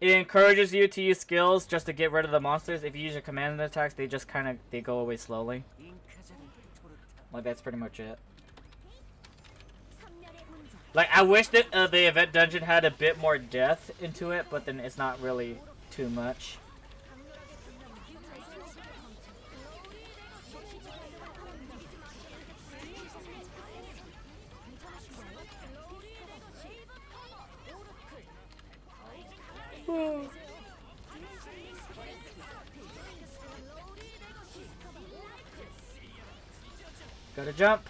It encourages you to use skills just to get rid of the monsters. If you use your command attacks, they just they go away slowly. Like that's pretty much it. Like I wish that the event dungeon had a bit more depth into it, but then it's not really too much. Gotta jump.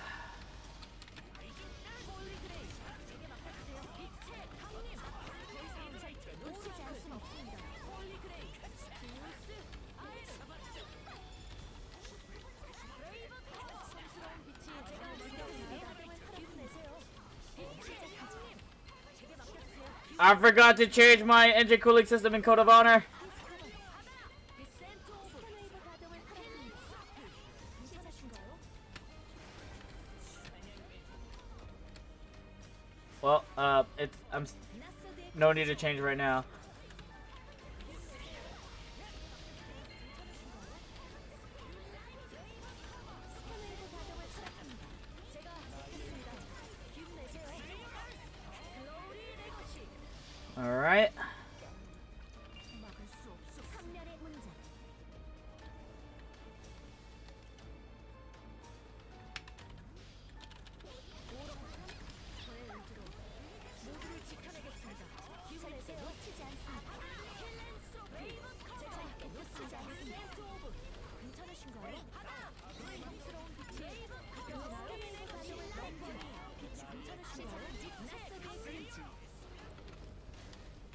I forgot to change my engine cooling system in Code of Honor. Well, I'm no need to change right now. All right.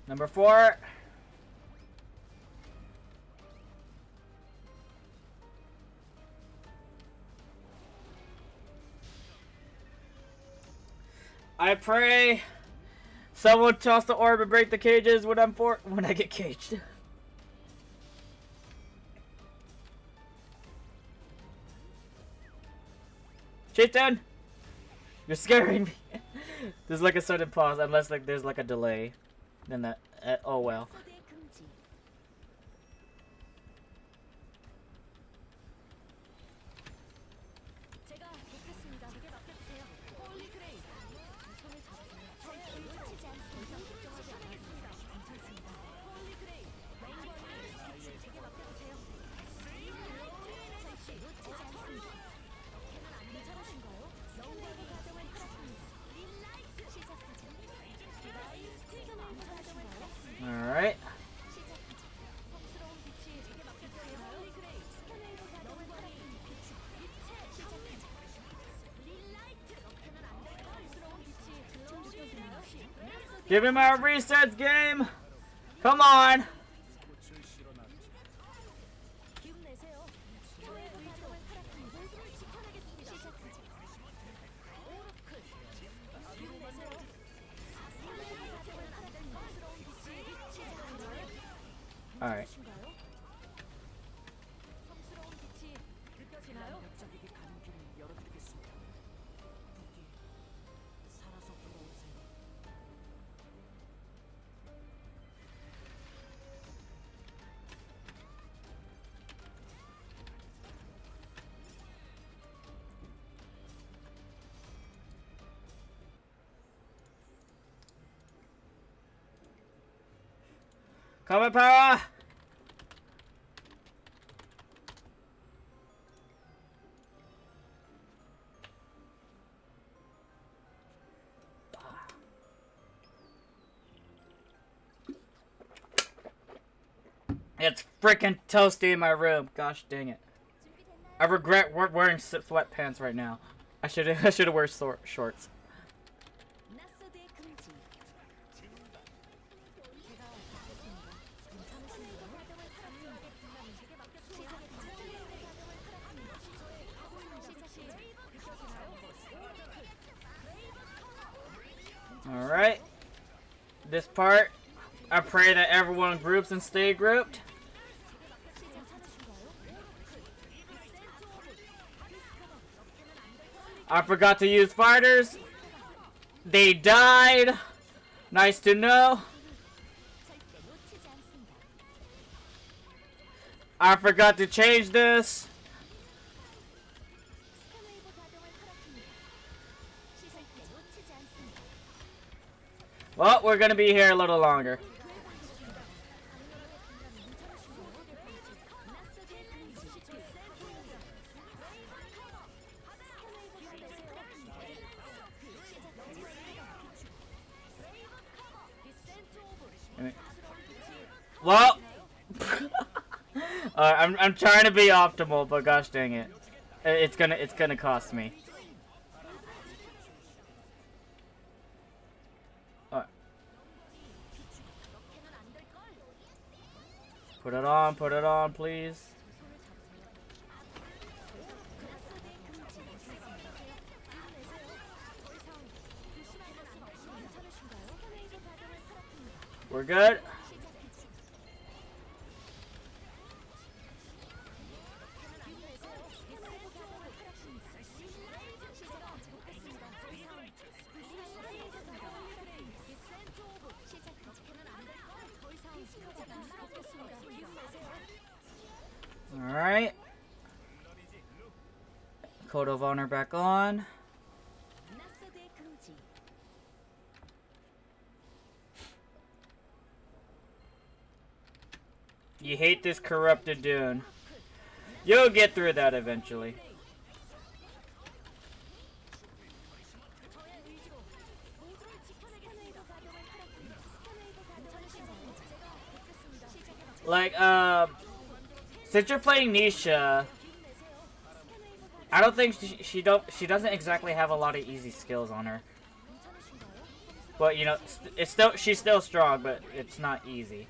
Number 4. I pray someone toss the orb and break the cages when when I get caged. Chieftain! You're scaring me. There's like a sudden pause unless like there's like a delay. Then that oh well. Alright. Give me my resets, game! Come on! Alright. Combat power! It's freaking toasty in my room. Gosh dang it. I regret wearing sweatpants right now. I should have wear shorts. Alright. This part, I pray that everyone groups and stay grouped. I forgot to use fighters. They died. Nice to know. I forgot to change this. Well, we're gonna be here a little longer. Well, I'm trying to be optimal, but gosh dang it, it's gonna cost me. Put it on, please. We're good. Alright. Code of Honor back on. You hate this corrupted dune. You'll get through that eventually. Like, since you're playing Nisha, I don't think she doesn't exactly have a lot of easy skills on her. But you know, she's still strong, but it's not easy.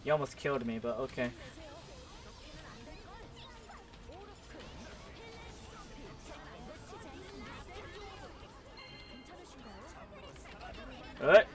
You almost killed me, but okay. What?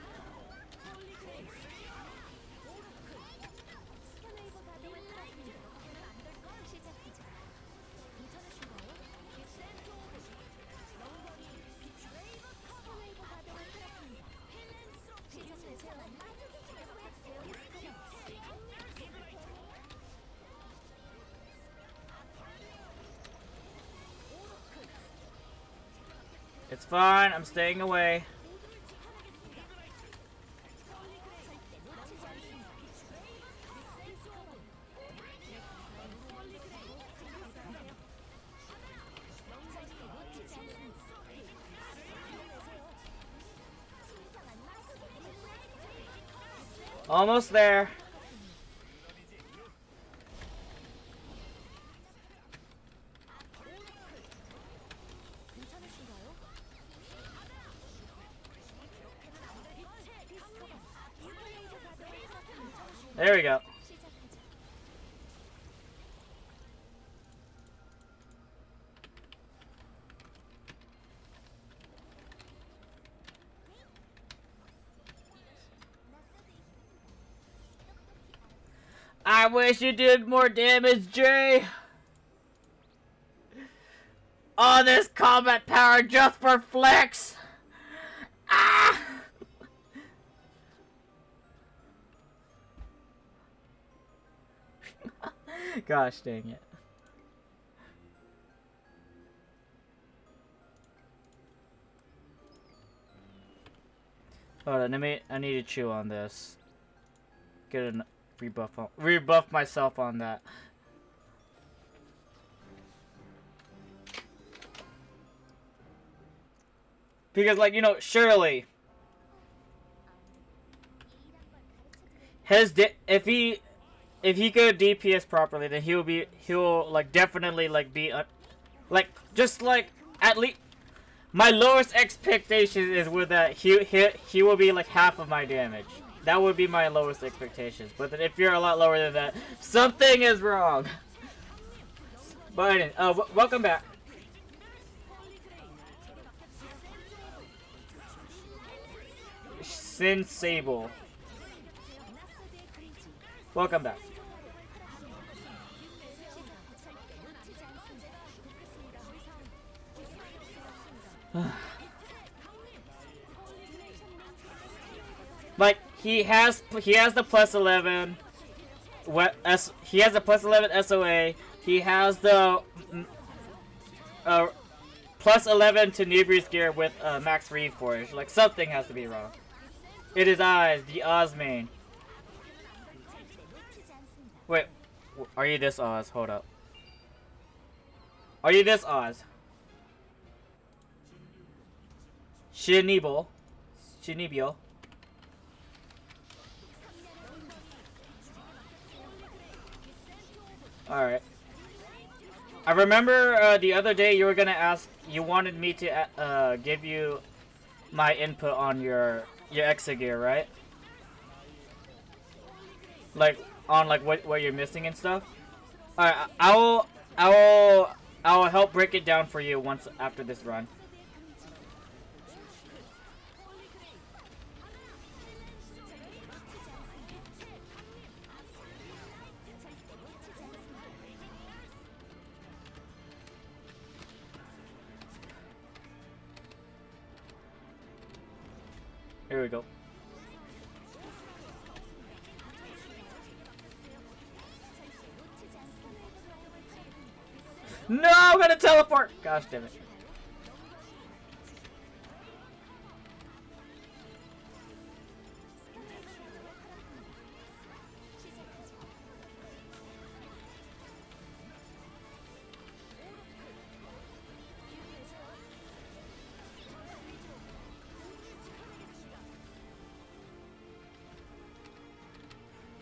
It's fine, I'm staying away. Almost there. There we go. I wish you did more damage, Jay. All this combat power just for flex. Ah! Gosh dang it. Hold on, I need to chew on this. Get a rebuff myself on that. Because, like, you know, surely if he could DPS properly, then he'll like definitely like be like just like at least my lowest expectation is with that he will be like half of my damage. That would be my lowest expectations. But then if you're a lot lower than that, something is wrong. But anyway, welcome back. Sin Sable. Welcome back. Like he has the plus 11. He has the plus 11 SOA. He has the plus 11 to Nebri's gear with max reforge. Like something has to be wrong. It is Oz, the Oz main. Wait, are you this Oz? Hold up. Are you this Oz? Shinibio. Alright. I remember the other day you were gonna ask, you wanted me to give you my input on your Exa gear, right? Like on like what you're missing and stuff. Alright, I will help break it down for you once after this run. Here we go. No, I'm gonna teleport! Gosh damn it.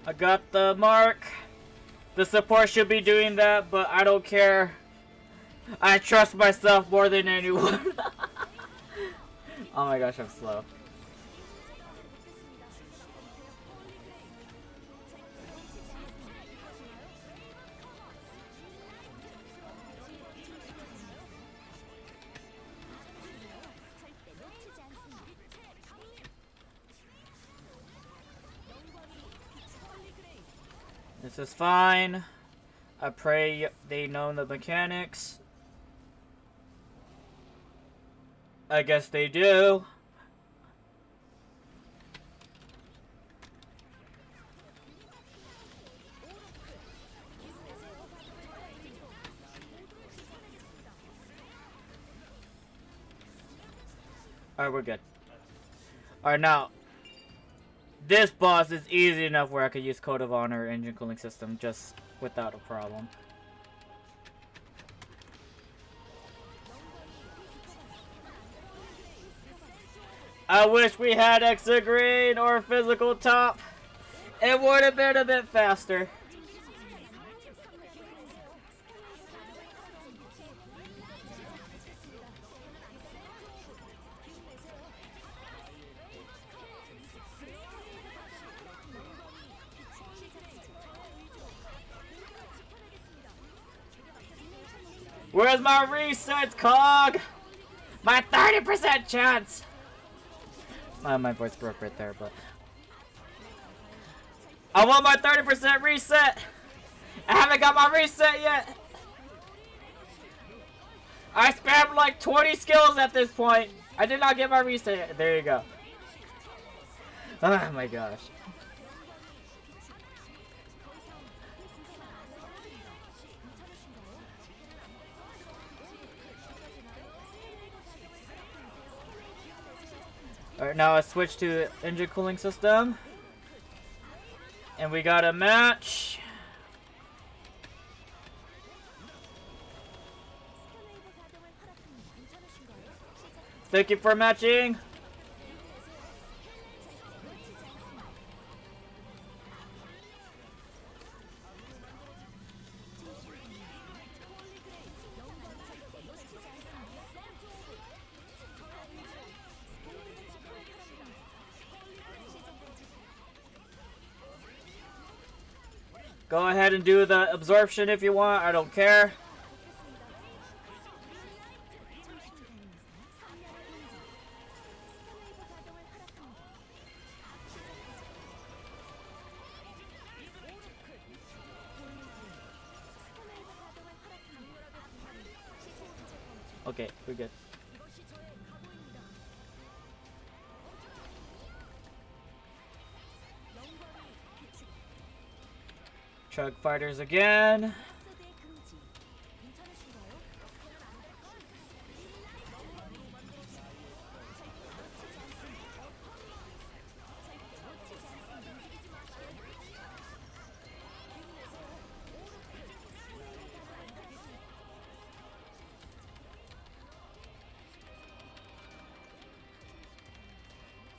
I got the mark. The support should be doing that, but I don't care. I trust myself more than anyone. Oh my gosh, I'm slow. This is fine. I pray they know the mechanics. I guess they do. Alright, we're good. Alright, now. This boss is easy enough where I could use Code of Honor engine cooling system just without a problem. I wish we had Exa Green or Physical Top. It would have been a bit faster. Where's my resets, Cog? My 30% chance! My voice broke right there, but... I want my 30% reset! I haven't got my reset yet! I spammed like 20 skills at this point! I did not get my reset yet. There you go. Oh my gosh. Alright, now I switch to engine cooling system. And we got a match. Thank you for matching. Go ahead and do the absorption if you want. I don't care. Okay, we're good. Truck fighters again.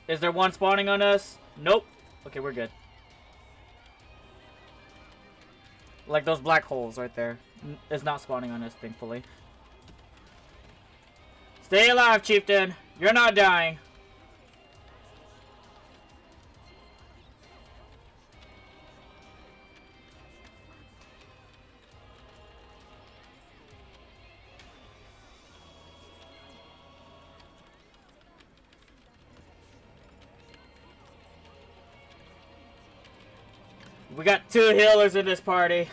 Is there one spawning on us? Nope. Okay, we're good. Like those black holes right there. It's not spawning on us, thankfully. Stay alive, chieftain. You're not dying. We got 2 healers in this party.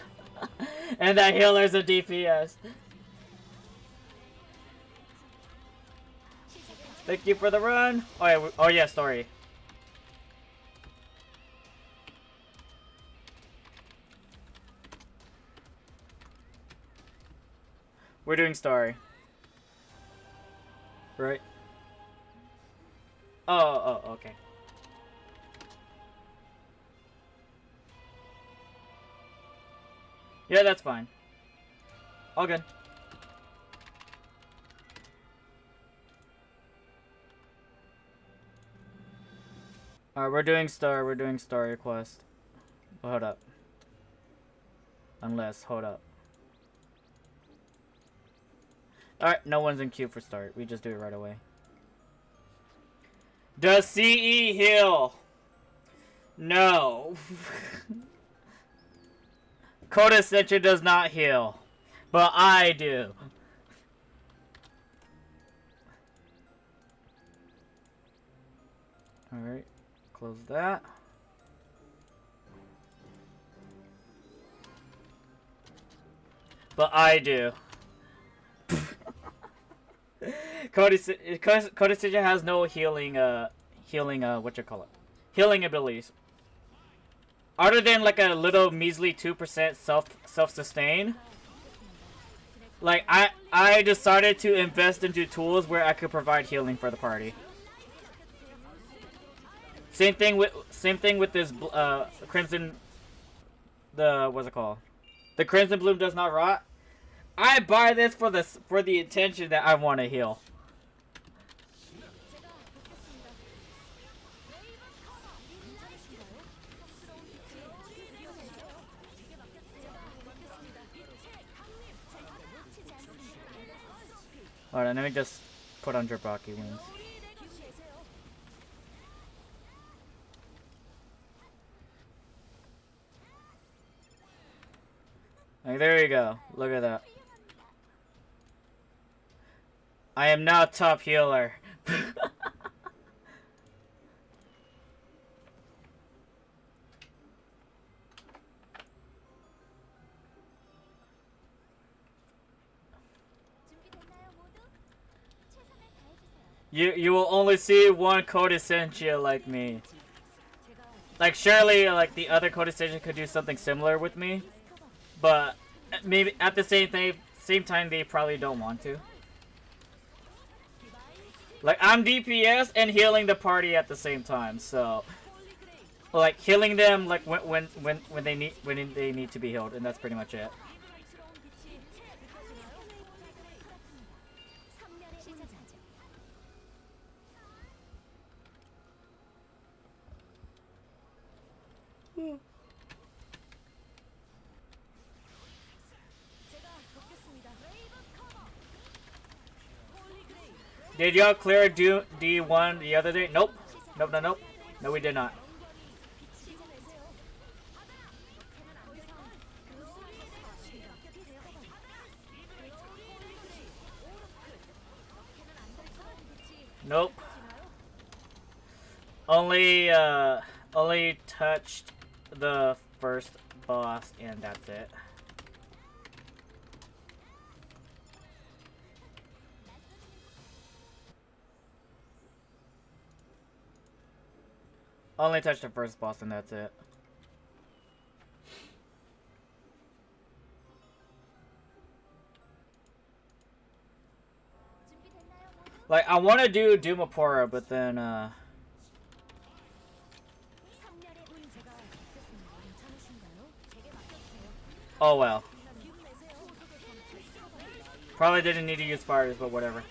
And that healer's a DPS. Thank you for the run. Oh yeah, sorry. We're doing story. Right? Oh, okay. Yeah, that's fine. All good. Alright, we're doing story quest. Hold up. Hold up. Alright, no one's in queue for start. We just do it right away. Does CE heal? No. Code Ascension does not heal. But I do. Alright. Close that. But I do. Code Ascension has no healing, what you call it? Healing abilities. Other than like a little measly 2% self-sustain. Like I decided to invest into tools where I could provide healing for the party. Same thing with this Crimson, what's it called? The Crimson Bloom does not rot. I buy this for the intention that I want to heal. Alright, let me just put on Jabaki wings. Like, there you go. Look at that. I am now top healer. You will only see one Code Essentia like me. Like, surely, like, the other Code Essentia could do something similar with me. But, maybe at the same time, they probably don't want to. Like, I'm DPS and healing the party at the same time, so... Like, healing them, like, when they need to be healed, and that's pretty much it. Did y'all clear D1 the other day? Nope. Nope, no, nope. No, we did not. Nope. Only touched the first boss, and that's it. Only touched the first boss, and that's it. Like, I want to do Dumapora, but then, oh well. Probably didn't need to use fires, but whatever.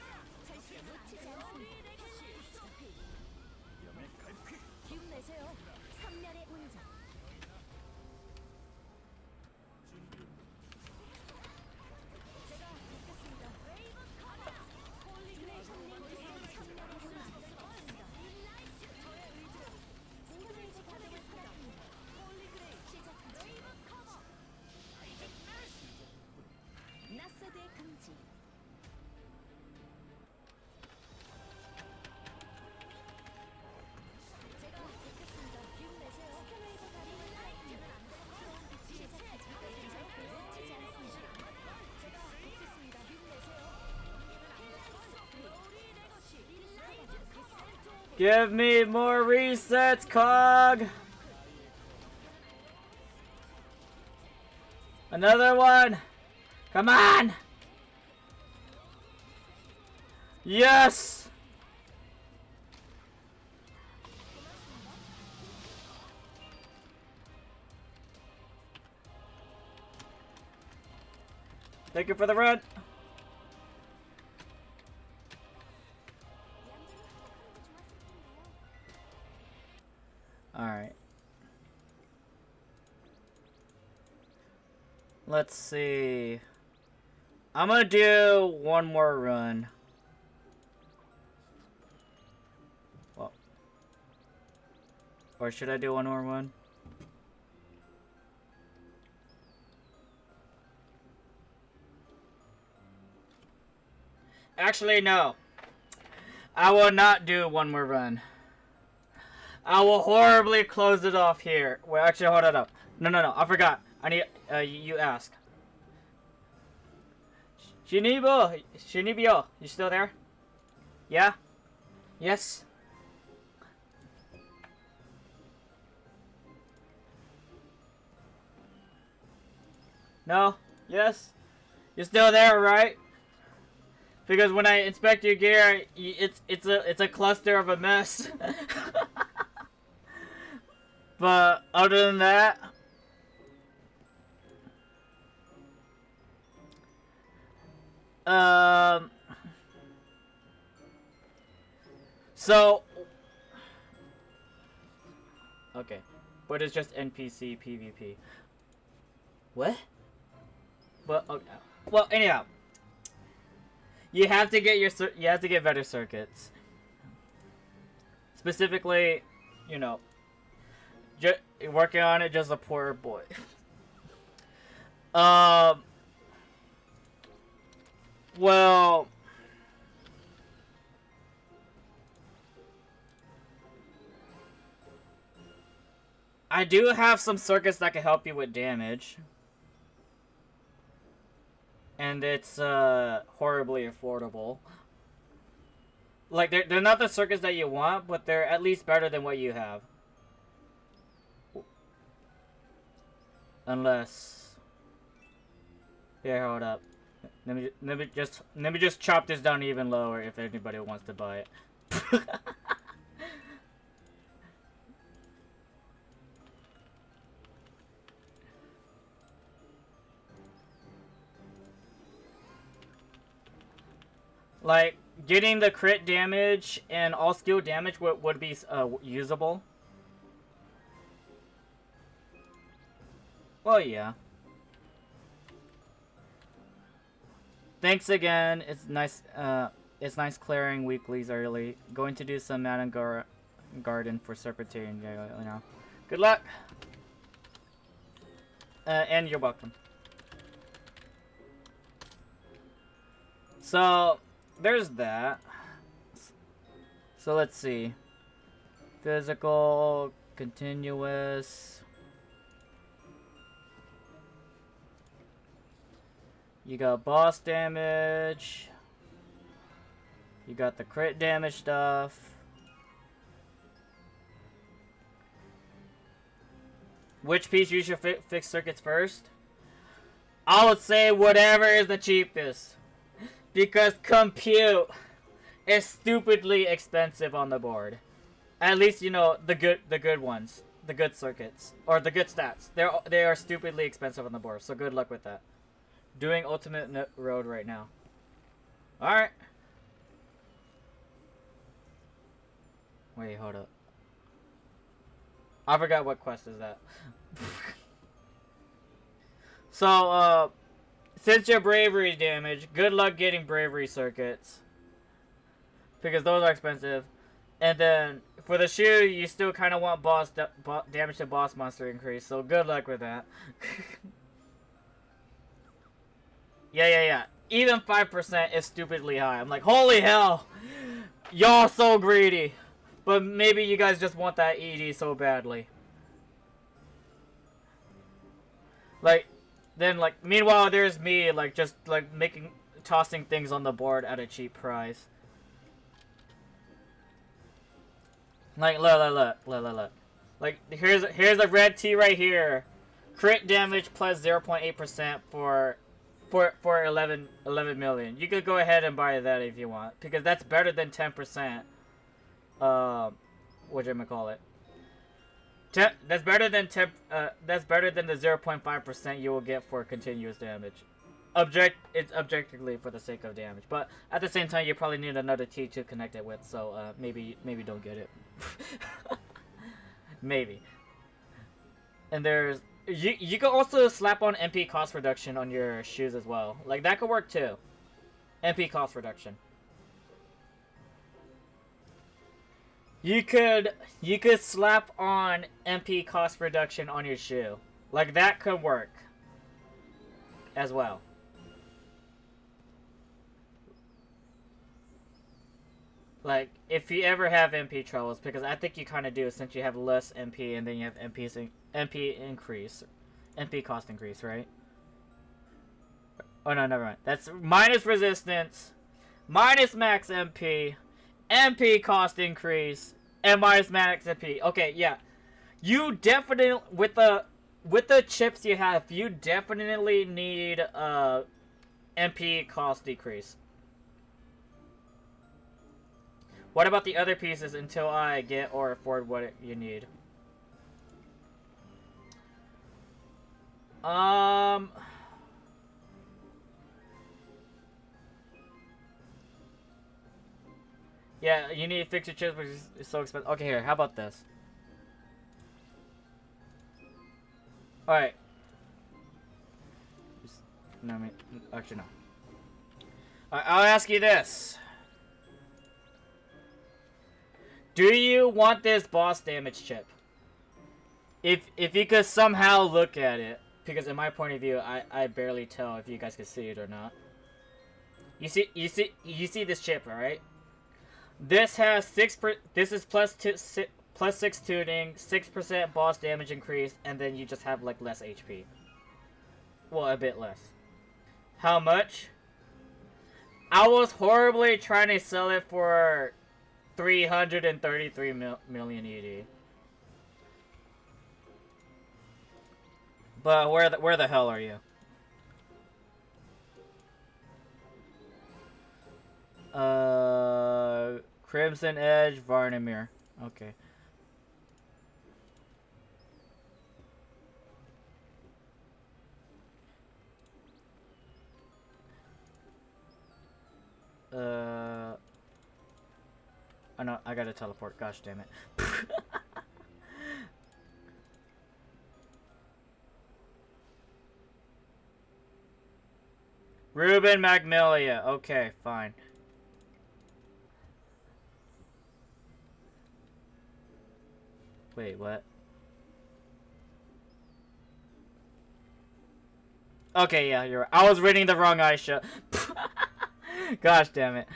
Give me more resets, Cog! Another one! Come on! Yes! Thank you for the run! Alright. Let's see. I'm gonna do one more run. Well. Or should I do one more run? Actually, no. I will not do one more run. I will horribly close it off here. Wait, actually, hold it up. No, I forgot. I need, you ask. Shinibyo, you still there? Yeah? Yes? No? Yes? You're still there, right? Because when I inspect your gear, it's a cluster of a mess. But other than that, so okay, but it's just NPC PvP. What? But okay. Well, anyhow, you have to get better circuits. Specifically, you know, working on it, just a poor boy. Well, I do have some circuits that can help you with damage. And it's horribly affordable. Like, they're not the circuits that you want, but they're at least better than what you have. Unless, here, hold up. Let me just chop this down even lower if anybody wants to buy it. Like, getting the crit damage and all skill damage would be usable. Well, yeah. Thanks again. It's nice. It's nice clearing weeklies early. Going to do some Madden Garden for Serpentine, you know. Good luck! And you're welcome. So, there's that. So let's see. Physical, continuous. You got boss damage. You got the crit damage stuff. Which piece you should fix circuits first? I would say whatever is the cheapest. Because compute is stupidly expensive on the board. At least you know the good ones, the good circuits or the good stats. They are stupidly expensive on the board. So good luck with that. Doing Ultimate Road right now. All right. Wait, hold up. I forgot what quest is that. So, since your bravery is damaged, good luck getting bravery circuits. Because those are expensive. And then, for the shoe, you still kind of want damage to boss monster increase. So, good luck with that. Yeah. Even 5% is stupidly high. I'm like, holy hell! Y'all so greedy. But maybe you guys just want that ED so badly. Like, then like, meanwhile there's me like just like tossing things on the board at a cheap price. Like, look. Like, here's a red T right here. Crit damage plus 0.8% for 11 million. You could go ahead and buy that if you want, because that's better than 10%. Whatchamacallit? That's better than that's better than the 0.5% you will get for continuous damage. It's objectively for the sake of damage, but at the same time you probably need another T to connect it with, so maybe don't get it. Maybe. And there's you can also slap on MP cost reduction on your shoes as well. Like, that could work too. MP cost reduction. You could slap on MP cost reduction on your shoe. Like, that could work as well. Like, if you ever have MP troubles, because I think you kind of do, since you have less MP and then you have MP increase, MP cost increase, right? Oh no, never mind. That's minus resistance, minus max MP, MP cost increase, and minus max MP. Okay, yeah. You definitely, with the chips you have, you definitely need MP cost decrease. What about the other pieces until I get or afford what you need? Yeah, you need to fix your chips because it's so expensive. Okay, here, how about this? Alright. No, actually, no. Alright, I'll ask you this. Do you want this boss damage chip? If you could somehow look at it, because in my point of view, I barely tell if you guys can see it or not. You see this chip, right? This has this is plus 6 tuning, 6% boss damage increase, and then you just have like less HP. Well, a bit less. How much? I was horribly trying to sell it for 333 million ED. But where the hell are you? Crimson Edge, Varnamir. Okay. Oh no, I gotta teleport. Gosh damn it. Ruben Magnolia. Okay, fine. Wait, what? Okay, yeah, you're right. I was reading the wrong Aisha. Gosh damn it.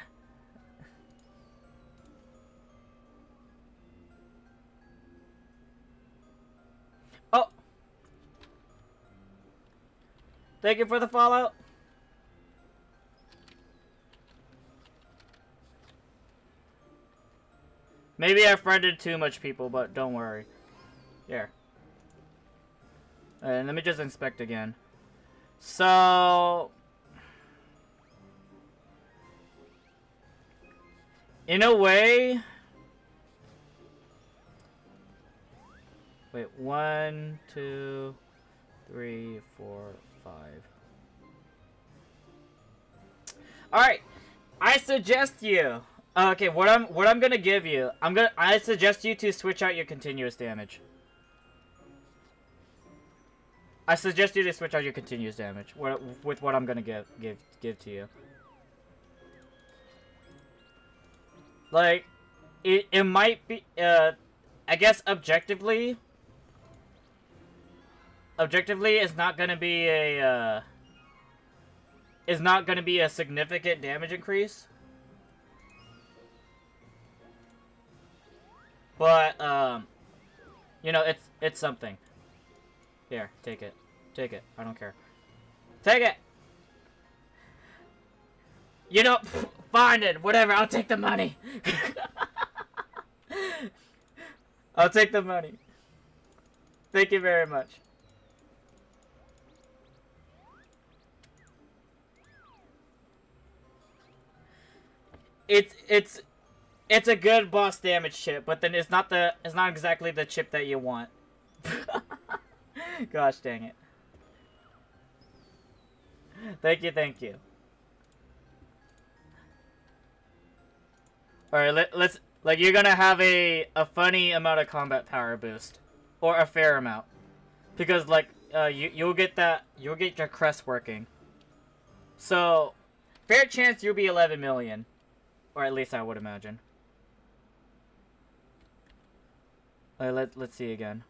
Oh! Thank you for the follow. Maybe I friended too much people, but don't worry. Here. Let me just inspect again. So... in a way... Wait, 1, 2, 3, 4, 5. Alright! I suggest you... Okay, what I'm gonna give you... I suggest you to switch out your continuous damage. I suggest you to switch out your continuous damage with what I'm gonna give to you. Like, it might be, I guess objectively, it's not gonna be a, significant damage increase. But, you know, it's something. Here, take it. Take it. I don't care. Take it! You know, fine it. Whatever, I'll take the money. I'll take the money. Thank you very much. It's a good boss damage chip, but then it's not exactly the chip that you want. Gosh dang it. Thank you, thank you. Alright, let's like you're gonna have a funny amount of combat power boost. Or a fair amount. Because like you'll get your crest working. So fair chance you'll be 11 million. Or at least I would imagine. Alright, let's see again.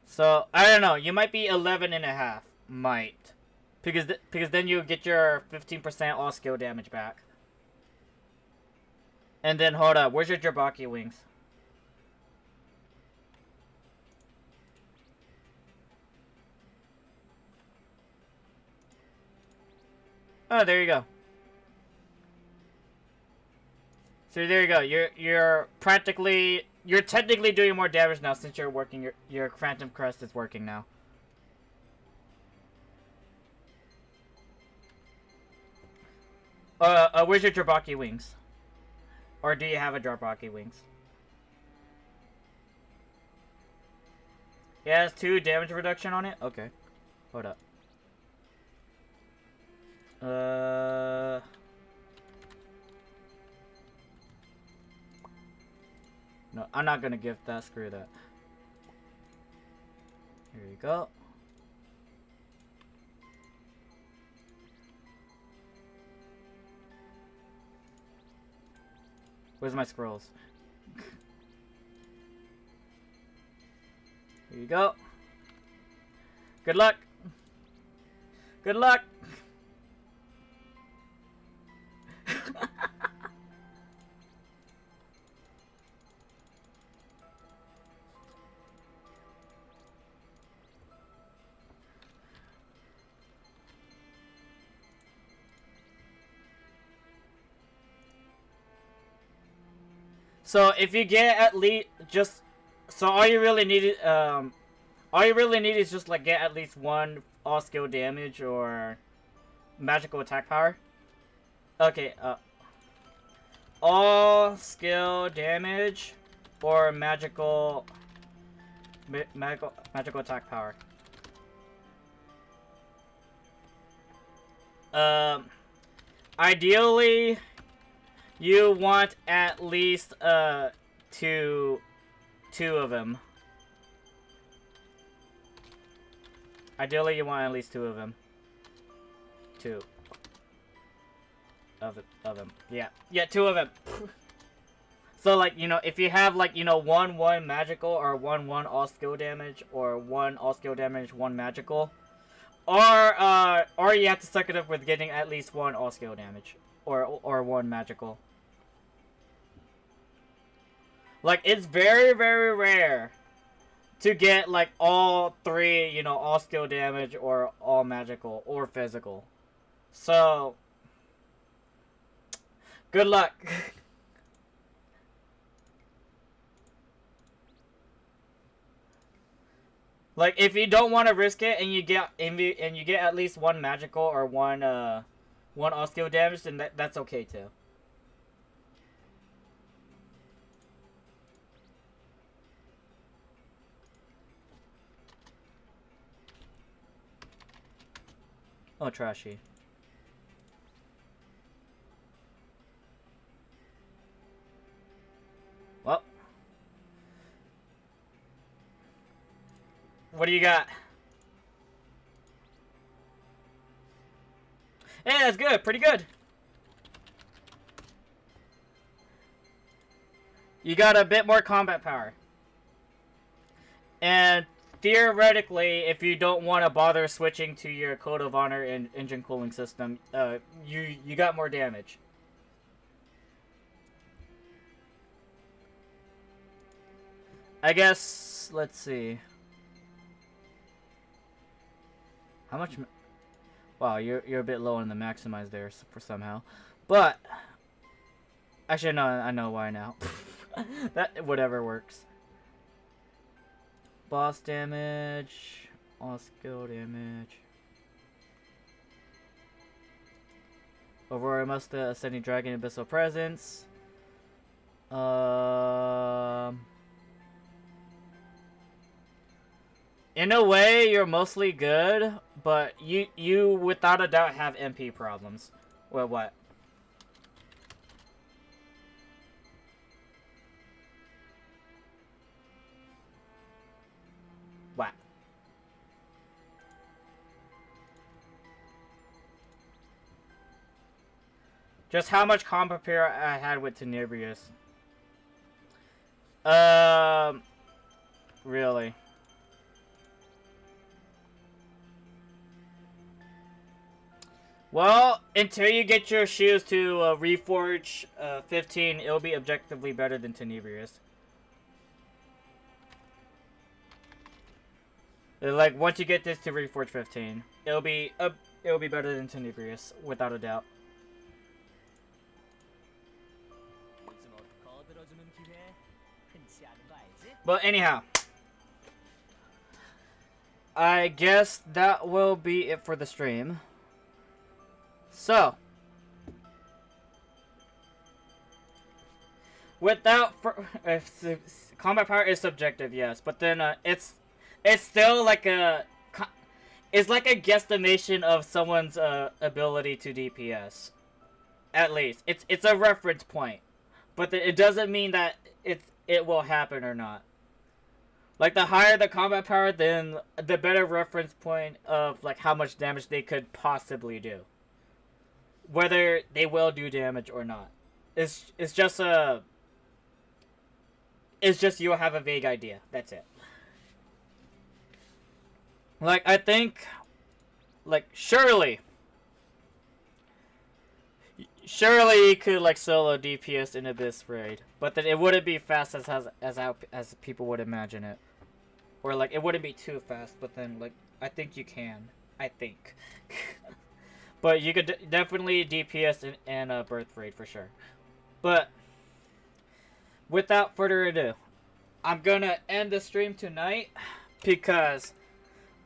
So, I don't know. You might be 11 and a half. Might. Because then you get your 15% all skill damage back. And then, hold up. Where's your Jabaki wings? Oh, there you go. So there you go. You're technically doing more damage now since you're working your Phantom Crest is working now. Where's your Jabaki wings? Or do you have a Jabaki wings? It has 2 damage reduction on it? Okay. Hold up. No, I'm not gonna gift that. Screw that. Here you go. Where's my scrolls? Here you go. Good luck. Good luck. So if you get at least all you really need is just like get at least 1 all skill damage or magical attack power. Okay, all skill damage or magical attack power. Ideally you want at least two of them. Ideally you want at least 2 of them. 2 of them. Yeah, 2 of them. So like, you know, if you have like, you know, 1/1 magical or 1/1 all skill damage or 1 all skill damage, 1 magical, or you have to suck it up with getting at least 1 all skill damage or 1 magical. Like, it's very, very rare to get like all 3, you know, all skill damage or all magical or physical. So good luck. Like, if you don't want to risk it and you get at least 1 magical or 1 all skill damage, then that's okay too. Oh, trashy. Well, what do you got? Hey, that's good. Pretty good. You got a bit more combat power. And theoretically, if you don't want to bother switching to your Code of Honor and engine cooling system, you got more damage. I guess, let's see. How much? Wow, you're a bit low on the maximize there for somehow. But actually, no, I know why now. That whatever works. Boss damage, all skill damage. Aurora Musta, Ascending Dragon, Abyssal Presence. In a way, you're mostly good, but you without a doubt have MP problems. Well, what? What? Just how much combat power I had with Tenebrious. Really? Well, until you get your shoes to Reforge 15, it'll be objectively better than Tenebrious. Like, once you get this to Reforge 15, it'll be better than Tenebrious, without a doubt. But anyhow, I guess that will be it for the stream. So, without combat power is subjective, yes, but then it's still like it's like a guesstimation of someone's ability to DPS. At least it's a reference point, but it doesn't mean that it will happen or not. Like, the higher the combat power, then the better reference point of like how much damage they could possibly do. Whether they will do damage or not. It's just you'll have a vague idea. That's it. Like, I think, like, surely you could like solo DPS in Abyss raid, but then it wouldn't be fast as people would imagine it. Or like, it wouldn't be too fast, but then like, I think you can. I think. But you could definitely DPS in a birth raid for sure. But without further ado, I'm gonna end the stream tonight because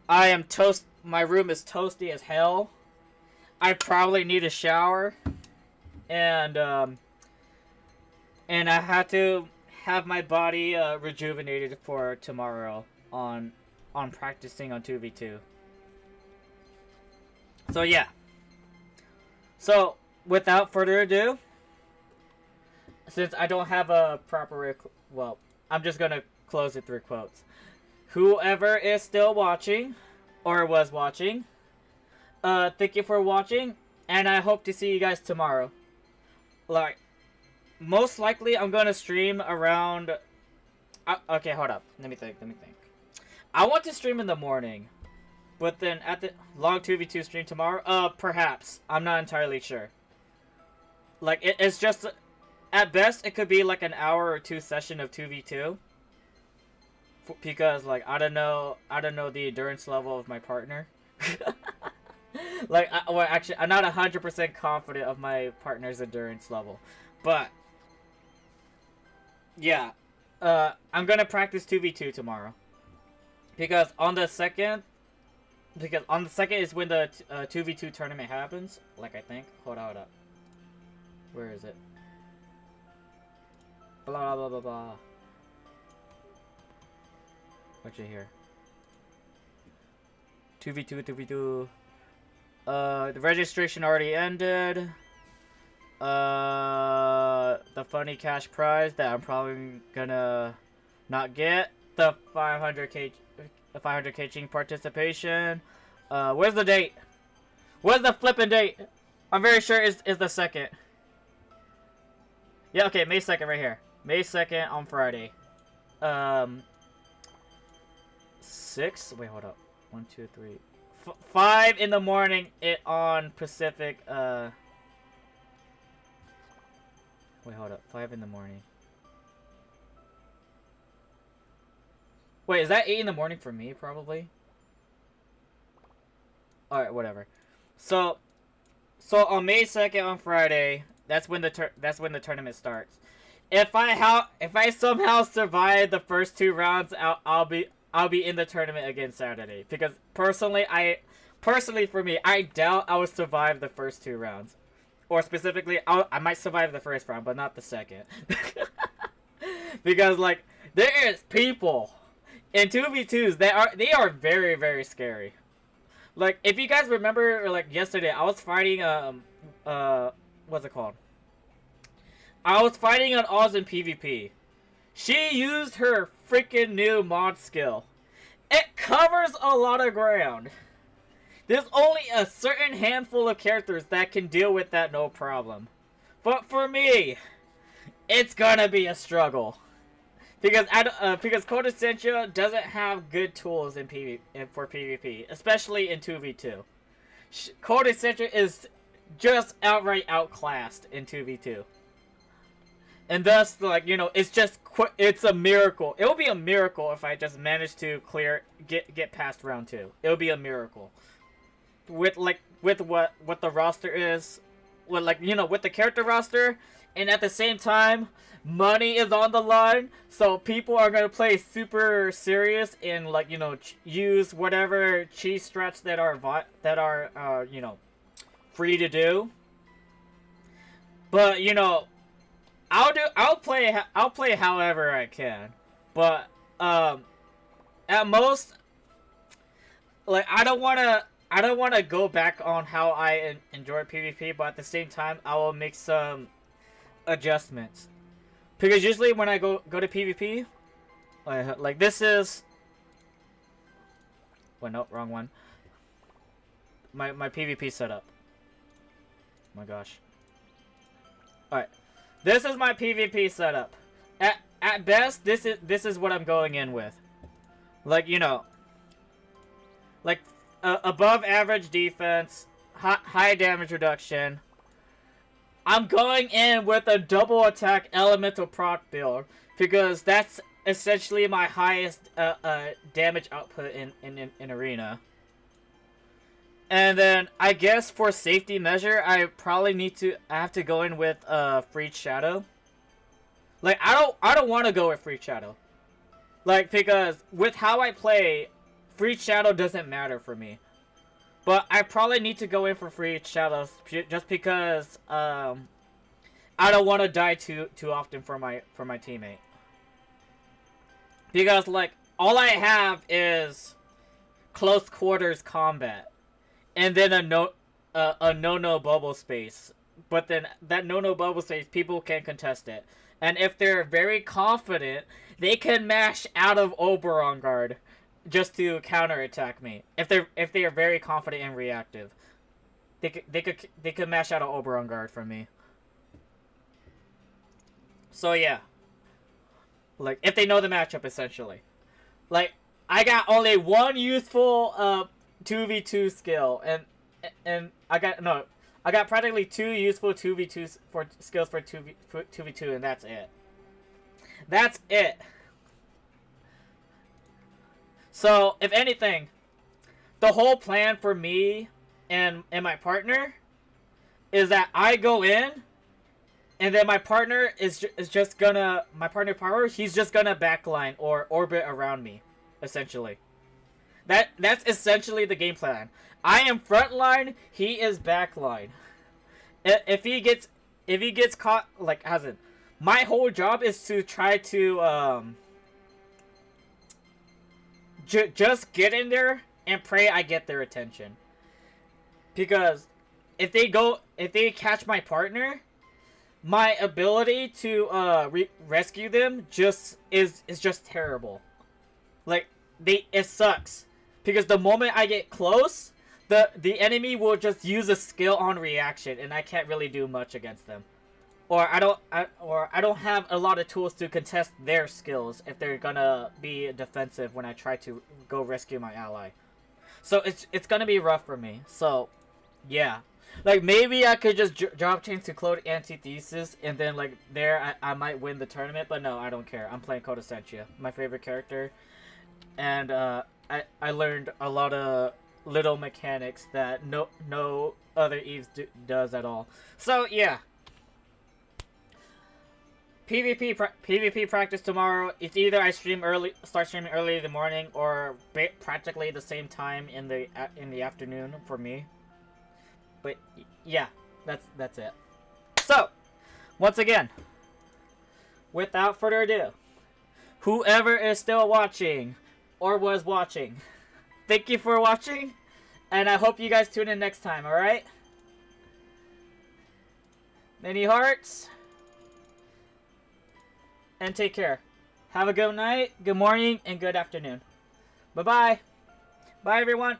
I am toast. My room is toasty as hell. I probably need a shower, and I had to have my body rejuvenated for tomorrow on practicing on 2v2. So yeah. So, without further ado, since I don't have a proper... Well, I'm just going to close it through quotes. Whoever is still watching, or was watching, thank you for watching, and I hope to see you guys tomorrow. Like, most likely I'm gonna stream around. Okay, hold up. Let me think. I want to stream in the morning, but then at the long 2v2 stream tomorrow. Perhaps I'm not entirely sure. Like it's just, at best it could be like an hour or two session of 2v2. Because like I don't know the endurance level of my partner. Like, well, actually, I'm not 100% confident of my partner's endurance level, but yeah, I'm gonna practice 2v2 tomorrow because on the second is when the 2v2 tournament happens. Like I think. Hold up. Where is it? Blah blah blah blah. What's it here? 2v2. The registration already ended. The funny cash prize that I'm probably gonna not get. The 500k ching participation. Where's the date? Where's the flippin' date? I'm very sure is the 2nd. Yeah, okay, May 2nd right here. May 2nd on Friday. 6? Wait, hold up. 1, 2, 3. 5 in the morning on Pacific. Wait, hold up. 5 in the morning. Wait, is that 8 in the morning for me? Probably. All right, whatever. So on May 2nd on Friday, that's when the tournament starts. If I somehow survive the first 2 rounds, I'll be in the tournament again Saturday, because personally for me, I doubt I will survive the first 2 rounds, or specifically, I might survive the first round, but not the second, because like there is people in 2v2s they are very, very scary. Like if you guys remember, like yesterday, I was fighting what's it called? I was fighting an Oz in PvP. She used her freaking new mod skill. It covers a lot of ground. There's only a certain handful of characters that can deal with that no problem. But for me, it's gonna be a struggle. Because Quintessential doesn't have good tools for PvP, especially in 2v2. Quintessential is just outright outclassed in 2v2. And thus, like, you know, it's a miracle. It will be a miracle if I just manage to get past round 2. It will be a miracle. With what the roster is, with the character roster, and at the same time, money is on the line, so people are gonna play super serious and, like, you know, use whatever cheese strats that are you know, free to do. But, you know, I'll play however I can, but at most, like, I don't wanna go back on how I enjoy PvP, but at the same time I will make some adjustments, because usually when I go to PvP, like this is, well, no, wrong one. My PvP setup. Oh my gosh. All right. This is my PvP setup. At best, this is what I'm going in with. Like, you know, like above average defense, high damage reduction. I'm going in with a double attack elemental proc build, because that's essentially my highest damage output in arena. And then I guess for safety measure, I have to go in with Freed Shadow. Like, I don't want to go with Freed Shadow. Like, because with how I play, Freed Shadow doesn't matter for me. But I probably need to go in for Freed Shadow just because I don't want to die too often for my teammate. Because, like, all I have is close quarters combat. And then a no bubble space. But then that no bubble space, people can contest it. And if they're very confident, they can mash out of Oberon Guard just to counterattack me. If they are very confident and reactive, they could mash out of Oberon Guard from me. So yeah, like if they know the matchup essentially. Like I got only one useful 2v2 skill, and I got practically two useful 2v2s for skills for 2v2, and that's it. That's it. So if anything, the whole plan for me and my partner is that I go in, and then my partner is just gonna power. He's just gonna backline or orbit around me, essentially. That's essentially the game plan. I am frontline. He is backline. If he gets caught, like hasn't. My whole job is to try to just get in there and pray I get their attention. Because if they catch my partner, my ability to rescue them is just terrible. Like it sucks because the moment I get close, the enemy will just use a skill on reaction, and I can't really do much against them. Or I don't have a lot of tools to contest their skills if they're gonna be defensive when I try to go rescue my ally. So it's gonna be rough for me. So yeah, like maybe I could just drop change to Code Antithesis, and then like there I might win the tournament. But no, I don't care. I'm playing Code Essentia, my favorite character, and I learned a lot of little mechanics that no other Eves does at all. So yeah. PvP practice tomorrow. It's either I start streaming early in the morning, or practically the same time in the afternoon for me. But yeah, that's it. So, once again, without further ado, whoever is still watching or was watching, thank you for watching, and I hope you guys tune in next time. All right? Many hearts. And take care. Have a good night, good morning, and good afternoon. Bye-bye. Bye, everyone.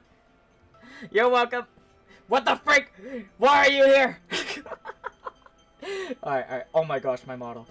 You're welcome. What the frick? Why are you here? Alright. Oh my gosh, my model.